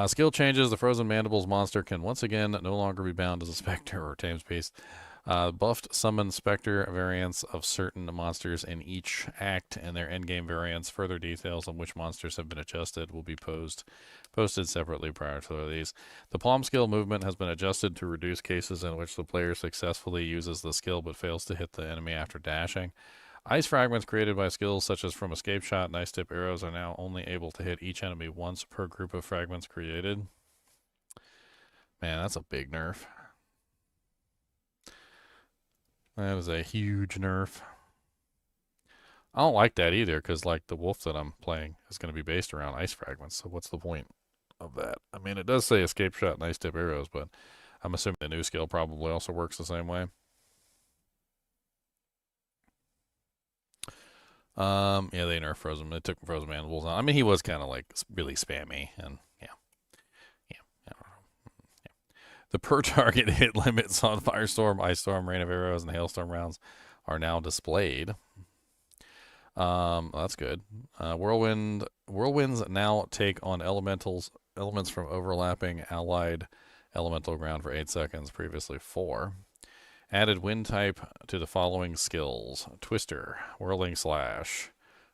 A: Skill changes. The Frozen Mandibles monster can once again no longer be bound as a specter or tames beast. Buffed summon specter variants of certain monsters in each act and their endgame variants. Further details on which monsters have been adjusted will be posted separately prior to release. The palm skill movement has been adjusted to reduce cases in which the player successfully uses the skill but fails to hit the enemy after dashing. Ice fragments created by skills such as from escape shot and ice tip arrows are now only able to hit each enemy once per group of fragments created. Man, that's a big nerf. That is a huge nerf. I don't like that either, because like the wolf that I'm playing is going to be based around ice fragments. So what's the point of that? I mean, it does say escape shot and ice tip arrows, but I'm assuming the new skill probably also works the same way. Yeah, they nerfed Frozen. They took Frozen Mandibles on. I mean, he was kind of like really spammy, and yeah. The per target hit limits on Firestorm, Ice Storm, Rain of Arrows, and Hailstorm rounds are now displayed. That's good. Whirlwinds now take on elements from overlapping allied elemental ground for 8 seconds, previously 4. Added wind type to the following skills: Twister, Whirling Slash,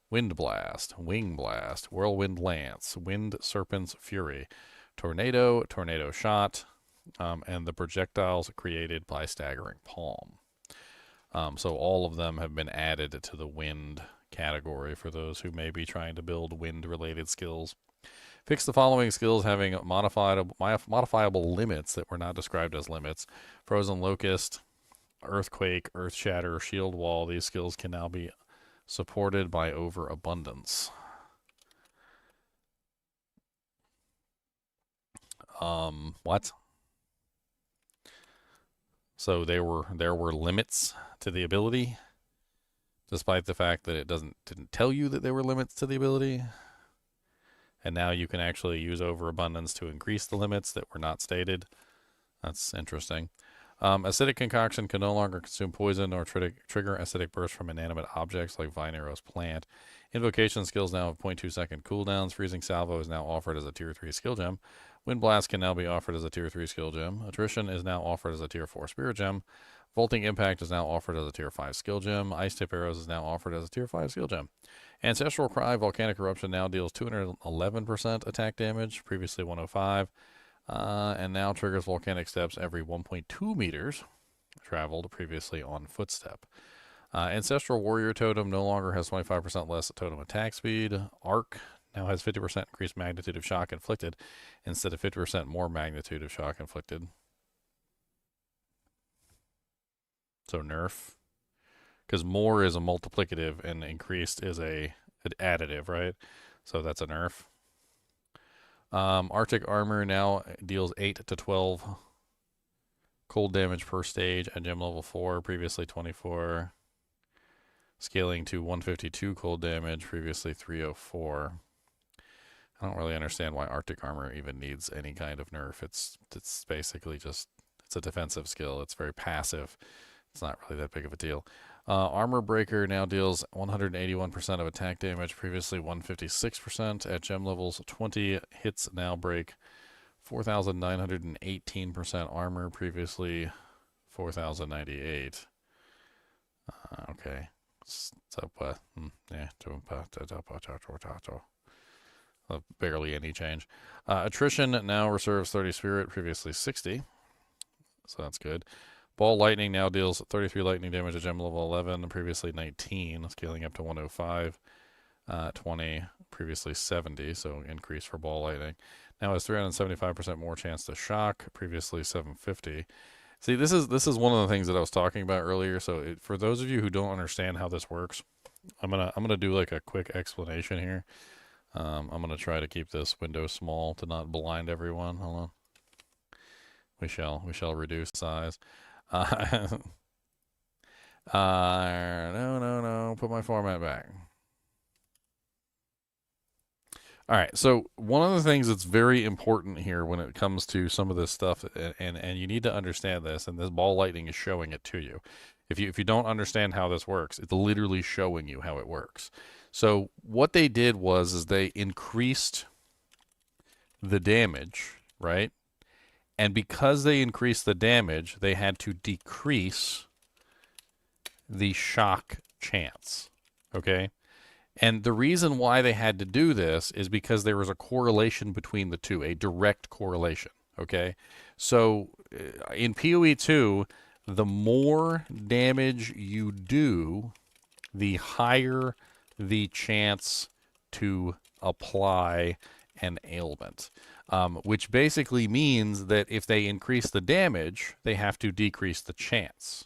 A: Wind Blast, Wing Blast, Whirlwind Lance, Wind Serpent's Fury, Tornado, Tornado Shot, and the projectiles created by Staggering Palm. So all of them have been added to the wind category for those who may be trying to build wind-related skills. Fix the following skills having modifiable limits that were not described as limits: Frozen Locust, Earthquake, Earth Shatter, Shield Wall. These skills can now be supported by Overabundance. What? So there were limits to the ability, despite the fact that it didn't tell you that there were limits to the ability. And now you can actually use Overabundance to increase the limits that were not stated. That's interesting. Acidic Concoction can no longer consume poison or trigger acidic bursts from inanimate objects like Vine Arrow's plant. Invocation skills now have 0.2 second cooldowns. Freezing Salvo is now offered as a Tier 3 skill gem. Wind Blast can now be offered as a Tier 3 skill gem. Attrition is now offered as a Tier 4 spirit gem. Vaulting Impact is now offered as a Tier 5 skill gem. Ice Tip Arrows is now offered as a Tier 5 skill gem. Ancestral Cry Volcanic Eruption now deals 211% attack damage, previously 105, and now triggers Volcanic Steps every 1.2 meters traveled, previously on Footstep. Ancestral Warrior Totem no longer has 25% less totem attack speed. Arc now has 50% increased magnitude of shock inflicted instead of 50% more magnitude of shock inflicted. So nerf. Because more is a multiplicative and increased is an additive, right? So that's a nerf. Arctic Armor now deals 8 to 12 cold damage per stage at gem level 4, previously 24. Scaling to 152 cold damage, previously 304. I don't really understand why Arctic Armor even needs any kind of nerf. It's basically just, it's a defensive skill. It's very passive. It's not really that big of a deal. Armor Breaker now deals 181% of attack damage, previously 156%. At gem levels 20, hits now break 4,918% armor, previously 4,098. Okay. So, barely any change. Attrition now reserves 30 spirit, previously 60. So that's good. Ball Lightning now deals 33 lightning damage at gem level 11, previously 19, scaling up to 105, 20, previously 70, so increase for Ball Lightning. Now has 375% more chance to shock, previously 750. See, this is one of the things that I was talking about earlier. So for those of you who don't understand how this works, I'm gonna do like a quick explanation here. I'm gonna try to keep this window small to not blind everyone. Hold on. We shall reduce size. No. Put my format back. All right. So one of the things that's very important here when it comes to some of this stuff, and you need to understand this, and this Ball Lightning is showing it to you. If you don't understand how this works, it's literally showing you how it works. So what they did is they increased the damage, right? And because they increased the damage, they had to decrease the shock chance, okay? And the reason why they had to do this is because there was a correlation between the two, a direct correlation, okay? So in PoE 2, the more damage you do, the higher the chance to apply an ailment. Which basically means that if they increase the damage, they have to decrease the chance,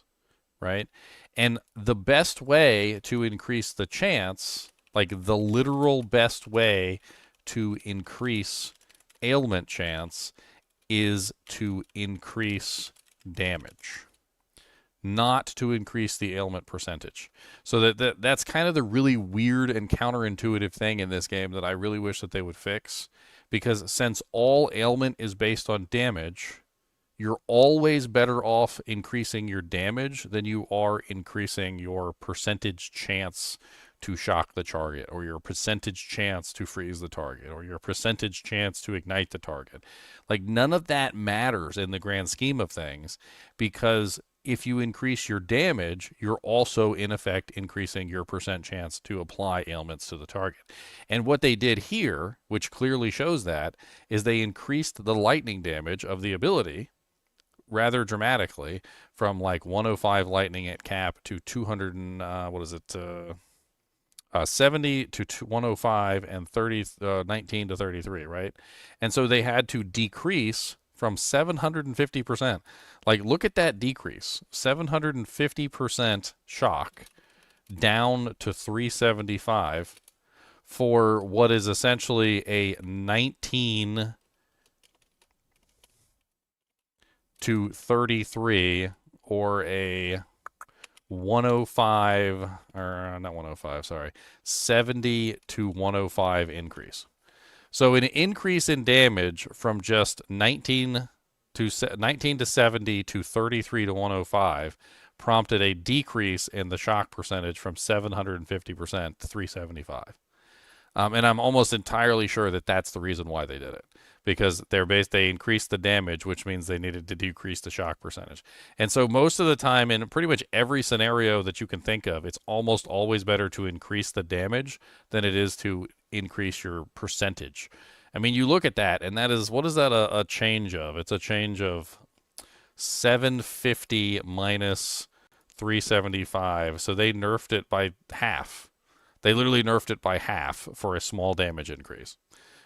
A: right? And the best way to increase the chance, like the literal best way to increase ailment chance, is to increase damage, not to increase the ailment percentage. So that's kind of the really weird and counterintuitive thing in this game that I really wish that they would fix. Because since all ailment is based on damage, you're always better off increasing your damage than you are increasing your percentage chance to shock the target, or your percentage chance to freeze the target, or your percentage chance to ignite the target. Like, none of that matters in the grand scheme of things, because if you increase your damage, you're also in effect increasing your percent chance to apply ailments to the target. And what they did here, which clearly shows that, is they increased the lightning damage of the ability rather dramatically, from like 105 lightning at cap to 200 and 70 to 105 and 19 to 33, right? And so they had to decrease from 750%. Like, look at that decrease. 750% shock down to 375 for what is essentially a 19 to 33, or a 105, or not 105, sorry, 70 to 105 increase. So an increase in damage from just 19 to 70 to 33 to 105 prompted a decrease in the shock percentage from 750% to 375. And I'm almost entirely sure that that's the reason why they did it, because they increased the damage, which means they needed to decrease the shock percentage. And so most of the time, in pretty much every scenario that you can think of, it's almost always better to increase the damage than it is to increase your percentage. I mean, you look at that, and that is, what is that a change of? It's a change of 750 minus 375. So they nerfed it by half. They literally nerfed it by half for a small damage increase,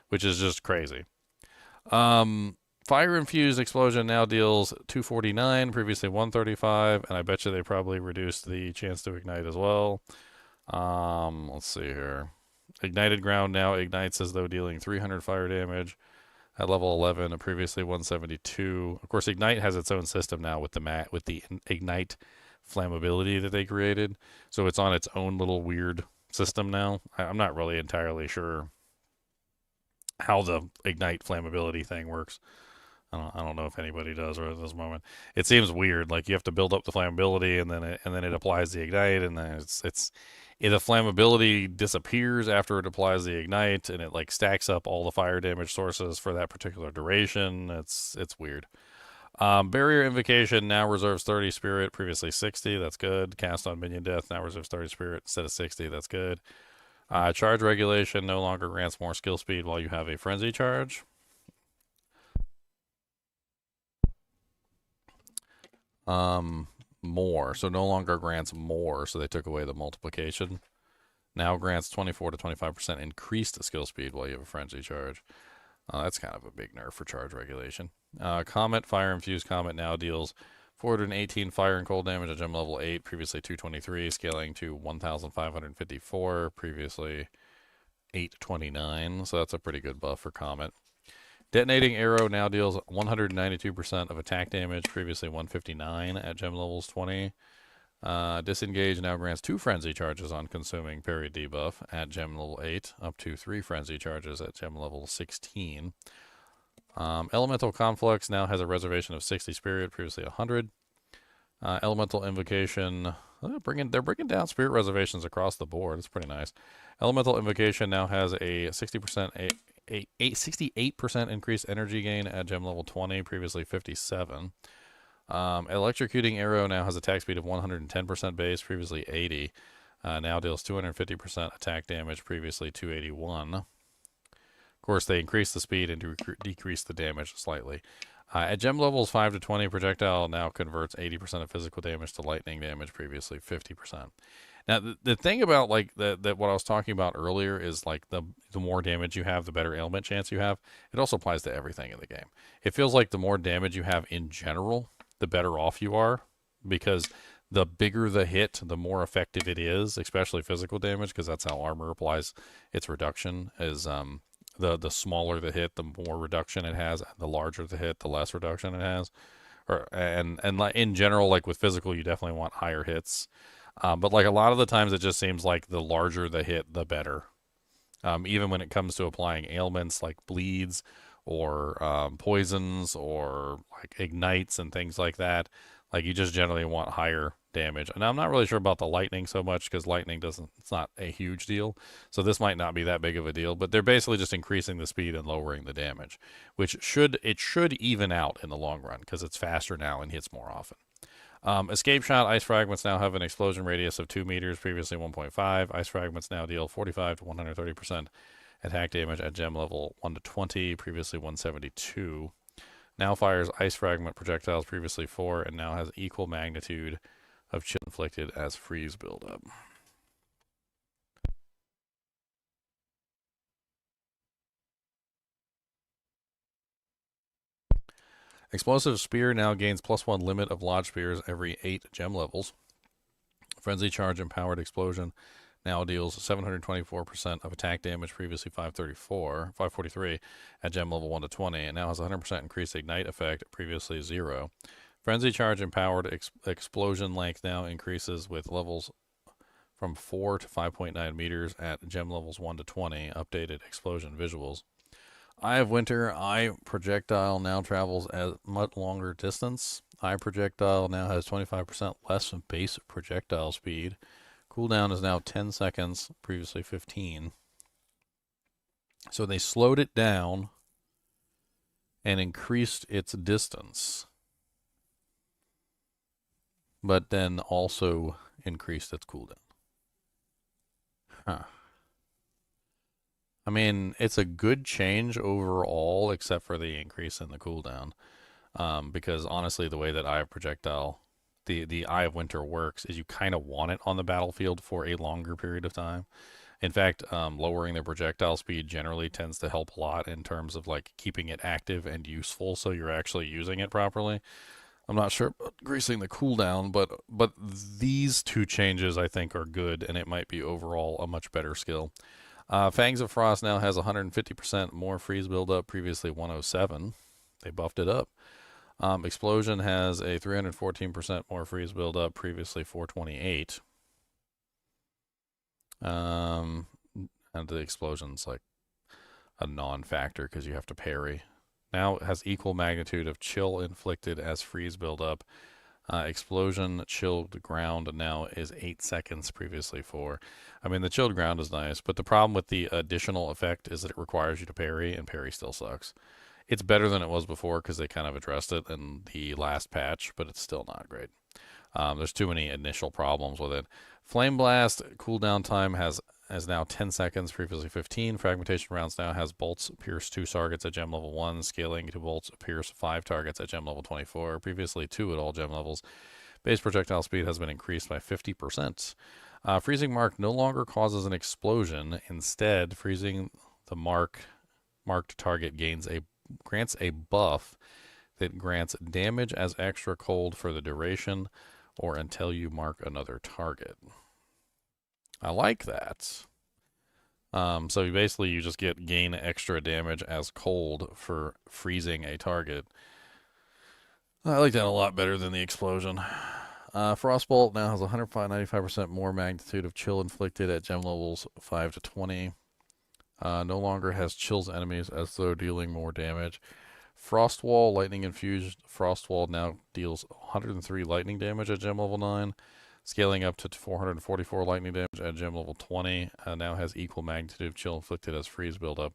A: which is just crazy. Fire infused explosion now deals 249, previously 135, and I bet you they probably reduced the chance to ignite as well. Let's see here. Ignited ground now ignites as though dealing 300 fire damage at level 11, previously 172. Of course, ignite has its own system now with the ignite flammability that they created, so it's on its own little weird system now. I'm not really entirely sure how the ignite flammability thing works. I don't know if anybody does right at this moment. It seems weird. Like, you have to build up the flammability, and then it applies the ignite, and then the flammability disappears after it applies the ignite, and it like stacks up all the fire damage sources for that particular duration. It's weird. Barrier Invocation now reserves 30 spirit, previously 60. That's good. Cast on minion death now reserves 30 spirit instead of 60. That's good. Charge regulation no longer grants more skill speed while you have a frenzy charge. More. So no longer grants more, so they took away the multiplication. Now grants 24 to 25% increased skill speed while you have a frenzy charge. That's kind of a big nerf for charge regulation. Comet, Fire Infused Comet now deals 418 fire and cold damage at gem level 8, previously 223, scaling to 1,554, previously 829. So that's a pretty good buff for Comet. Detonating Arrow now deals 192% of attack damage, previously 159 at gem levels 20. Disengage now grants 2 frenzy charges on consuming parry debuff at gem level 8, up to 3 frenzy charges at gem level 16. Elemental Conflux now has a reservation of 60 spirit, previously 100. Elemental Invocation, they're bringing down spirit reservations across the board. It's pretty nice. Elemental Invocation now has a 68% increased energy gain at gem level 20, previously 57. Electrocuting Arrow now has attack speed of 110% base, previously 80. Now deals 250% attack damage, previously 281. Of course, they increase the speed and decrease the damage slightly. At gem levels 5 to 20, projectile now converts 80% of physical damage to lightning damage, previously 50%. Now, the thing about like that what I was talking about earlier is like the more damage you have, the better ailment chance you have. It also applies to everything in the game. It feels like the more damage you have in general, the better off you are, because the bigger the hit, the more effective it is, especially physical damage, because that's how armor applies its reduction. Is the smaller the hit, the more reduction it has, and the larger the hit, the less reduction it has. And in general, like with physical, you definitely want higher hits. But like a lot of the times, it just seems like the larger the hit, the better. Even when it comes to applying ailments like bleeds or poisons or like ignites and things like that, like you just generally want higher damage. And I'm not really sure about the lightning so much because lightning it's not a huge deal. So this might not be that big of a deal, but they're basically just increasing the speed and lowering the damage, which should even out in the long run because it's faster now and hits more often. Escape shot ice fragments now have an explosion radius of 2 meters, previously 1.5. Ice fragments now deal 45 to 130% attack damage at gem level 1 to 20, previously 172. Now fires ice fragment projectiles, previously 4, and now has equal magnitude of chill inflicted as freeze buildup. Explosive Spear now gains +1 limit of lodge spears every 8 gem levels. Frenzy Charge Empowered Explosion now deals 724% of attack damage, previously 543 at gem level 1 to 20, and now has 100% increased ignite effect, previously 0. Frenzy Charge Empowered Explosion length now increases with levels from 4 to 5.9 meters at gem levels 1 to 20, updated explosion visuals. Eye of Winter, Eye Projectile now travels at much longer distance. Eye Projectile now has 25% less base projectile speed. Cooldown is now 10 seconds, previously 15. So they slowed it down and increased its distance, but then also increased its cooldown. Huh. I mean, it's a good change overall, except for the increase in the cooldown. Because honestly, the way that Eye of Projectile, the Eye of Winter works is you kind of want it on the battlefield for a longer period of time. In fact, lowering the projectile speed generally tends to help a lot in terms of like keeping it active and useful, so you're actually using it properly. I'm not sure about increasing the cooldown, but these two changes I think are good, and it might be overall a much better skill. Fangs of Frost now has 150% more freeze buildup, previously 107. They buffed it up. Explosion has a 314% more freeze buildup, previously 428. And the explosion's like a non-factor because you have to parry. Now it has equal magnitude of chill inflicted as freeze buildup. Explosion chilled ground now is 8 seconds, previously 4. I mean, the chilled ground is nice, but the problem with the additional effect is that it requires you to parry, and parry still sucks. It's better than it was before because they kind of addressed it in the last patch, but it's still not great. There's too many initial problems with it. Flame Blast cooldown time has now 10 seconds, previously 15. Fragmentation rounds now has bolts pierce 2 targets at gem level 1, scaling to bolts pierce 5 targets at gem level 24, previously 2 at all gem levels. Base projectile speed has been increased by 50%. Freezing Mark no longer causes an explosion. Instead, freezing the marked target grants a buff that grants damage as extra cold for the duration or until you mark another target. I like that. So you just gain extra damage as cold for freezing a target. I like that a lot better than the explosion. Frostbolt now has 195% more magnitude of chill inflicted at gem levels 5 to 20. No longer has chills enemies as though dealing more damage. Frostwall, lightning infused Frostwall now deals 103 lightning damage at gem level 9, scaling up to 444 lightning damage at gem level 20. Now has equal magnitude of chill inflicted as freeze buildup.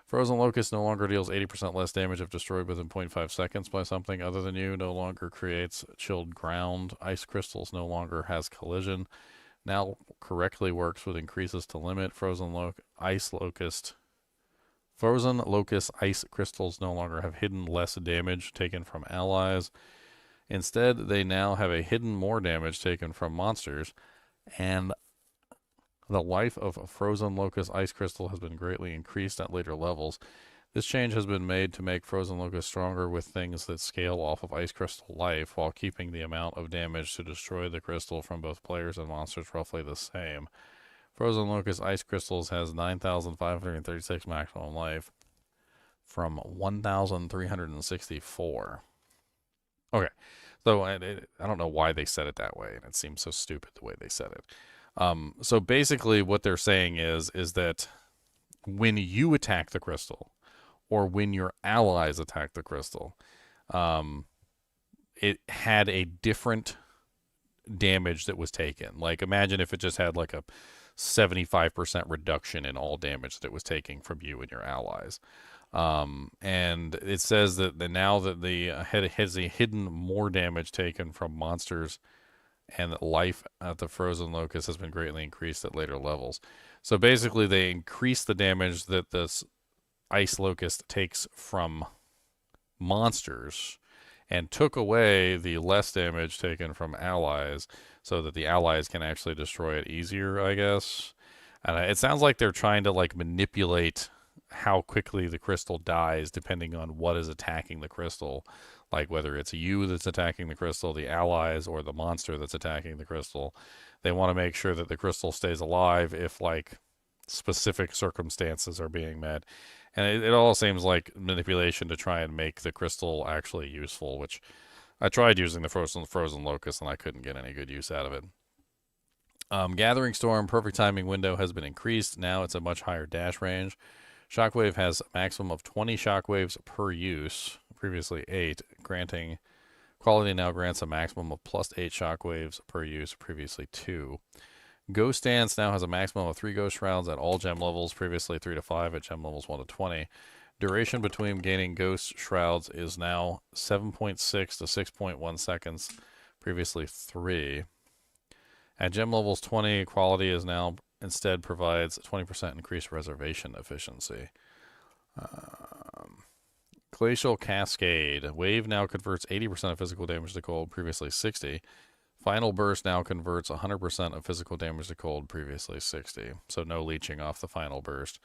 A: Frozen Locust no longer deals 80% less damage if destroyed within 0.5 seconds by something other than you. No longer creates chilled ground. Ice Crystals no longer has collision. Now correctly works with increases to limit. Frozen Locust Ice Crystals no longer have hidden less damage taken from allies. Instead, they now have a hidden more damage taken from monsters, and the life of a Frozen Locust Ice Crystal has been greatly increased at later levels. This change has been made to make Frozen Locust stronger with things that scale off of Ice Crystal life, while keeping the amount of damage to destroy the crystal from both players and monsters roughly the same. Frozen Locust Ice Crystals has 9,536 maximum life from 1,364. Okay, so I don't know why they said it that way, and it seems so stupid the way they said it. So basically what they're saying is that when you attack the crystal, or when your allies attack the crystal, it had a different damage that was taken. Like, imagine if it just had like a 75% reduction in all damage that it was taking from you and your allies. And it says that now that the has a hidden more damage taken from monsters, and that life at the frozen locust has been greatly increased at later levels. So basically, they increase the damage that this ice locust takes from monsters, and took away the less damage taken from allies, so that the allies can actually destroy it easier, I guess. And it sounds like they're trying to like manipulate how quickly the crystal dies depending on what is attacking the crystal, like whether it's you that's attacking the crystal, the allies, or the monster that's attacking the crystal. They want to make sure that the crystal stays alive if like specific circumstances are being met. And it all seems like manipulation to try and make the crystal actually useful, which I tried using the frozen locust and I couldn't get any good use out of it. Gathering Storm perfect timing window has been increased. Now it's a much higher dash range. Shockwave has a maximum of 20 shockwaves per use, previously 8, granting quality now grants a maximum of plus 8 shockwaves per use, previously 2. Ghost Dance now has a maximum of 3 Ghost Shrouds at all gem levels, previously 3 to 5 at gem levels 1 to 20. Duration between gaining Ghost Shrouds is now 7.6 to 6.1 seconds, previously 3. At gem levels 20, quality is now instead provides 20% increased reservation efficiency. Glacial Cascade. Wave now converts 80% of physical damage to cold, previously 60. Final Burst now converts 100% of physical damage to cold, previously 60. So no leeching off the Final Burst.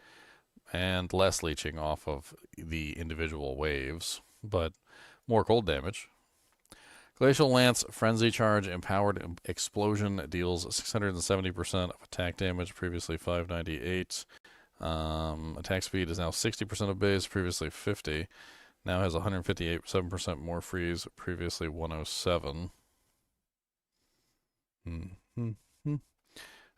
A: And less leeching off of the individual waves, but more cold damage. Glacial Lance Frenzy Charge Empowered Explosion deals 670% of attack damage, previously 598. Attack speed is now 60% of base, previously 50. Now has 158% more freeze, previously 107.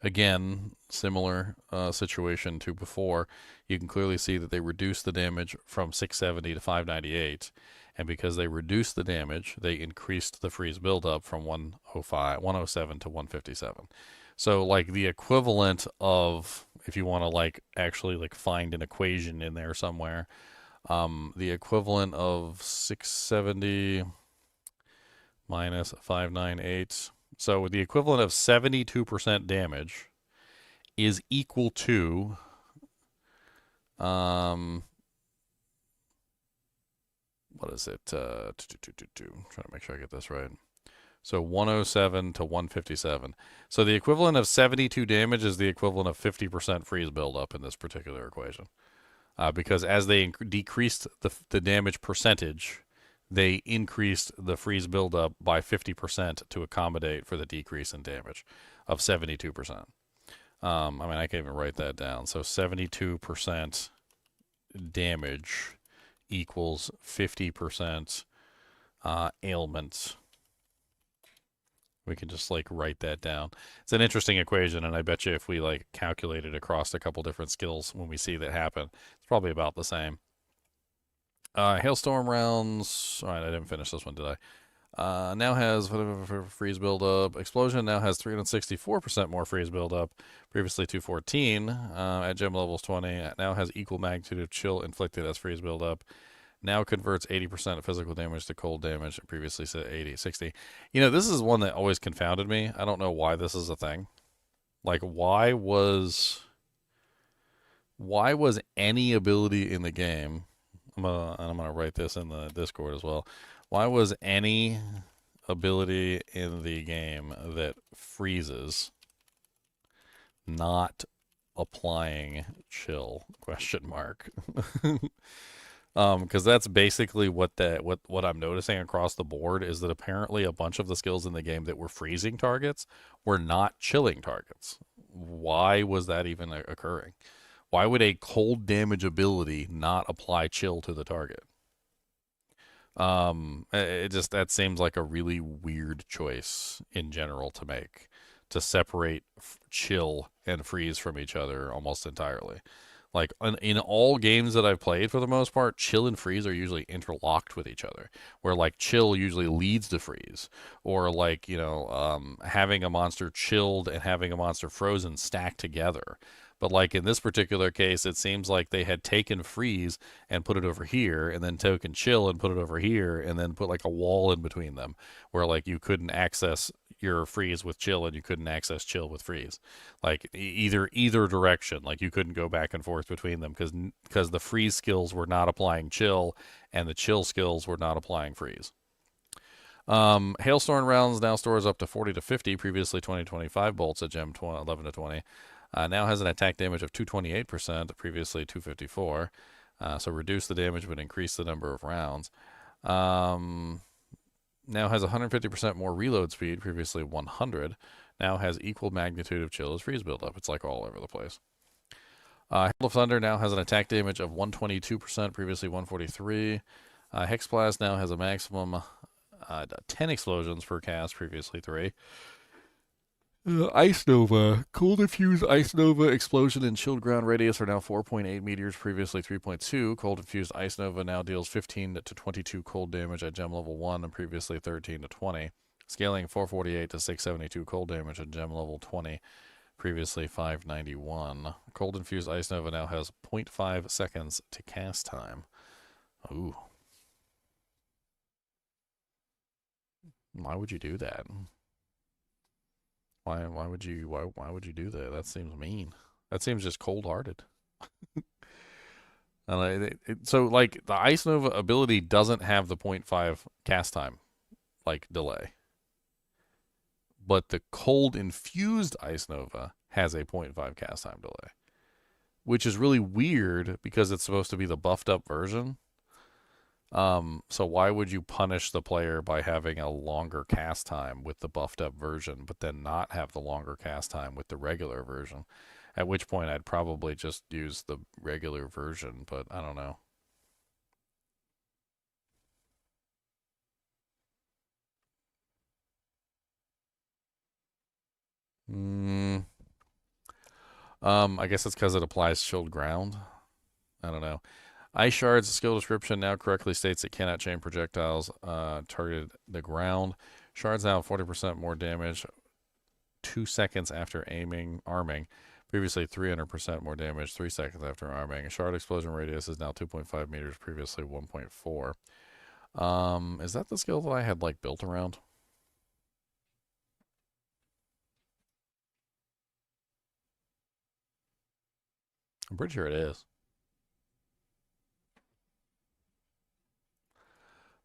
A: Again, similar situation to before. You can clearly see that they reduced the damage from 670 to 598. And because they reduced the damage, they increased the freeze buildup from 107 to 157. So, like, the equivalent of, if you want to, like, actually, like, find an equation in there somewhere, the equivalent of 670 minus 598. So, the equivalent of 72% damage is equal to, what is it? Trying to make sure I get this right. So 107 to 157. So the equivalent of 72 damage is the equivalent of 50% freeze buildup in this particular equation. Because as they decreased the damage percentage, they increased the freeze buildup by 50% to accommodate for the decrease in damage of 72%. I mean, I can even write that down. So 72% damage equals 50% ailment. We can just like write that down. It's an interesting equation, and I bet you if we like calculate it across a couple different skills when we see that happen, it's probably about the same. Hailstorm rounds. All right, I didn't finish this one, did I? Now has freeze buildup. Explosion now has 364% more freeze buildup. Previously 214 at gem levels 20. Now has equal magnitude of chill inflicted as freeze buildup. Now converts 80% of physical damage to cold damage. Previously said 60. You know, this is one that always confounded me. I don't know why this is a thing. Like, why was any ability in the game? I'm gonna write this in the Discord as well. Why was any ability in the game that freezes not applying chill? Question mark. Because that's basically what I'm noticing across the board is that apparently a bunch of the skills in the game that were freezing targets were not chilling targets. Why was that even occurring? Why would a cold damage ability not apply chill to the target? That seems like a really weird choice in general to make, to separate chill and freeze from each other almost entirely. Like in all games that I've played, for the most part, chill and freeze are usually interlocked with each other. Where like chill usually leads to freeze, or like having a monster chilled and having a monster frozen stacked together. But like in this particular case, it seems like they had taken freeze and put it over here, and then taken chill and put it over here, and then put like a wall in between them, where like you couldn't access your freeze with chill and you couldn't access chill with freeze, like either direction. Like you couldn't go back and forth between them because the freeze skills were not applying chill and the chill skills were not applying freeze. Hailstorm rounds now stores up to 40 to 50, previously 20-25 bolts at gem 11 to 20. Now has an attack damage of 228%, previously 254. So reduce the damage but increase the number of rounds. Now has 150% more reload speed, previously 100. Now has equal magnitude of chill as freeze buildup. It's like all over the place. Hail of Thunder now has an attack damage of 122%, previously 143. Hexblast now has a maximum 10 explosions per cast, previously 3. Ice Nova. Cold Infused Ice Nova explosion and chilled ground radius are now 4.8 meters, previously 3.2. Cold Infused Ice Nova now deals 15 to 22 cold damage at gem level 1 and previously 13 to 20. Scaling 448 to 672 cold damage at gem level 20, previously 591. Cold Infused Ice Nova now has 0.5 seconds to cast time. Ooh. Why would you do that? Why would you do that? That seems mean. That seems just cold-hearted. So like the Ice Nova ability doesn't have the 0.5 cast time like delay. But the Cold Infused Ice Nova has a 0.5 cast time delay, which is really weird because it's supposed to be the buffed up version. So why would you punish the player by having a longer cast time with the buffed up version, but then not have the longer cast time with the regular version? At which point I'd probably just use the regular version, but I don't know. I guess it's because it applies chilled ground. I don't know. Ice Shard's skill description now correctly states it cannot chain projectiles targeted the ground. Shards now have 40% more damage 2 seconds after arming. Previously 300% more damage 3 seconds after arming. A shard explosion radius is now 2.5 meters, previously 1.4. Is that the skill that I had like built around? I'm pretty sure it is.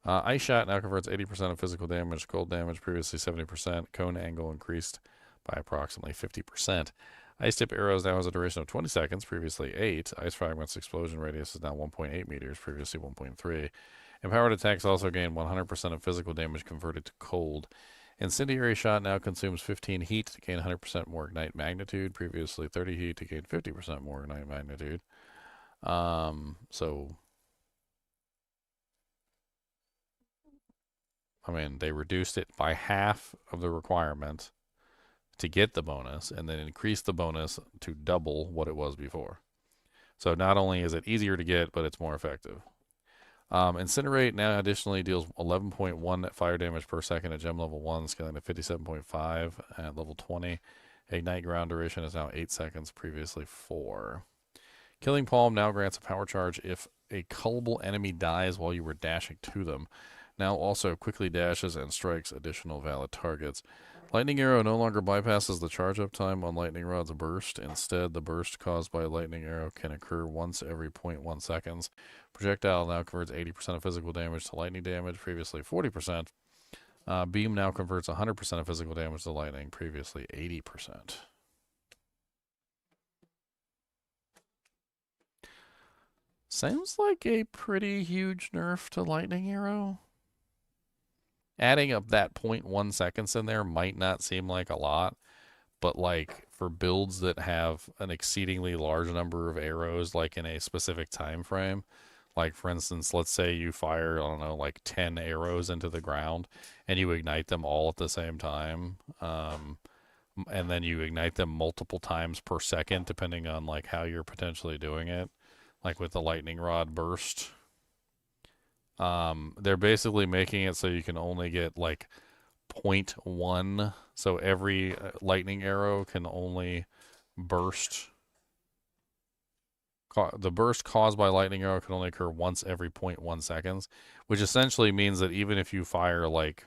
A: Ice Shot now converts 80% of physical damage to cold damage, previously 70%. Cone angle increased by approximately 50%. Ice Tip Arrows now has a duration of 20 seconds, previously 8. Ice Fragments explosion radius is now 1.8 meters, previously 1.3. Empowered attacks also gain 100% of physical damage converted to cold. Incendiary Shot now consumes 15 heat to gain 100% more ignite magnitude, previously 30 heat to gain 50% more ignite magnitude. So I mean, they reduced it by half of the requirement to get the bonus, and then increased the bonus to double what it was before. So not only is it easier to get, but it's more effective. Incinerate now additionally deals 11.1 fire damage per second at gem level 1, scaling to 57.5 at level 20. Ignite ground duration is now 8 seconds, previously 4. Killing Palm now grants a power charge if a cullable enemy dies while you were dashing to them. Now also quickly dashes and strikes additional valid targets. Lightning Arrow no longer bypasses the charge up time on Lightning Rod's burst. Instead, the burst caused by Lightning Arrow can occur once every 0.1 seconds. Projectile now converts 80% of physical damage to lightning damage, previously 40%. Beam now converts 100% of physical damage to lightning, previously 80%. Sounds like a pretty huge nerf to Lightning Arrow. Adding up that 0.1 seconds in there might not seem like a lot, but like for builds that have an exceedingly large number of arrows, like in a specific time frame, like for instance, let's say you fire, I don't know, like 10 arrows into the ground and you ignite them all at the same time. and then you ignite them multiple times per second, depending on like how you're potentially doing it, like with the lightning rod burst. They're basically making it so you can only get like 0.1, so every lightning arrow can only burst. The burst caused by lightning arrow can only occur once every 0.1 seconds, which essentially means that even if you fire like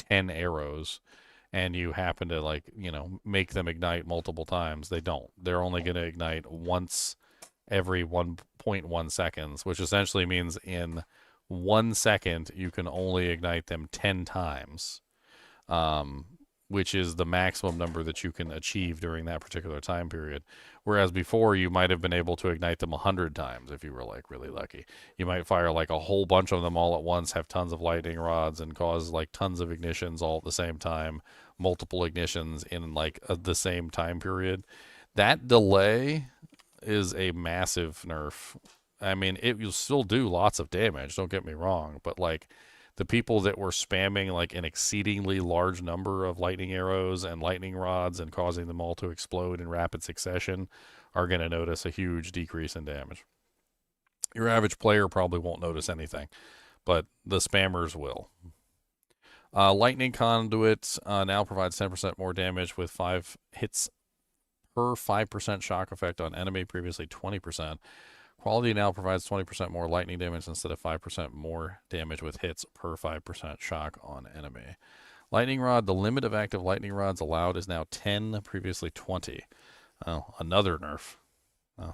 A: 10 arrows and you happen to like, you know, make them ignite multiple times, they don't. They're only going to ignite once every 1.1 seconds, which essentially means in 1 second you can only ignite them 10 times, which is the maximum number that you can achieve during that particular time period. Whereas before, you might have been able to ignite them 100 times if you were like really lucky. You might fire like a whole bunch of them all at once, have tons of lightning rods, and cause like tons of ignitions all at the same time, multiple ignitions in like the same time period. That delay is a massive nerf. I mean, it will still do lots of damage, don't get me wrong, but like the people that were spamming like an exceedingly large number of lightning arrows and lightning rods and causing them all to explode in rapid succession are going to notice a huge decrease in damage. Your average player probably won't notice anything, but the spammers will. Lightning Conduit now provides 10% more damage with 5 hits per 5% shock effect on enemy, previously 20%. Quality now provides 20% more lightning damage instead of 5% more damage with hits per 5% shock on enemy. Lightning Rod, the limit of active lightning rods allowed is now 10, previously 20. Oh, another nerf.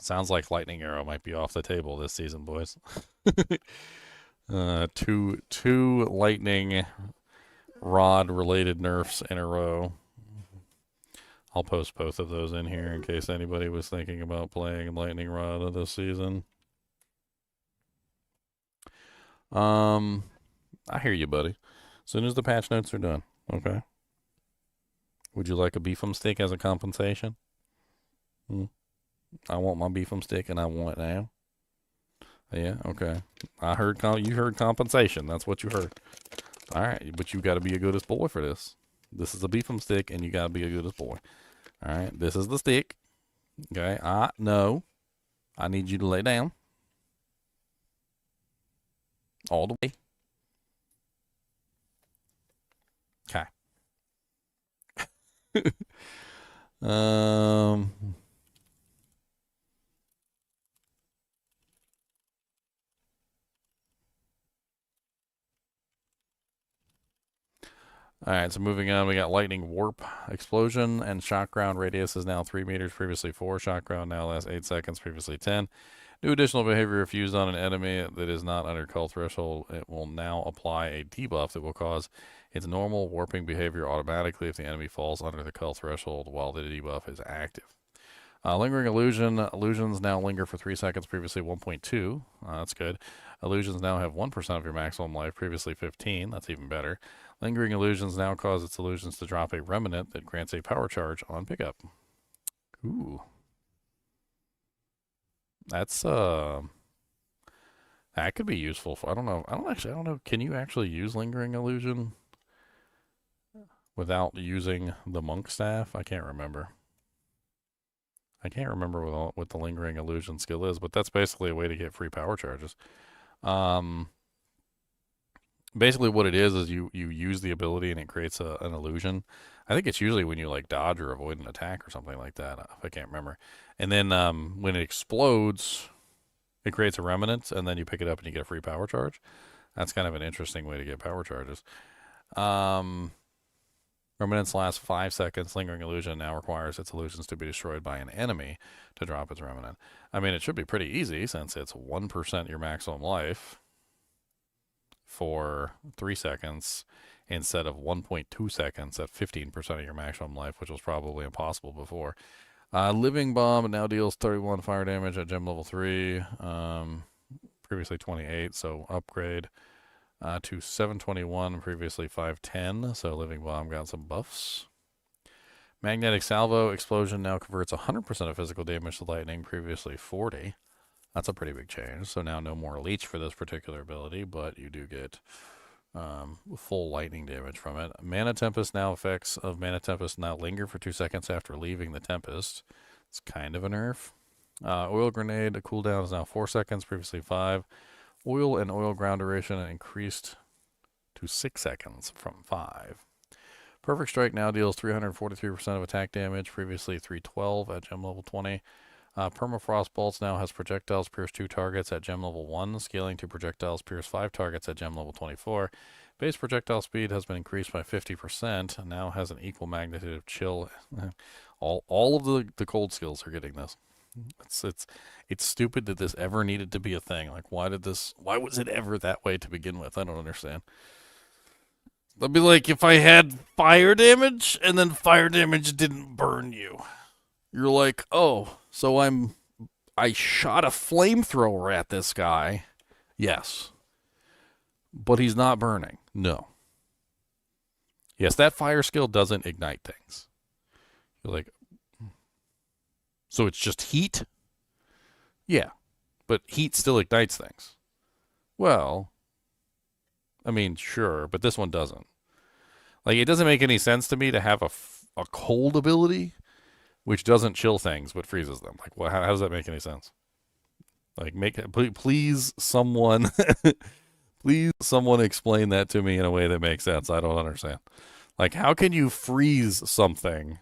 A: Sounds like Lightning Arrow might be off the table this season, boys. Two Lightning Rod related nerfs in a row. I'll post both of those in here in case anybody was thinking about playing Lightning Rod this season. I hear you, buddy. As soon as the patch notes are done, okay? Would you like a beefum stick as a compensation? I want my beefum stick and I want it now. Yeah, okay. I heard you heard compensation. That's what you heard. All right, but you got to be a goodest boy for this. This is a beefum stick, and you got to be a goodest boy. All right, this is the stick. Okay, no. I need you to lay down. All the way. Okay. All right, so moving on, we got Lightning Warp Explosion, and Shock Ground radius is now 3 meters, previously 4. Shock Ground now lasts 8 seconds, previously 10. New additional behavior if used on an enemy that is not under Cull Threshold. It will now apply a debuff that will cause its normal warping behavior automatically if the enemy falls under the Cull Threshold while the debuff is active. Lingering Illusion. Illusions now linger for 3 seconds, previously 1.2. That's good. Illusions now have 1% of your maximum life, previously 15. That's even better. Lingering Illusions now cause its illusions to drop a remnant that grants a power charge on pickup. Ooh. That's, that could be useful for, I don't know. Can you actually use Lingering Illusion without using the Monk Staff? I can't remember. I can't remember what the Lingering Illusion skill is, but that's basically a way to get free power charges. Basically what it is you use the ability and it creates an illusion. I think it's usually when you like dodge or avoid an attack or something like that. I can't remember. And then when it explodes, it creates a remnant, and then you pick it up and you get a free power charge. That's kind of an interesting way to get power charges. Remnants last 5 seconds. Lingering Illusion now requires its illusions to be destroyed by an enemy to drop its remnant. I mean, it should be pretty easy since it's 1% your maximum life for 3 seconds instead of 1.2 seconds at 15% of your maximum life, which was probably impossible before. Living Bomb now deals 31 fire damage at gem level 3, previously 28, so upgrade to 721, previously 510, so Living Bomb got some buffs. Magnetic Salvo Explosion now converts 100% of physical damage to lightning, previously 40. That's a pretty big change. So now no more leech for this particular ability, but you do get full lightning damage from it. Mana Tempest now effects of Mana Tempest now linger for 2 seconds after leaving the Tempest. It's kind of a nerf. Oil Grenade, the cooldown is now 4 seconds, previously 5. Oil and oil ground duration increased to 6 seconds from 5. Perfect Strike now deals 343% of attack damage, previously 312 at gem level 20. Permafrost Bolts now has projectiles pierce 2 targets at gem level 1, scaling to projectiles pierce 5 targets at gem level 24. Base projectile speed has been increased by 50%, and now has an equal magnitude of chill. all of the cold skills are getting this. It's stupid that this ever needed to be a thing. Like, why was it ever that way to begin with? I don't understand. That'd be like if I had fire damage and then fire damage didn't burn you. You're like, oh, so I shot a flamethrower at this guy. Yes. But he's not burning. No. Yes, that fire skill doesn't ignite things. You're like, so it's just heat? Yeah. But heat still ignites things. Well, I mean, sure, but this one doesn't. Like, it doesn't make any sense to me to have a cold ability which doesn't chill things but freezes them. Like, how does that make any sense? Like, please someone please someone explain that to me in a way that makes sense. I don't understand. Like, how can you freeze something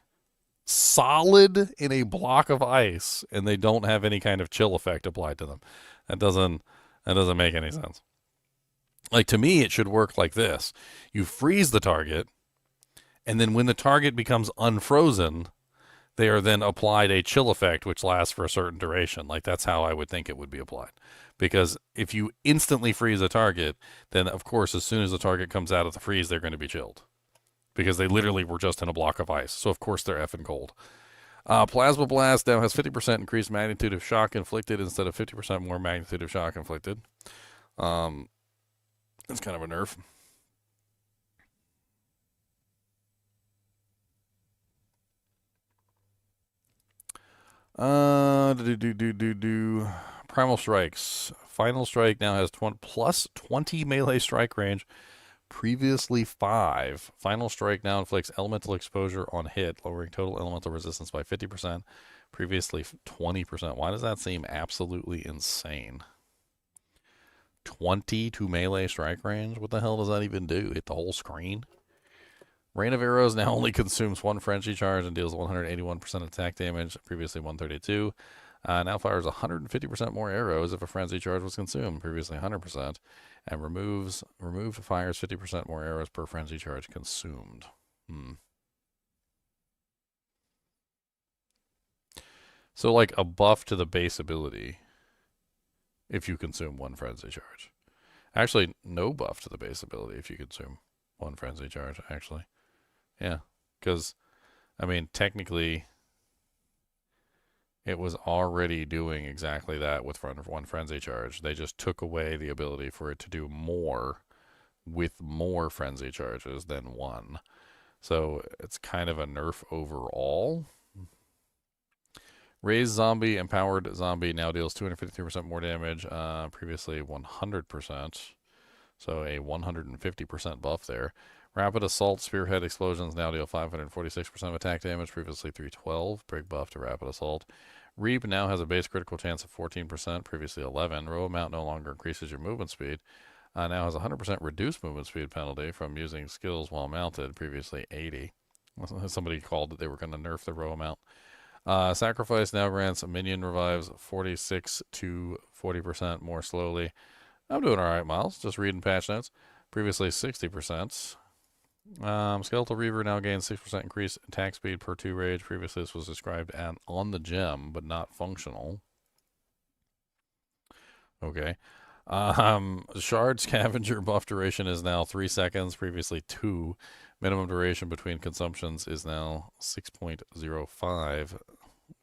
A: solid in a block of ice and they don't have any kind of chill effect applied to them? That doesn't make any sense. Like, to me, it should work like this. You freeze the target, and then when the target becomes unfrozen, they are then applied a chill effect, which lasts for a certain duration. Like, that's how I would think it would be applied. Because if you instantly freeze a target, then, of course, as soon as the target comes out of the freeze, they're going to be chilled. Because they literally were just in a block of ice. So, of course, they're effing cold. Plasma Blast now has 50% increased magnitude of shock inflicted instead of 50% more magnitude of shock inflicted. It's kind of a nerf. Primal Strikes. Final Strike now has plus 20 melee strike range. Previously 5. Final Strike now inflicts elemental exposure on hit, lowering total elemental resistance by 50%. Previously 20%. Why does that seem absolutely insane? 20 to melee strike range? What the hell does that even do? Hit the whole screen? Rain of Arrows now only consumes 1 frenzy charge and deals 181% attack damage, previously 132. Now fires 150% more arrows if a frenzy charge was consumed, previously 100%, and removed fires 50% more arrows per frenzy charge consumed. So, like, a buff to the base ability if you consume 1 frenzy charge. Actually, no buff to the base ability if you consume 1 frenzy charge, actually. Yeah, because, I mean, technically, it was already doing exactly that with 1 frenzy charge. They just took away the ability for it to do more with more frenzy charges than 1. So it's kind of a nerf overall. Raised Zombie, Empowered Zombie now deals 253% more damage, previously 100%. So a 150% buff there. Rapid Assault, Spearhead Explosions now deal 546% of attack damage, previously 312. Big buff to Rapid Assault. Reap now has a base critical chance of 14%, previously 11. Row Amount no longer increases your movement speed. Now has a 100% reduced movement speed penalty from using skills while mounted, previously 80. Somebody called that they were going to nerf the Row Amount. Sacrifice now grants minion revives 46 to 40% more slowly. I'm doing alright, Miles. Just reading patch notes. Previously 60%. Skeletal Reaver now gains 6% increased attack speed per 2 rage. Previously this was described on the gem, but not functional. Okay. Shard Scavenger buff duration is now 3 seconds, previously 2. Minimum duration between consumptions is now 6.05,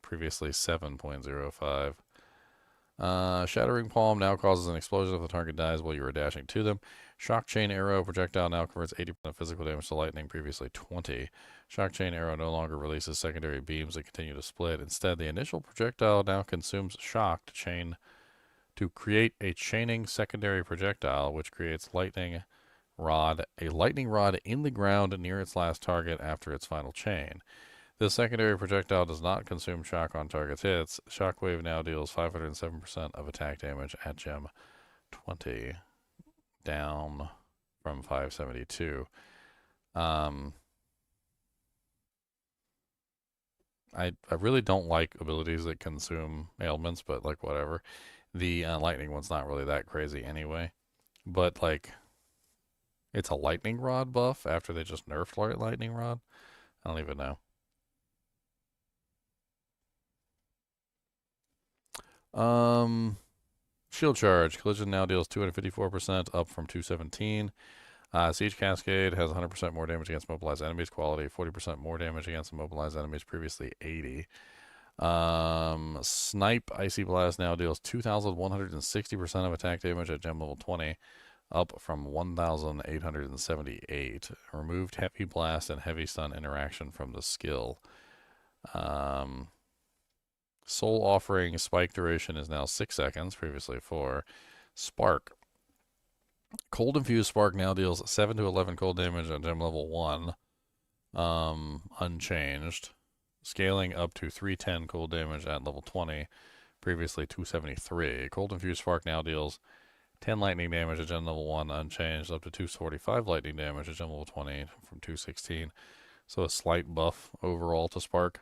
A: previously 7.05. Shattering Palm now causes an explosion if the target dies while you are dashing to them. Shock Chain Arrow projectile now converts 80% of physical damage to lightning, previously 20. Shock Chain Arrow no longer releases secondary beams that continue to split. Instead, the initial projectile now consumes shock to create a chaining secondary projectile, which creates lightning rod, a lightning rod in the ground near its last target after its final chain. This secondary projectile does not consume shock on target's hits. Shockwave now deals 507% of attack damage at gem 20, down from 572. I really don't like abilities that consume ailments, but like whatever. The lightning one's not really that crazy anyway. But like, it's a lightning rod buff after they just nerfed lightning rod. I don't even know. Shield charge. Collision now deals 254%, up from 217. Siege Cascade has 100% more damage against mobilized enemies. Quality 40% more damage against immobilized enemies. Previously 80. Snipe Icy Blast now deals 2,160% of attack damage at gem level 20, up from 1,878. Removed Heavy Blast and Heavy Stun interaction from the skill. Soul Offering spike duration is now 6 seconds, previously 4. Spark. Cold Infused Spark now deals 7 to 11 cold damage at gem level 1, unchanged. Scaling up to 310 cold damage at level 20, previously 273. Cold Infused Spark now deals 10 lightning damage at gem level 1, unchanged, up to 245 lightning damage at gem level 20 from 216. So a slight buff overall to Spark,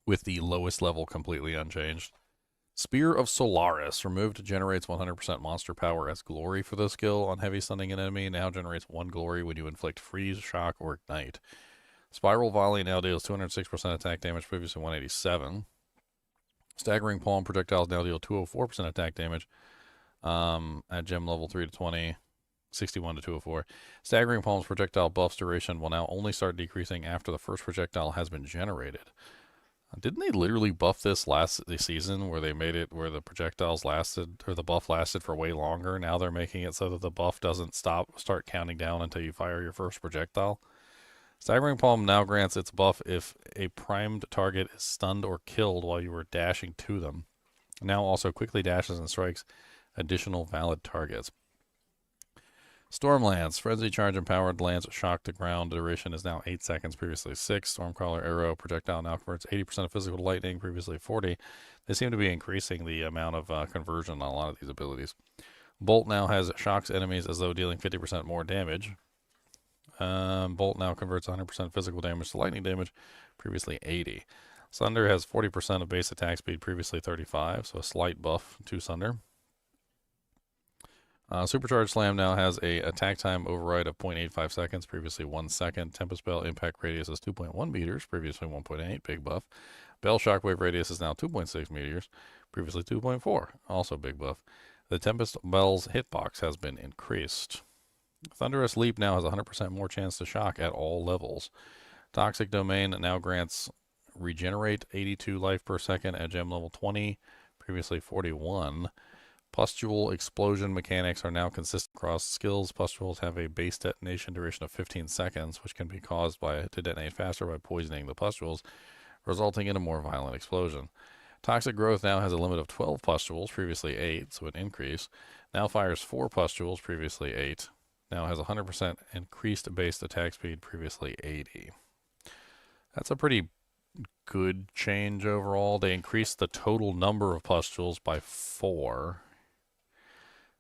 A: with the lowest level completely unchanged. Spear of Solaris. Removed generates 100% monster power as glory for the skill on heavy stunning an enemy. Now generates 1 glory when you inflict freeze, shock, or ignite. Spiral Volley now deals 206% attack damage, previously 187. Staggering Palm projectiles now deal 204% attack damage at gem level 3 to 20, 61 to 204. Staggering Palm's projectile buff's duration will now only start decreasing after the first projectile has been generated. Didn't they literally buff this season where they made it where the projectiles lasted, or the buff lasted for way longer? Now they're making it so that the buff doesn't start counting down until you fire your first projectile. Staggering Palm now grants its buff if a primed target is stunned or killed while you are dashing to them. Now also quickly dashes and strikes additional valid targets. Stormlance. Frenzy Charge Empowered Lance Shock to Ground. Duration is now 8 seconds, previously 6. Stormcaller Arrow projectile now converts 80% of physical to lightning, previously 40. They seem to be increasing the amount of conversion on a lot of these abilities. Bolt now has shocks enemies as though dealing 50% more damage. Bolt now converts 100% physical damage to lightning damage, previously 80. Sunder has 40% of base attack speed, previously 35, so a slight buff to Sunder. Supercharged Slam now has a attack time override of 0.85 seconds, previously 1 second. Tempest Spell impact radius is 2.1 meters, previously 1.8, big buff. Bell Shockwave radius is now 2.6 meters, previously 2.4, also big buff. The Tempest Bell's hitbox has been increased. Thunderous Leap now has 100% more chance to shock at all levels. Toxic Domain now grants Regenerate 82 life per second at gem level 20, previously 41. Pustule explosion mechanics are now consistent across skills. Pustules have a base detonation duration of 15 seconds, which can be caused to detonate faster by poisoning the pustules, resulting in a more violent explosion. Toxic Growth now has a limit of 12 pustules, previously 8, so an increase. Now fires 4 pustules, previously 8. Now has 100% increased base attack speed, previously 80. That's a pretty good change overall. They increased the total number of pustules by 4.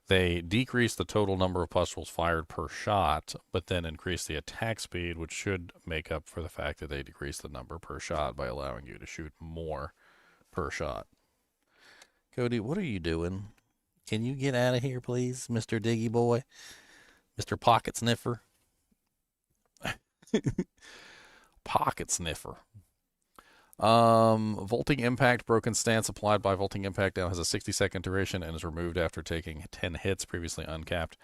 A: They decreased the total number of pustules fired per shot, but then increased the attack speed, which should make up for the fact that they decreased the number per shot by allowing you to shoot more per shot. Cody, what are you doing? Can you get out of here, please, Mr. Diggy Boy? Mr. Pocket Sniffer? Pocket Sniffer. Vaulting Impact. Broken Stance applied by Vaulting Impact now has a 60-second duration and is removed after taking 10 hits, previously uncapped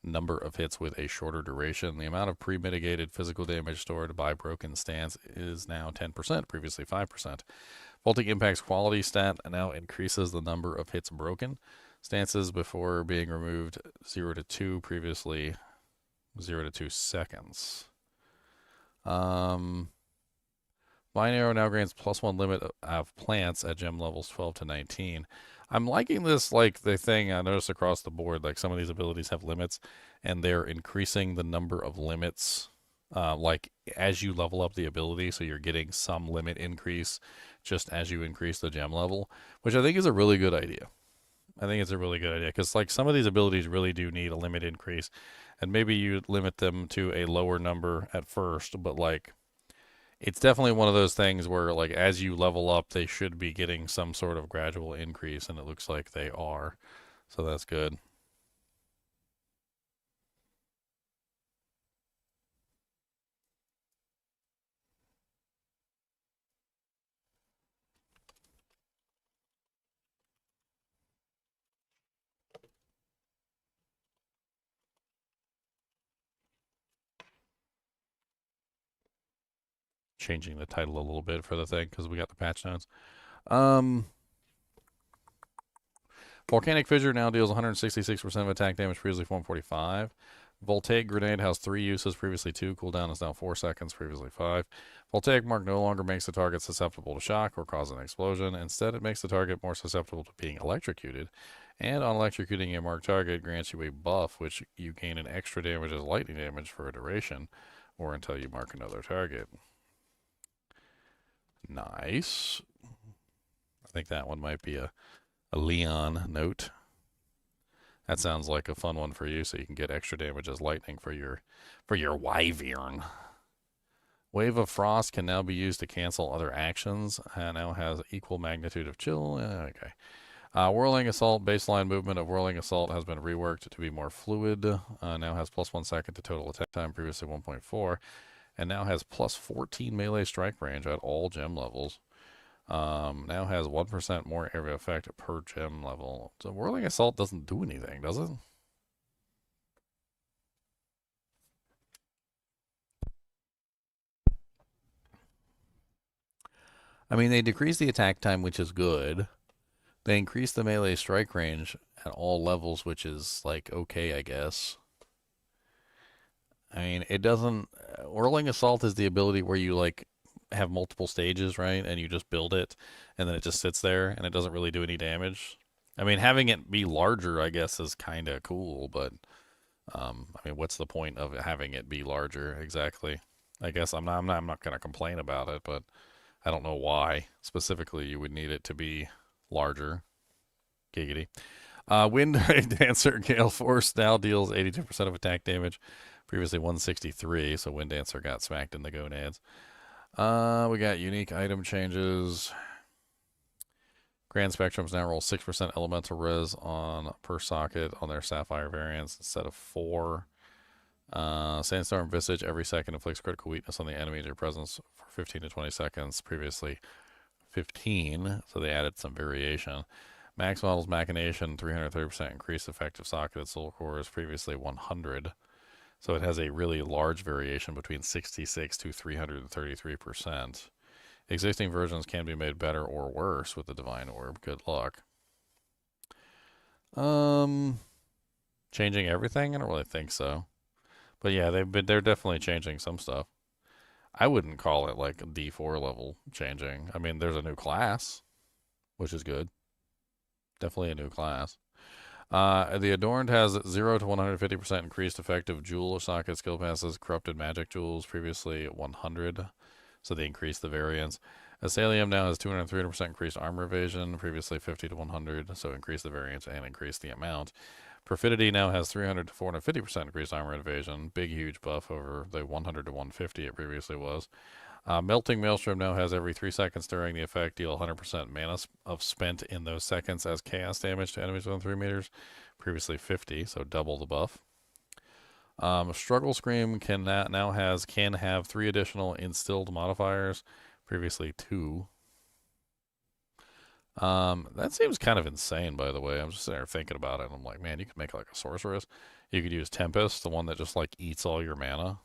A: number of hits with a shorter duration. The amount of pre-mitigated physical damage stored by Broken Stance is now 10%, previously 5%. Vaulting Impact's quality stat now increases the number of hits broken. Stances before being removed 0 to 2, previously 0 to 2 seconds. Vine Arrow now grants +1 limit of plants at gem levels 12 to 19. I'm liking this, like, the thing I noticed across the board, like some of these abilities have limits, and they're increasing the number of limits, like, as you level up the ability, so you're getting some limit increase just as you increase the gem level, which I think is a really good idea. I think it's a really good idea, because, like, some of these abilities really do need a limit increase, and maybe you limit them to a lower number at first, but, like, it's definitely one of those things where, like, as you level up, they should be getting some sort of gradual increase, and it looks like they are. So that's good. Changing the title a little bit for the thing because we got the patch notes. Volcanic Fissure now deals 166% of attack damage, previously 145. Voltaic Grenade has 3 uses, previously 2. Cooldown is now 4 seconds, previously 5. Voltaic Mark no longer makes the target susceptible to shock or cause an explosion. Instead, it makes the target more susceptible to being electrocuted. And on electrocuting a marked target, grants you a buff, which you gain an extra damage as lightning damage for a duration, or until you mark another target. Nice. I think that one might be a Leon note. That sounds like a fun one for you, so you can get extra damage as lightning for your wyvern. Wave of Frost can now be used to cancel other actions, and now has equal magnitude of chill. Okay. Whirling Assault, baseline movement of Whirling Assault has been reworked to be more fluid. Now has plus 1 second to total attack time, previously 1.4. And now has plus 14 melee strike range at all gem levels. Now has 1% more area effect per gem level. So Whirling Assault doesn't do anything, does it? I mean, they decrease the attack time, which is good. They increase the melee strike range at all levels, which is, like, okay, I guess. I mean, it doesn't... Whirling Assault is the ability where you, like, have multiple stages, right? And you just build it, and then it just sits there, and it doesn't really do any damage. I mean, having it be larger, I guess, is kind of cool, but... I mean, what's the point of having it be larger, exactly? I guess I'm not going to complain about it, but I don't know why specifically you would need it to be larger. Giggity. Wind Dancer Gale Force now deals 82% of attack damage, previously 163, so Wind Dancer got smacked in the gonads. We got unique item changes. Grand Spectrums now roll 6% elemental res on per socket on their Sapphire variants instead of 4. Sandstorm Visage every second inflicts critical weakness on the enemy in your presence for 15 to 20 seconds, previously 15, so they added some variation. Max Model's Machination, 330% increased effective socket at Soul Core is previously 100. So it has a really large variation between 66 to 333%. Existing versions can be made better or worse with the Divine Orb. Good luck. Changing everything? I don't really think so. But yeah, they're definitely changing some stuff. I wouldn't call it like a D4 level changing. I mean, there's a new class, which is good. Definitely a new class. The Adorned has 0 to 150% increased effective jewel socket skill passes, corrupted magic jewels, previously 100. So they increased the variance. Asalium now has 230% increased armor evasion, previously 50 to 100, so increase the variance and increase the amount. Perfidity now has 300 to 450% increased armor evasion, big huge buff over the 100 to 150 it previously was. Melting Maelstrom now has every 3 seconds during the effect deal 100% mana of spent in those seconds as chaos damage to enemies within 3 meters, previously 50, so double the buff. Struggle Scream can have 3 additional instilled modifiers, previously 2. That seems kind of insane, by the way. I'm just sitting there thinking about it, and I'm like, man, you could make like a sorceress. You could use Tempest, the one that just like eats all your mana.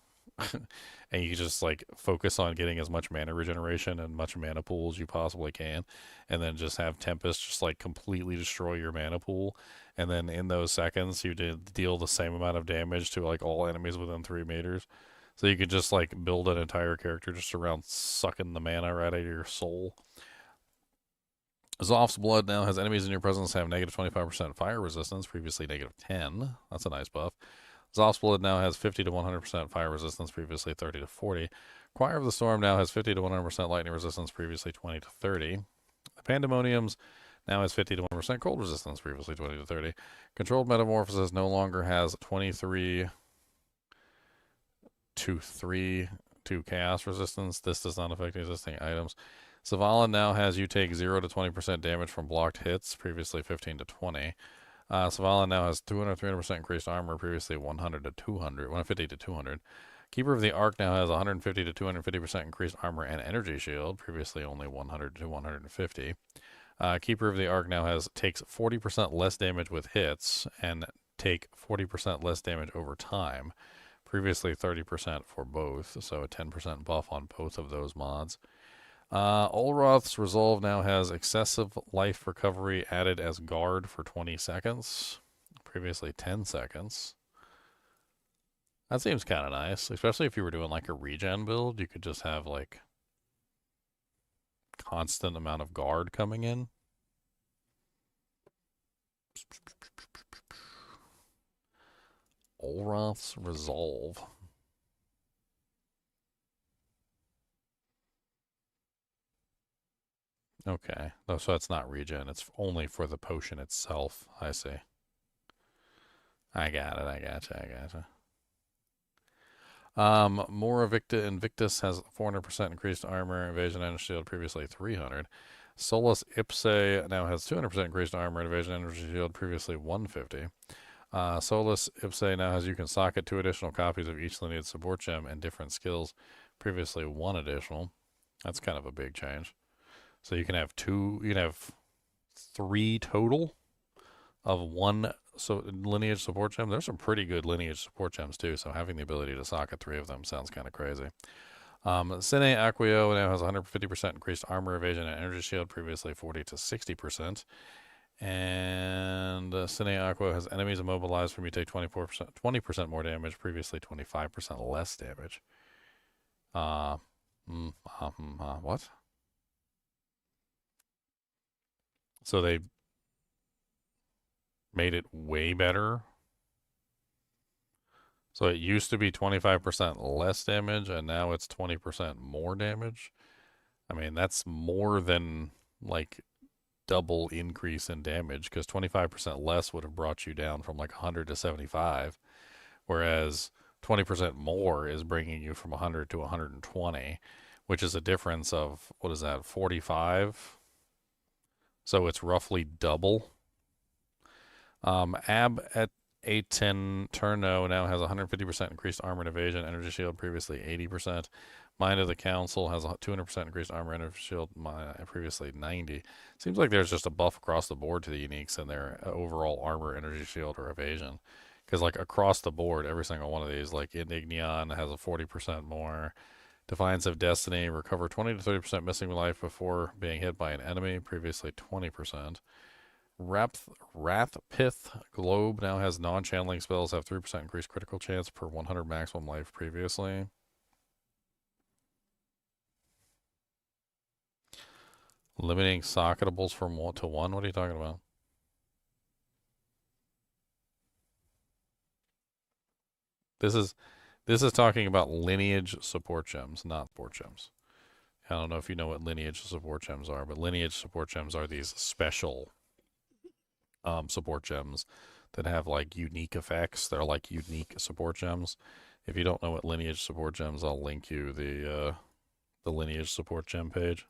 A: And you just like focus on getting as much mana regeneration and much mana pool as you possibly can, and then just have Tempest just like completely destroy your mana pool, and then in those seconds you deal the same amount of damage to like all enemies within 3 meters. So you could just like build an entire character just around sucking the mana right out of your soul. Zoff's Blood now has enemies in your presence have negative 25% fire resistance, previously negative 10. That's a nice buff. Zoff's Blood now has 50 to 100% fire resistance, previously 30 to 40. Choir of the Storm now has 50 to 100% lightning resistance, previously 20 to 30. Pandemoniums now has 50 to 100% cold resistance, previously 20 to 30. Controlled Metamorphosis no longer has 23 to 3 to chaos resistance. This does not affect existing items. Zavala now has you take 0 to 20% damage from blocked hits, previously 15 to 20. Zavala now has 300% increased armor, previously 100 to 200, 150 to 200. Keeper of the Ark now has 150 to 250% increased armor and energy shield, previously only 100 to 150. Keeper of the Ark now takes 40% less damage with hits and take 40% less damage over time, previously 30% for both, so a 10% buff on both of those mods. Olroth's Resolve now has excessive life recovery added as guard for 20 seconds, previously 10 seconds. That seems kind of nice, especially if you were doing like a regen build. You could just have like constant amount of guard coming in. Olroth's Resolve. Okay. Oh, so it's not regen. It's only for the potion itself. I see. I got it. I gotcha. More Invictus has 400% increased armor, evasion, and shield, previously 300. Solus Ipse now has 200% increased armor, evasion, energy shield, previously 150. Solus Ipse now has you can socket 2 additional copies of each lineage support gem and different skills, previously 1 additional. That's kind of a big change. So you can have 3 total of 1 lineage support gem. There's some pretty good lineage support gems too, so having the ability to socket 3 of them sounds kind of crazy. Sine Acquio now has 150% increased armor, evasion, and energy shield, previously 40 to 60%. And Sine Acquio has enemies immobilized from you take 20% more damage, previously 25% less damage. What? So they made it way better. So it used to be 25% less damage, and now it's 20% more damage. I mean, that's more than like double increase in damage, because 25% less would have brought you down from like 100 to 75, whereas 20% more is bringing you from 100 to 120, which is a difference of, what is that, 45? So it's roughly double. Ab at 810 Turno now has 150% increased armor and evasion, energy shield, previously 80%. Mind of the Council has 200% increased armor and energy shield, previously 90. Seems like there's just a buff across the board to the uniques and their overall armor, energy shield, or evasion. Because like across the board, every single one of these, like Indignion has a 40% more. Defiance of Destiny, recover 20 to 30% missing life before being hit by an enemy, previously 20%. Wrathpith Globe now has non-channeling spells have 3% increased critical chance per 100 maximum life previously. Limiting socketables from 1 to 1? What are you talking about? This is talking about lineage support gems, not support gems. I don't know if you know what lineage support gems are, but lineage support gems are these special support gems that have like unique effects. They're like unique support gems. If you don't know what lineage support gems, I'll link you the lineage support gem page.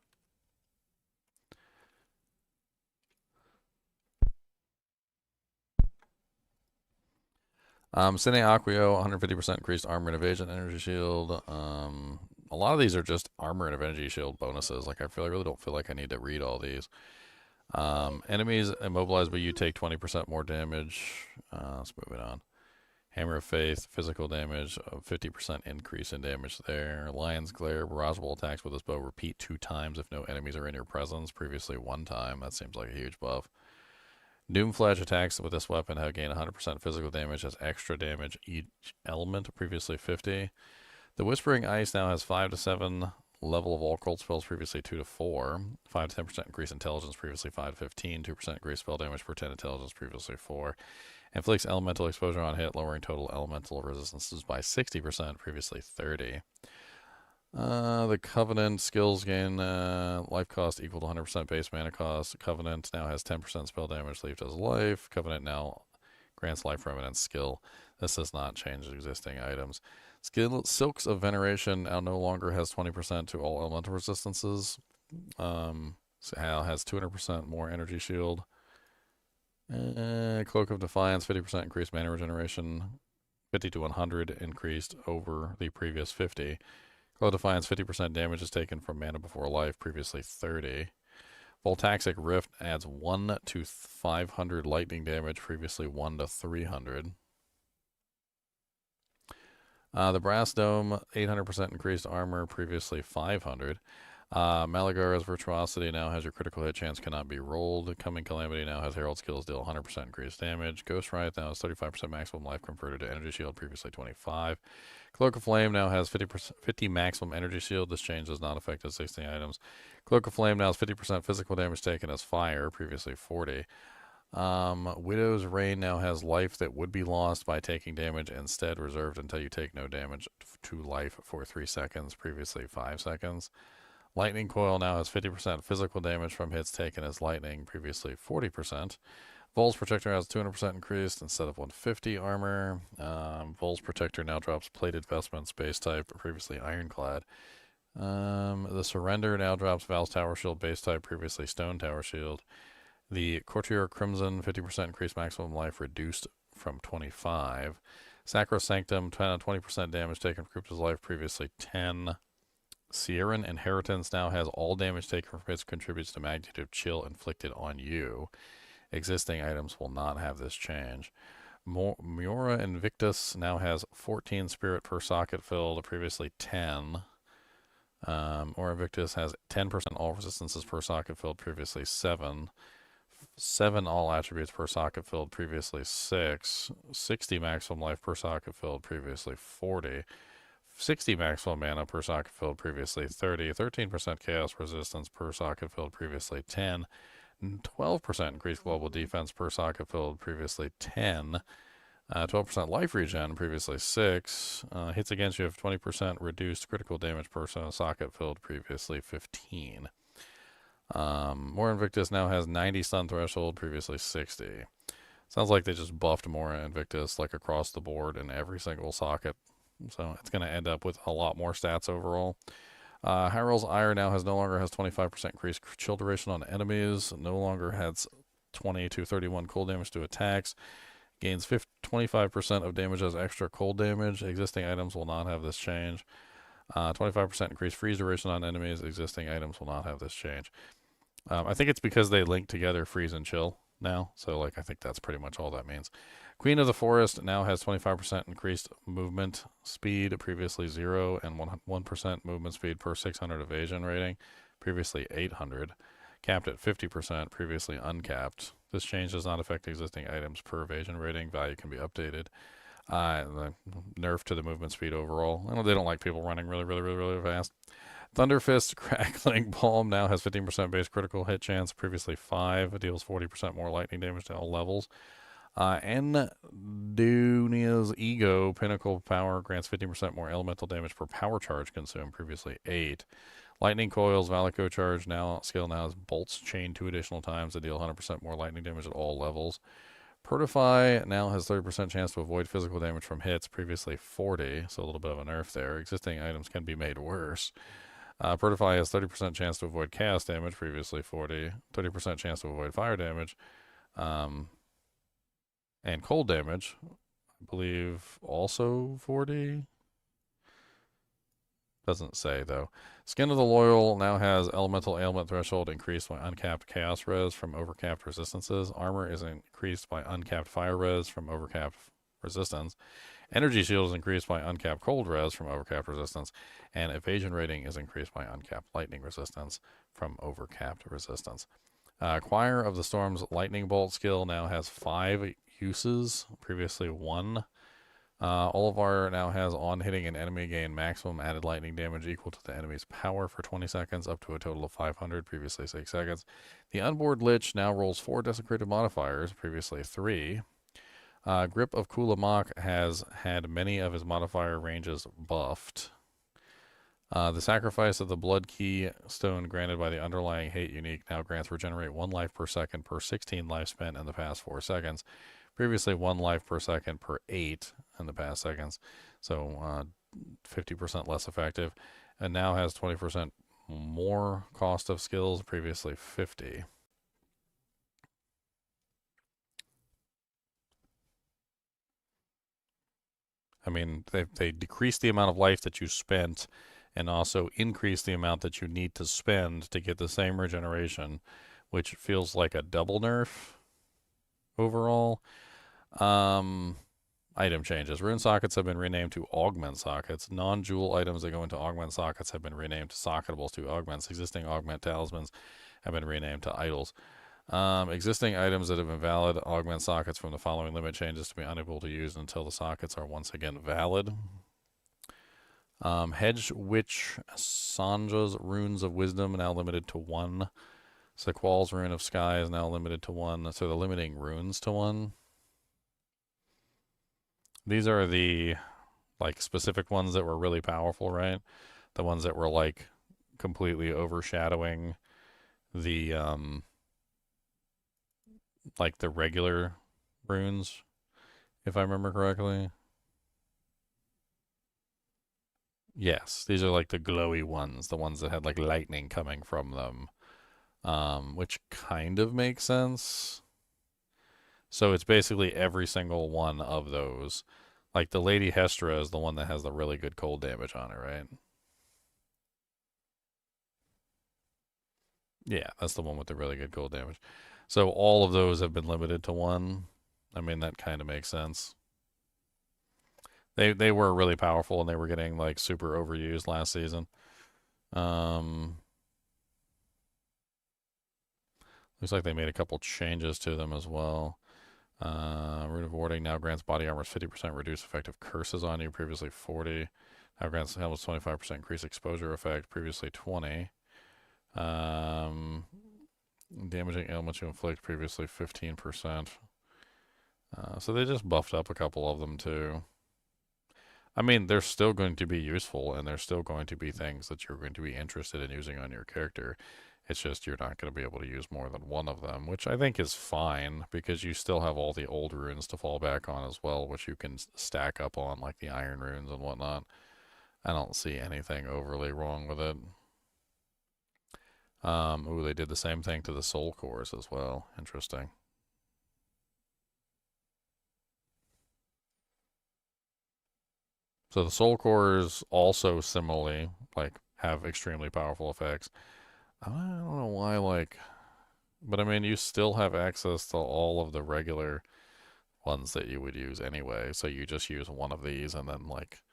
A: Sine Acquio, 150% increased armor and evasion, energy shield. A lot of these are just armor and energy shield bonuses. Like I really don't feel like I need to read all these. Enemies immobilized by you take 20% more damage. Let's move it on. Hammer of Faith, physical damage, 50% increase in damage there. Lion's Glare, barrageable attacks with this bow repeat 2 times if no enemies are in your presence. Previously 1 time. That seems like a huge buff. Doomflash attacks with this weapon have gained 100% physical damage as extra damage each element, previously 50. The Whispering Ice now has 5 to 7 level of all cold spells, previously 2 to 4. 5 to 10% increase intelligence, previously 5 to 15. 2% increase spell damage per 10 intelligence, previously 4. Inflicts elemental exposure on hit, lowering total elemental resistances by 60%, previously 30. The Covenant skills gain life cost equal to 100% base mana cost. Covenant now has 10% spell damage, Leaf does life. Covenant now grants life remnants skill. This does not change existing items. Silks of Veneration now no longer has 20% to all elemental resistances. So has 200% more energy shield. Cloak of Defiance, 50% increased mana regeneration. 50 to 100 increased over the previous 50. Cloak of Defiance, 50% damage is taken from mana before life, previously 30. Voltaxic Rift adds 1 to 500 lightning damage, previously 1 to 300. The Brass Dome, 800% increased armor, previously 500. Malagara's Virtuosity now has your critical hit chance cannot be rolled. Coming Calamity now has Herald skills deal 100% increased damage. Ghost Riot now has 35% maximum life converted to energy shield, previously 25. Cloak of Flame now has 50 maximum energy shield. This change does not affect existing items. Cloak of Flame now has 50% physical damage taken as fire, previously 40. Widow's Reign now has life that would be lost by taking damage, instead reserved until you take no damage to life for 3 seconds, previously 5 seconds. Lightning Coil now has 50% physical damage from hits taken as lightning, previously 40%. Vol's Protector has 200% increased instead of 150 armor. Vol's Protector now drops Plated Vestments base type, previously Ironclad. The Surrender now drops Val's Tower Shield base type, previously Stone Tower Shield. The Courtier Crimson, 50% increased maximum life, reduced from 25. Sacrosanctum, 20% damage taken from Crypto's life, previously 10. Sierran Inheritance now has all damage taken from hits contributes to magnitude of chill inflicted on you. Existing items will not have this change. Miura Invictus now has 14 spirit per socket filled, previously 10. Or Invictus has 10% all resistances per socket filled, previously 7. 7 all attributes per socket filled, previously 6. 60 maximum life per socket filled, previously 40. 60 maximum mana per socket filled, previously 30. 13% chaos resistance per socket filled, previously 10. 12% increased global defense per socket filled, previously 10. 12% life regen, previously 6. Hits against you have 20% reduced critical damage per socket filled, previously 15. More Invictus now has 90 stun threshold, previously 60. Sounds like they just buffed Mora Invictus like across the board in every single socket. So it's going to end up with a lot more stats overall. Harrow's Ire now no longer has 25% increased chill duration on enemies. No longer has 20 to 31 cold damage to attacks. Gains 25% of damage as extra cold damage. Existing items will not have this change. 25% increased freeze duration on enemies. Existing items will not have this change. I think it's because they link together freeze and chill now. So I think that's pretty much all that means. Queen of the Forest now has 25% increased movement speed, previously 0, and 1% movement speed per 600 evasion rating, previously 800. Capped at 50%, previously uncapped. This change does not affect existing items per evasion rating. Value can be updated. The nerf to the movement speed overall. I know they don't like people running really fast. Thunderfist Crackling Palm now has 15% base critical hit chance, previously 5. It deals 40% more lightning damage to all levels. Endunia's Ego Pinnacle Power grants 15% more elemental damage per power charge consumed, previously 8. Lightning Coil's Valico Charge skill now has bolts chained 2 additional times to deal 100% more lightning damage at all levels. Pertify now has 30% chance to avoid physical damage from hits, previously 40, so a little bit of a nerf there. Existing items can be made worse. Pertify has 30% chance to avoid chaos damage, previously 40. 30% chance to avoid fire damage. And cold damage, I believe, also 40. Doesn't say, though. Skin of the Loyal now has elemental ailment threshold increased by uncapped chaos res from overcapped resistances. Armor is increased by uncapped fire res from overcapped resistance. Energy shield is increased by uncapped cold res from overcapped resistance. And evasion rating is increased by uncapped lightning resistance from overcapped resistance. Choir of the Storm's lightning bolt skill now has 5 uses, previously 1. Olivar now has on hitting an enemy gain maximum added lightning damage equal to the enemy's power for 20 seconds, up to a total of 500, previously 6 seconds. The onboard Lich now rolls 4 desecrated modifiers, previously 3. Grip of Kulamak has had many of his modifier ranges buffed. The sacrifice of the blood key stone granted by the underlying hate unique now grants regenerate 1 life per second per 16 life spent in the past 4 seconds. Previously 1 life per second per 8 in the past seconds. So 50% less effective. And now has 20% more cost of skills, previously 50. I mean, they decreased the amount of life that you spent and also increased the amount that you need to spend to get the same regeneration, which feels like a double nerf overall. Item changes. Rune sockets have been renamed to augment sockets. Non-jewel items that go into augment sockets have been renamed to socketables to augments. Existing augment talismans have been renamed to idols. Existing items that have been valid augment sockets from the following limit changes to be unable to use until the sockets are once again valid. Hedge Witch Sanja's Runes of Wisdom now limited to 1. Sequal's Rune of Sky is now limited to 1. So they're limiting runes to 1. These are the like specific ones that were really powerful, right? The ones that were like completely overshadowing the like the regular runes, if I remember correctly. Yes, these are like the glowy ones, the ones that had like lightning coming from them, which kind of makes sense. So it's basically every single one of those. Like the Lady Hestra is the one that has the really good cold damage on it, right? Yeah, that's the one with the really good cold damage. So all of those have been limited to 1. I mean, that kind of makes sense. They were really powerful and they were getting like super overused last season. Looks like they made a couple changes to them as well. Rune of Warding now grants body armors 50% reduced effective curses on you, previously 40. Now grants almost 25% increased exposure effect, previously 20. Damaging ailments you inflict, previously 15%. So they just buffed up a couple of them too. I mean, they're still going to be useful, and they're still going to be things that you're going to be interested in using on your character. It's just you're not going to be able to use more than one of them, which I think is fine, because you still have all the old runes to fall back on as well, which you can stack up on, like the iron runes and whatnot. I don't see anything overly wrong with it. Ooh, they did the same thing to the soul cores as well. Interesting. So the soul cores also similarly, like, have extremely powerful effects. I don't know why, like, but I mean, you still have access to all of the regular ones that you would use anyway. So you just use one of these and then, like,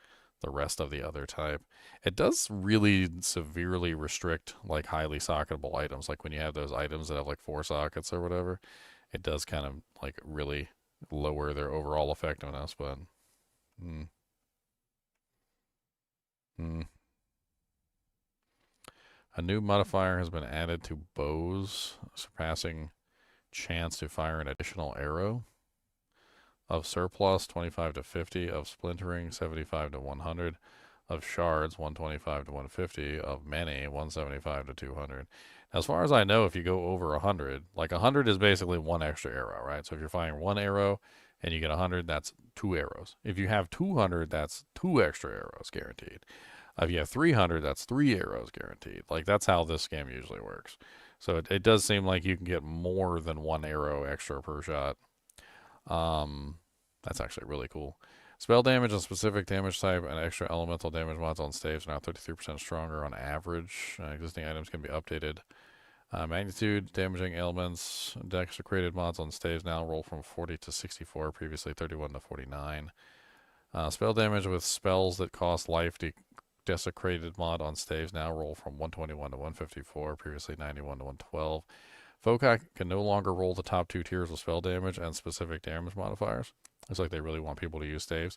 A: the rest of the other type. It does really severely restrict, like, highly socketable items. Like, when you have those items that have, like, 4 sockets or whatever, it does kind of, like, really lower their overall effectiveness, but... A new modifier has been added to bows, surpassing chance to fire an additional arrow. Of surplus, 25 to 50. Of splintering, 75 to 100. Of shards, 125 to 150. Of many, 175 to 200. As far as I know, if you go over 100, like 100 is basically 1 extra arrow, right? So if you're firing 1 arrow and you get 100, that's 2 arrows. If you have 200, that's 2 extra arrows guaranteed. If you have 300, that's 3 arrows guaranteed. Like, that's how this game usually works. So it does seem like you can get more than 1 arrow extra per shot. That's actually really cool. Spell damage and specific damage type and extra elemental damage mods on staves are now 33% stronger on average. Existing items can be updated. Magnitude, damaging elements, desecrated mods on staves now roll from 40 to 64, previously 31 to 49. Spell damage with spells that cost life desecrated mod on staves now roll from 121 to 154, previously 91 to 112. Foci can no longer roll the top 2 tiers of spell damage and specific damage modifiers. Looks like they really want people to use staves.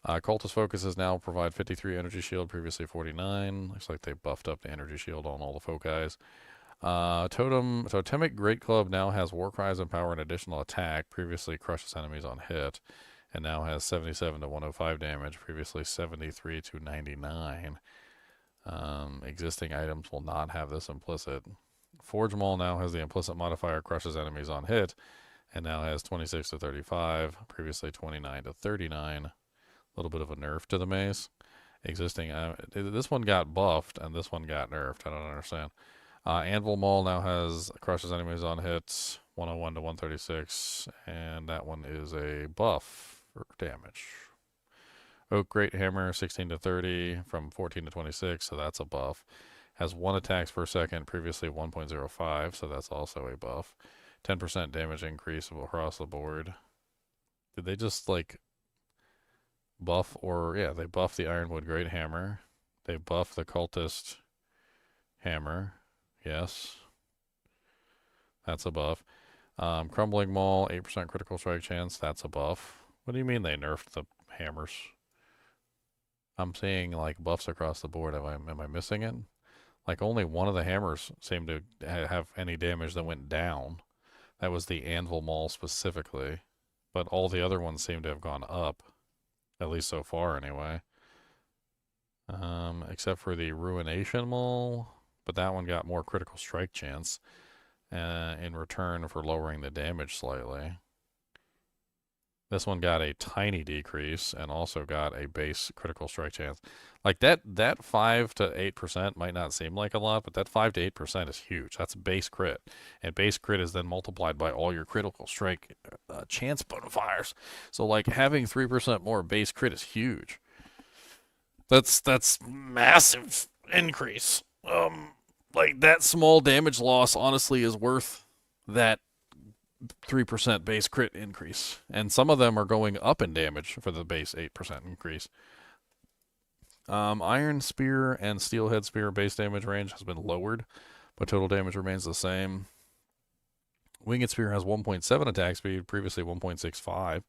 A: Cultist Focuses now provide 53 energy shield, previously 49. Looks like they buffed up the energy shield on all the foci. Totemic Great Club now has War Cries and Power and additional attack, previously crushes enemies on hit, and now has 77 to 105 damage, previously 73 to 99. Existing items will not have this implicit. Forge Maul now has the implicit modifier crushes enemies on hit, and now has 26 to 35, previously 29 to 39. A little bit of a nerf to the mace. Existing, this one got buffed, and this one got nerfed. I don't understand. Anvil Maul now has crushes enemies on hits, 101 to 136, and that one is a buff for damage. Oak Great Hammer, 16 to 30 from 14 to 26, so that's a buff. Has 1 attacks per second, previously 1.05, so that's also a buff. 10% damage increase across the board. Did they just, like, buff or... Yeah, they buff the Ironwood Great Hammer. They buff the Cultist Hammer. Yes. That's a buff. Crumbling Maul, 8% critical strike chance. That's a buff. What do you mean they nerfed the hammers? I'm seeing, like, buffs across the board. Am I missing it? Like, only one of the hammers seemed to have any damage that went down. That was the Anvil Maul specifically. But all the other ones seem to have gone up. At least so far, anyway. Except for the Ruination Maul. But that one got more critical strike chance. In return for lowering the damage slightly. This one got a tiny decrease and also got a base critical strike chance. Like that 5 to 8% might not seem like a lot, but that 5 to 8% is huge. That's base crit. And base crit is then multiplied by all your critical strike chance modifiers. So like having 3% more base crit is huge. That's massive increase. Like that small damage loss honestly is worth that 3% base crit increase. And some of them are going up in damage for the base 8% increase. Iron Spear and Steelhead Spear base damage range has been lowered, but total damage remains the same. Winged Spear has 1.7 attack speed, previously 1.65.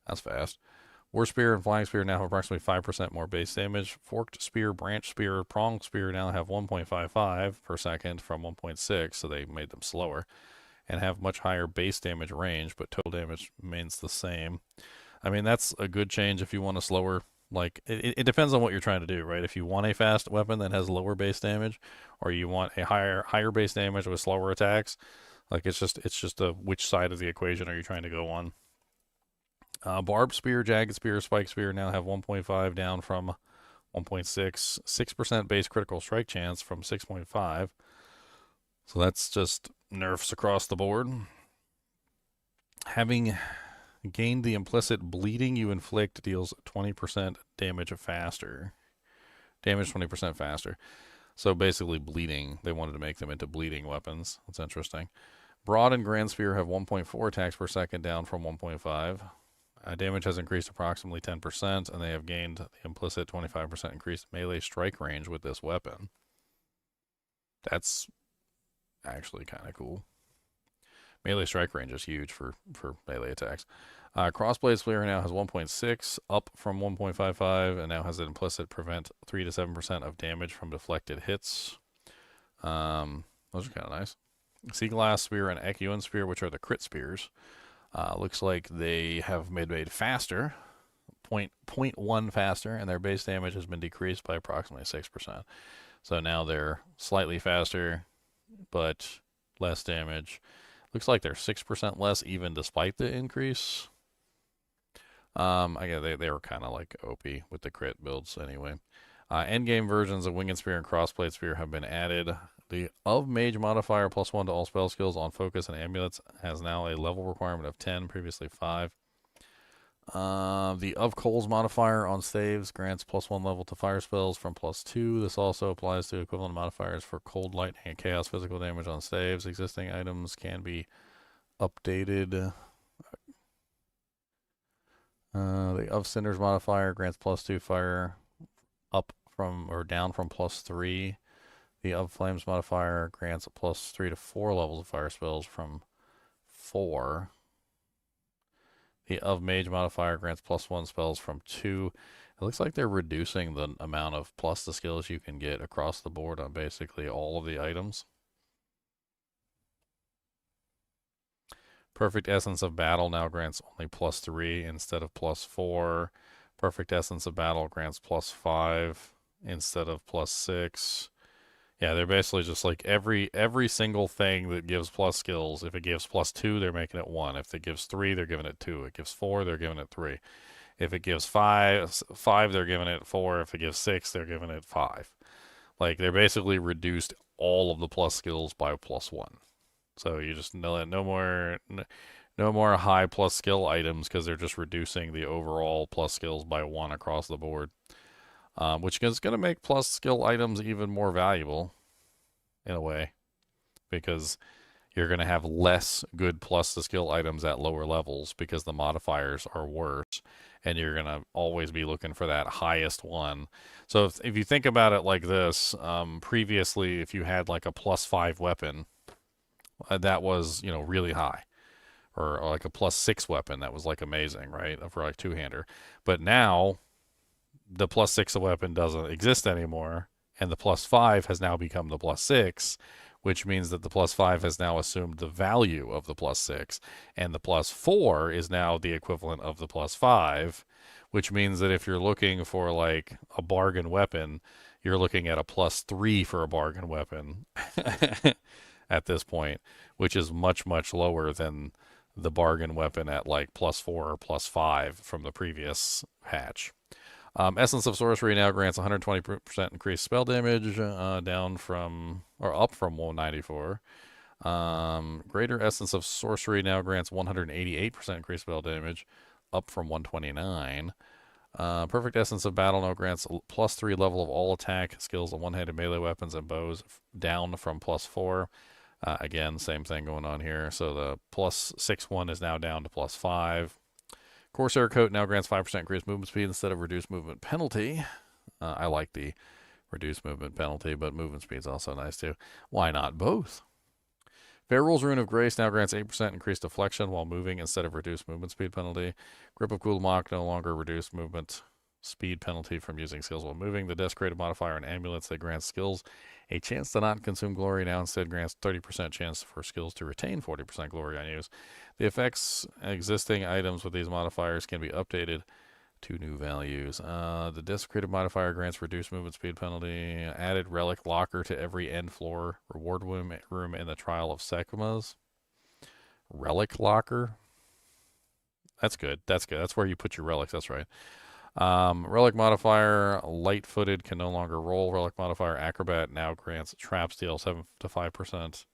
A: That's fast. War Spear and Flying Spear now have approximately 5% more base damage. Forked Spear, Branch Spear, Pronged Spear now have 1.55 per second from 1.6, so they made them slower. And have much higher base damage range, but total damage remains the same. I mean, that's a good change if you want a slower, like, it depends on what you're trying to do, right? If you want a fast weapon that has lower base damage, or you want a higher base damage with slower attacks, like, it's just a which side of the equation are you trying to go on. Barbed Spear, Jagged Spear, Spike Spear now have 1.5 down from 1.6. 6% base critical strike chance from 6.5. So that's just nerfs across the board. Having gained the implicit bleeding you inflict deals 20% damage faster. Damage 20% faster. So basically bleeding. They wanted to make them into bleeding weapons. That's interesting. Broad and Grand Spear have 1.4 attacks per second down from 1.5. Damage has increased approximately 10%, and they have gained the implicit 25% increased melee strike range with this weapon. That's actually kind of cool. Melee strike range is huge for melee attacks. Crossblade Spear now has 1.6, up from 1.55, and now has an implicit prevent 3 to 7% of damage from deflected hits. Those are kind of nice. Sea Glass Spear and Echoan Spear, which are the crit spears. Looks like they have made faster, 0.1 faster, and their base damage has been decreased by approximately 6%. So now they're slightly faster, but less damage. Looks like they're 6% less even despite the increase. Again, they were kind of like OP with the crit builds anyway. Endgame versions of Winged Spear and Crossblade Spear have been added. The of Mage modifier +1 to all spell skills on focus and amulets has now a level requirement of 10, previously 5. The of Coals modifier on staves grants +1 level to fire spells from +2. This also applies to equivalent modifiers for cold, lightning, and chaos physical damage on staves. Existing items can be updated. The of Cinders modifier grants +2 fire up from or down from +3. The of Flames modifier grants +3 to 4 levels of fire spells from 4. of mage modifier grants +1 spells from 2. It looks like they're reducing the amount of plus the skills you can get across the board on basically all of the items. Perfect Essence of Battle now grants only +3 instead of +4. Perfect Essence of Battle grants +5 instead of +6. Yeah, they're basically just like every single thing that gives plus skills. If it gives +2, they're making it 1. If it gives 3, they're giving it 2. It gives 4, they're giving it 3. If it gives 5, they're giving it 4. If it gives 6, they're giving it 5. Like, they're basically reduced all of the plus skills by +1. So you just know that no more high plus skill items because they're just reducing the overall plus skills by 1 across the board, which is going to make plus skill items even more valuable in a way because you're going to have less good plus the skill items at lower levels because the modifiers are worse, and you're going to always be looking for that highest one. So if you think about it like this, previously if you had like a +5 weapon, that was, you know, really high, or like a +6 weapon that was like amazing, right, for like two-hander. But now the +6 weapon doesn't exist anymore, and the +5 has now become the +6, which means that the +5 has now assumed the value of the +6, and the +4 is now the equivalent of the +5, which means that if you're looking for like a bargain weapon, you're looking at a +3 for a bargain weapon at this point, which is much, much lower than the bargain weapon at like +4 or +5 from the previous patch. Essence of Sorcery now grants 120% increased spell damage, down from, or up from 194. Greater Essence of Sorcery now grants 188% increased spell damage, up from 129. Perfect Essence of Battle now grants +3 level of all attack skills on one-handed melee weapons and bows, down from +4. Again, same thing going on here. So the +6 one is now down to +5. Corsair Coat now grants 5% increased movement speed instead of reduced movement penalty. I like the reduced movement penalty, but movement speed is also nice too. Why not both? Ferrul's Rune of Grace now grants 8% increased deflection while moving instead of reduced movement speed penalty. Grip of Gul'Mak no longer reduced movement speed penalty from using skills while moving. The Desecrated modifier on amulets that grants skills a chance to not consume glory now instead grants 30% chance for skills to retain 40% glory on use. The effects existing items with these modifiers can be updated to new values. The Desecrated modifier grants reduced movement speed penalty. Added Relic Locker to every end floor reward room in the Trial of Sekhmet. Relic Locker? That's good. That's good. That's where you put your relics. That's right. Relic modifier, light-footed, can no longer roll. Relic modifier, acrobat, now grants trap steal 7 to 5%.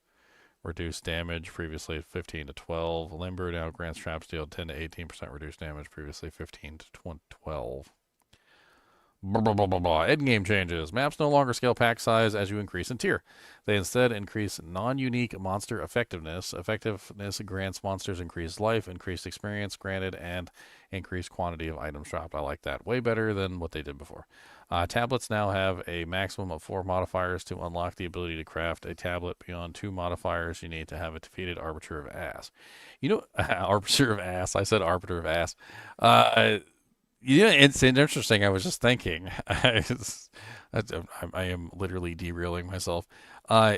A: Reduced damage, previously 15 to 12. Limber now grants trap steal 10 to 18% reduced damage, previously 15 to 12. Endgame changes. Maps no longer scale pack size as you increase in tier. They instead increase non-unique monster effectiveness. Effectiveness grants monsters increased life, increased experience granted, and increased quantity of items dropped. I like that. Way better than what they did before. Tablets now have a maximum of 4 modifiers to unlock the ability to craft a tablet. Beyond 2 modifiers, you need to have a defeated Arbiter of Ass. You know, Arbiter of Ass. I said Arbiter of Ass. Yeah, it's interesting. I was just thinking. I am literally derailing myself.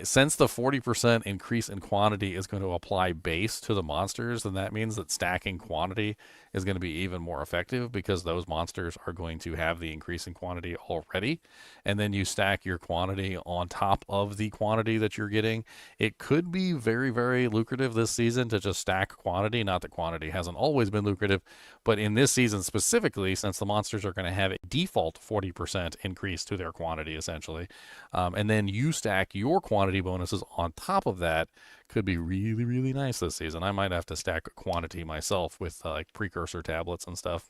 A: Since the 40% increase in quantity is going to apply base to the monsters, then that means that stacking quantity is going to be even more effective because those monsters are going to have the increase in quantity already. And then you stack your quantity on top of the quantity that you're getting. It could be very, very lucrative this season to just stack quantity. Not that quantity hasn't always been lucrative, but in this season specifically, since the monsters are going to have a default 40% increase to their quantity, essentially, and then you stack your quantity bonuses on top of that, could be really, really nice this season. I might have to stack quantity myself with like precursor tablets and stuff.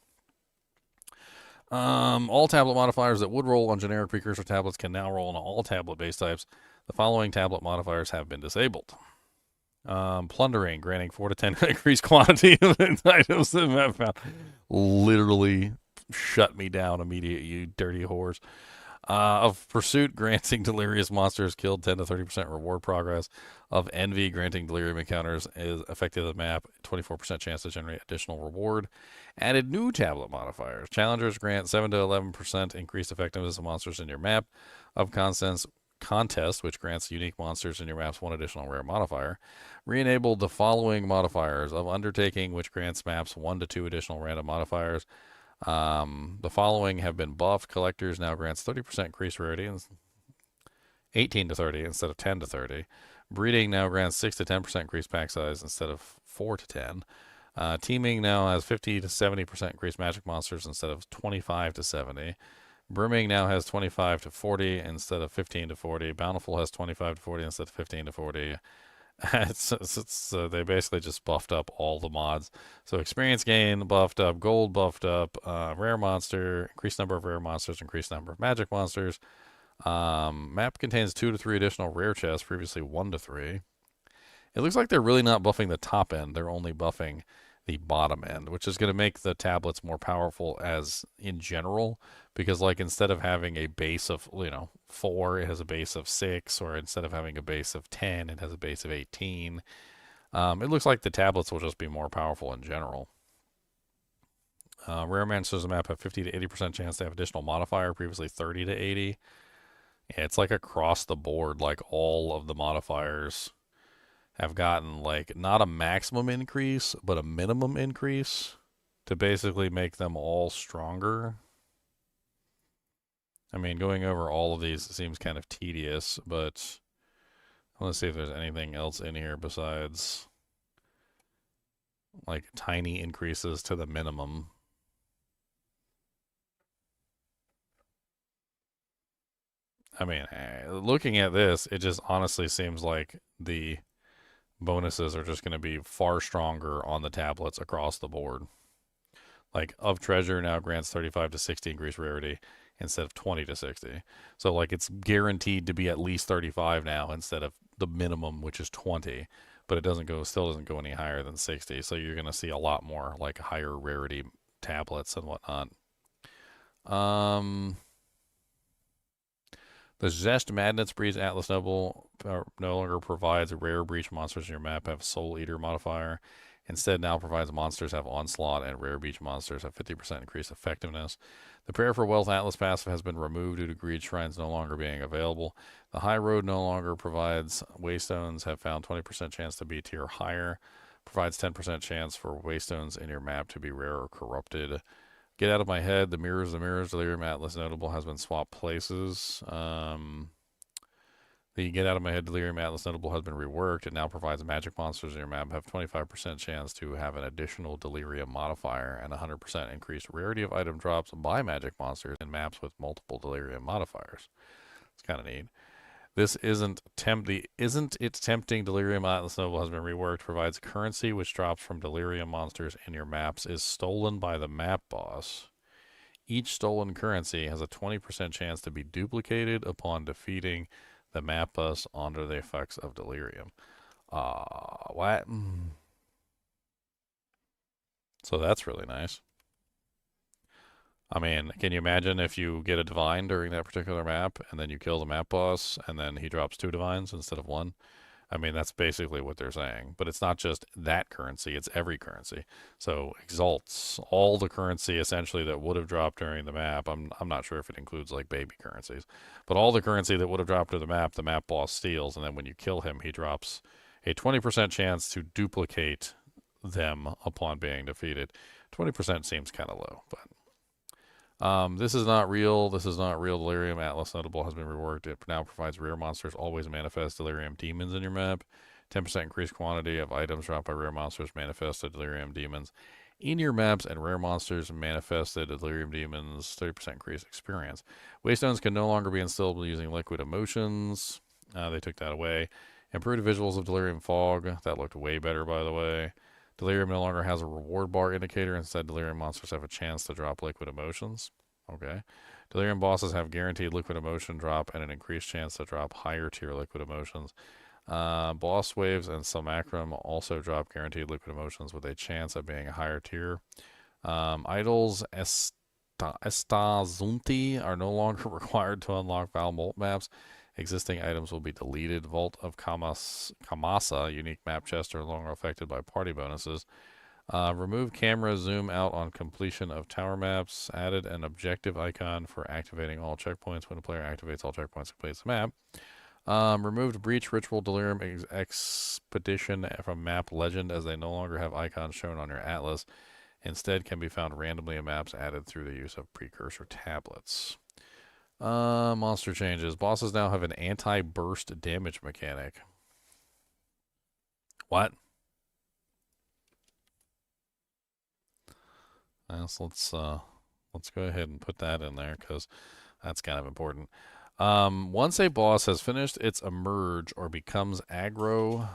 A: All tablet modifiers that would roll on generic precursor tablets can now roll on all tablet base types. The following tablet modifiers have been disabled. Plundering, granting 4 to 10 increased quantity of items that have found. Literally shut me down immediately, you dirty whores. Of Pursuit, granting delirious monsters killed 10 to 30% reward progress. Of Envy, granting delirium encounters is affected the map, 24% chance to generate additional reward. Added new tablet modifiers. Challengers grant 7 to 11% increased effectiveness of monsters in your map. Of Contest, which grants unique monsters in your maps one additional rare modifier. Re-enabled the following modifiers. Of Undertaking, which grants maps 1 to 2 additional random modifiers. The following have been buffed. Collectors now grants 30% increased rarity, and 18 to 30 instead of 10 to 30. Breeding now grants 6 to 10% increased pack size instead of 4 to 10. Teaming now has 50 to 70% increased magic monsters instead of 25 to 70. Brimming now has 25 to 40 instead of 15 to 40. Bountiful has 25 to 40 instead of 15 to 40. They basically just buffed up all the mods. So experience gain buffed up, gold buffed up, rare monster, increased number of rare monsters, increased number of magic monsters. Map contains 2 to 3 additional rare chests, previously 1 to 3. It looks like they're really not buffing the top end. They're only buffing the bottom end, which is going to make the tablets more powerful as in general, because like instead of having a base of 4, it has a base of 6, or instead of having a base of 10, it has a base of 18. It looks like the tablets will just be more powerful in general. Rare monsters in the map have 50 to 80% chance to have additional modifier, previously 30 to 80. Yeah, it's like across the board, like all of the modifiers have gotten like not a maximum increase, but a minimum increase to basically make them all stronger. I mean, going over all of these seems kind of tedious, but I want to see if there's anything else in here besides like tiny increases to the minimum. I mean, looking at this, it just honestly seems like the bonuses are just going to be far stronger on the tablets across the board. Like, Of Treasure now grants 35 to 60 increased rarity instead of 20 to 60. So, like, it's guaranteed to be at least 35 now instead of the minimum, which is 20. But it still doesn't go any higher than 60. So you're going to see a lot more, like, higher rarity tablets and whatnot. The Zest Madness Breeze Atlas Noble no longer provides rare breach monsters in your map have Soul Eater modifier. Instead, now provides monsters have Onslaught and rare breach monsters have 50% increased effectiveness. The Prayer for Wealth Atlas passive has been removed due to Greed Shrines no longer being available. The High Road no longer provides Waystones have found 20% chance to be tier higher. Provides 10% chance for Waystones in your map to be rare or corrupted. Get Out of My Head, the Mirrors, Delirium Atlas Notable has been swapped places. The Get Out of My Head, Delirium Atlas Notable has been reworked. It now provides magic monsters in your map have 25% chance to have an additional Delirium modifier and 100% increased rarity of item drops by magic monsters in maps with multiple Delirium modifiers. It's kind of neat. This isn't it tempting Delirium Atlas Noble has been reworked, provides currency which drops from Delirium monsters in your maps is stolen by the map boss. Each stolen currency has a 20% chance to be duplicated upon defeating the map boss under the effects of Delirium. What? So that's really nice. I mean, can you imagine if you get a divine during that particular map and then you kill the map boss and then he drops 2 divines instead of 1? I mean, that's basically what they're saying. But it's not just that currency, it's every currency. So exalts all the currency essentially that would have dropped during the map. I'm not sure if it includes like baby currencies, but all the currency that would have dropped to the map boss steals, and then when you kill him, he drops a 20% chance to duplicate them upon being defeated. 20% seems kind of low, but this is not real. This is not real. Delirium Atlas Notable has been reworked. It now provides rare monsters always manifest Delirium demons in your map. 10% increased quantity of items dropped by rare monsters manifested Delirium demons in your maps, and rare monsters manifested Delirium demons 30% increased experience. Waystones can no longer be instilled using liquid emotions. They took that away. Improved visuals of Delirium Fog. That looked way better, by the way. Delirium no longer has a reward bar indicator. Instead, Delirium monsters have a chance to drop liquid emotions. Okay. Delirium bosses have guaranteed liquid emotion drop and an increased chance to drop higher tier liquid emotions. Boss waves and Simulacrum also drop guaranteed liquid emotions with a chance of being a higher tier. Idols, Estazunti are no longer required to unlock Valmont maps. Existing items will be deleted. Vault of Kamasa, unique map chests are no longer affected by party bonuses. Remove camera zoom out on completion of tower maps. Added an objective icon for activating all checkpoints. When a player activates all checkpoints, completes the map. Removed Breach, Ritual, Delirium, Expedition from map legend, as they no longer have icons shown on your atlas. Instead can be found randomly in maps added through the use of precursor tablets. Monster changes. Bosses now have an anti-burst damage mechanic. What? So let's go ahead and put that in there, because that's kind of important. Once a boss has finished its emerge or becomes aggravated,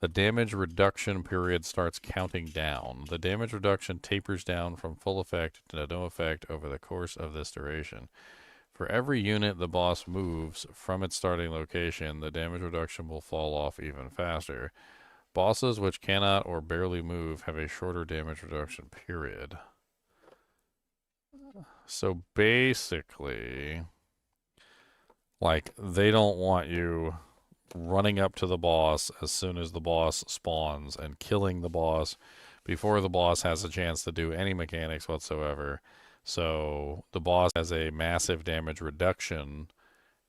A: the damage reduction period starts counting down. The damage reduction tapers down from full effect to no effect over the course of this duration. For every unit the boss moves from its starting location, the damage reduction will fall off even faster. Bosses which cannot or barely move have a shorter damage reduction period. So basically, like, they don't want you running up to the boss as soon as the boss spawns and killing the boss before the boss has a chance to do any mechanics whatsoever. So the boss has a massive damage reduction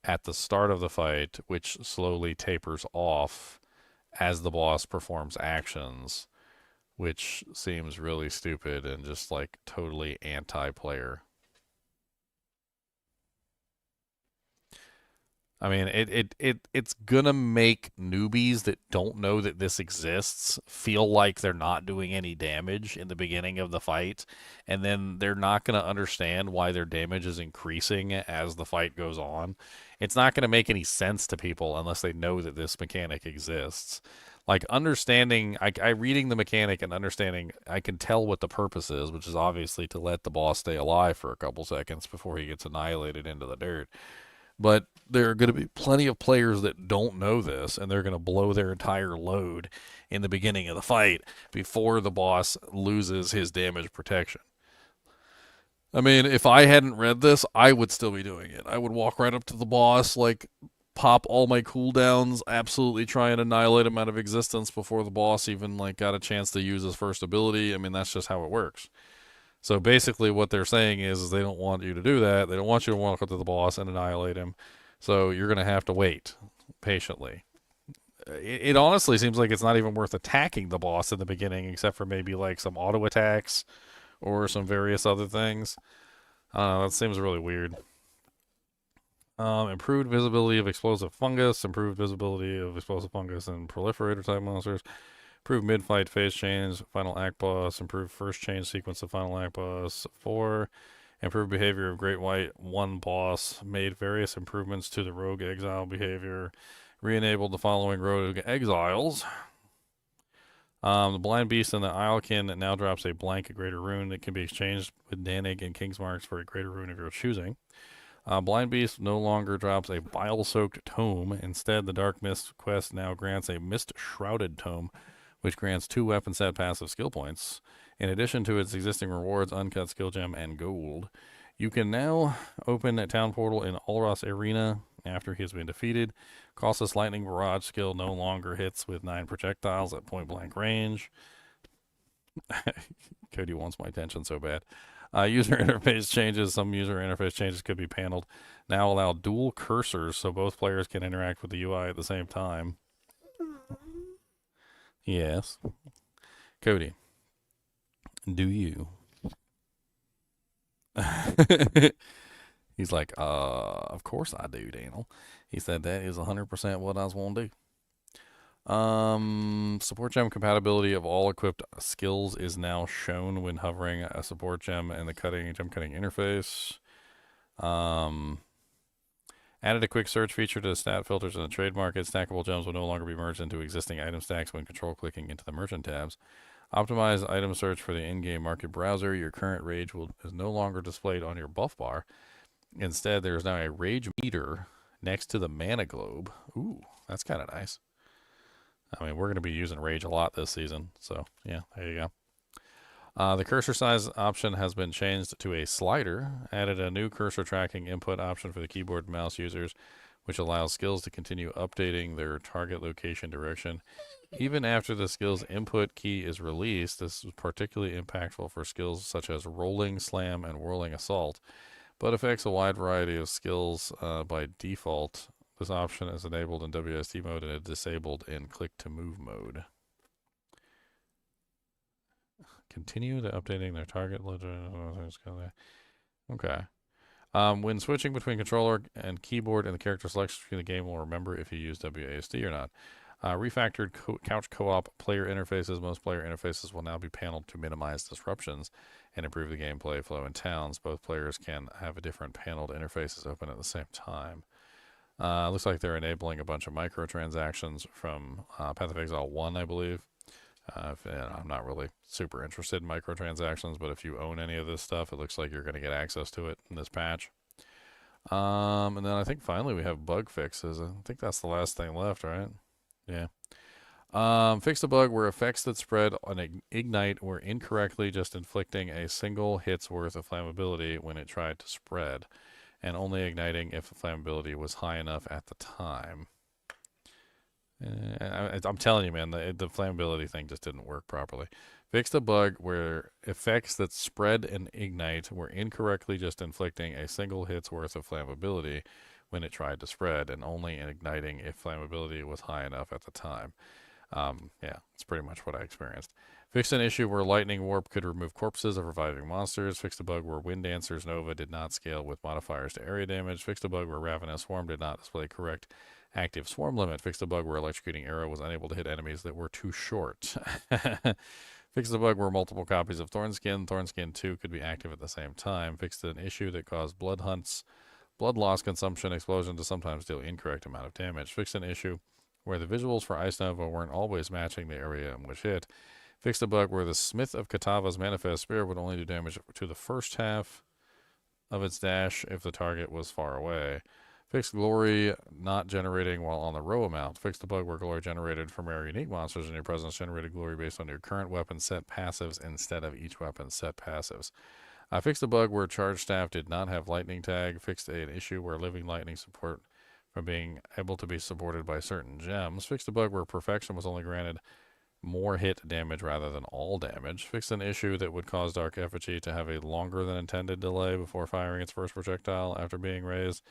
A: at the start of the fight, which slowly tapers off as the boss performs actions, which seems really stupid and just like totally anti-player. I mean, it's gonna make newbies that don't know that this exists feel like they're not doing any damage in the beginning of the fight, and then they're not gonna understand why their damage is increasing as the fight goes on. It's not gonna make any sense to people unless they know that this mechanic exists. Like, understanding, I reading the mechanic and understanding, I can tell what the purpose is, which is obviously to let the boss stay alive for a couple seconds before he gets annihilated into the dirt. But there are going to be plenty of players that don't know this, and they're going to blow their entire load in the beginning of the fight before the boss loses his damage protection. I mean, if I hadn't read this, I would still be doing it. I would walk right up to the boss, like, pop all my cooldowns, absolutely try and annihilate him out of existence before the boss even, like, got a chance to use his first ability. I mean, that's just how it works. So basically what they're saying is they don't want you to do that. They don't want you to walk up to the boss and annihilate him. So you're going to have to wait patiently. It honestly seems like it's not even worth attacking the boss in the beginning, except for maybe like some auto attacks or some various other things. I don't know. That seems really weird. Improved visibility of explosive fungus. Improved visibility of explosive fungus and proliferator type monsters. Improved mid-fight phase change, final act boss. Improved first change sequence of final act boss. 4. Improved behavior of Great White 1 boss. Made various improvements to the rogue exile behavior. Re-enabled the following rogue exiles. The blind beast and the Islekin now drops a blank greater rune that can be exchanged with Danig and King's Marks for a greater rune of your choosing. Blind Beast no longer drops a bile-soaked tome. Instead, the Dark Mist quest now grants a mist-shrouded tome, which grants 2 weapon set passive skill points. In addition to its existing rewards, uncut skill gem, and gold. You can now open a town portal in Ulros Arena after he has been defeated. Cautious Lightning Barrage skill no longer hits with 9 projectiles at point-blank range. Cody wants my attention so bad. User interface changes. Some user interface changes could be paneled. Now allow dual cursors so both players can interact with the UI at the same time. Yes. Cody, do you? He's like, of course I do, Daniel. He said that is 100% what I was want to do. Support gem compatibility of all equipped skills is now shown when hovering a support gem and the gem cutting interface. Added a quick search feature to the stat filters in the trade market. Stackable gems will no longer be merged into existing item stacks when control clicking into the merchant tabs. Optimize item search for the in-game market browser. Your current rage is no longer displayed on your buff bar. Instead, there is now a rage meter next to the mana globe. Ooh, that's kind of nice. I mean, we're going to be using rage a lot this season. So, yeah, there you The cursor size option has been changed to a slider, added a new cursor tracking input option for the keyboard and mouse users, which allows skills to continue updating their target location direction. Even after the skill's input key is released, this is particularly impactful for skills such as rolling, slam, and whirling assault, but affects a wide variety of skills by default. This option is enabled in WSD mode and is disabled in click to move mode. Continue to updating their target. Okay. When switching between controller and keyboard in the character selection screen, the game will remember if you use WASD or not. Refactored couch co-op player interfaces. Most player interfaces will now be paneled to minimize disruptions and improve the gameplay flow in towns. Both players can have different paneled interfaces open at the same time. Looks like they're enabling a bunch of microtransactions from Path of Exile 1, I believe. I'm not really super interested in microtransactions, but if you own any of this stuff, it looks like you're going to get access to it in this patch. And then I think finally we have bug fixes. I think that's the last thing left, right? Yeah. Fix the bug where effects that spread on Ignite were incorrectly just inflicting a single hit's worth of flammability when it tried to spread, and only igniting if the flammability was high enough at the time. I'm telling you, man, the flammability thing just didn't work properly. Fix the bug where effects that spread and ignite were incorrectly just inflicting a single hit's worth of flammability when it tried to spread, and only igniting if flammability was high enough at the time. Yeah, it's pretty much what I experienced. Fix an issue where Lightning Warp could remove corpses of reviving monsters. Fix the bug where Wind Dancer's Nova did not scale with modifiers to area damage. Fix the bug where Ravenous Swarm did not display correct active swarm limit. Fix the bug where Electrocuting Arrow was unable to hit enemies that were too short. Fix the bug where multiple copies of Thornskin 2 could be active at the same time. Fixed an issue that caused blood hunts, blood loss, consumption, explosion to sometimes deal incorrect amount of damage. Fixed an issue where the visuals for Ice Nova weren't always matching the area in which hit. Fixed a bug where the Smith of Katava's Manifest Spear would only do damage to the first half of its dash if the target was far away. Fixed glory not generating while on the row amount. Fixed the bug where glory generated from rare unique monsters in your presence generated glory based on your current weapon set passives instead of each weapon's set passives. Fixed the bug where charge staff did not have lightning tag. Fixed an issue where living lightning support from being able to be supported by certain gems. Fixed the bug where perfection was only granted more hit damage rather than all damage. Fixed an issue that would cause Dark Effigy to have a longer than intended delay before firing its first projectile after being raised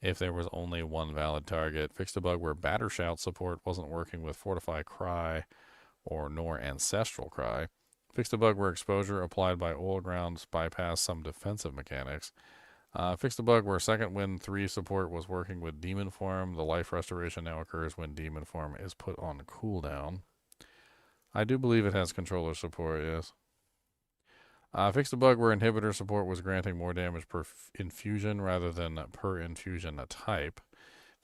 A: if there was only one valid target. Fixed a bug where Batter Shout support wasn't working with Fortify Cry nor Ancestral Cry. Fixed a bug where exposure applied by Oil Grounds bypassed some defensive mechanics. Fixed a bug where Second Wind 3 support was working with Demon Form. The life restoration now occurs when Demon Form is put on cooldown. I do believe it has controller support, yes. Fixed a bug where inhibitor support was granting more damage per infusion rather than per infusion type.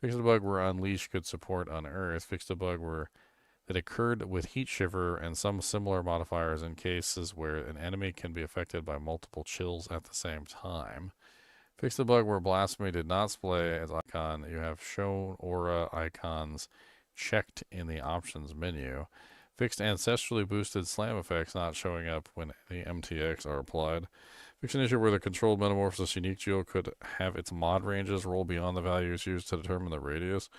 A: Fixed a bug where Unleash could support Unearth. Fixed a bug where that occurred with Heat Shiver and some similar modifiers in cases where an enemy can be affected by multiple chills at the same time. Fixed the bug where Blasphemy did not display as icon. You have shown aura icons checked in the options menu. Fixed ancestrally boosted slam effects not showing up when the MTX are applied. Fixed an issue where the controlled metamorphosis unique geo could have its mod ranges roll beyond the values used to determine the radius.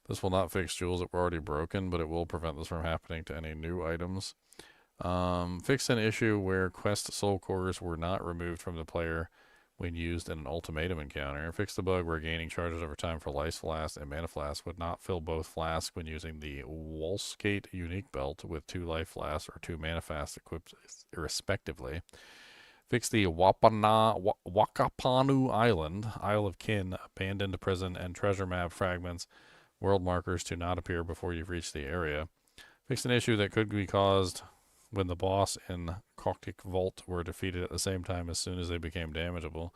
A: This will not fix jewels that were already broken, but it will prevent this from happening to any new items. Fixed an issue where quest soul cores were not removed from the player when used in an ultimatum encounter. Fixed the bug where gaining charges over time for Life Flask and Mana Flask would not fill both flasks when using the Wolskate unique belt with 2 Life Flasks or 2 Mana Flasks equipped respectively. Fixed the Wakapanu Island, Isle of Kin, abandoned prison, and treasure map fragments, world markers to not appear before you've reached the area. Fixed an issue that could be caused when the boss and Coctic Vault were defeated at the same time as soon as they became damageable.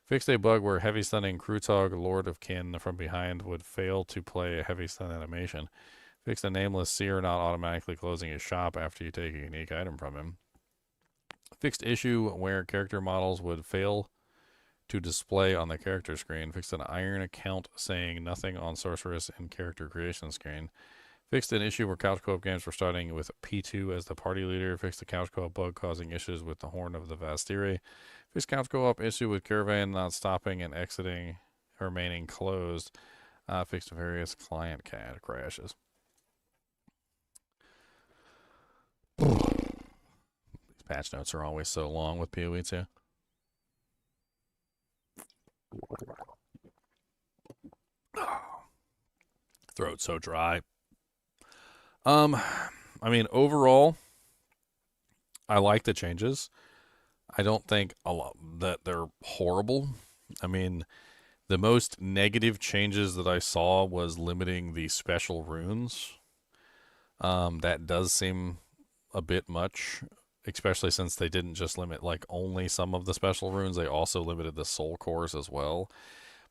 A: Fixed a bug where Heavy Stunning Krutog, Lord of Kin, from behind would fail to play a Heavy Stun animation. Fixed a Nameless Seer not automatically closing his shop after you take a unique item from him. Fixed issue where character models would fail to display on the character screen. Fixed an Iron account saying nothing on Sorceress and character creation screen. Fixed an issue where couch co-op games were starting with P2 as the party leader. Fixed the couch co-op bug causing issues with the Horn of the Vastiri. Fixed couch co-op issue with Caravan not stopping and exiting, remaining closed. Fixed various client CAD crashes. These patch notes are always so long with PoE too. Throat's so dry. I mean, overall, I like the changes. I don't think a lot that they're horrible. I mean, the most negative changes that I saw was limiting the special runes. That does seem a bit much, especially since they didn't just limit like only some of the special runes, they also limited the soul cores as well.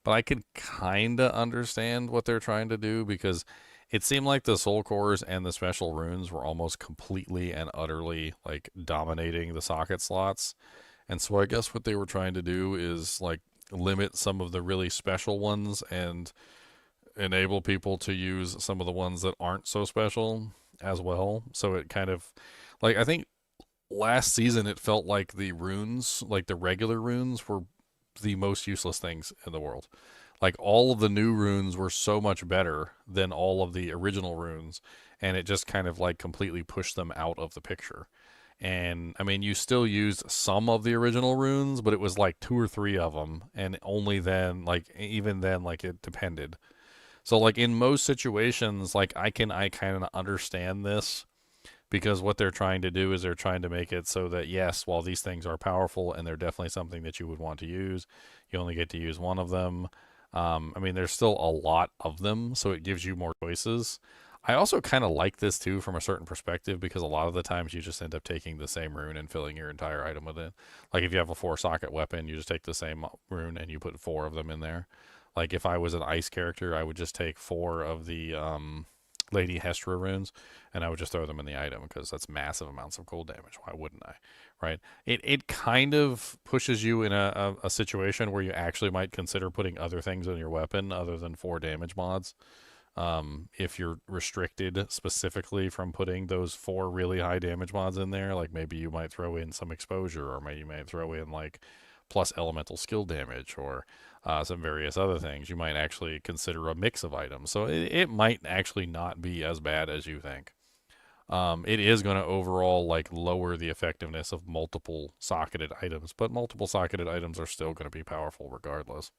A: But I could kind of understand what they're trying to do, because it seemed like the soul cores and the special runes were almost completely and utterly like dominating the socket slots. And so I guess what they were trying to do is like limit some of the really special ones and enable people to use some of the ones that aren't so special as well. So it kind of like, I think last season it felt like the runes, like the regular runes, were the most useless things in the world. Like all of the new runes were so much better than all of the original runes, and it just kind of like completely pushed them out of the picture. And I mean, you still used some of the original runes, but it was like 2 or 3 of them, and only then, like even then, like it depended. So like in most situations, like I kind of understand this, because what they're trying to do is they're trying to make it so that, yes, while these things are powerful and they're definitely something that you would want to use, you only get to use one of them. I mean, there's still a lot of them, so it gives you more choices. I also kind of like this too from a certain perspective, because a lot of the times you just end up taking the same rune and filling your entire item with it. Like if you have a 4-socket weapon, you just take the same rune and you put 4 of them in there. Like if I was an ice character, I would just take 4 of the Lady Hestra runes, and I would just throw them in the item, because that's massive amounts of cold damage. Why wouldn't I? Right? It kind of pushes you in a situation where you actually might consider putting other things in your weapon other than 4 damage mods. If you're restricted specifically from putting those 4 really high damage mods in there, like maybe you might throw in some exposure, or maybe you might throw in like plus elemental skill damage, or some various other things. You might actually consider a mix of items. So it might actually not be as bad as you think. It is going to overall like lower the effectiveness of multiple socketed items, but multiple socketed items are still going to be powerful regardless.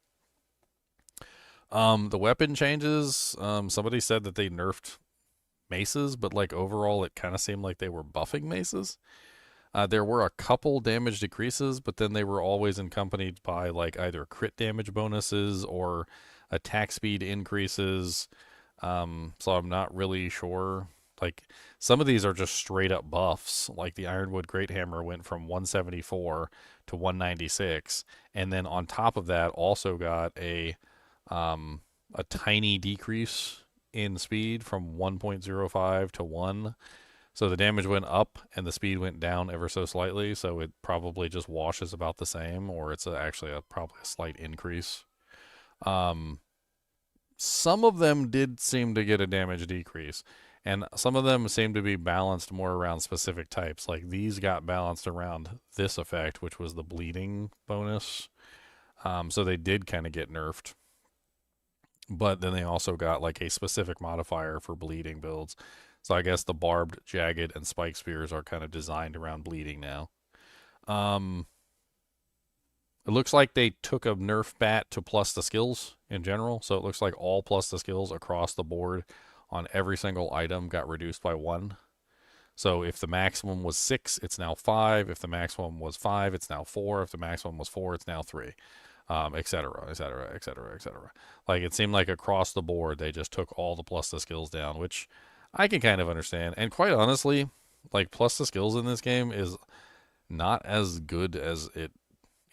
A: The weapon changes, somebody said that they nerfed maces, but like overall it kind of seemed like they were buffing maces. There were a couple damage decreases, but then they were always accompanied by like either crit damage bonuses or attack speed increases. So I'm not really sure. Like some of these are just straight up buffs. Like the Ironwood Great Hammer went from 174 to 196, and then on top of that also got a tiny decrease in speed from 1.05 to 1. So the damage went up and the speed went down ever so slightly, so it probably just washes about the same, or it's actually probably a slight increase. Some of them did seem to get a damage decrease, and some of them seem to be balanced more around specific types. Like these got balanced around this effect, which was the bleeding bonus. So they did kind of get nerfed. But then they also got like a specific modifier for bleeding builds. So I guess the barbed, jagged, and spike spears are kind of designed around bleeding now. It looks like they took a nerf bat to plus the skills in general. So it looks like all plus the skills across the board on every single item got reduced by 1. So if the maximum was 6, it's now 5. If the maximum was 5, it's now 4. If the maximum was 4, it's now 3. Etc., etc., etc., etc. Like it seemed like across the board they just took all the plus the skills down, which I can kind of understand. And quite honestly, like plus the skills in this game is not as good as it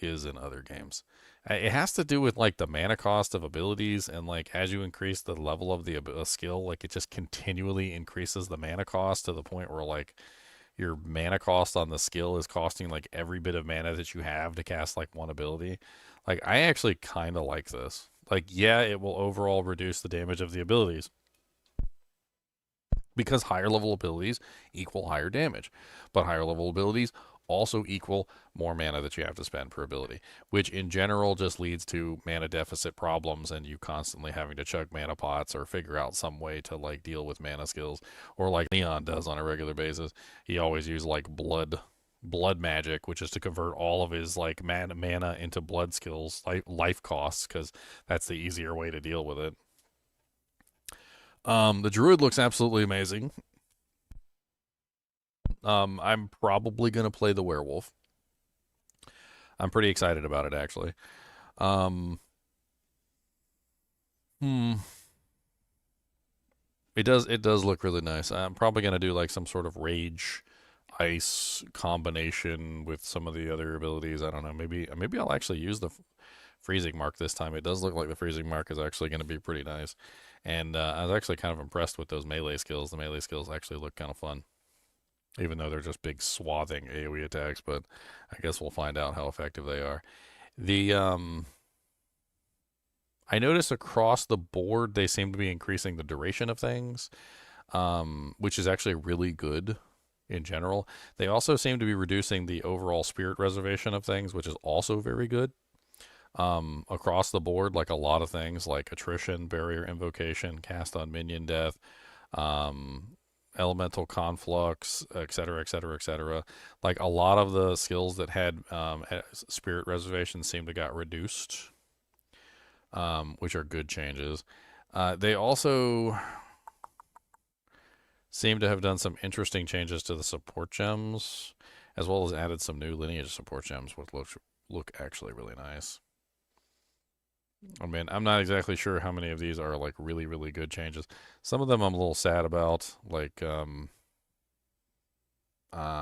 A: is in other games. It has to do with like the mana cost of abilities, and like as you increase the level of the skill, like it just continually increases the mana cost to the point where like your mana cost on the skill is costing like every bit of mana that you have to cast like one ability. Like I actually kind of like this. Like yeah, it will overall reduce the damage of the abilities, because higher level abilities equal higher damage, but higher level abilities also equal more mana that you have to spend per ability, which in general just leads to mana deficit problems and you constantly having to chug mana pots or figure out some way to like deal with mana skills, or like Leon does on a regular basis. He always uses like blood magic, which is to convert all of his like mana into blood skills, life costs, because that's the easier way to deal with it. The druid looks absolutely amazing. I'm probably going to play the werewolf. I'm pretty excited about it, actually. It does look really nice. I'm probably going to do like some sort of rage ice combination with some of the other abilities. I don't know. Maybe I'll actually use the freezing mark this time. It does look like the freezing mark is actually going to be pretty nice. And I was actually kind of impressed with those melee skills. The melee skills actually look kind of fun, even though they're just big swathing AoE attacks, but I guess we'll find out how effective they are. I noticed across the board they seem to be increasing the duration of things, which is actually really good in general. They also seem to be reducing the overall spirit reservation of things, which is also very good. Across the board, like a lot of things like attrition, barrier invocation, cast on minion death, elemental conflux, etc., etc., etc. Like a lot of the skills that had spirit reservation seem to got reduced, which are good changes. They also seem to have done some interesting changes to the support gems, as well as added some new lineage support gems, which look actually really nice. I mean, I'm not exactly sure how many of these are like really, really good changes. Some of them I'm a little sad about. Like, I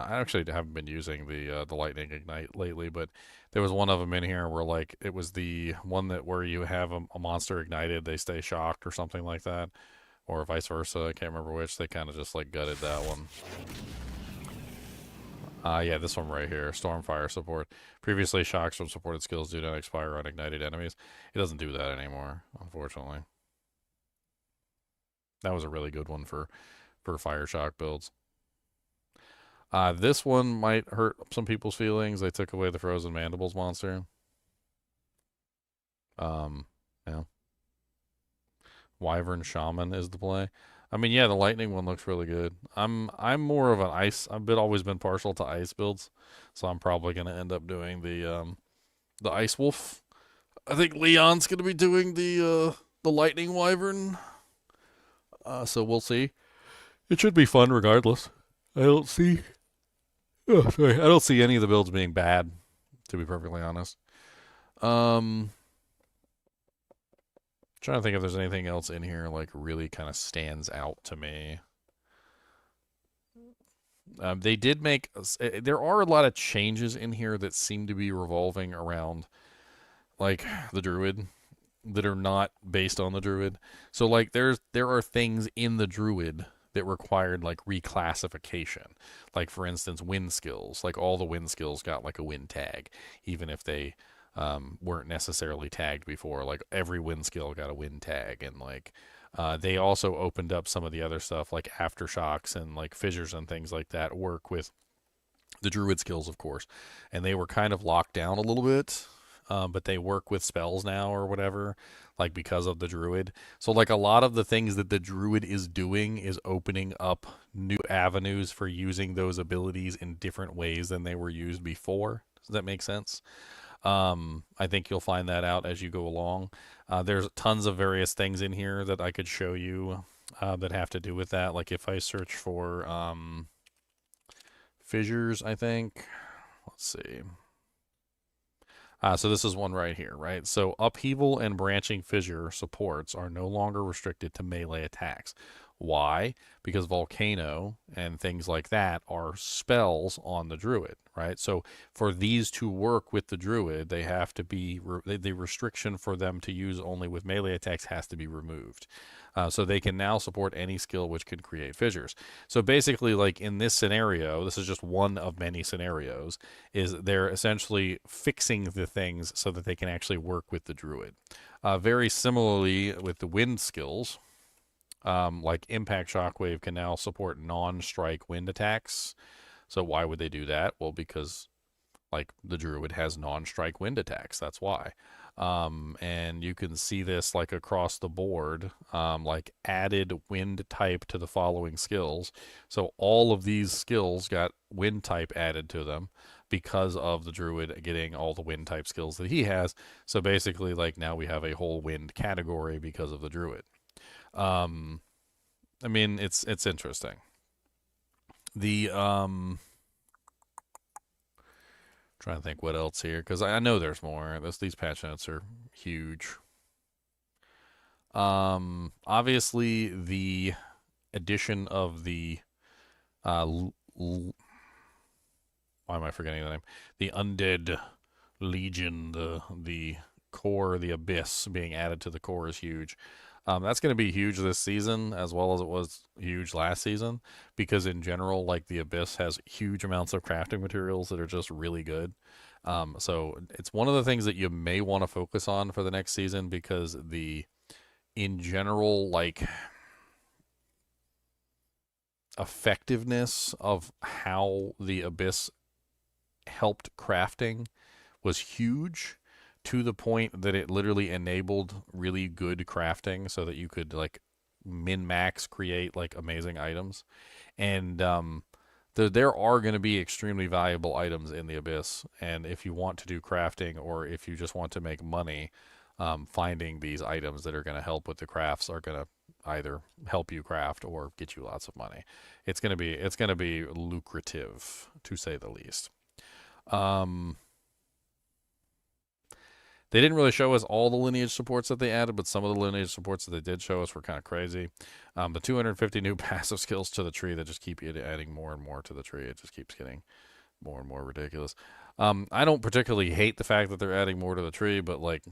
A: actually haven't been using the lightning ignite lately, but there was one of them in here where like it was the one that where you have a monster ignited, they stay shocked or something like that, or vice versa. I can't remember which. They kind of just like gutted that one. Yeah, this one right here, Stormfire support. Previously, shocks from supported skills do not expire on ignited enemies. It doesn't do that anymore, unfortunately. That was a really good one for fire shock builds. This one might hurt some people's feelings. They took away the frozen mandibles monster. Yeah. Wyvern Shaman is the play. I mean, yeah, the lightning one looks really good. I'm more of an ice. Always been partial to ice builds, so I'm probably gonna end up doing the ice wolf. I think Leon's gonna be doing the lightning wyvern. So we'll see. It should be fun regardless. I don't see any of the builds being bad, to be perfectly honest. Trying to think if there's anything else in here like really kind of stands out to me. They did make there are a lot of changes in here that seem to be revolving around like the druid that are not based on the druid. So like there are things in the druid that required like reclassification. Like for instance, wind skills. Like all the wind skills got like a wind tag, even if they weren't necessarily tagged before. Like every wind skill got a wind tag, and like they also opened up some of the other stuff like aftershocks and like fissures and things like that work with the druid skills, of course, and they were kind of locked down a little bit, but they work with spells now or whatever, like because of the druid. So like a lot of the things that the druid is doing is opening up new avenues for using those abilities in different ways than they were used before. Does that make sense? I think you'll find that out as you go along. There's tons of various things in here that I could show you that have to do with that. Like if I search for fissures, I think. Let's see. So this is one right here, right? So upheaval and branching fissure supports are no longer restricted to melee attacks. Why? Because Volcano and things like that are spells on the druid, right? So for these to work with the druid, they have to be, the restriction for them to use only with melee attacks has to be removed. So they can now support any skill which can create fissures. So basically, like in this scenario, this is just one of many scenarios, is they're essentially fixing the things so that they can actually work with the druid. Very similarly with the wind skills, Like Impact Shockwave can now support non-strike wind attacks. So why would they do that? Well, because like the Druid has non-strike wind attacks. That's why. And you can see this like across the board, like added wind type to the following skills. So all of these skills got wind type added to them because of the Druid getting all the wind type skills that he has. So basically, like now we have a whole wind category because of the Druid. I mean, it's interesting. The trying to think what else here, because I know there's more. These patch notes are huge. Obviously the addition of the why am I forgetting the name? The Undead Legion, the core, the Abyss being added to the core is huge. That's going to be huge this season as well as it was huge last season, because in general, like the Abyss has huge amounts of crafting materials that are just really good. So it's one of the things that you may want to focus on for the next season, because in general, like effectiveness of how the Abyss helped crafting was huge, to the point that it literally enabled really good crafting so that you could like min-max create like amazing items. And there are going to be extremely valuable items in the Abyss, and if you want to do crafting or if you just want to make money, finding these items that are going to help with the crafts are going to either help you craft or get you lots of money. It's going to be lucrative, to say the least. They didn't really show us all the lineage supports that they added, but some of the lineage supports that they did show us were kind of crazy. The 250 new passive skills to the tree that just keep adding more and more to the tree. It just keeps getting more and more ridiculous. I don't particularly hate the fact that they're adding more to the tree, but like,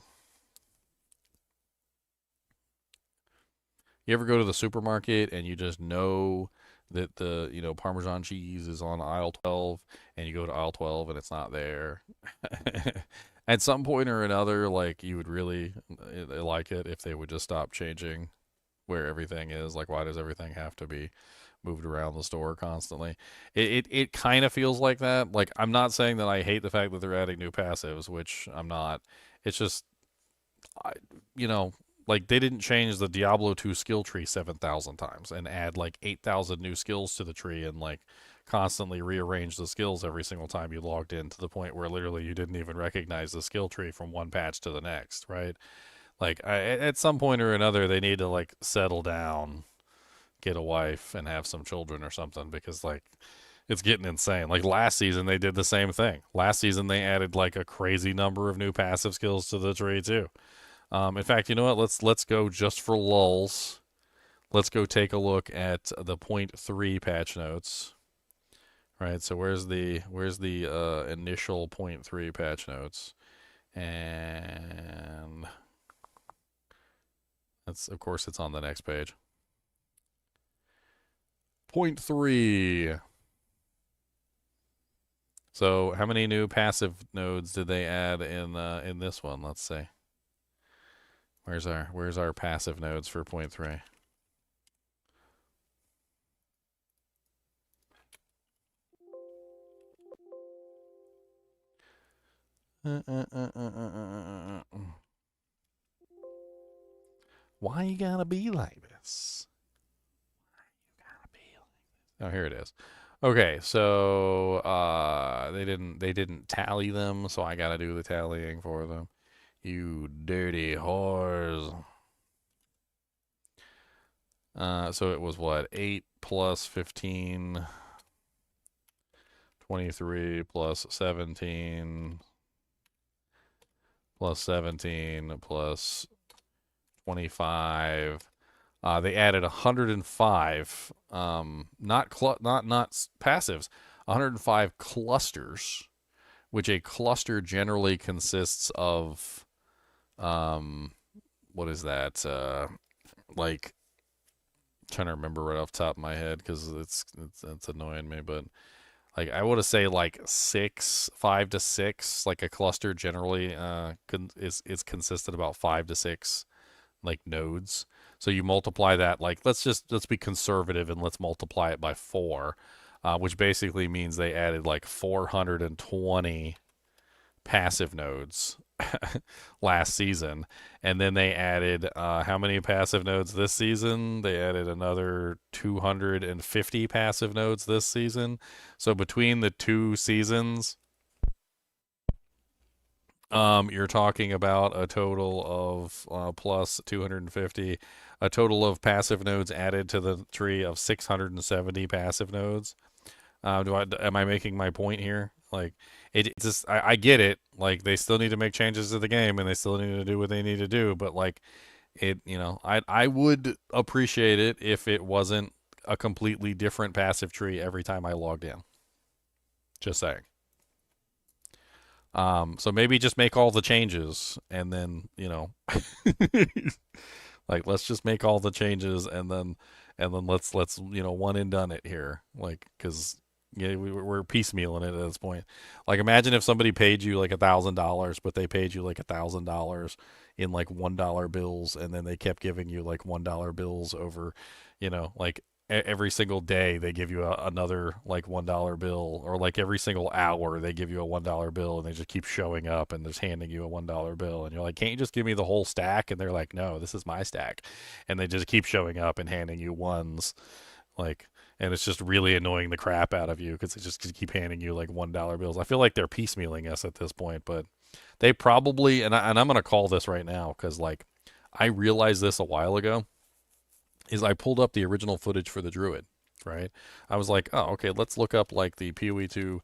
A: you ever go to the supermarket and you just know that the Parmesan cheese is on aisle 12, and you go to aisle 12 and it's not there? At some point or another, like, you would really like it if they would just stop changing where everything is. Like, why does everything have to be moved around the store constantly? It kind of feels like that. Like, I'm not saying that I hate the fact that they're adding new passives, which I'm not. It's just, like, they didn't change the Diablo 2 skill tree 7,000 times and add like 8,000 new skills to the tree and like constantly rearrange the skills every single time you logged in, to the point where literally you didn't even recognize the skill tree from one patch to the next, right? Like, at some point or another, they need to like settle down, get a wife, and have some children or something, because like it's getting insane. Like last season they did the same thing. Last season they added like a crazy number of new passive skills to the tree too. In fact, you know what? Let's go, just for lulz. Let's go take a look at the 0.3 patch notes. Right, so where's the initial 0.3 patch notes? And that's, of course, it's on the next page. 0.3. So how many new passive nodes did they add in this one? Let's see. Where's our passive nodes for 0.3? Why you gotta be like this? Oh, here it is. Okay, so they didn't tally them, so I gotta do the tallying for them. You dirty whores. So it was what? 8 plus 15, 23 plus 17 plus 17 plus 25. They added 105, not passives, 105 clusters, which a cluster generally consists of, what is that? Like, I'm trying to remember right off the top of my head because it's annoying me, but like I would say like 5 to 6. Like a cluster generally is consisted about 5 to 6 like nodes. So you multiply that, like, let's be conservative and let's multiply it by 4, which basically means they added like 420 passive nodes last season, and then they added how many passive nodes this season? They added another 250 passive nodes this season. So between the 2 seasons, you're talking about a total of plus 250, a total of passive nodes added to the tree of 670 passive nodes. Am I making my point here? Like, it just, I get it. Like, they still need to make changes to the game, and they still need to do what they need to do. But like, I would appreciate it if it wasn't a completely different passive tree every time I logged in. Just saying. So maybe just make all the changes, and then like, let's just make all the changes, and then let's one and done it here. Like, because we're piecemealing it at this point. Like, imagine if somebody paid you like $1,000, but they paid you like $1,000 in like $1 bills, and then they kept giving you like $1 bills over, like every single day they give you another like $1 bill, or like every single hour they give you a $1 bill, and they just keep showing up and just handing you a $1 bill, and you're like, can't you just give me the whole stack? And they're like, no, this is my stack, and they just keep showing up and handing you ones, like, and it's just really annoying the crap out of you because they just keep handing you like $1 bills. I feel like they're piecemealing us at this point, but they probably, and I'm gonna call this right now because like I realized this a while ago. Is I pulled up the original footage for the Druid, right? I was like, oh, okay, let's look up like the PoE 2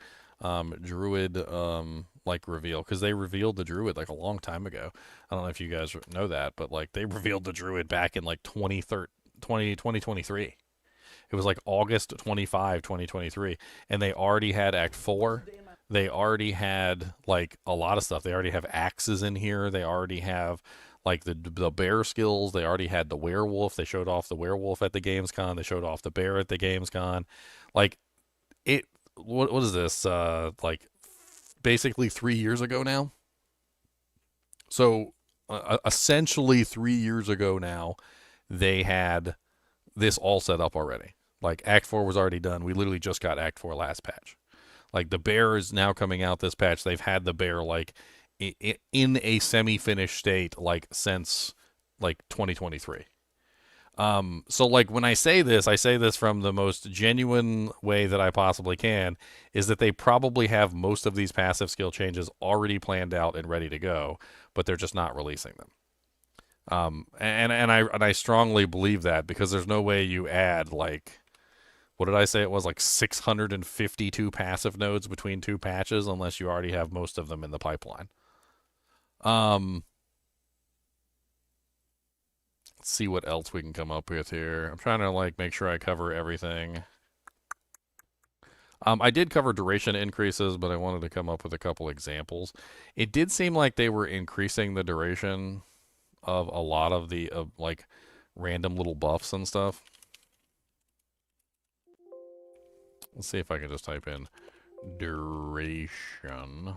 A: Druid like reveal, because they revealed the Druid like a long time ago. I don't know if you guys know that, but like they revealed the Druid back in like 2023. It was like August 25, 2023, and they already had Act 4. They already had like a lot of stuff. They already have axes in here. They already have like the bear skills. They already had the werewolf. They showed off the werewolf at the Gamescom. They showed off the bear at the Gamescom. Like, it, what is this? Like basically 3 years ago now. So essentially 3 years ago now, they had this all set up already. Like, Act 4 was already done. We literally just got Act 4 last patch. Like, the bear is now coming out this patch. They've had the bear like in a semi-finished state like since like 2023. So like when I say this from the most genuine way that I possibly can, is that they probably have most of these passive skill changes already planned out and ready to go, but they're just not releasing them. And I strongly believe that, because there's no way you add like, what did I say? It was like 652 passive nodes between 2 patches unless you already have most of them in the pipeline. Let's see what else we can come up with here. I'm trying to like make sure I cover everything. I did cover duration increases, but I wanted to come up with a couple examples. It did seem like they were increasing the duration of a lot of the like random little buffs and stuff. Let's see if I can just type in duration.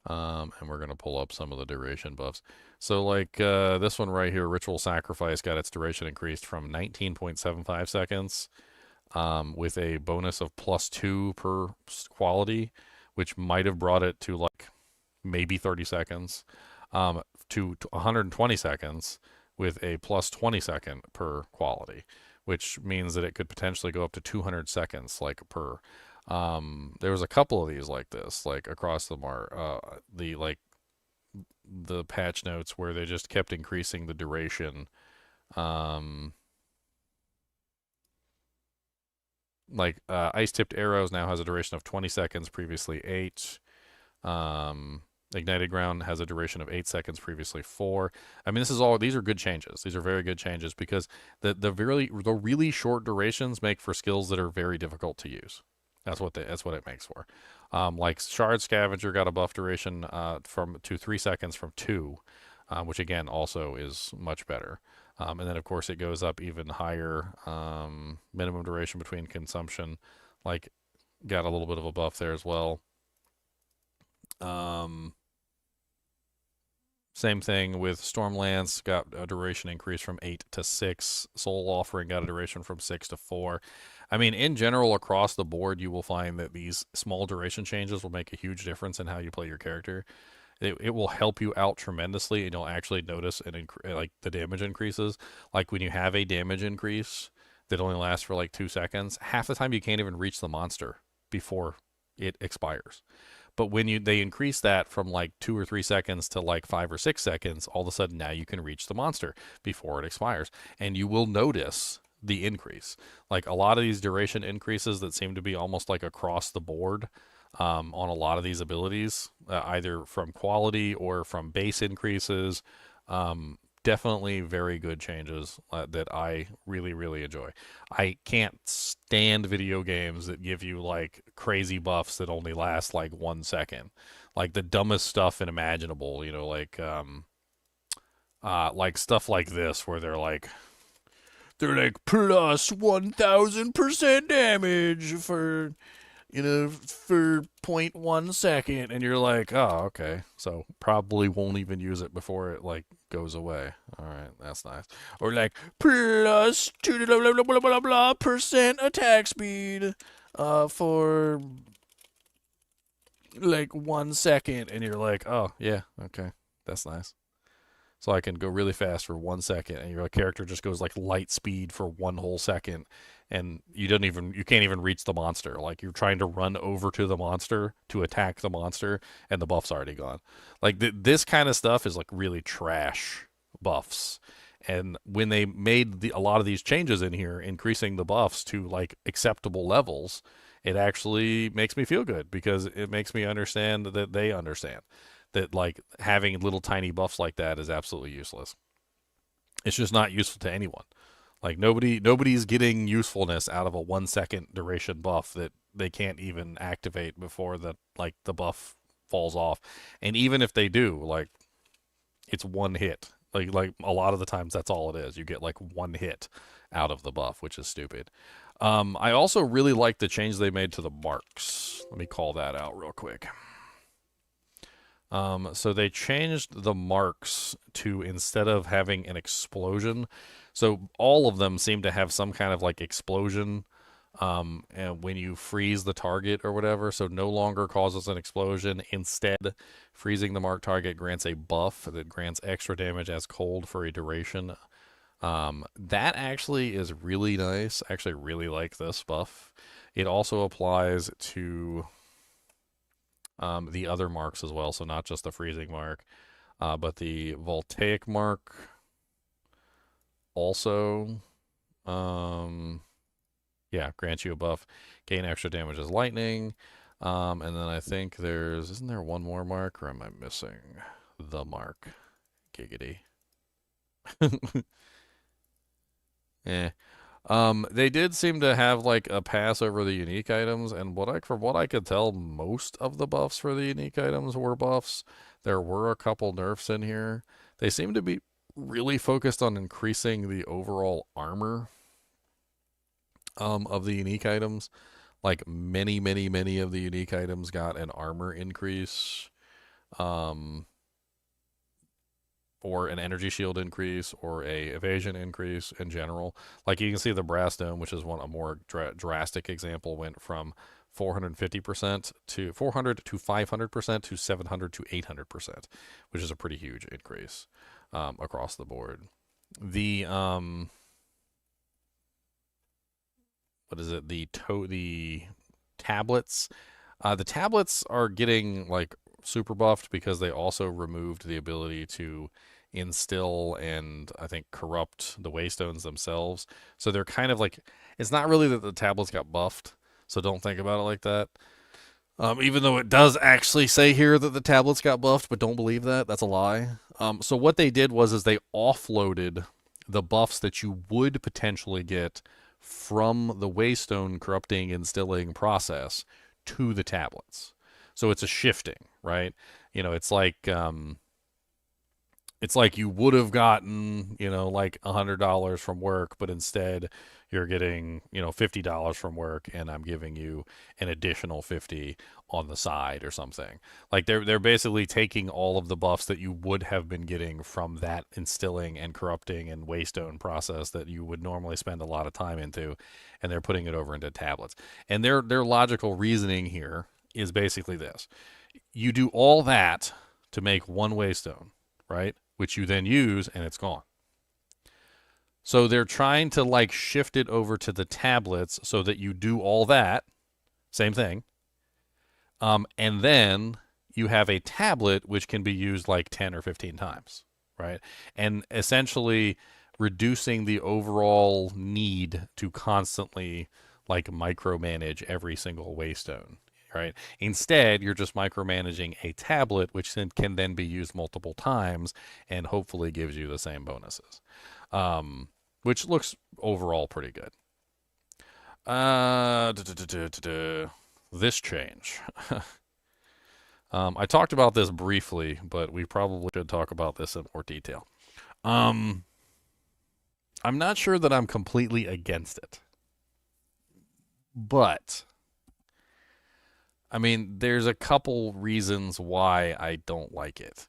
A: And we're going to pull up some of the duration buffs. So like this one right here, Ritual Sacrifice, got its duration increased from 19.75 seconds with a bonus of +2 per quality, which might have brought it to like maybe 30 seconds, to 120 seconds with a +20 second per quality, which means that it could potentially go up to 200 seconds like per. There was a couple of these like this, like across the the patch notes where they just kept increasing the duration. Like Ice-Tipped Arrows now has a duration of 20 seconds, previously 8. Ignited Ground has a duration of 8 seconds, previously 4. I mean, these are good changes. These are very good changes, because the really short durations make for skills that are very difficult to use. That's what it makes for. Like Shard Scavenger got a buff duration to 3 seconds from 2, which again also is much better. And then of course it goes up even higher. Minimum duration between consumption, like, got a little bit of a buff there as well. Same thing with Stormlance, got a duration increase from 8 to 6. Soul Offering got a duration from 6 to 4. I mean, in general, across the board, you will find that these small duration changes will make a huge difference in how you play your character. It will help you out tremendously, and you'll actually notice like the damage increases. Like when you have a damage increase that only lasts for like 2 seconds, half the time you can't even reach the monster before it expires. But when they increase that from like 2 or 3 seconds to like 5 or 6 seconds, all of a sudden now you can reach the monster before it expires. And you will notice the increase. Like a lot of these duration increases that seem to be almost like across the board on a lot of these abilities, either from quality or from base increases. Definitely very good changes that I really, really enjoy. I can't stand video games that give you like crazy buffs that only last like 1 second. Like the dumbest stuff imaginable, you know, like stuff like this where they're like plus 1000% damage for, you know, for 0.1 second, and you're like, oh, okay, so probably won't even use it before it like goes away. All right, that's nice. Or like plus 2 blah, blah, blah, blah, blah, blah, percent attack speed for like 1 second, and you're like, oh yeah, okay, that's nice. So I can go really fast for 1 second, and your character just goes like light speed for 1 whole second, and you can't even reach the monster. Like you're trying to run over to the monster to attack the monster, and the buff's already gone. Like this kind of stuff is like really trash buffs. And when they made a lot of these changes in here, increasing the buffs to like acceptable levels, it actually makes me feel good because it makes me understand that they understand that like having little tiny buffs like that is absolutely useless. It's just not useful to anyone. Like nobody's getting usefulness out of a 1 second duration buff that they can't even activate before the buff falls off. And even if they do, like it's one hit. Like a lot of the times that's all it is. You get like 1 hit out of the buff, which is stupid. I also really like the change they made to the marks. Let me call that out real quick. So they changed the marks to, instead of having an explosion, so all of them seem to have some kind of like explosion and when you freeze the target or whatever, so no longer causes an explosion. Instead, freezing the marked target grants a buff that grants extra damage as cold for a duration. That actually is really nice. I actually really like this buff. It also applies to the other marks as well, so not just the freezing mark, but the voltaic mark also, yeah, grants you a buff, gain extra damage as lightning, and then I think isn't there one more mark, or am I missing the mark? Giggity. Eh. They did seem to have like a pass over the unique items, and from what I could tell, most of the buffs for the unique items were buffs. There were a couple nerfs in here. They seem to be really focused on increasing the overall armor of the unique items. Like many of the unique items got an armor increase. Or an energy shield increase, or a evasion increase in general. Like you can see the brass dome, which is a more drastic example, went from 450% to 400 to 500% to 700 to 800%, which is a pretty huge increase across the board. The what is it? The tablets. The tablets are getting like super buffed because they also removed the ability to instill and I think corrupt the waystones themselves. So they're kind of like, it's not really that the tablets got buffed, so don't think about it like that. Even though it does actually say here that the tablets got buffed, but don't believe that. That's a lie. So what they did was they offloaded the buffs that you would potentially get from the waystone corrupting instilling process to the tablets. So it's a shifting, right? You know, it's like It's like you would have gotten, like $100 from work, but instead you're getting, $50 from work, and I'm giving you an additional 50 on the side or something. Like they're basically taking all of the buffs that you would have been getting from that instilling and corrupting and waystone process that you would normally spend a lot of time into, and they're putting it over into tablets. And their logical reasoning here is basically this: you do all that to make one waystone, right? Which you then use, and it's gone. So they're trying to like shift it over to the tablets so that you do all that, same thing, and then you have a tablet which can be used like 10 or 15 times, right? And essentially reducing the overall need to constantly like micromanage every single waystone. Right? Instead, you're just micromanaging a tablet, which can then be used multiple times and hopefully gives you the same bonuses, which looks overall pretty good. This change. I talked about this briefly, but we probably should talk about this in more detail. I'm not sure that I'm completely against it, but I mean, there's a couple reasons why I don't like it.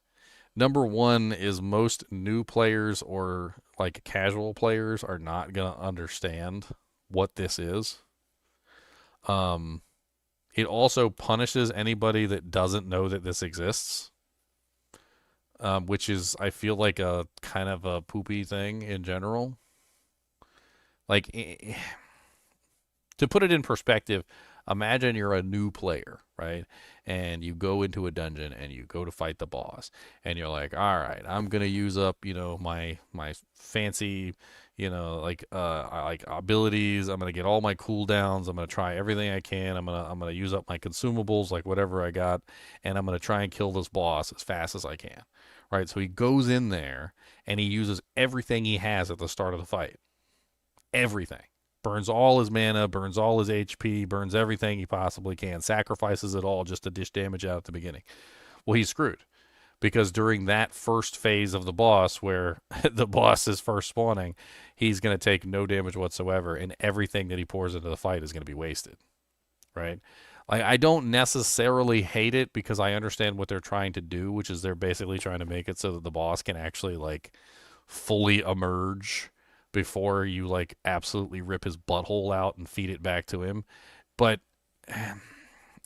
A: Number one is most new players or like casual players are not going to understand what this is. It also punishes anybody that doesn't know that this exists, which is, I feel like, a kind of a poopy thing in general. Like, to put it in perspective, imagine you're a new player, right? And you go into a dungeon and you go to fight the boss, and you're like, all right, I'm gonna use up, my fancy, like abilities. I'm gonna get all my cooldowns. I'm gonna try everything I can. I'm gonna use up my consumables, like whatever I got, and I'm gonna try and kill this boss as fast as I can, right? So he goes in there and he uses everything he has at the start of the fight. Everything. Burns all his mana, burns all his HP, burns everything he possibly can, sacrifices it all just to dish damage out at the beginning. Well, he's screwed, because during that first phase of the boss, where the boss is first spawning, he's going to take no damage whatsoever, and everything that he pours into the fight is going to be wasted, right? Like, I don't necessarily hate it, because I understand what they're trying to do, which is they're basically trying to make it so that the boss can actually like fully emerge before you like absolutely rip his butthole out and feed it back to him. But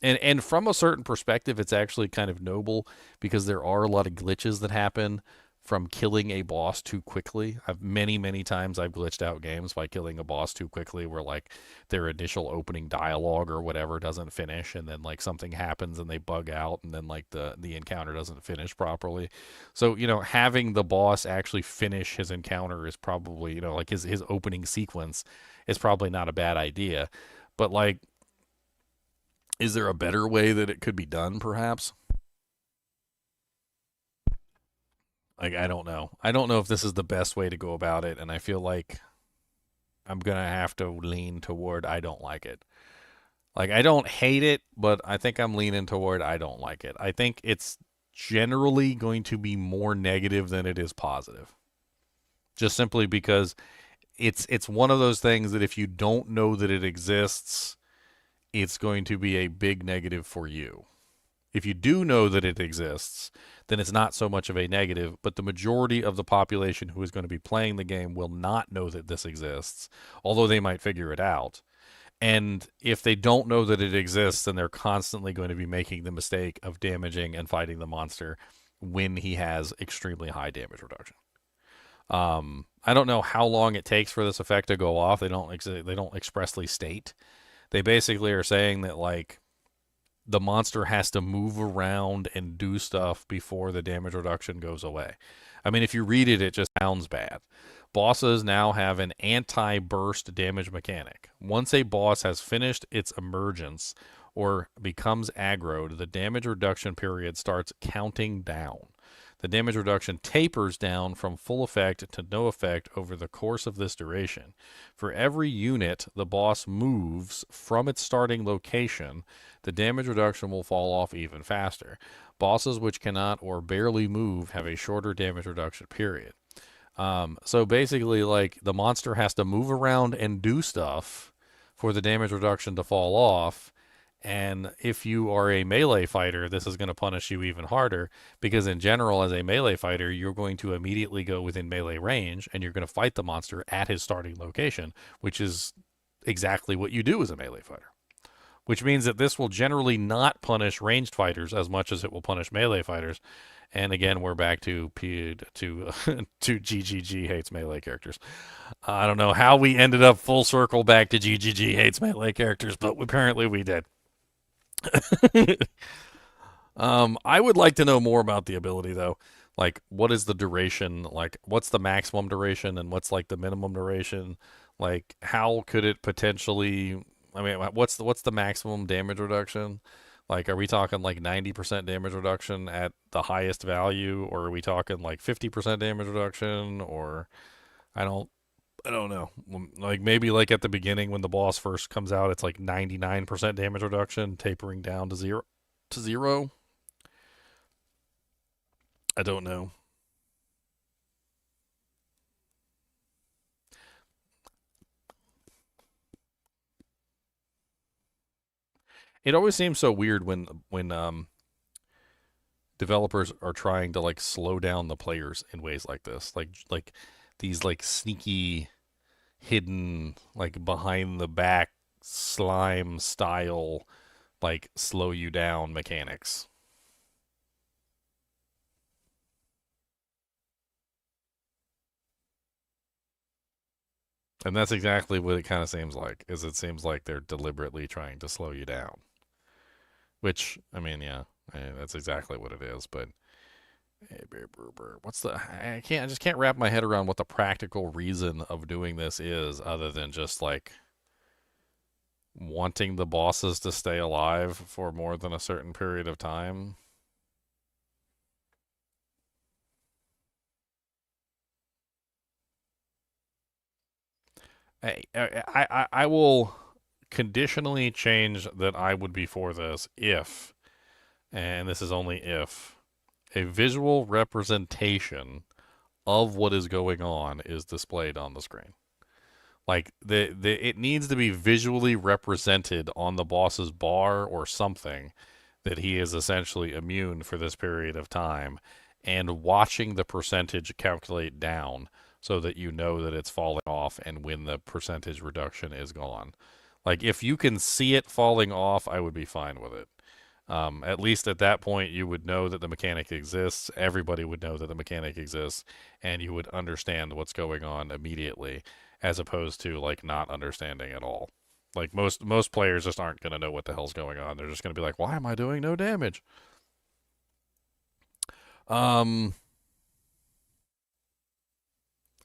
A: and from a certain perspective, it's actually kind of noble, because there are a lot of glitches that happen from killing a boss too quickly. Many times I've glitched out games by killing a boss too quickly, where like their initial opening dialogue or whatever doesn't finish, and then like something happens and they bug out, and then like the encounter doesn't finish properly. So, having the boss actually finish his encounter is probably, like his opening sequence is probably not a bad idea. But like, is there a better way that it could be done, perhaps? Like, I don't know. I don't know if this is the best way to go about it, and I feel like I'm going to have to lean toward I don't like it. Like, I don't hate it, but I think I'm leaning toward I don't like it. I think it's generally going to be more negative than it is positive. Just simply because it's one of those things that if you don't know that it exists, it's going to be a big negative for you. If you do know that it exists, then it's not so much of a negative, but the majority of the population who is going to be playing the game will not know that this exists, although they might figure it out. And if they don't know that it exists, then they're constantly going to be making the mistake of damaging and fighting the monster when he has extremely high damage reduction. I don't know how long it takes for this effect to go off. They don't expressly state. They basically are saying that like the monster has to move around and do stuff before the damage reduction goes away. I mean, if you read it, it just sounds bad. Bosses now have an anti-burst damage mechanic. Once a boss has finished its emergence or becomes aggroed, the damage reduction period starts counting down. The damage reduction tapers down from full effect to no effect over the course of this duration. For every unit the boss moves from its starting location, the damage reduction will fall off even faster. Bosses which cannot or barely move have a shorter damage reduction period. So basically, like, the monster has to move around and do stuff for the damage reduction to fall off. And if you are a melee fighter, this is going to punish you even harder, because in general, as a melee fighter, you're going to immediately go within melee range and you're going to fight the monster at his starting location, which is exactly what you do as a melee fighter. Which means that this will generally not punish ranged fighters as much as it will punish melee fighters. And again, we're back to GGG hates melee characters. I don't know how we ended up full circle back to GGG hates melee characters, but apparently we did. I would like to know more about the ability, though. Like, what is the duration? Like, what's the maximum duration and what's like the minimum duration? Like, how could it potentially? I mean, what's the maximum damage reduction? Like, are we talking like 90% damage reduction at the highest value, or are we talking like 50% damage reduction? Or I don't know. Like, maybe like at the beginning when the boss first comes out, it's like 99% damage reduction, tapering down to zero. I don't know. It always seems so weird when developers are trying to like slow down the players in ways like this, like these like sneaky, hidden, like behind the back slime style, like slow you down mechanics. And that's exactly what it kind of seems like. Is it seems like they're deliberately trying to slow you down. Which, I mean, yeah, that's exactly what it is. But what's the? I just can't wrap my head around what the practical reason of doing this is, other than just like wanting the bosses to stay alive for more than a certain period of time. I will conditionally change that I would be for this if, and this is only if, a visual representation of what is going on is displayed on the screen. Like, it needs to be visually represented on the boss's bar or something that he is essentially immune for this period of time, and watching the percentage calculate down so that you know that it's falling off and when the percentage reduction is gone. Like, if you can see it falling off, I would be fine with it. At least at that point, you would know that the mechanic exists. Everybody would know that the mechanic exists, and you would understand what's going on immediately, as opposed to like not understanding at all. Like, most players just aren't going to know what the hell's going on. They're just going to be like, "Why am I doing no damage?" I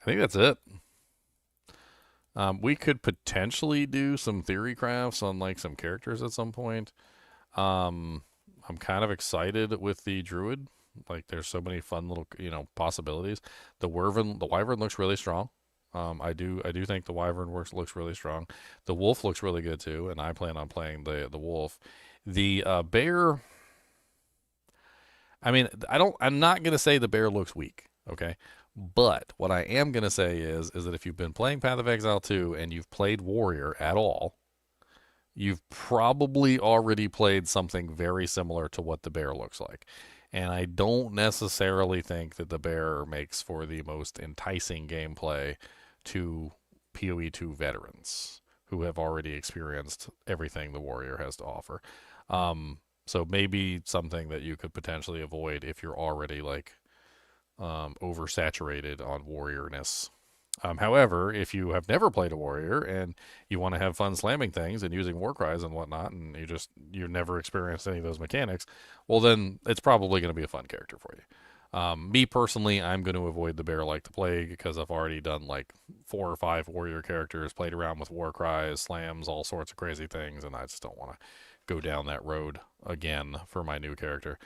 A: think that's it. We could potentially do some theory crafts on like some characters at some point. I'm kind of excited with the Druid. Like, there's so many fun little, possibilities. The Wyvern looks really strong. I do think the Wyvern looks really strong. The Wolf looks really good too, and I plan on playing the Wolf. The Bear, I mean, I'm not gonna say the Bear looks weak, okay? But what I am gonna say is that if you've been playing Path of Exile 2 and you've played Warrior at all, you've probably already played something very similar to what the Bear looks like. And I don't necessarily think that the Bear makes for the most enticing gameplay to PoE 2 veterans who have already experienced everything the Warrior has to offer. So maybe something that you could potentially avoid if you're already like oversaturated on Warriorness. However, if you have never played a Warrior and you want to have fun slamming things and using war cries and whatnot, and you've never experienced any of those mechanics, well, then it's probably going to be a fun character for you. Me personally, I'm going to avoid the Bear like the plague because I've already done like 4 or 5 Warrior characters, played around with war cries, slams, all sorts of crazy things, and I just don't want to go down that road again for my new character.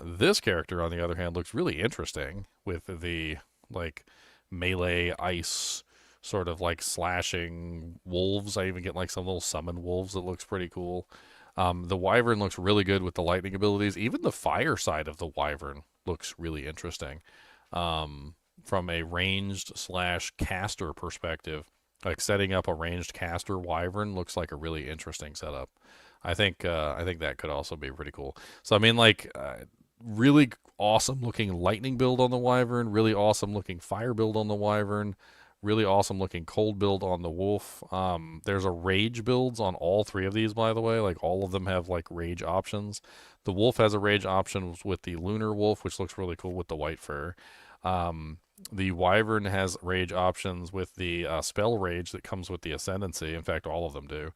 A: This character, on the other hand, looks really interesting with the like melee ice sort of like slashing wolves. I even get like some little summon wolves that looks pretty cool. The wyvern looks really good with the lightning abilities. Even the fire side of the wyvern looks really interesting. From a ranged / caster perspective, like setting up a ranged caster wyvern looks like a really interesting setup. I think that could also be pretty cool. So I mean, like, really awesome looking lightning build on the wyvern, really awesome looking fire build on the wyvern, really awesome looking cold build on the wolf. There's a rage builds on all 3 of these, by the way. Like, all of them have like rage options. The wolf has a rage option with the lunar wolf, which looks really cool with the white fur. The wyvern has rage options with the spell rage that comes with the ascendancy. In fact, all of them do.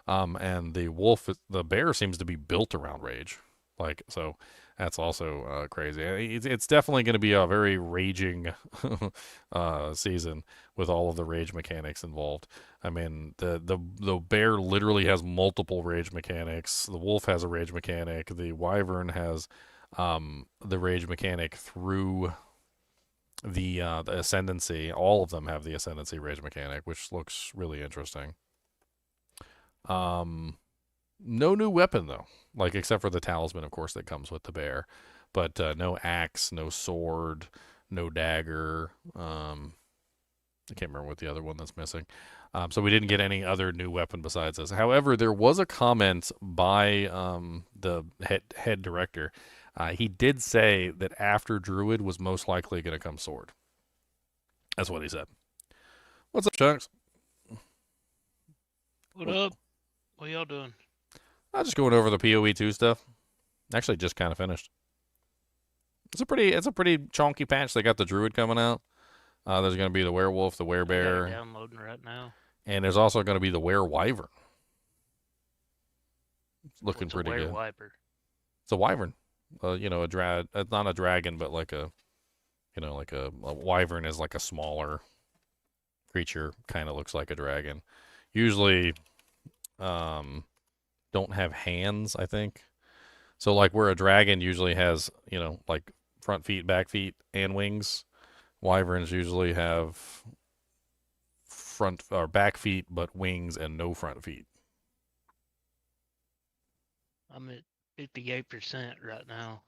A: And the wolf, the bear seems to be built around rage. Like, so that's also crazy. It's definitely going to be a very raging season with all of the rage mechanics involved. I mean, the bear literally has multiple rage mechanics. The wolf has a rage mechanic. The wyvern has the rage mechanic through the ascendancy. All of them have the ascendancy rage mechanic, which looks really interesting. No new weapon though, like except for the talisman, of course, that comes with the bear, but no axe, no sword, no dagger. I can't remember what the other one that's missing. So we didn't get any other new weapon besides this. However, there was a comment by the head director. He did say that after Druid was most likely going to come Sword. That's what he said. What's up, Chunks?
L: What up? What y'all doing?
A: I'm just going over the PoE 2 stuff. Actually, just kind of finished. It's a pretty chunky patch. They got the Druid coming out. There's going to be the werewolf, the werebear.
L: Downloading right now.
A: And there's also going to be the were-wyvern. It's looking pretty good.
L: Were-wyvern?
A: It's a wyvern. You know, it's not a dragon, but like a, you know, like a wyvern is like a smaller creature. Kind of looks like a dragon. Usually, don't have hands, I think. So like where a dragon usually has, you know, like front feet, back feet, and wings, wyverns usually have front or back feet but wings and no front feet.
L: I'm at 58% right now.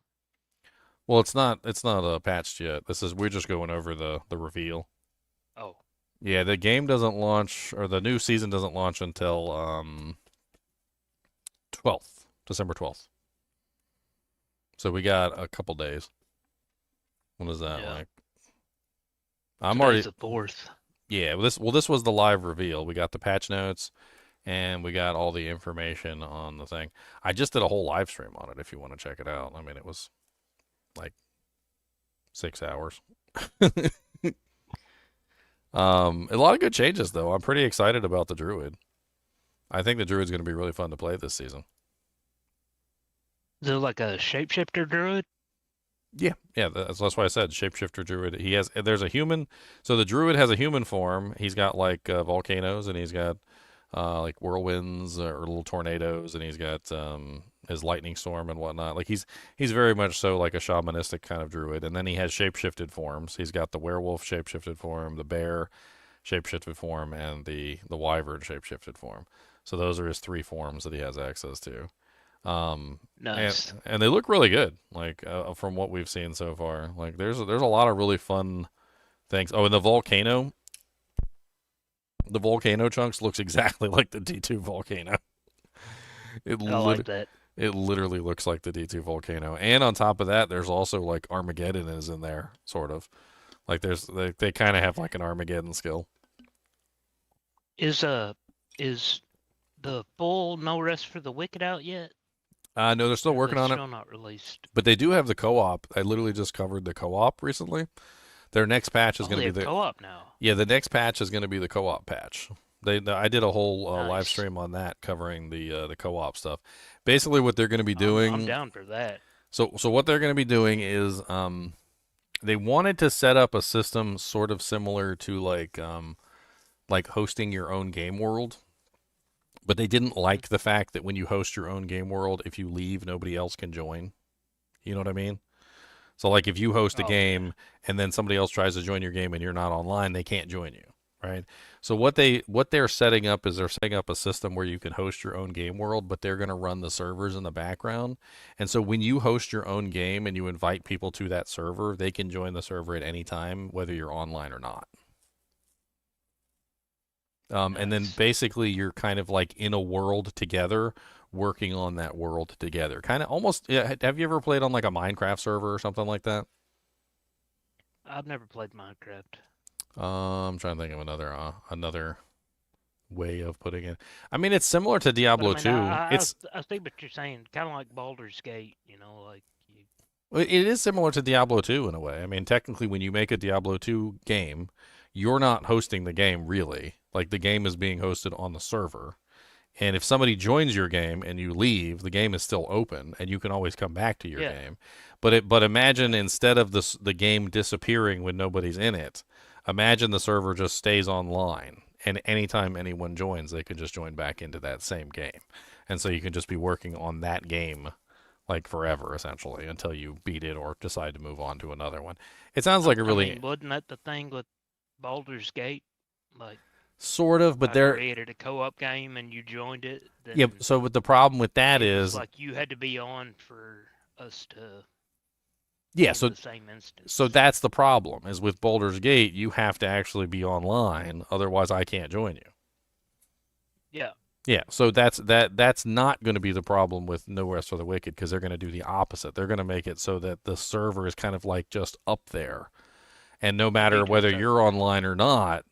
A: Well, it's not patched yet. We're just going over the reveal.
L: Oh.
A: Yeah, the game doesn't launch, or the new season doesn't launch until 12th, December 12th. So we got a couple days. What is that like? I'm already
L: the 4th.
A: Yeah, this was the live reveal. We got the patch notes, and we got all the information on the thing. I just did a whole live stream on it if you want to check it out. I mean, it was like 6 hours. A lot of good changes, though. I'm pretty excited about the Druid. I think the Druid's going to be really fun to play this season.
L: Is it like a shapeshifter Druid?
A: Yeah, that's why I said shapeshifter Druid. There's a human, so the Druid has a human form. He's got like volcanoes, and he's got like whirlwinds or little tornadoes, and he's got his lightning storm and whatnot. Like he's very much so like a shamanistic kind of Druid. And then he has shapeshifted forms. He's got the werewolf shapeshifted form, the bear shapeshifted form, and the wyvern shapeshifted form. So those are his 3 forms that he has access to.
L: Nice.
A: And they look really good, like from what we've seen so far. Like there's a lot of really fun things. Oh, and the volcano chunks looks exactly like the D2 volcano.
L: I like that.
A: It literally looks like the D2 volcano. And on top of that, there's also like Armageddon is in there, sort of. Like they kind of have like an Armageddon skill.
L: Is the full No Rest for the Wicked out yet?
A: No, they're still working on it.
L: Still not released.
A: But they do have the co-op. I literally just covered the co-op recently. Their next patch is going to be the
L: co-op now.
A: Yeah, the next patch is going to be the co-op patch. I did a whole
L: Nice.
A: live stream on that covering the co-op stuff. Basically, what they're going to be doing.
L: I'm down for that.
A: So what they're going to be doing is they wanted to set up a system sort of similar to like hosting your own game world. But they didn't like the fact that when you host your own game world, if you leave, nobody else can join. You know what I mean? So, like, if you host a game and then somebody else tries to join your game and you're not online, they can't join you, right? So what they're setting up is they're setting up a system where you can host your own game world, but they're going to run the servers in the background. And so when you host your own game and you invite people to that server, they can join the server at any time, whether you're online or not. And then basically you're kind of like in a world together, working on that world together. Kind of almost, yeah, have you ever played on like a Minecraft server or something like that?
L: I've never played Minecraft.
A: I'm trying to think of another way of putting it. I mean, it's similar to Diablo 2.
L: I think what you're saying, kind of like Baldur's Gate, you know, like
A: It is similar to Diablo 2 in a way. I mean, technically, when you make a Diablo 2 game, you're not hosting the game really. Like, the game is being hosted on the server. And if somebody joins your game and you leave, the game is still open, and you can always come back to your game. But imagine instead of the game disappearing when nobody's in it, imagine the server just stays online, and anytime anyone joins, they can just join back into that same game. And so you can just be working on that game like forever, essentially, until you beat it or decide to move on to another one. It sounds like a really...
L: I mean, wasn't that the thing with Baldur's Gate? Like,
A: sort of, but
L: they're created a co-op game and you joined it.
A: Yeah, so but the problem with that is
L: like you had to be on for us to...
A: Yeah, so
L: the same instance.
A: So that's the problem, is with Baldur's Gate, you have to actually be online, otherwise I can't join you.
L: Yeah.
A: Yeah, so that's not going to be the problem with No Rest for the Wicked, because they're going to do the opposite. They're going to make it so that the server is kind of like just up there, and no matter whether you're online or not,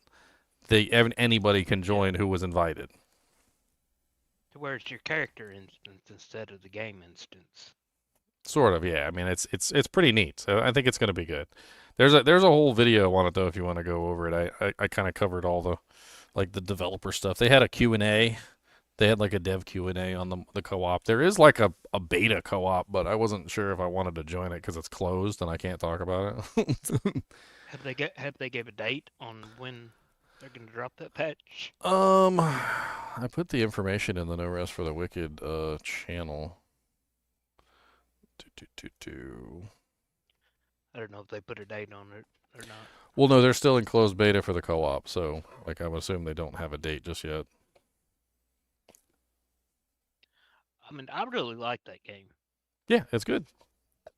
A: anybody can join who was invited.
L: To where it's your character instance instead of the game instance.
A: Sort of, yeah. I mean, it's pretty neat. So I think it's going to be good. There's a whole video on it though if you want to go over it. I kind of covered all the developer stuff. They had a Q&A. They had like a dev Q&A on the co-op. There is like a beta co-op, but I wasn't sure if I wanted to join it because it's closed and I can't talk about it.
L: Have they gave a date on when they're going to drop that patch?
A: I put the information in the No Rest for the Wicked channel.
L: I don't know if they put a date on it or not.
A: Well, no, they're still in closed beta for the co-op, so like I would assume they don't have a date just yet.
L: I mean, I really like that game.
A: Yeah, it's good.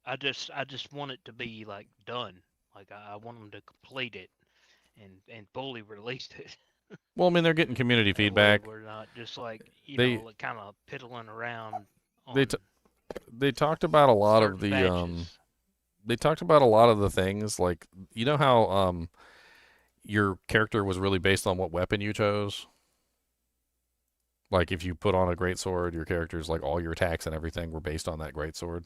L: I just want it to be like done. Like I want them to complete it and fully release it.
A: Well, I mean, they're getting community feedback.
L: We're not just like like kind of piddling around.
A: They talked about a lot of the they talked about a lot of the things, like, you know how your character was really based on what weapon you chose? Like, if you put on a greatsword, your character's like all your attacks and everything were based on that greatsword.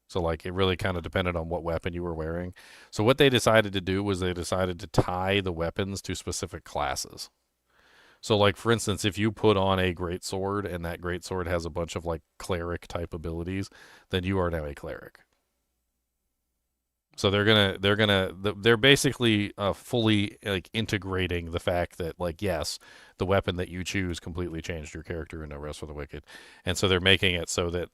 A: So like it really kind of depended on what weapon you were wearing. So what they decided to do was they decided to tie the weapons to specific classes. So, like, for instance, if you put on a greatsword and that greatsword has a bunch of, like, cleric-type abilities, then you are now a cleric. So they're basically fully, like, integrating the fact that, like, yes, the weapon that you choose completely changed your character in No Rest for the Wicked. And so they're making it so that,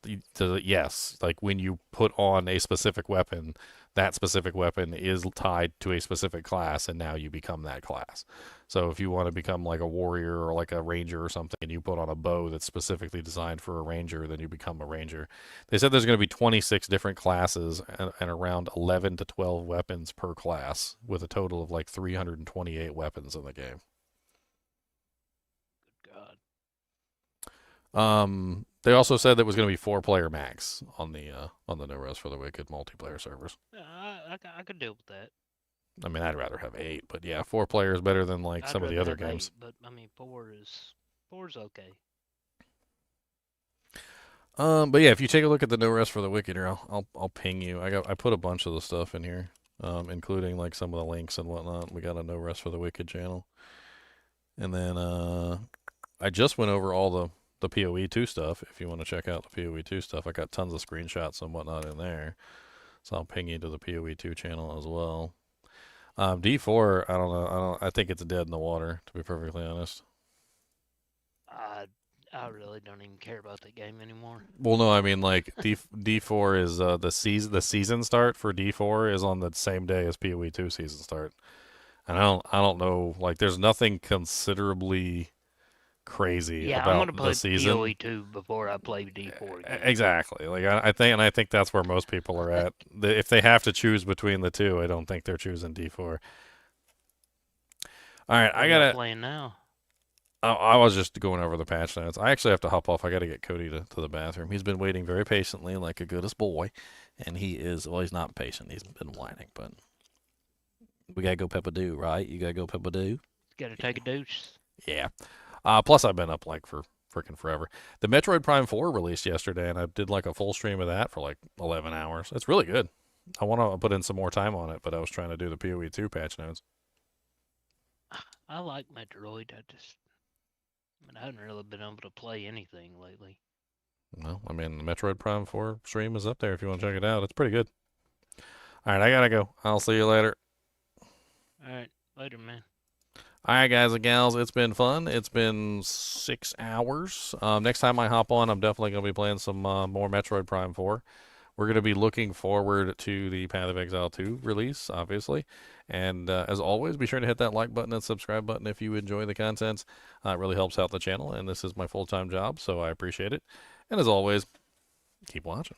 A: yes, like, when you put on a specific weapon, that specific weapon is tied to a specific class, and now you become that class. So if you want to become like a warrior or like a ranger or something, and you put on a bow that's specifically designed for a ranger, then you become a ranger. They said there's going to be 26 different classes and around 11 to 12 weapons per class, with a total of like 328 weapons in the game.
L: Good God.
A: They also said there was going to be 4-player max on the No Rest for the Wicked multiplayer servers.
L: I could deal with that.
A: I mean, I'd rather have 8, but yeah, 4 players is better than like some of the other games.
L: 8, but I mean, 4 is okay.
A: But yeah, if you take a look at the No Rest for the Wicked here, I'll ping you. I put a bunch of the stuff in here, including like some of the links and whatnot. We got a No Rest for the Wicked channel, and then I just went over all the PoE 2 stuff. If you want to check out the PoE 2 stuff, I got tons of screenshots and whatnot in there, so I'll ping you to the PoE 2 channel as well. D4, I don't know. I think it's dead in the water, to be perfectly honest.
L: I really don't even care about that game anymore.
A: Well, no, I mean like D4 is the season start for D4 is on the same day as PoE 2 season start. And I don't know, like there's nothing considerably crazy
L: Yeah, I'm
A: about
L: gonna play
A: the season.
L: PoE 2 before I play D4 again.
A: Exactly. Like I think that's where most people are at. If they have to choose between the two, I don't think they're choosing D4. All right, I
L: What y'all
A: gotta.
L: playing now?
A: I was just going over the patch notes. I actually have to hop off. I got to get Cody to the bathroom. He's been waiting very patiently, like a goodest boy, and he's not patient. He's been whining, but we gotta go Peppa-Doo, right? You gotta go Peppa-Doo.
L: Gotta take a deuce.
A: Yeah. Plus, I've been up like for freaking forever. The Metroid Prime 4 released yesterday, and I did like a full stream of that for like 11 hours. It's really good. I want to put in some more time on it, but I was trying to do the PoE 2 patch notes.
L: I like Metroid. I haven't really been able to play anything lately.
A: Well, I mean, the Metroid Prime 4 stream is up there if you want to check it out. It's pretty good. All right, I gotta go. I'll see you later.
L: All right, later, man.
A: All right, guys and gals, it's been fun. It's been 6 hours. Next time I hop on, I'm definitely going to be playing some more Metroid Prime 4. We're going to be looking forward to the Path of Exile 2 release, obviously. And as always, be sure to hit that like button and subscribe button if you enjoy the content. It really helps out the channel, and this is my full-time job, so I appreciate it. And as always, keep watching.